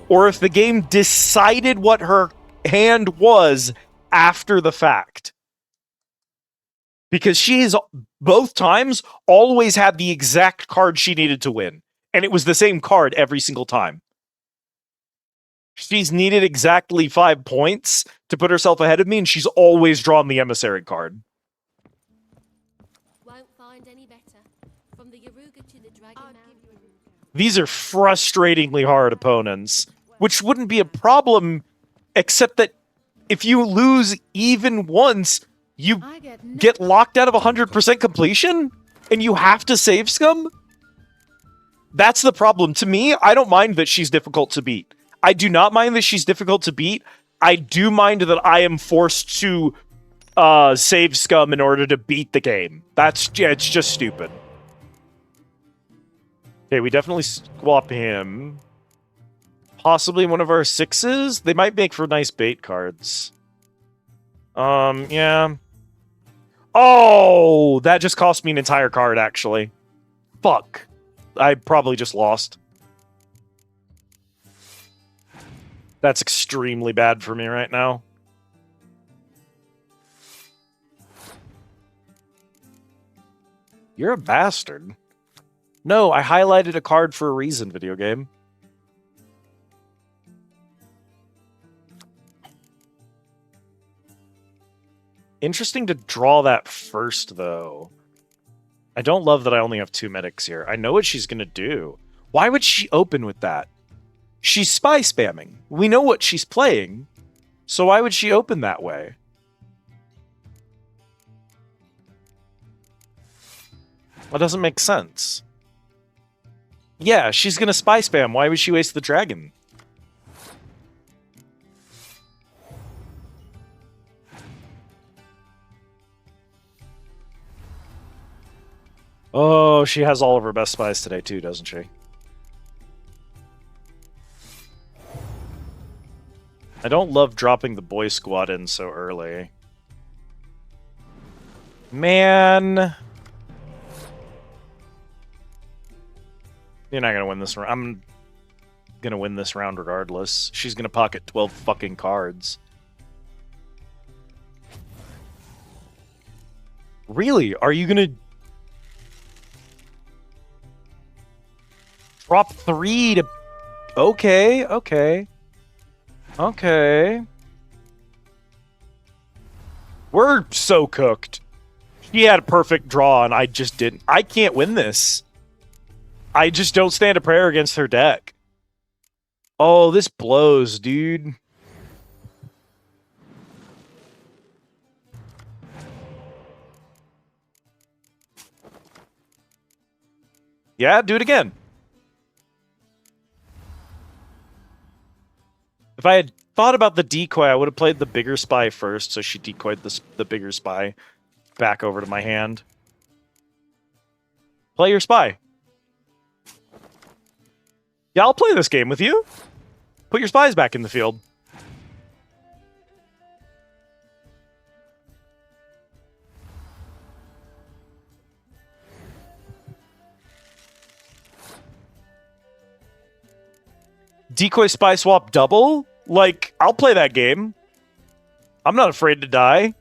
or if the game decided what her hand was after the fact. Because she's both times always had the exact card she needed to win, and it was the same card every single time. She's needed exactly 5 points to put herself ahead of me, and she's always drawn the emissary card. Won't find any better. From the Yaruga to the Dragon Mountain. These are frustratingly hard opponents, which wouldn't be a problem, except that if you lose even once, you get locked out of 100% completion, and you have to save scum? That's the problem. To me, I don't mind that she's difficult to beat. I do not mind that she's difficult to beat. I do mind that I am forced to save scum in order to beat the game. It's just stupid. Okay, we definitely swap him. Possibly one of our 6s? They might make for nice bait cards. Yeah. Oh, that just cost me an entire card, actually. Fuck. I probably just lost. That's extremely bad for me right now. You're a bastard. No, I highlighted a card for a reason, video game. Interesting to draw that first, though. I don't love that I only have 2 medics here. I know what she's going to do. Why would she open with that? She's spy spamming. We know what she's playing, so why would she open that way? That doesn't make sense. Yeah, she's gonna spy spam. Why would she waste the dragon? Oh, she has all of her best spies today too, doesn't she? I don't love dropping the boy squad in so early. Man. You're not gonna win this round. I'm gonna win this round regardless. She's gonna pocket 12 fucking cards. Really? Are you gonna drop 3 to... Okay, okay. Okay. We're so cooked. She had a perfect draw, and I just didn't. I can't win this. I just don't stand a prayer against her deck. Oh, this blows, dude. Yeah, do it again. If I had thought about the decoy, I would have played the bigger spy first, so she decoyed the bigger spy back over to my hand. Play your spy. Yeah, I'll play this game with you. Put your spies back in the field. Decoy spy swap double? Like, I'll play that game. I'm not afraid to die.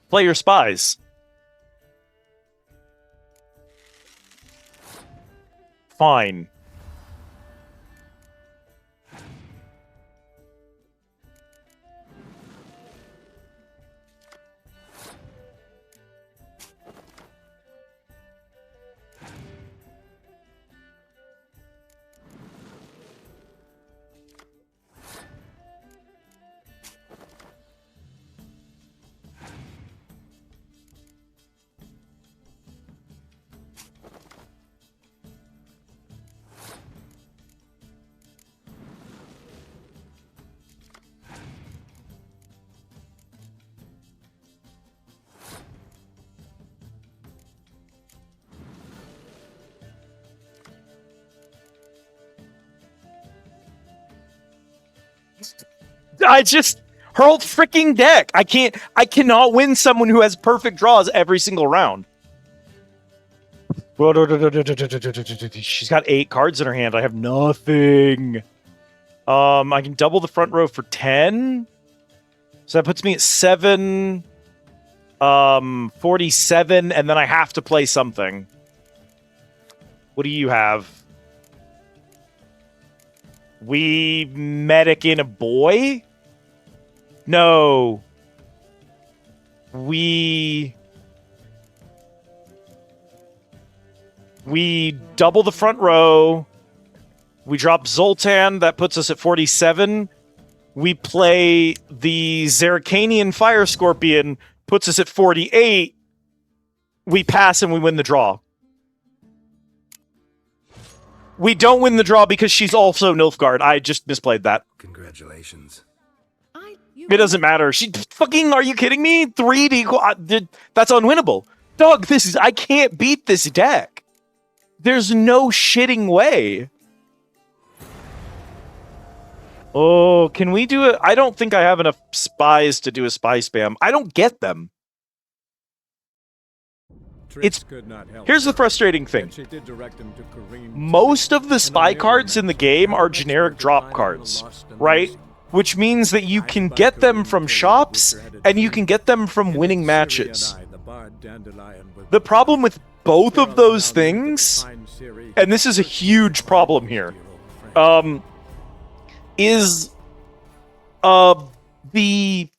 Play your spies. Fine. Her whole freaking deck. I cannot win someone who has perfect draws every single round. She's got 8 cards in her hand. I have nothing. I can double the front row for 10. So that puts me at 7. 47, and then I have to play something. What do you have? We medic in a boy? No. We double the front row. We drop Zoltan. That puts us at 47. We play the Zerrikanian Fire Scorpion. Puts us at 48. We pass and we win the draw. We don't win the draw because she's also Nilfgaard. I just misplayed that. Congratulations. It doesn't matter. She fucking, are you kidding me? 3 equal. That's unwinnable. Dog, I can't beat this deck. There's no shitting way. Oh, can we do it? I don't think I have enough spies to do a spy spam. I don't get them. Here's the frustrating thing. Most of the spy cards in the game are generic drop cards, right? Which means that you can get them from shops and you can get them from winning matches. The problem with both of those things, and this is a huge problem here, is the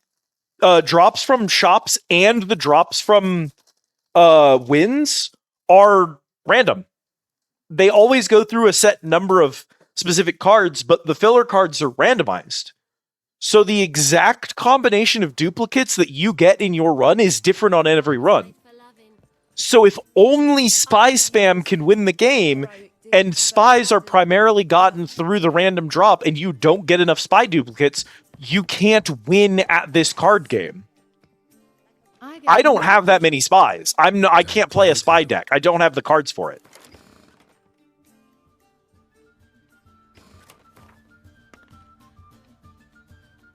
drops from shops and the drops from wins are random. They always go through a set number of specific cards, but the filler cards are randomized. So the exact combination of duplicates that you get in your run is different on every run. So if only spy spam can win the game, and spies are primarily gotten through the random drop, and you don't get enough spy duplicates, you can't win at this card game. I don't have that many spies. I can't play a spy deck. I don't have the cards for it.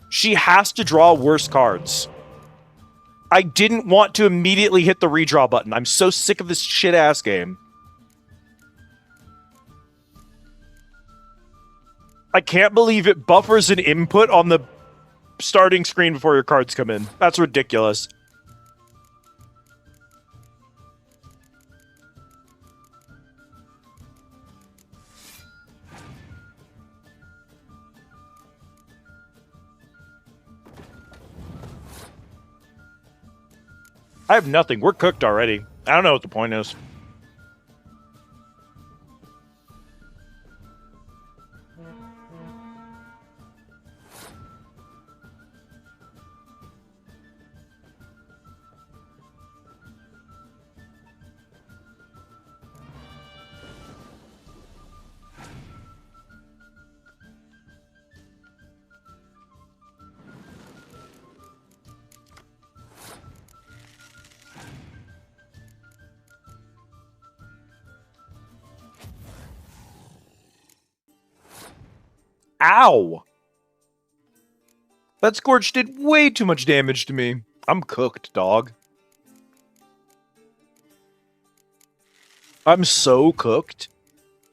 She has to draw worse cards. I didn't want to immediately hit the redraw button. I'm so sick of this shit-ass game. I can't believe it buffers an input on the starting screen before your cards come in. That's ridiculous. I have nothing. We're cooked already. I don't know what the point is. Ow! That Scorch did way too much damage to me. I'm cooked, dog. I'm so cooked.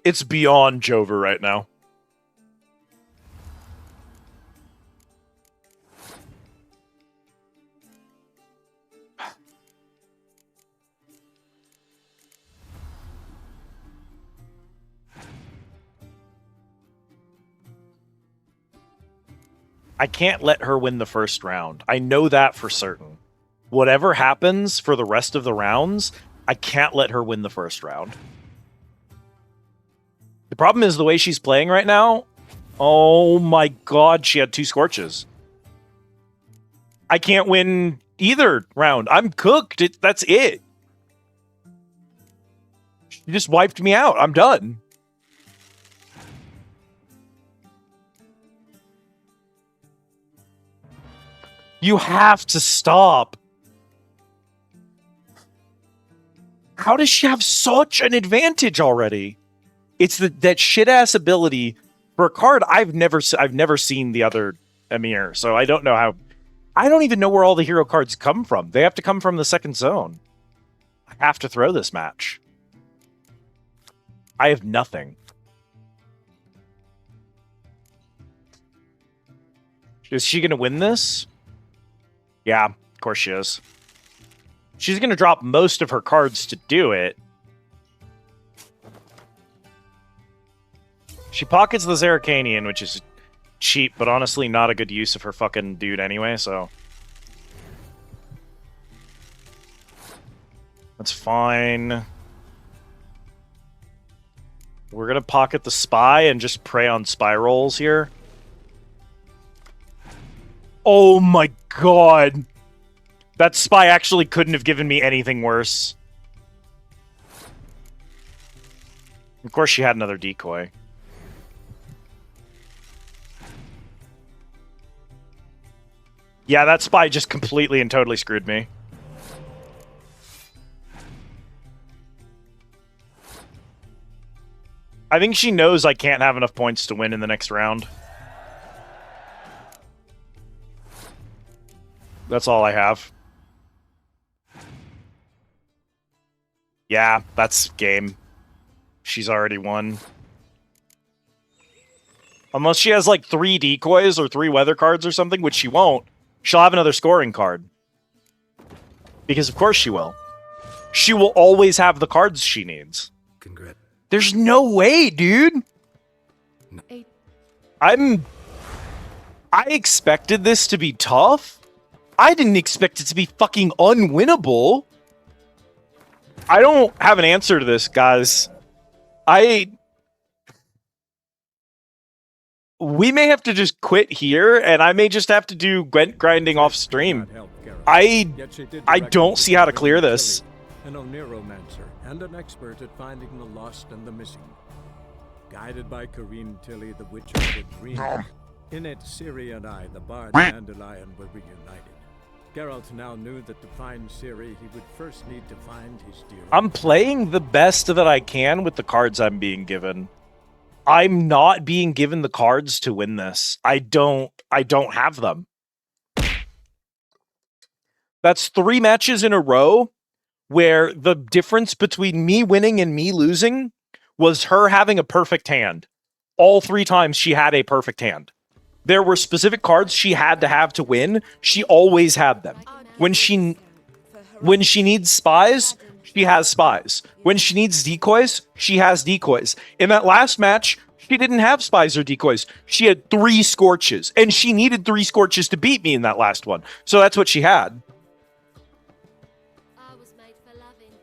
It's beyond Jover right now. I can't let her win the first round. I know that for certain. Whatever happens for the rest of the rounds, I can't let her win the first round. The problem is the way she's playing right now. Oh my god, she had 2 Scorches. I can't win either round. I'm cooked. That's it. She just wiped me out. I'm done. You have to stop. How does she have such an advantage already? It's that shit-ass ability for a card I've never seen the other Emir, so I don't know how. I don't even know where all the hero cards come from. They have to come from the second zone. I have to throw this match. I have nothing. Is she going to win this? Yeah, of course she is. She's going to drop most of her cards to do it. She pockets the Zeracanian, which is cheap, but honestly not a good use of her fucking dude anyway, so... That's fine. We're going to pocket the Spy and just prey on Spy rolls here. Oh my god! That Spy actually couldn't have given me anything worse. Of course she had another decoy. Yeah, that Spy just completely and totally screwed me. I think she knows I can't have enough points to win in the next round. That's all I have. Yeah, that's game. She's already won. Unless she has like 3 decoys or 3 weather cards or something, which she won't. She'll have another scoring card. Because of course she will. She will always have the cards she needs. Congrats. There's no way, dude! No. I expected this to be tough. I didn't expect it to be fucking unwinnable. I don't have an answer to this, guys. We may have to just quit here, and I may just have to do Gwent grinding off stream. I don't see how to clear this. An Oniromancer and an expert at finding the lost and the missing. Guided by Kareen Tilly, the Witcher of the Dream. In it, Ciri and I, the Bard Dandelion, were reunited. Geralt now knew that to find Ciri, he would first need to find his dear. I'm playing the best that I can with the cards I'm being given. I'm not being given the cards to win this. I don't have them. That's 3 matches in a row where the difference between me winning and me losing was her having a perfect hand. All 3 times she had a perfect hand. There were specific cards she had to have to win. She always had them. When she needs spies, she has spies. When she needs decoys, she has decoys. In that last match, she didn't have spies or decoys. She had 3 Scorches, and she needed 3 Scorches to beat me in that last one. So that's what she had. I was made for loving.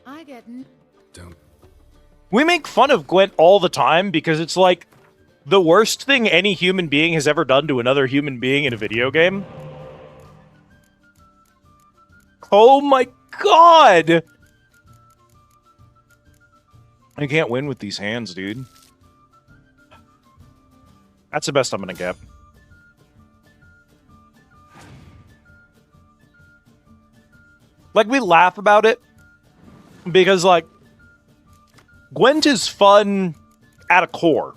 I get Don't. We make fun of Gwent all the time because it's like the worst thing any human being has ever done to another human being in a video game. Oh my god! I can't win with these hands, dude. That's the best I'm gonna get. Like, we laugh about it, Because, like, Gwent is fun at a core.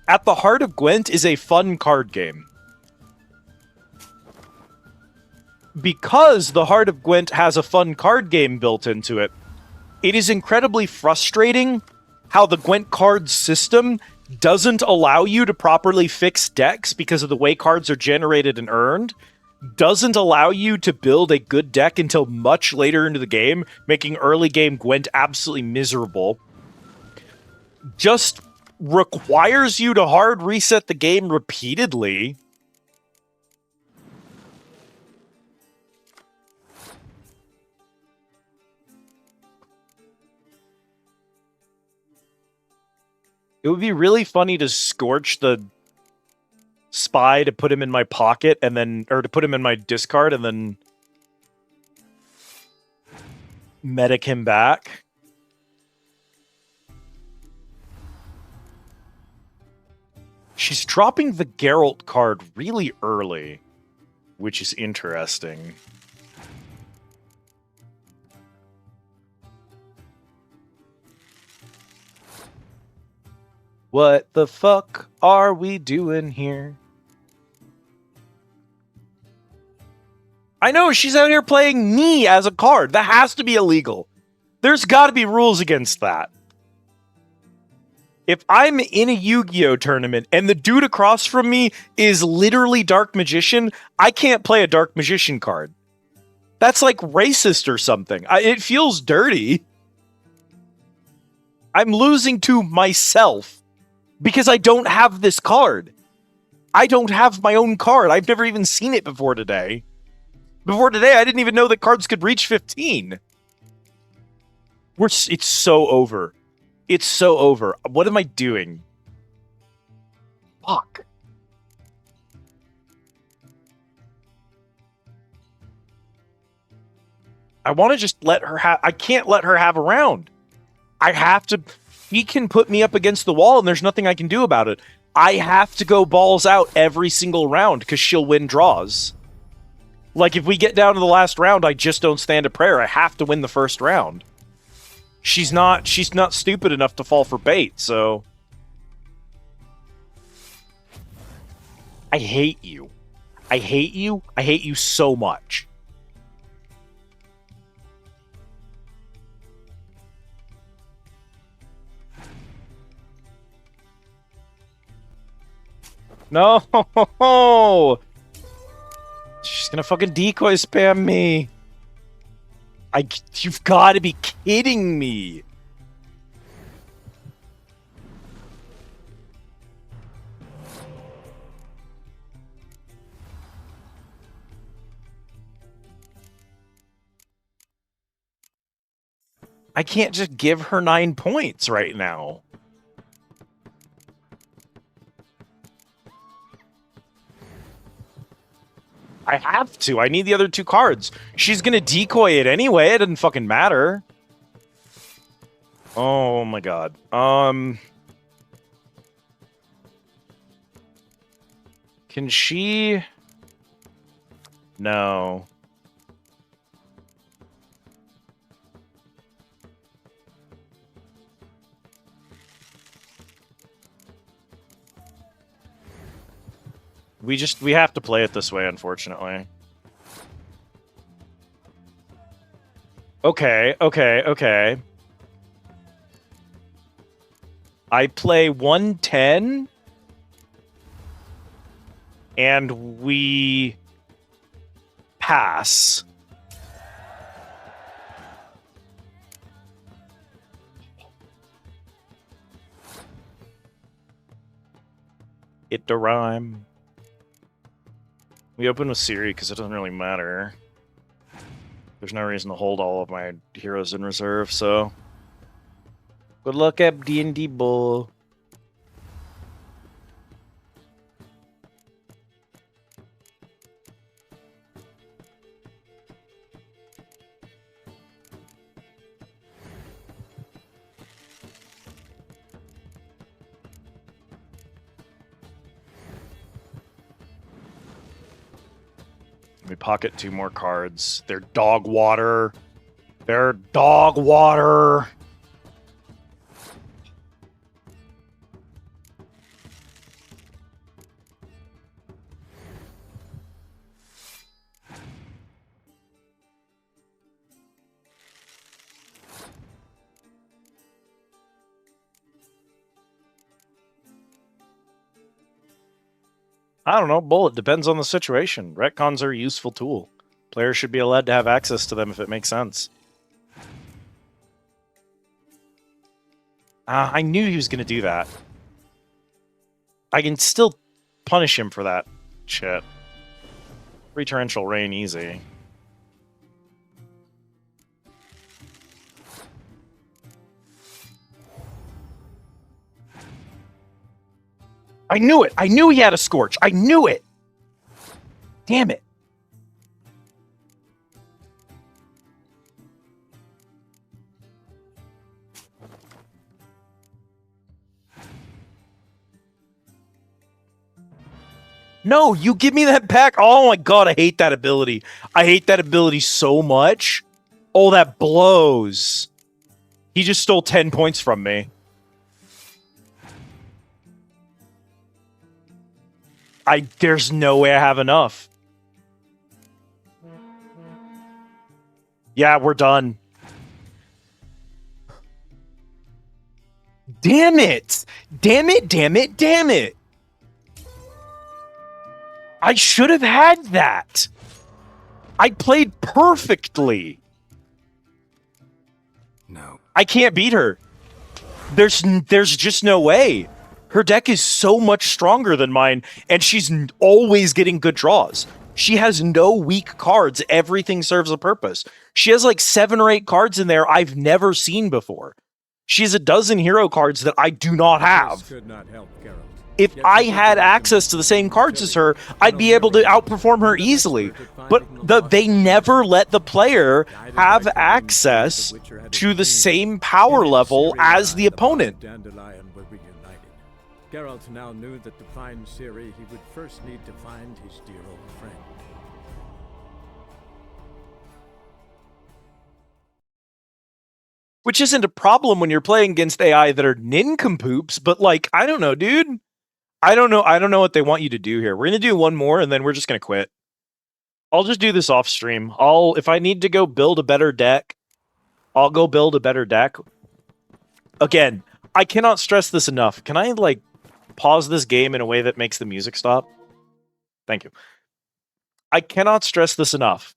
At the heart of Gwent is a fun card game. Because the heart of Gwent has a fun card game built into it, it is incredibly frustrating how the Gwent card system doesn't allow you to properly fix decks because of the way cards are generated and earned, doesn't allow you to build a good deck until much later into the game, making early game Gwent absolutely miserable. Just requires you to hard reset the game repeatedly. It would be really funny to scorch the spy to put him in my pocket and then, or to put him in my discard and then medic him back. She's dropping the Geralt card really early, which is interesting. What the fuck are we doing here? I know, she's out here playing me as a card. That has to be illegal. There's got to be rules against that. If I'm in a Yu-Gi-Oh tournament and the dude across from me is literally Dark Magician, I can't play a Dark Magician card. That's like racist or something. It feels dirty. I'm losing to myself because I don't have this card. I don't have my own card. I've never even seen it before today. Before today, I didn't even know that cards could reach 15. It's so over. It's so over. What am I doing? Fuck. I want to just let her have... I can't let her have a round. I have to... He can put me up against the wall and there's nothing I can do about it. I have to go balls out every single round because she'll win draws. Like, if we get down to the last round, I just don't stand a prayer. I have to win the first round. She's not stupid enough to fall for bait, so... I hate you. I hate you. I hate you so much. No! She's gonna fucking decoy spam me. You've got to be kidding me. I can't just give her 9 points right now. I have to. I need the other 2 cards. She's gonna decoy it anyway. It doesn't fucking matter. Oh my god. Can she... No. We have to play it this way, unfortunately. Okay. I play 110, and we pass. It to rhyme. We open with Siri because it doesn't really matter. There's no reason to hold all of my heroes in reserve, so... Good luck at D&D Bull. We pocket 2 more cards. They're dog water. They're dog water. I don't know, Bullet. Depends on the situation. Retcons are a useful tool. Players should be allowed to have access to them if it makes sense. I knew he was going to do that. I can still punish him for that shit. Free torrential rain, easy. I knew it! I knew he had a Scorch! I knew it! Damn it. No, you give me that back. Oh my god, I hate that ability. I hate that ability so much. Oh, that blows. He just stole 10 points from me. There's no way I have enough. Yeah, we're done. Damn it! Damn it, damn it, damn it! I should have had that! I played perfectly! No. I can't beat her. There's just no way. Her deck is so much stronger than mine, and she's always getting good draws. She has no weak cards. Everything serves a purpose. She has like 7 or 8 cards in there I've never seen before. She has a dozen hero cards that I do not have. This could not help, Geralt. If I had access to the same cards as her, I'd be able to outperform her easily. But they never let the player have access to the same power level as the opponent. Dandelion were reunited. Geralt now knew that to find Ciri, he would first need to find his dear old friend. Which isn't a problem when you're playing against AI that are nincompoops, but like, I don't know, dude. I don't know what they want you to do here. We're going to do one more and then we're just going to quit. I'll just do this off stream. If I need to go build a better deck, I'll go build a better deck. Again, I cannot stress this enough. Can I like pause this game in a way that makes the music stop? Thank you. I cannot stress this enough.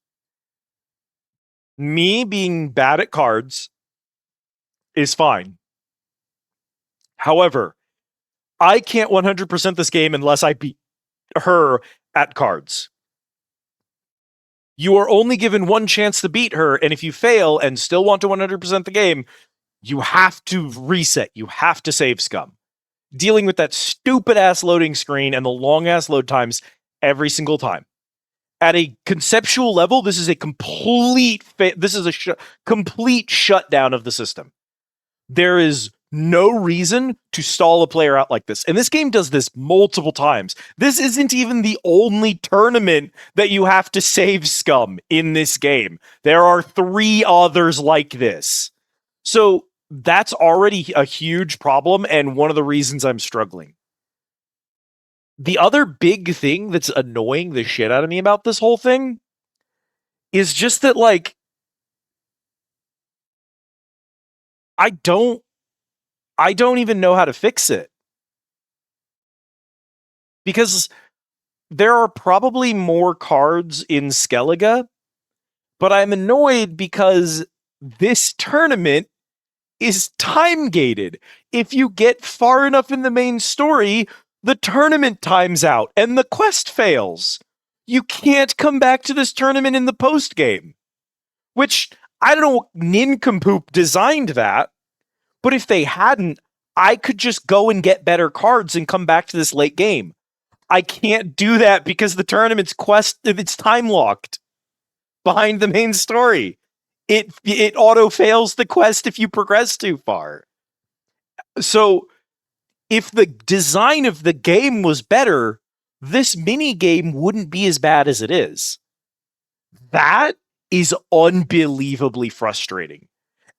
Me being bad at cards is fine. However, I can't 100% this game unless I beat her at cards. You are only given one chance to beat her, and if you fail and still want to 100% the game, you have to reset. You have to save scum. Dealing with that stupid-ass loading screen and the long-ass load times every single time. At a conceptual level, this is a complete complete shutdown of the system. There is no reason to stall a player out like this. And this game does this multiple times. This isn't even the only tournament that you have to save scum in this game. There are 3 others like this. So that's already a huge problem and one of the reasons I'm struggling. The other big thing that's annoying the shit out of me about this whole thing is just that, like, I don't even know how to fix it. Because there are probably more cards in Skellige, but I'm annoyed because this tournament is time gated. If you get far enough in the main story, the tournament times out and the quest fails. You can't come back to this tournament in the post game. Which, I don't know what nincompoop designed that, but if they hadn't, I could just go and get better cards and come back to this late game. I can't do that because the tournament's it's time locked behind the main story. It auto fails the quest if you progress too far. So if the design of the game was better, this mini game wouldn't be as bad as it is. That is unbelievably frustrating.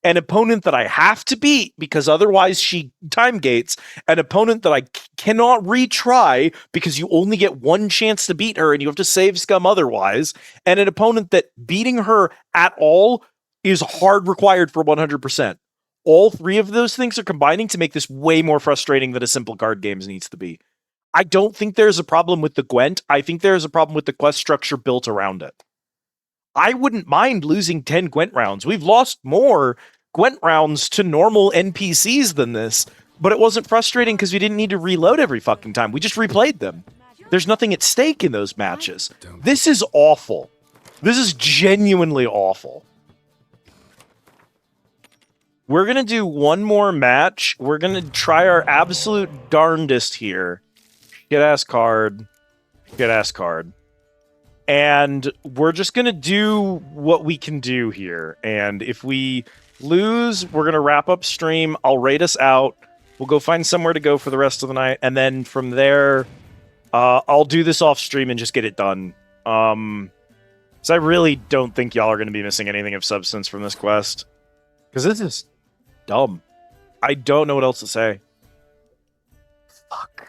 An opponent that I have to beat because otherwise she time gates, an opponent that I cannot retry because you only get one chance to beat her and you have to save scum otherwise, and an opponent that beating her at all is hard required for 100%. All three of those things are combining to make this way more frustrating than a simple card game needs to be. I don't think there's a problem with the Gwent. I think there's a problem with the quest structure built around it. I wouldn't mind losing 10 Gwent rounds. We've lost more Gwent rounds to normal NPCs than this, but it wasn't frustrating because we didn't need to reload every fucking time. We just replayed them. There's nothing at stake in those matches. This is awful. This is genuinely awful. We're going to do one more match. We're going to try our absolute darndest here. Shit-ass card. Shit-ass card. And we're just going to do what we can do here. And if we lose, we're going to wrap up stream. I'll raid us out. We'll go find somewhere to go for the rest of the night. And then from there, I'll do this off stream and just get it done. So I really don't think y'all are going to be missing anything of substance from this quest. Because this is dumb. I don't know what else to say. Fuck.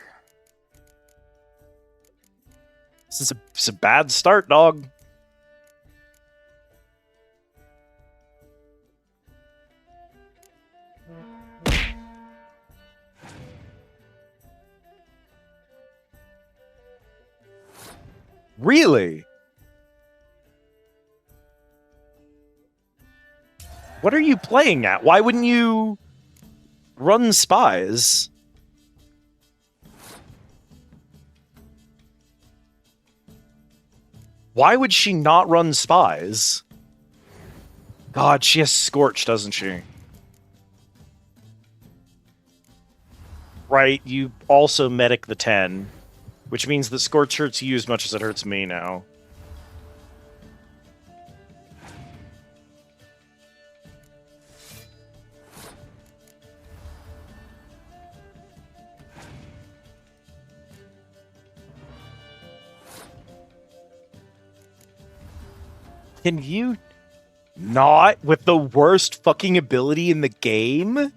This is a bad start, dog. Really? What are you playing at? Why wouldn't you run spies? Why would she not run spies? God, she has Scorch, doesn't she? Right, you also medic the 10, which means that Scorch hurts you as much as it hurts me now. Can you not with the worst fucking ability in the game?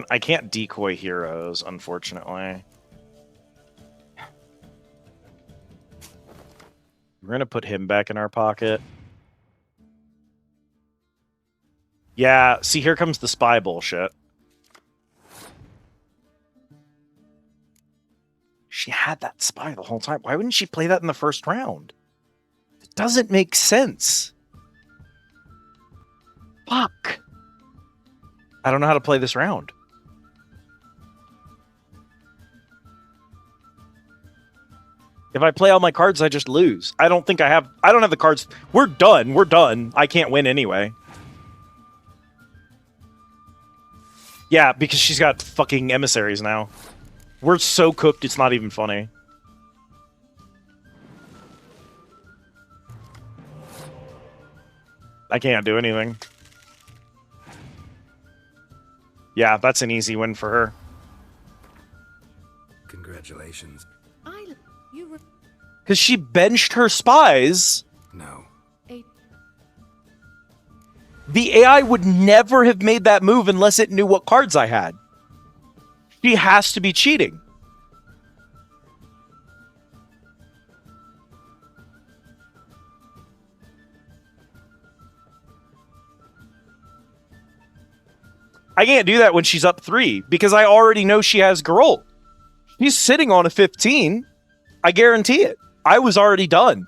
I can't decoy heroes, unfortunately. We're gonna put him back in our pocket. Yeah, see, here comes the spy bullshit. She had that spy the whole time. Why wouldn't she play that in the first round? It doesn't make sense. Fuck. I don't know how to play this round. If I play all my cards, I just lose. I don't have the cards. We're done. We're done. I can't win anyway. Yeah, because she's got fucking emissaries now. We're so cooked, it's not even funny. I can't do anything. Yeah, that's an easy win for her. Congratulations. Because she benched her spies. No. The AI would never have made that move unless it knew what cards I had. She has to be cheating. I can't do that when she's up 3 because I already know she has Geralt. She's sitting on a 15. I guarantee it. I was already done.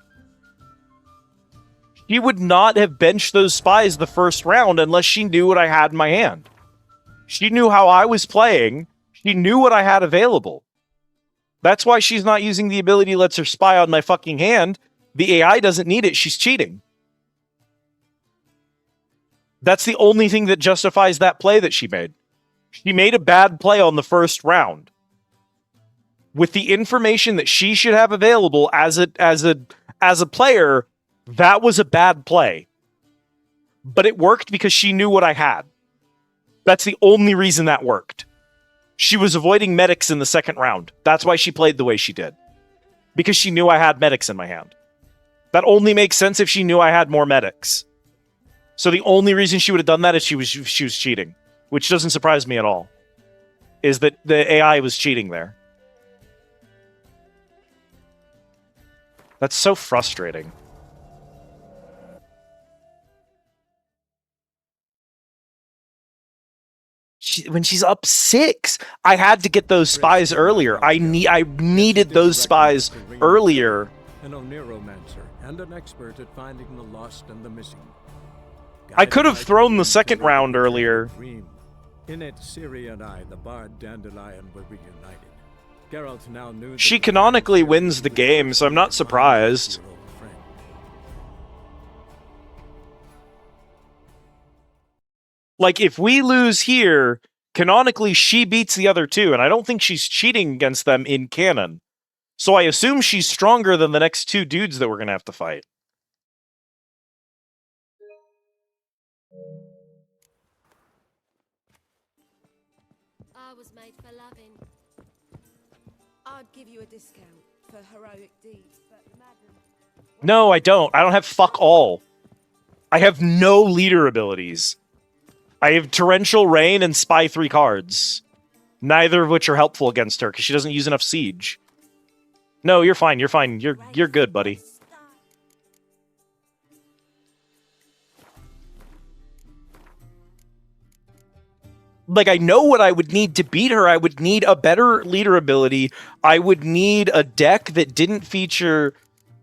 She would not have benched those spies the first round unless she knew what I had in my hand. She knew how I was playing. She knew what I had available. That's why she's not using the ability that lets her spy on my fucking hand. The AI doesn't need it. She's cheating. That's the only thing that justifies that play that she made. She made a bad play on the first round. with the information that she should have available as a player, that was a bad play. But it worked because she knew what I had. That's the only reason that worked. She was avoiding medics in the second round. That's why she played the way she did. Because she knew I had medics in my hand. That only makes sense if she knew I had more medics. So the only reason she would have done that is she was cheating. Which doesn't surprise me at all. Is that the AI was cheating there. That's so frustrating. When she's up 6, I had to get those spies earlier. I needed those spies earlier. An Oniromancer and an expert at finding the lost and the missing. I could have thrown the second round earlier. In it, Ciri and I, the Bard Dandelion, were reunited. Geralt now knew she canonically wins the game, so I'm not surprised. Like, if we lose here, canonically she beats the other two, and I don't think she's cheating against them in canon. So I assume she's stronger than the next two dudes that we're going to have to fight. I was made for loving. I'd give you a discount for heroic deeds, but madam... No, I don't. I don't have fuck all. I have no leader abilities. I have Torrential Rain and Spy 3 cards. Neither of which are helpful against her, because she doesn't use enough siege. No, you're fine, you're fine. You're good, buddy. Like, I know what I would need to beat her. I would need a better leader ability. I would need a deck that didn't feature...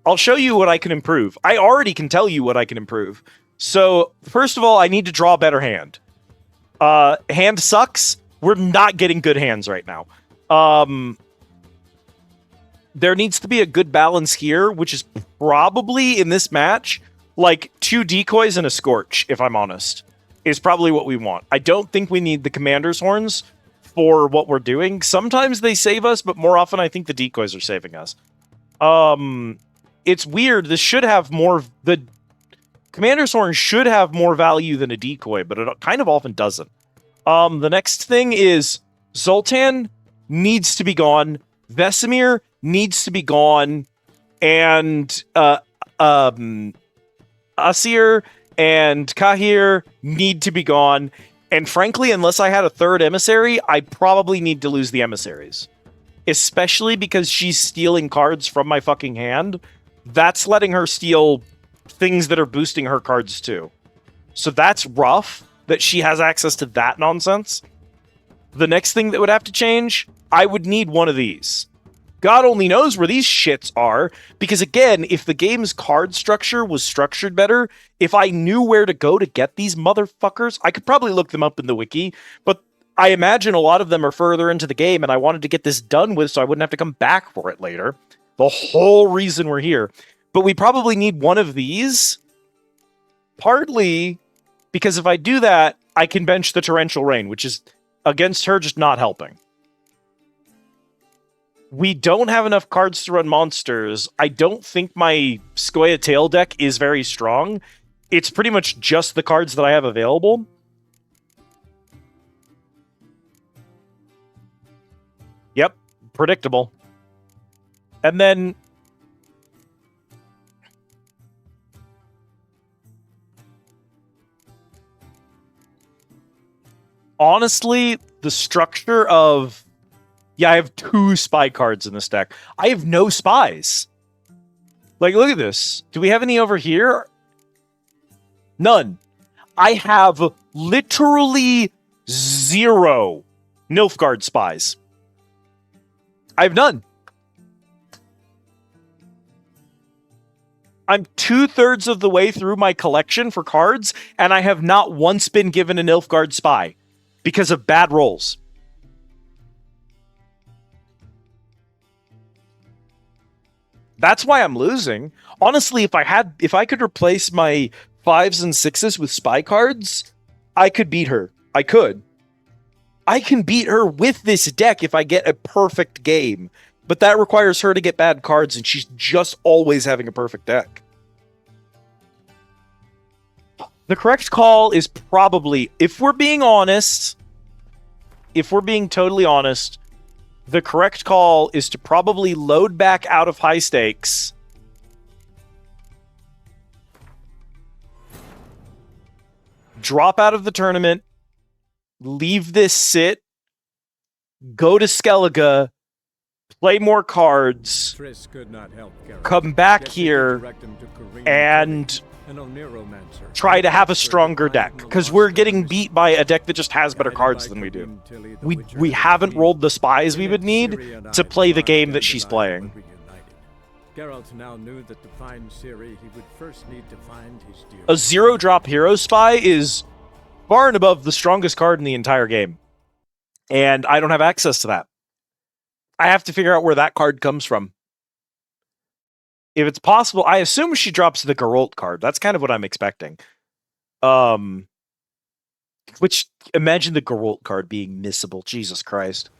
I'll show you what I can improve. I already can tell you what I can improve. So, first of all, I need to draw a better hand. Hand sucks. We're not getting good hands right now. There needs to be a good balance here, which is probably, in this match, like 2 decoys and a Scorch, if I'm honest, is probably what we want. I don't think we need the Commander's Horns for what we're doing. Sometimes they save us, but more often I think the decoys are saving us. It's weird. This should have more... The Commander's Horn should have more value than a decoy, but it kind of often doesn't. The next thing is Zoltan needs to be gone. Vesemir needs to be gone. And Asir and Kahir need to be gone. And frankly, unless I had a third emissary, I probably need to lose the emissaries. Especially because she's stealing cards from my fucking hand. That's letting her steal things that are boosting her cards too. So that's rough that she has access to that nonsense. The next thing that would have to change, I would need one of these. God only knows where these shits are, because again, if the game's card structure was structured better, if I knew where to go to get these motherfuckers, I could probably look them up in the wiki, but I imagine a lot of them are further into the game, and I wanted to get this done with so I wouldn't have to come back for it later. The whole reason we're here. But we probably need one of these, partly because if I do that, I can bench the Torrential Rain, which is, against her, just not helping. We don't have enough cards to run monsters. I don't think my Skoya Tail deck is very strong. It's pretty much just the cards that I have available. Yep, predictable. And then... honestly, the structure of... yeah, I have 2 spy cards in this deck. I have no spies. Like, look at this. Do we have any over here? None. I have literally 0 Nilfgaard spies. I have none. I'm 2/3 of the way through my collection for cards, and I have not once been given a Nilfgaard spy because of bad rolls. That's why I'm losing. Honestly, if I could replace my 5s and 6s with spy cards, I could beat her. I could. I can beat her with this deck if I get a perfect game. But that requires her to get bad cards, and she's just always having a perfect deck. The correct call is probably, if we're being honest, if we're being totally honest, the correct call is to probably load back out of high stakes. Drop out of the tournament, leave this sit, go to Skellige, play more cards, Triss could not help Geralt. come back Yet she could here, direct him to Corrine and Tilly, an Oneromancer, try to have a expert at stronger deck. finding the Because lost we're and the getting missing. beat by a deck that just has better Guided cards by than we do. Corrine Tilly, the We Witcher haven't Queen. rolled the spies we In would it, need Ciri and to I, play the Bard game that and she's Delilah playing. were reunited. Geralt now knew that to find Ciri, he would first need to find his dear. A 0-drop hero spy is far and above the strongest card in the entire game. And I don't have access to that. I have to figure out where that card comes from. If it's possible, I assume she drops the Geralt card. That's kind of what I'm expecting. Which, imagine the Geralt card being missable. Jesus Christ.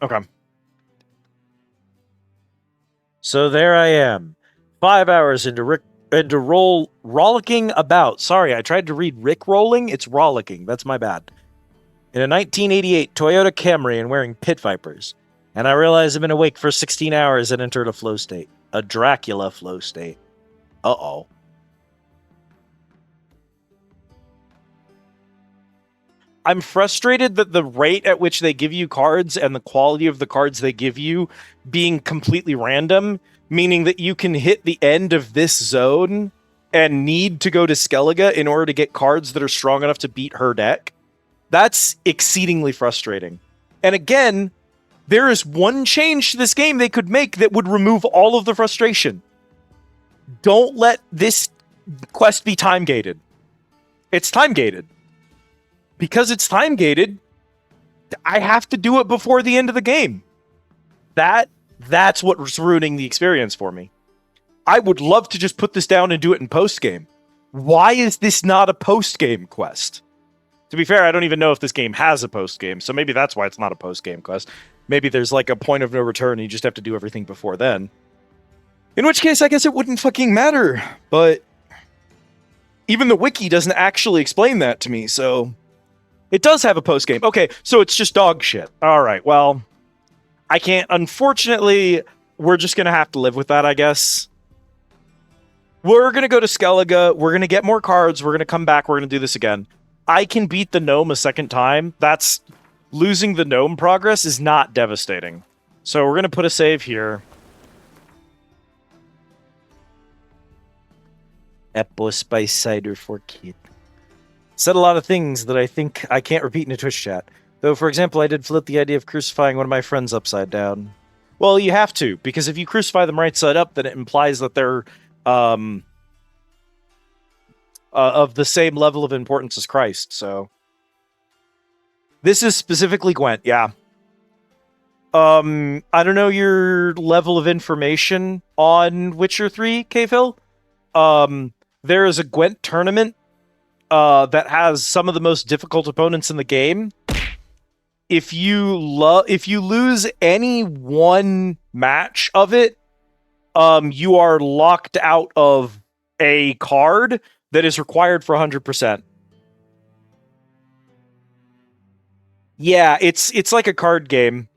Okay. So there I am. 5 hours into rollicking about. Sorry, I tried to read Rick rolling. It's rollicking. That's my bad. In a 1988 Toyota Camry and wearing pit vipers. And I realized I've been awake for 16 hours and entered a flow state. A Dracula flow state. Uh-oh. I'm frustrated that the rate at which they give you cards and the quality of the cards they give you being completely random, meaning that you can hit the end of this zone and need to go to Skellige in order to get cards that are strong enough to beat her deck. That's exceedingly frustrating. And again, there is one change to this game they could make that would remove all of the frustration. Don't let this quest be time-gated. It's time-gated. Because it's time-gated, I have to do it before the end of the game. That's what's ruining the experience for me. I would love to just put this down and do it in post-game. Why is this not a post-game quest? To be fair, I don't even know if this game has a post-game, so maybe that's why it's not a post-game quest. Maybe there's like a point of no return and you just have to do everything before then. In which case, I guess it wouldn't fucking matter. But even the wiki doesn't actually explain that to me, so... It does have a post-game. Okay, so it's just dog shit. Alright, well... I can't... Unfortunately, we're just gonna have to live with that, I guess. We're gonna go to Skellige, we're gonna get more cards, we're gonna come back, we're gonna do this again. I can beat the gnome a second time. That's... Losing the gnome progress is not devastating. So we're gonna put a save here. Apple Spice Cider for Kid. Said a lot of things that I think I can't repeat in a Twitch chat. Though, for example, I did float the idea of crucifying one of my friends upside down. Well, you have to, because if you crucify them right side up, then it implies that they're of the same level of importance as Christ, so... This is specifically Gwent, yeah. I don't know your level of information on Witcher 3, K-Phil. There is a Gwent tournament that has some of the most difficult opponents in the game. If you lose any one match of it, you are locked out of a card that is required for 100%. Yeah, it's like a card game.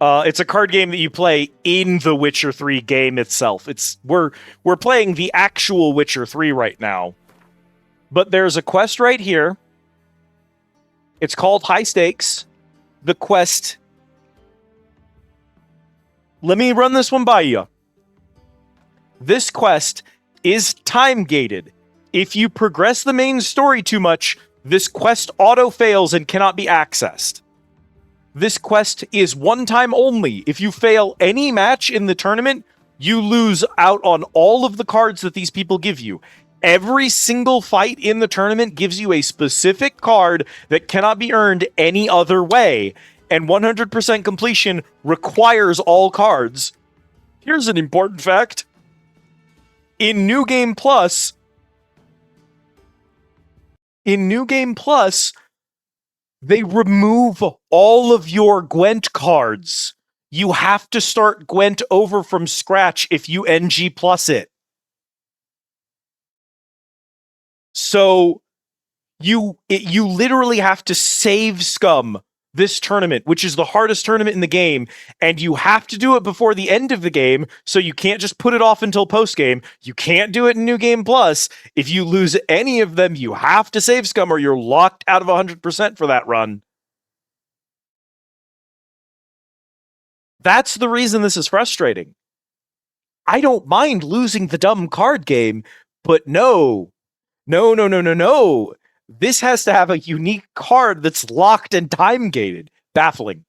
It's a card game that you play in the Witcher 3 game itself. We're playing the actual Witcher 3 right now. But there's a quest right here. It's called High Stakes. The quest... Let me run this one by you. This quest is time-gated. If you progress the main story too much, this quest auto-fails and cannot be accessed. This quest is one time only. If you fail any match in the tournament, you lose out on all of the cards that these people give you. Every single fight in the tournament gives you a specific card that cannot be earned any other way. And 100% completion requires all cards. Here's an important fact. In New Game Plus, They remove all of your Gwent cards. You have to start Gwent over from scratch if you NG plus it. So you literally have to save scum this tournament, which is the hardest tournament in the game, and you have to do it before the end of the game, so you can't just put it off until post game. You can't do it in New Game Plus. If you lose any of them, you have to save scum or you're locked out of 100% for that run. That's the reason this is frustrating. I don't mind losing the dumb card game, but no. This has to have a unique card that's locked and time gated. Baffling.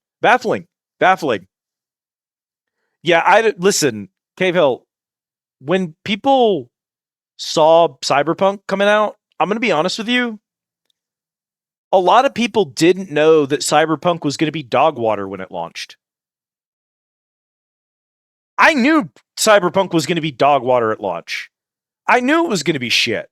Yeah, listen, Cave Hill, when people saw Cyberpunk coming out, I'm going to be honest with you, a lot of people didn't know that Cyberpunk was going to be dog water when it launched. I knew Cyberpunk was going to be dog water at launch. I knew it was going to be shit.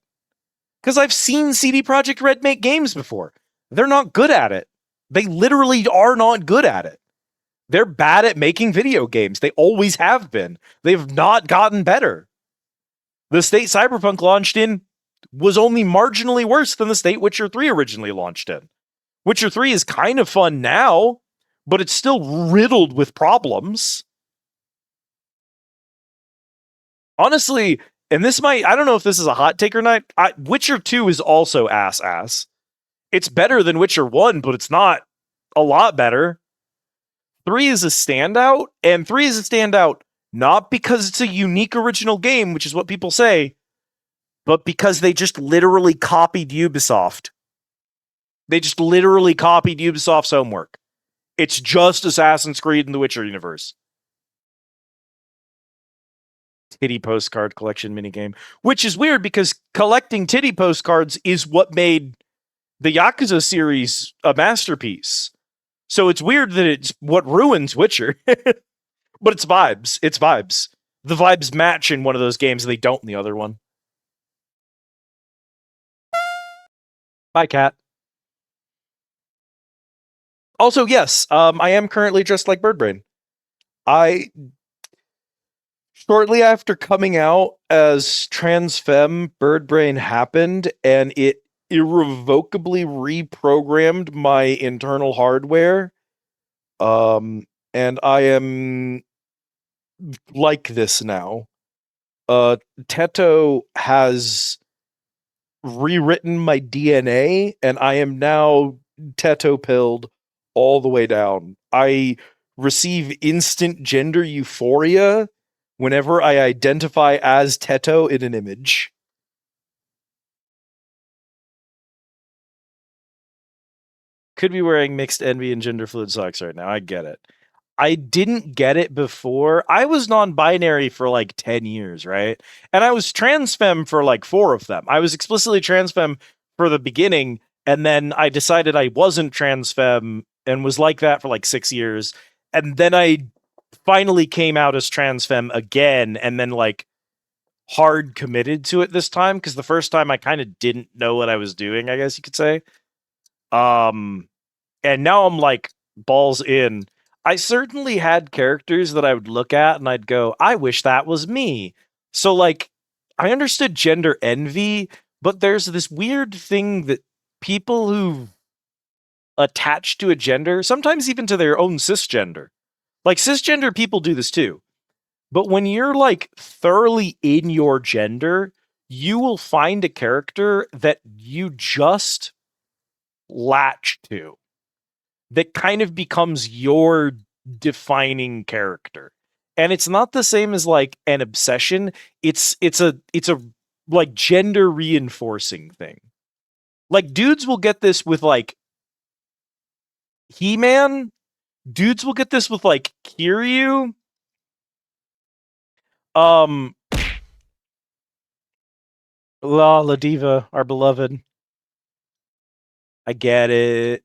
Because I've seen CD Projekt Red make games before. They're not good at it. They literally are not good at it. They're bad at making video games. They always have been. They've not gotten better. The state Cyberpunk launched in was only marginally worse than the state Witcher 3 originally launched in. Witcher 3 is kind of fun now, but it's still riddled with problems. Honestly, and I don't know if this is a hot take or not, Witcher 2 is also ass. It's better than Witcher 1, but it's not a lot better. 3 is a standout, and 3 is a standout not because it's a unique original game, which is what people say, but because they just literally copied Ubisoft. They just literally copied Ubisoft's homework. It's just Assassin's Creed in the Witcher universe. Titty postcard collection minigame, which is weird because collecting titty postcards is what made the Yakuza series a masterpiece. So it's weird that it's what ruins Witcher. But it's vibes. It's vibes. The vibes match in one of those games, and they don't in the other one. Bye, cat. Also, yes, I am currently dressed like Birdbrain. Shortly after coming out as trans femme, Birdbrain happened, and it irrevocably reprogrammed my internal hardware. And I am like this now. Teto has rewritten my DNA, and I am now Teto pilled all the way down. I receive instant gender euphoria whenever I identify as Teto in an image. Could be wearing mixed envy and gender fluid socks right now. I get it. I didn't get it before. I was non-binary for like 10 years, right? And I was trans femme for like 4 of them. I was explicitly trans femme for the beginning, and then I decided I wasn't trans femme and was like that for like 6 years. And then I finally came out as trans femme again, and then like hard committed to it this time, because the first time I kind of didn't know what I was doing, I guess you could say. And now I'm like balls in. I certainly had characters that I would look at and I'd go, I wish that was me. So like I understood gender envy, but there's this weird thing that people who attach to a gender, sometimes even to their own cisgender. Like cisgender people do this too. But when you're like thoroughly in your gender, you will find a character that you just latch to, that kind of becomes your defining character. And it's not the same as like an obsession. It's a like gender reinforcing thing. Like dudes will get this with like He-Man. Dudes will get this with like Kiryu. La Diva, our beloved. I get it.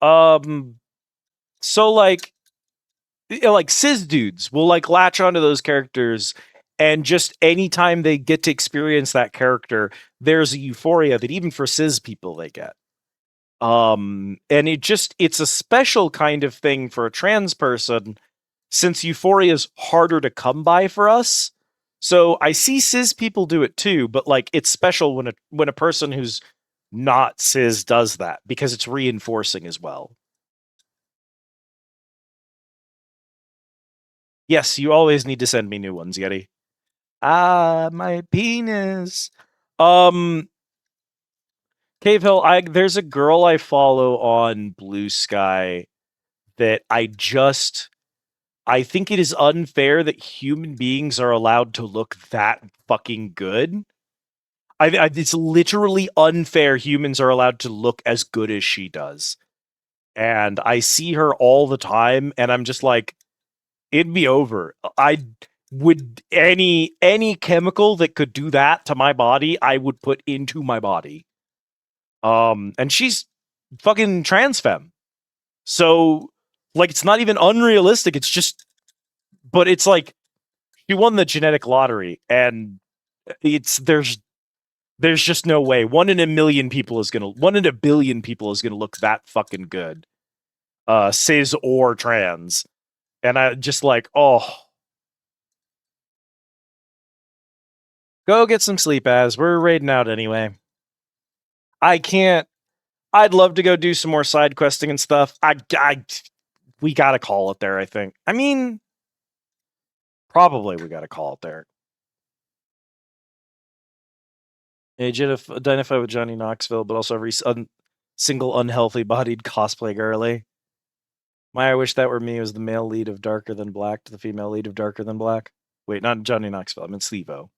So like cis dudes will like latch onto those characters, and just anytime they get to experience that character, there's a euphoria that even for cis people they get. And it's a special kind of thing for a trans person, since euphoria is harder to come by for us. So I see cis people do it too, but like it's special when a person who's not cis does that, because it's reinforcing as well. Yes, you always need to send me new ones, Yeti. Ah, my penis. Cave Hill, there's a girl I follow on Blue Sky that I think it is unfair that human beings are allowed to look that fucking good. It's literally unfair humans are allowed to look as good as she does. And I see her all the time, and I'm just like, it'd be over. I would any chemical that could do that to my body, I would put into my body. And she's fucking trans femme. So, like, it's not even unrealistic. It's just, but it's like, she won the genetic lottery, and there's just no way. 1 in a billion people is gonna look that fucking good. Cis or trans. And I just like, oh. Go get some sleep, Az. We're raiding out anyway. I'd love to go do some more side questing and stuff. We gotta call it there, I think. I mean, probably we gotta call it there. Identify with Johnny Knoxville, but also every single unhealthy bodied cosplay girly. I wish that were me as the male lead of Darker Than Black to the female lead of Darker Than Black. Wait, not Johnny Knoxville. I meant Slevo.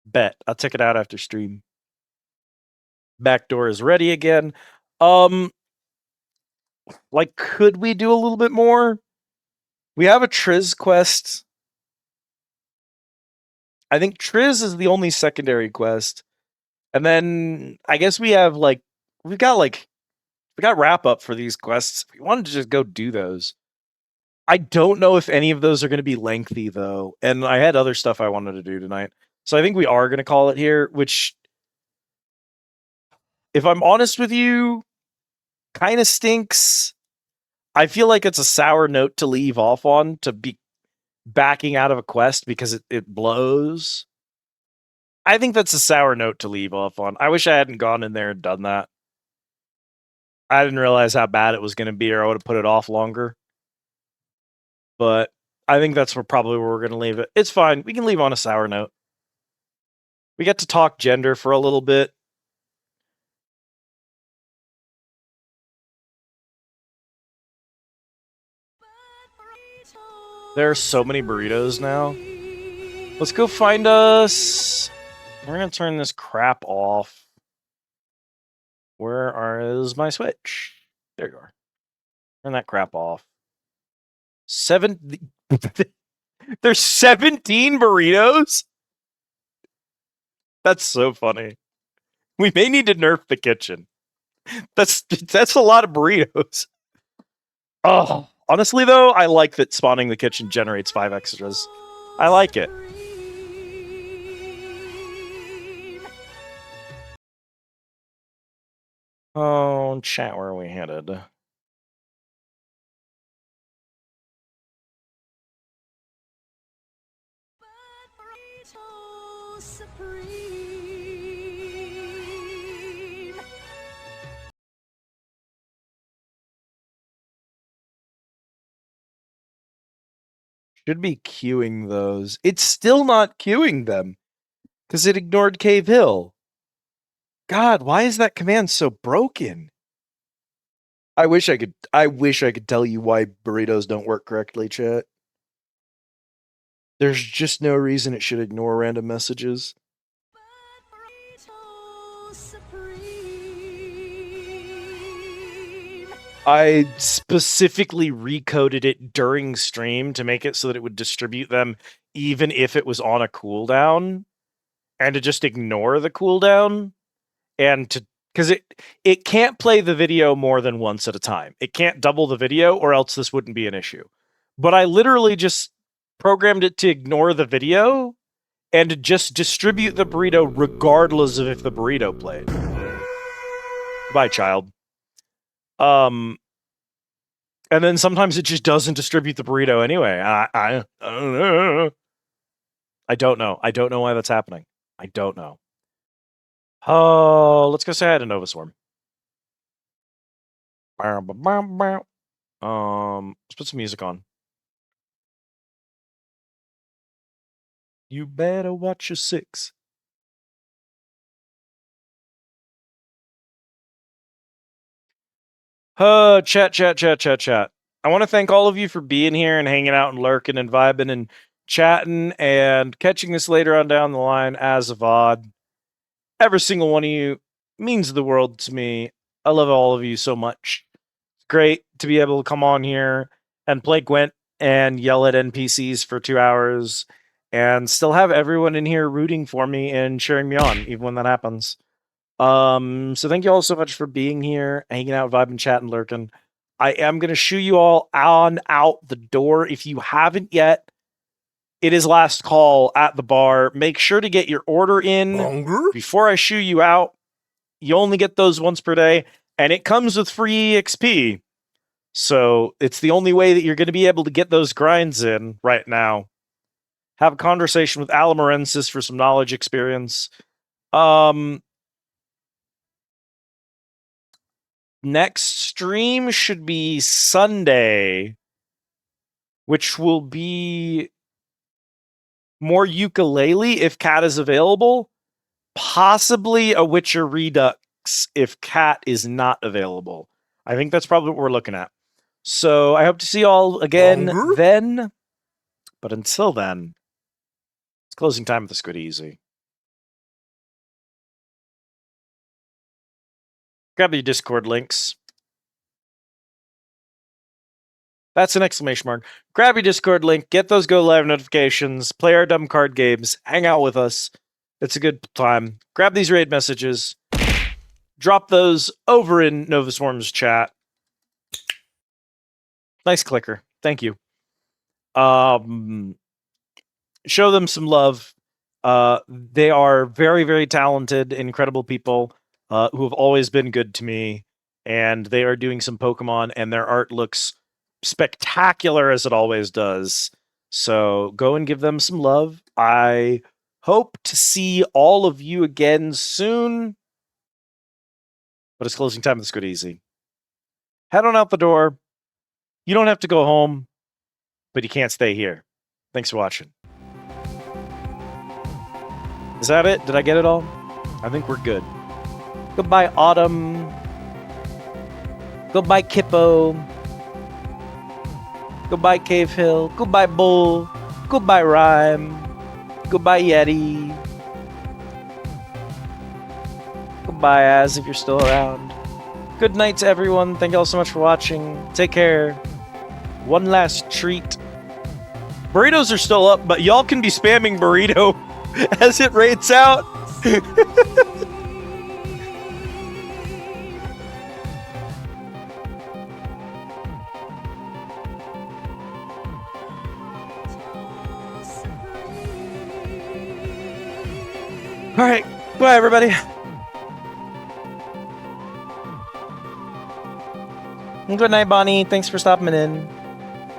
Bet. I'll check it out after stream. Backdoor is ready again. Like, could we do a little bit more? We have a Triz quest. I think Triz is the only secondary quest. And then I guess we got wrap up for these quests. We wanted to just go do those. I don't know if any of those are going to be lengthy though. And I had other stuff I wanted to do tonight. So I think we are going to call it here, which, if I'm honest with you, kind of stinks. I feel like it's a sour note to leave off on, to be backing out of a quest because it blows. I think that's a sour note to leave off on. I wish I hadn't gone in there and done that. I didn't realize how bad it was going to be, or I would have put it off longer. But I think that's probably where we're going to leave it. It's fine. We can leave on a sour note. We get to talk gender for a little bit. There are so many burritos now. Let's go find us. We're going to turn this crap off. Is my Switch? There you are. Turn that crap off. There's 17 burritos? That's so funny. We may need to nerf the kitchen. That's a lot of burritos. Oh, honestly though, I like that spawning the kitchen generates 5 extras. I like it. Oh, chat, where are we headed? Should be queuing those. It's still not queuing them because it ignored Cave Hill. God, why is that command so broken? I wish I could tell you why burritos don't work correctly, chat. There's just no reason it should ignore random messages. I specifically recoded it during stream to make it so that it would distribute them even if it was on a cooldown, and to just ignore the cooldown, and because it can't play the video more than once at a time. It can't double the video, or else this wouldn't be an issue. But I literally just programmed it to ignore the video and to just distribute the burrito regardless of if the burrito played. Goodbye, child. And then sometimes it just doesn't distribute the burrito anyway. I don't know. I don't know. I don't know why that's happening. I don't know. Oh, let's go say hi to Novaswarm. Let's put some music on. You better watch your six. Chat. I want to thank all of you for being here and hanging out and lurking and vibing and chatting and catching this later on down the line as a VOD. Every single one of you means the world to me. I love all of you so much. It's great to be able to come on here and play Gwent and yell at NPCs for 2 hours and still have everyone in here rooting for me and cheering me on, even when that happens. So thank you all so much for being here, hanging out, vibing, chatting, lurking. I am going to shoo you all on out the door. If you haven't yet, it is last call at the bar. Make sure to get your order in before I shoo you out. You only get those once per day, and it comes with free EXP. So it's the only way that you're going to be able to get those grinds in right now. Have a conversation with Alamorensis for some knowledge experience. Next stream should be Sunday, which will be more ukulele if Cat is available. Possibly a Witcher Redux if Cat is not available. I think that's probably what we're looking at. So I hope to see you all again then. But until then, it's closing time with the Squid Easy. Grab your Discord links. That's an exclamation mark. Grab your Discord link, get those go live notifications, play our dumb card games, hang out with us. It's a good time. Grab these raid messages. Drop those over in Novaswarm's chat. Nice clicker. Thank you. Show them some love. They are very, very talented, incredible people who have always been good to me. And they are doing some Pokemon, and their art looks spectacular as it always does. So go and give them some love. I hope to see all of you again soon. But it's closing time with Squid Easy. Head on out the door. You don't have to go home, but you can't stay here. Thanks for watching. Is that it? Did I get it all? I think we're good. Goodbye, Autumn. Goodbye, Kippo. Goodbye, Cave Hill. Goodbye, Bull. Goodbye, Rhyme. Goodbye, Yeti. Goodbye, Az, if you're still around. Good night to everyone. Thank you all so much for watching. Take care. One last treat. Burritos are still up, but y'all can be spamming burrito as it rates out. All right. Bye, everybody. Good night, Bonnie. Thanks for stopping in.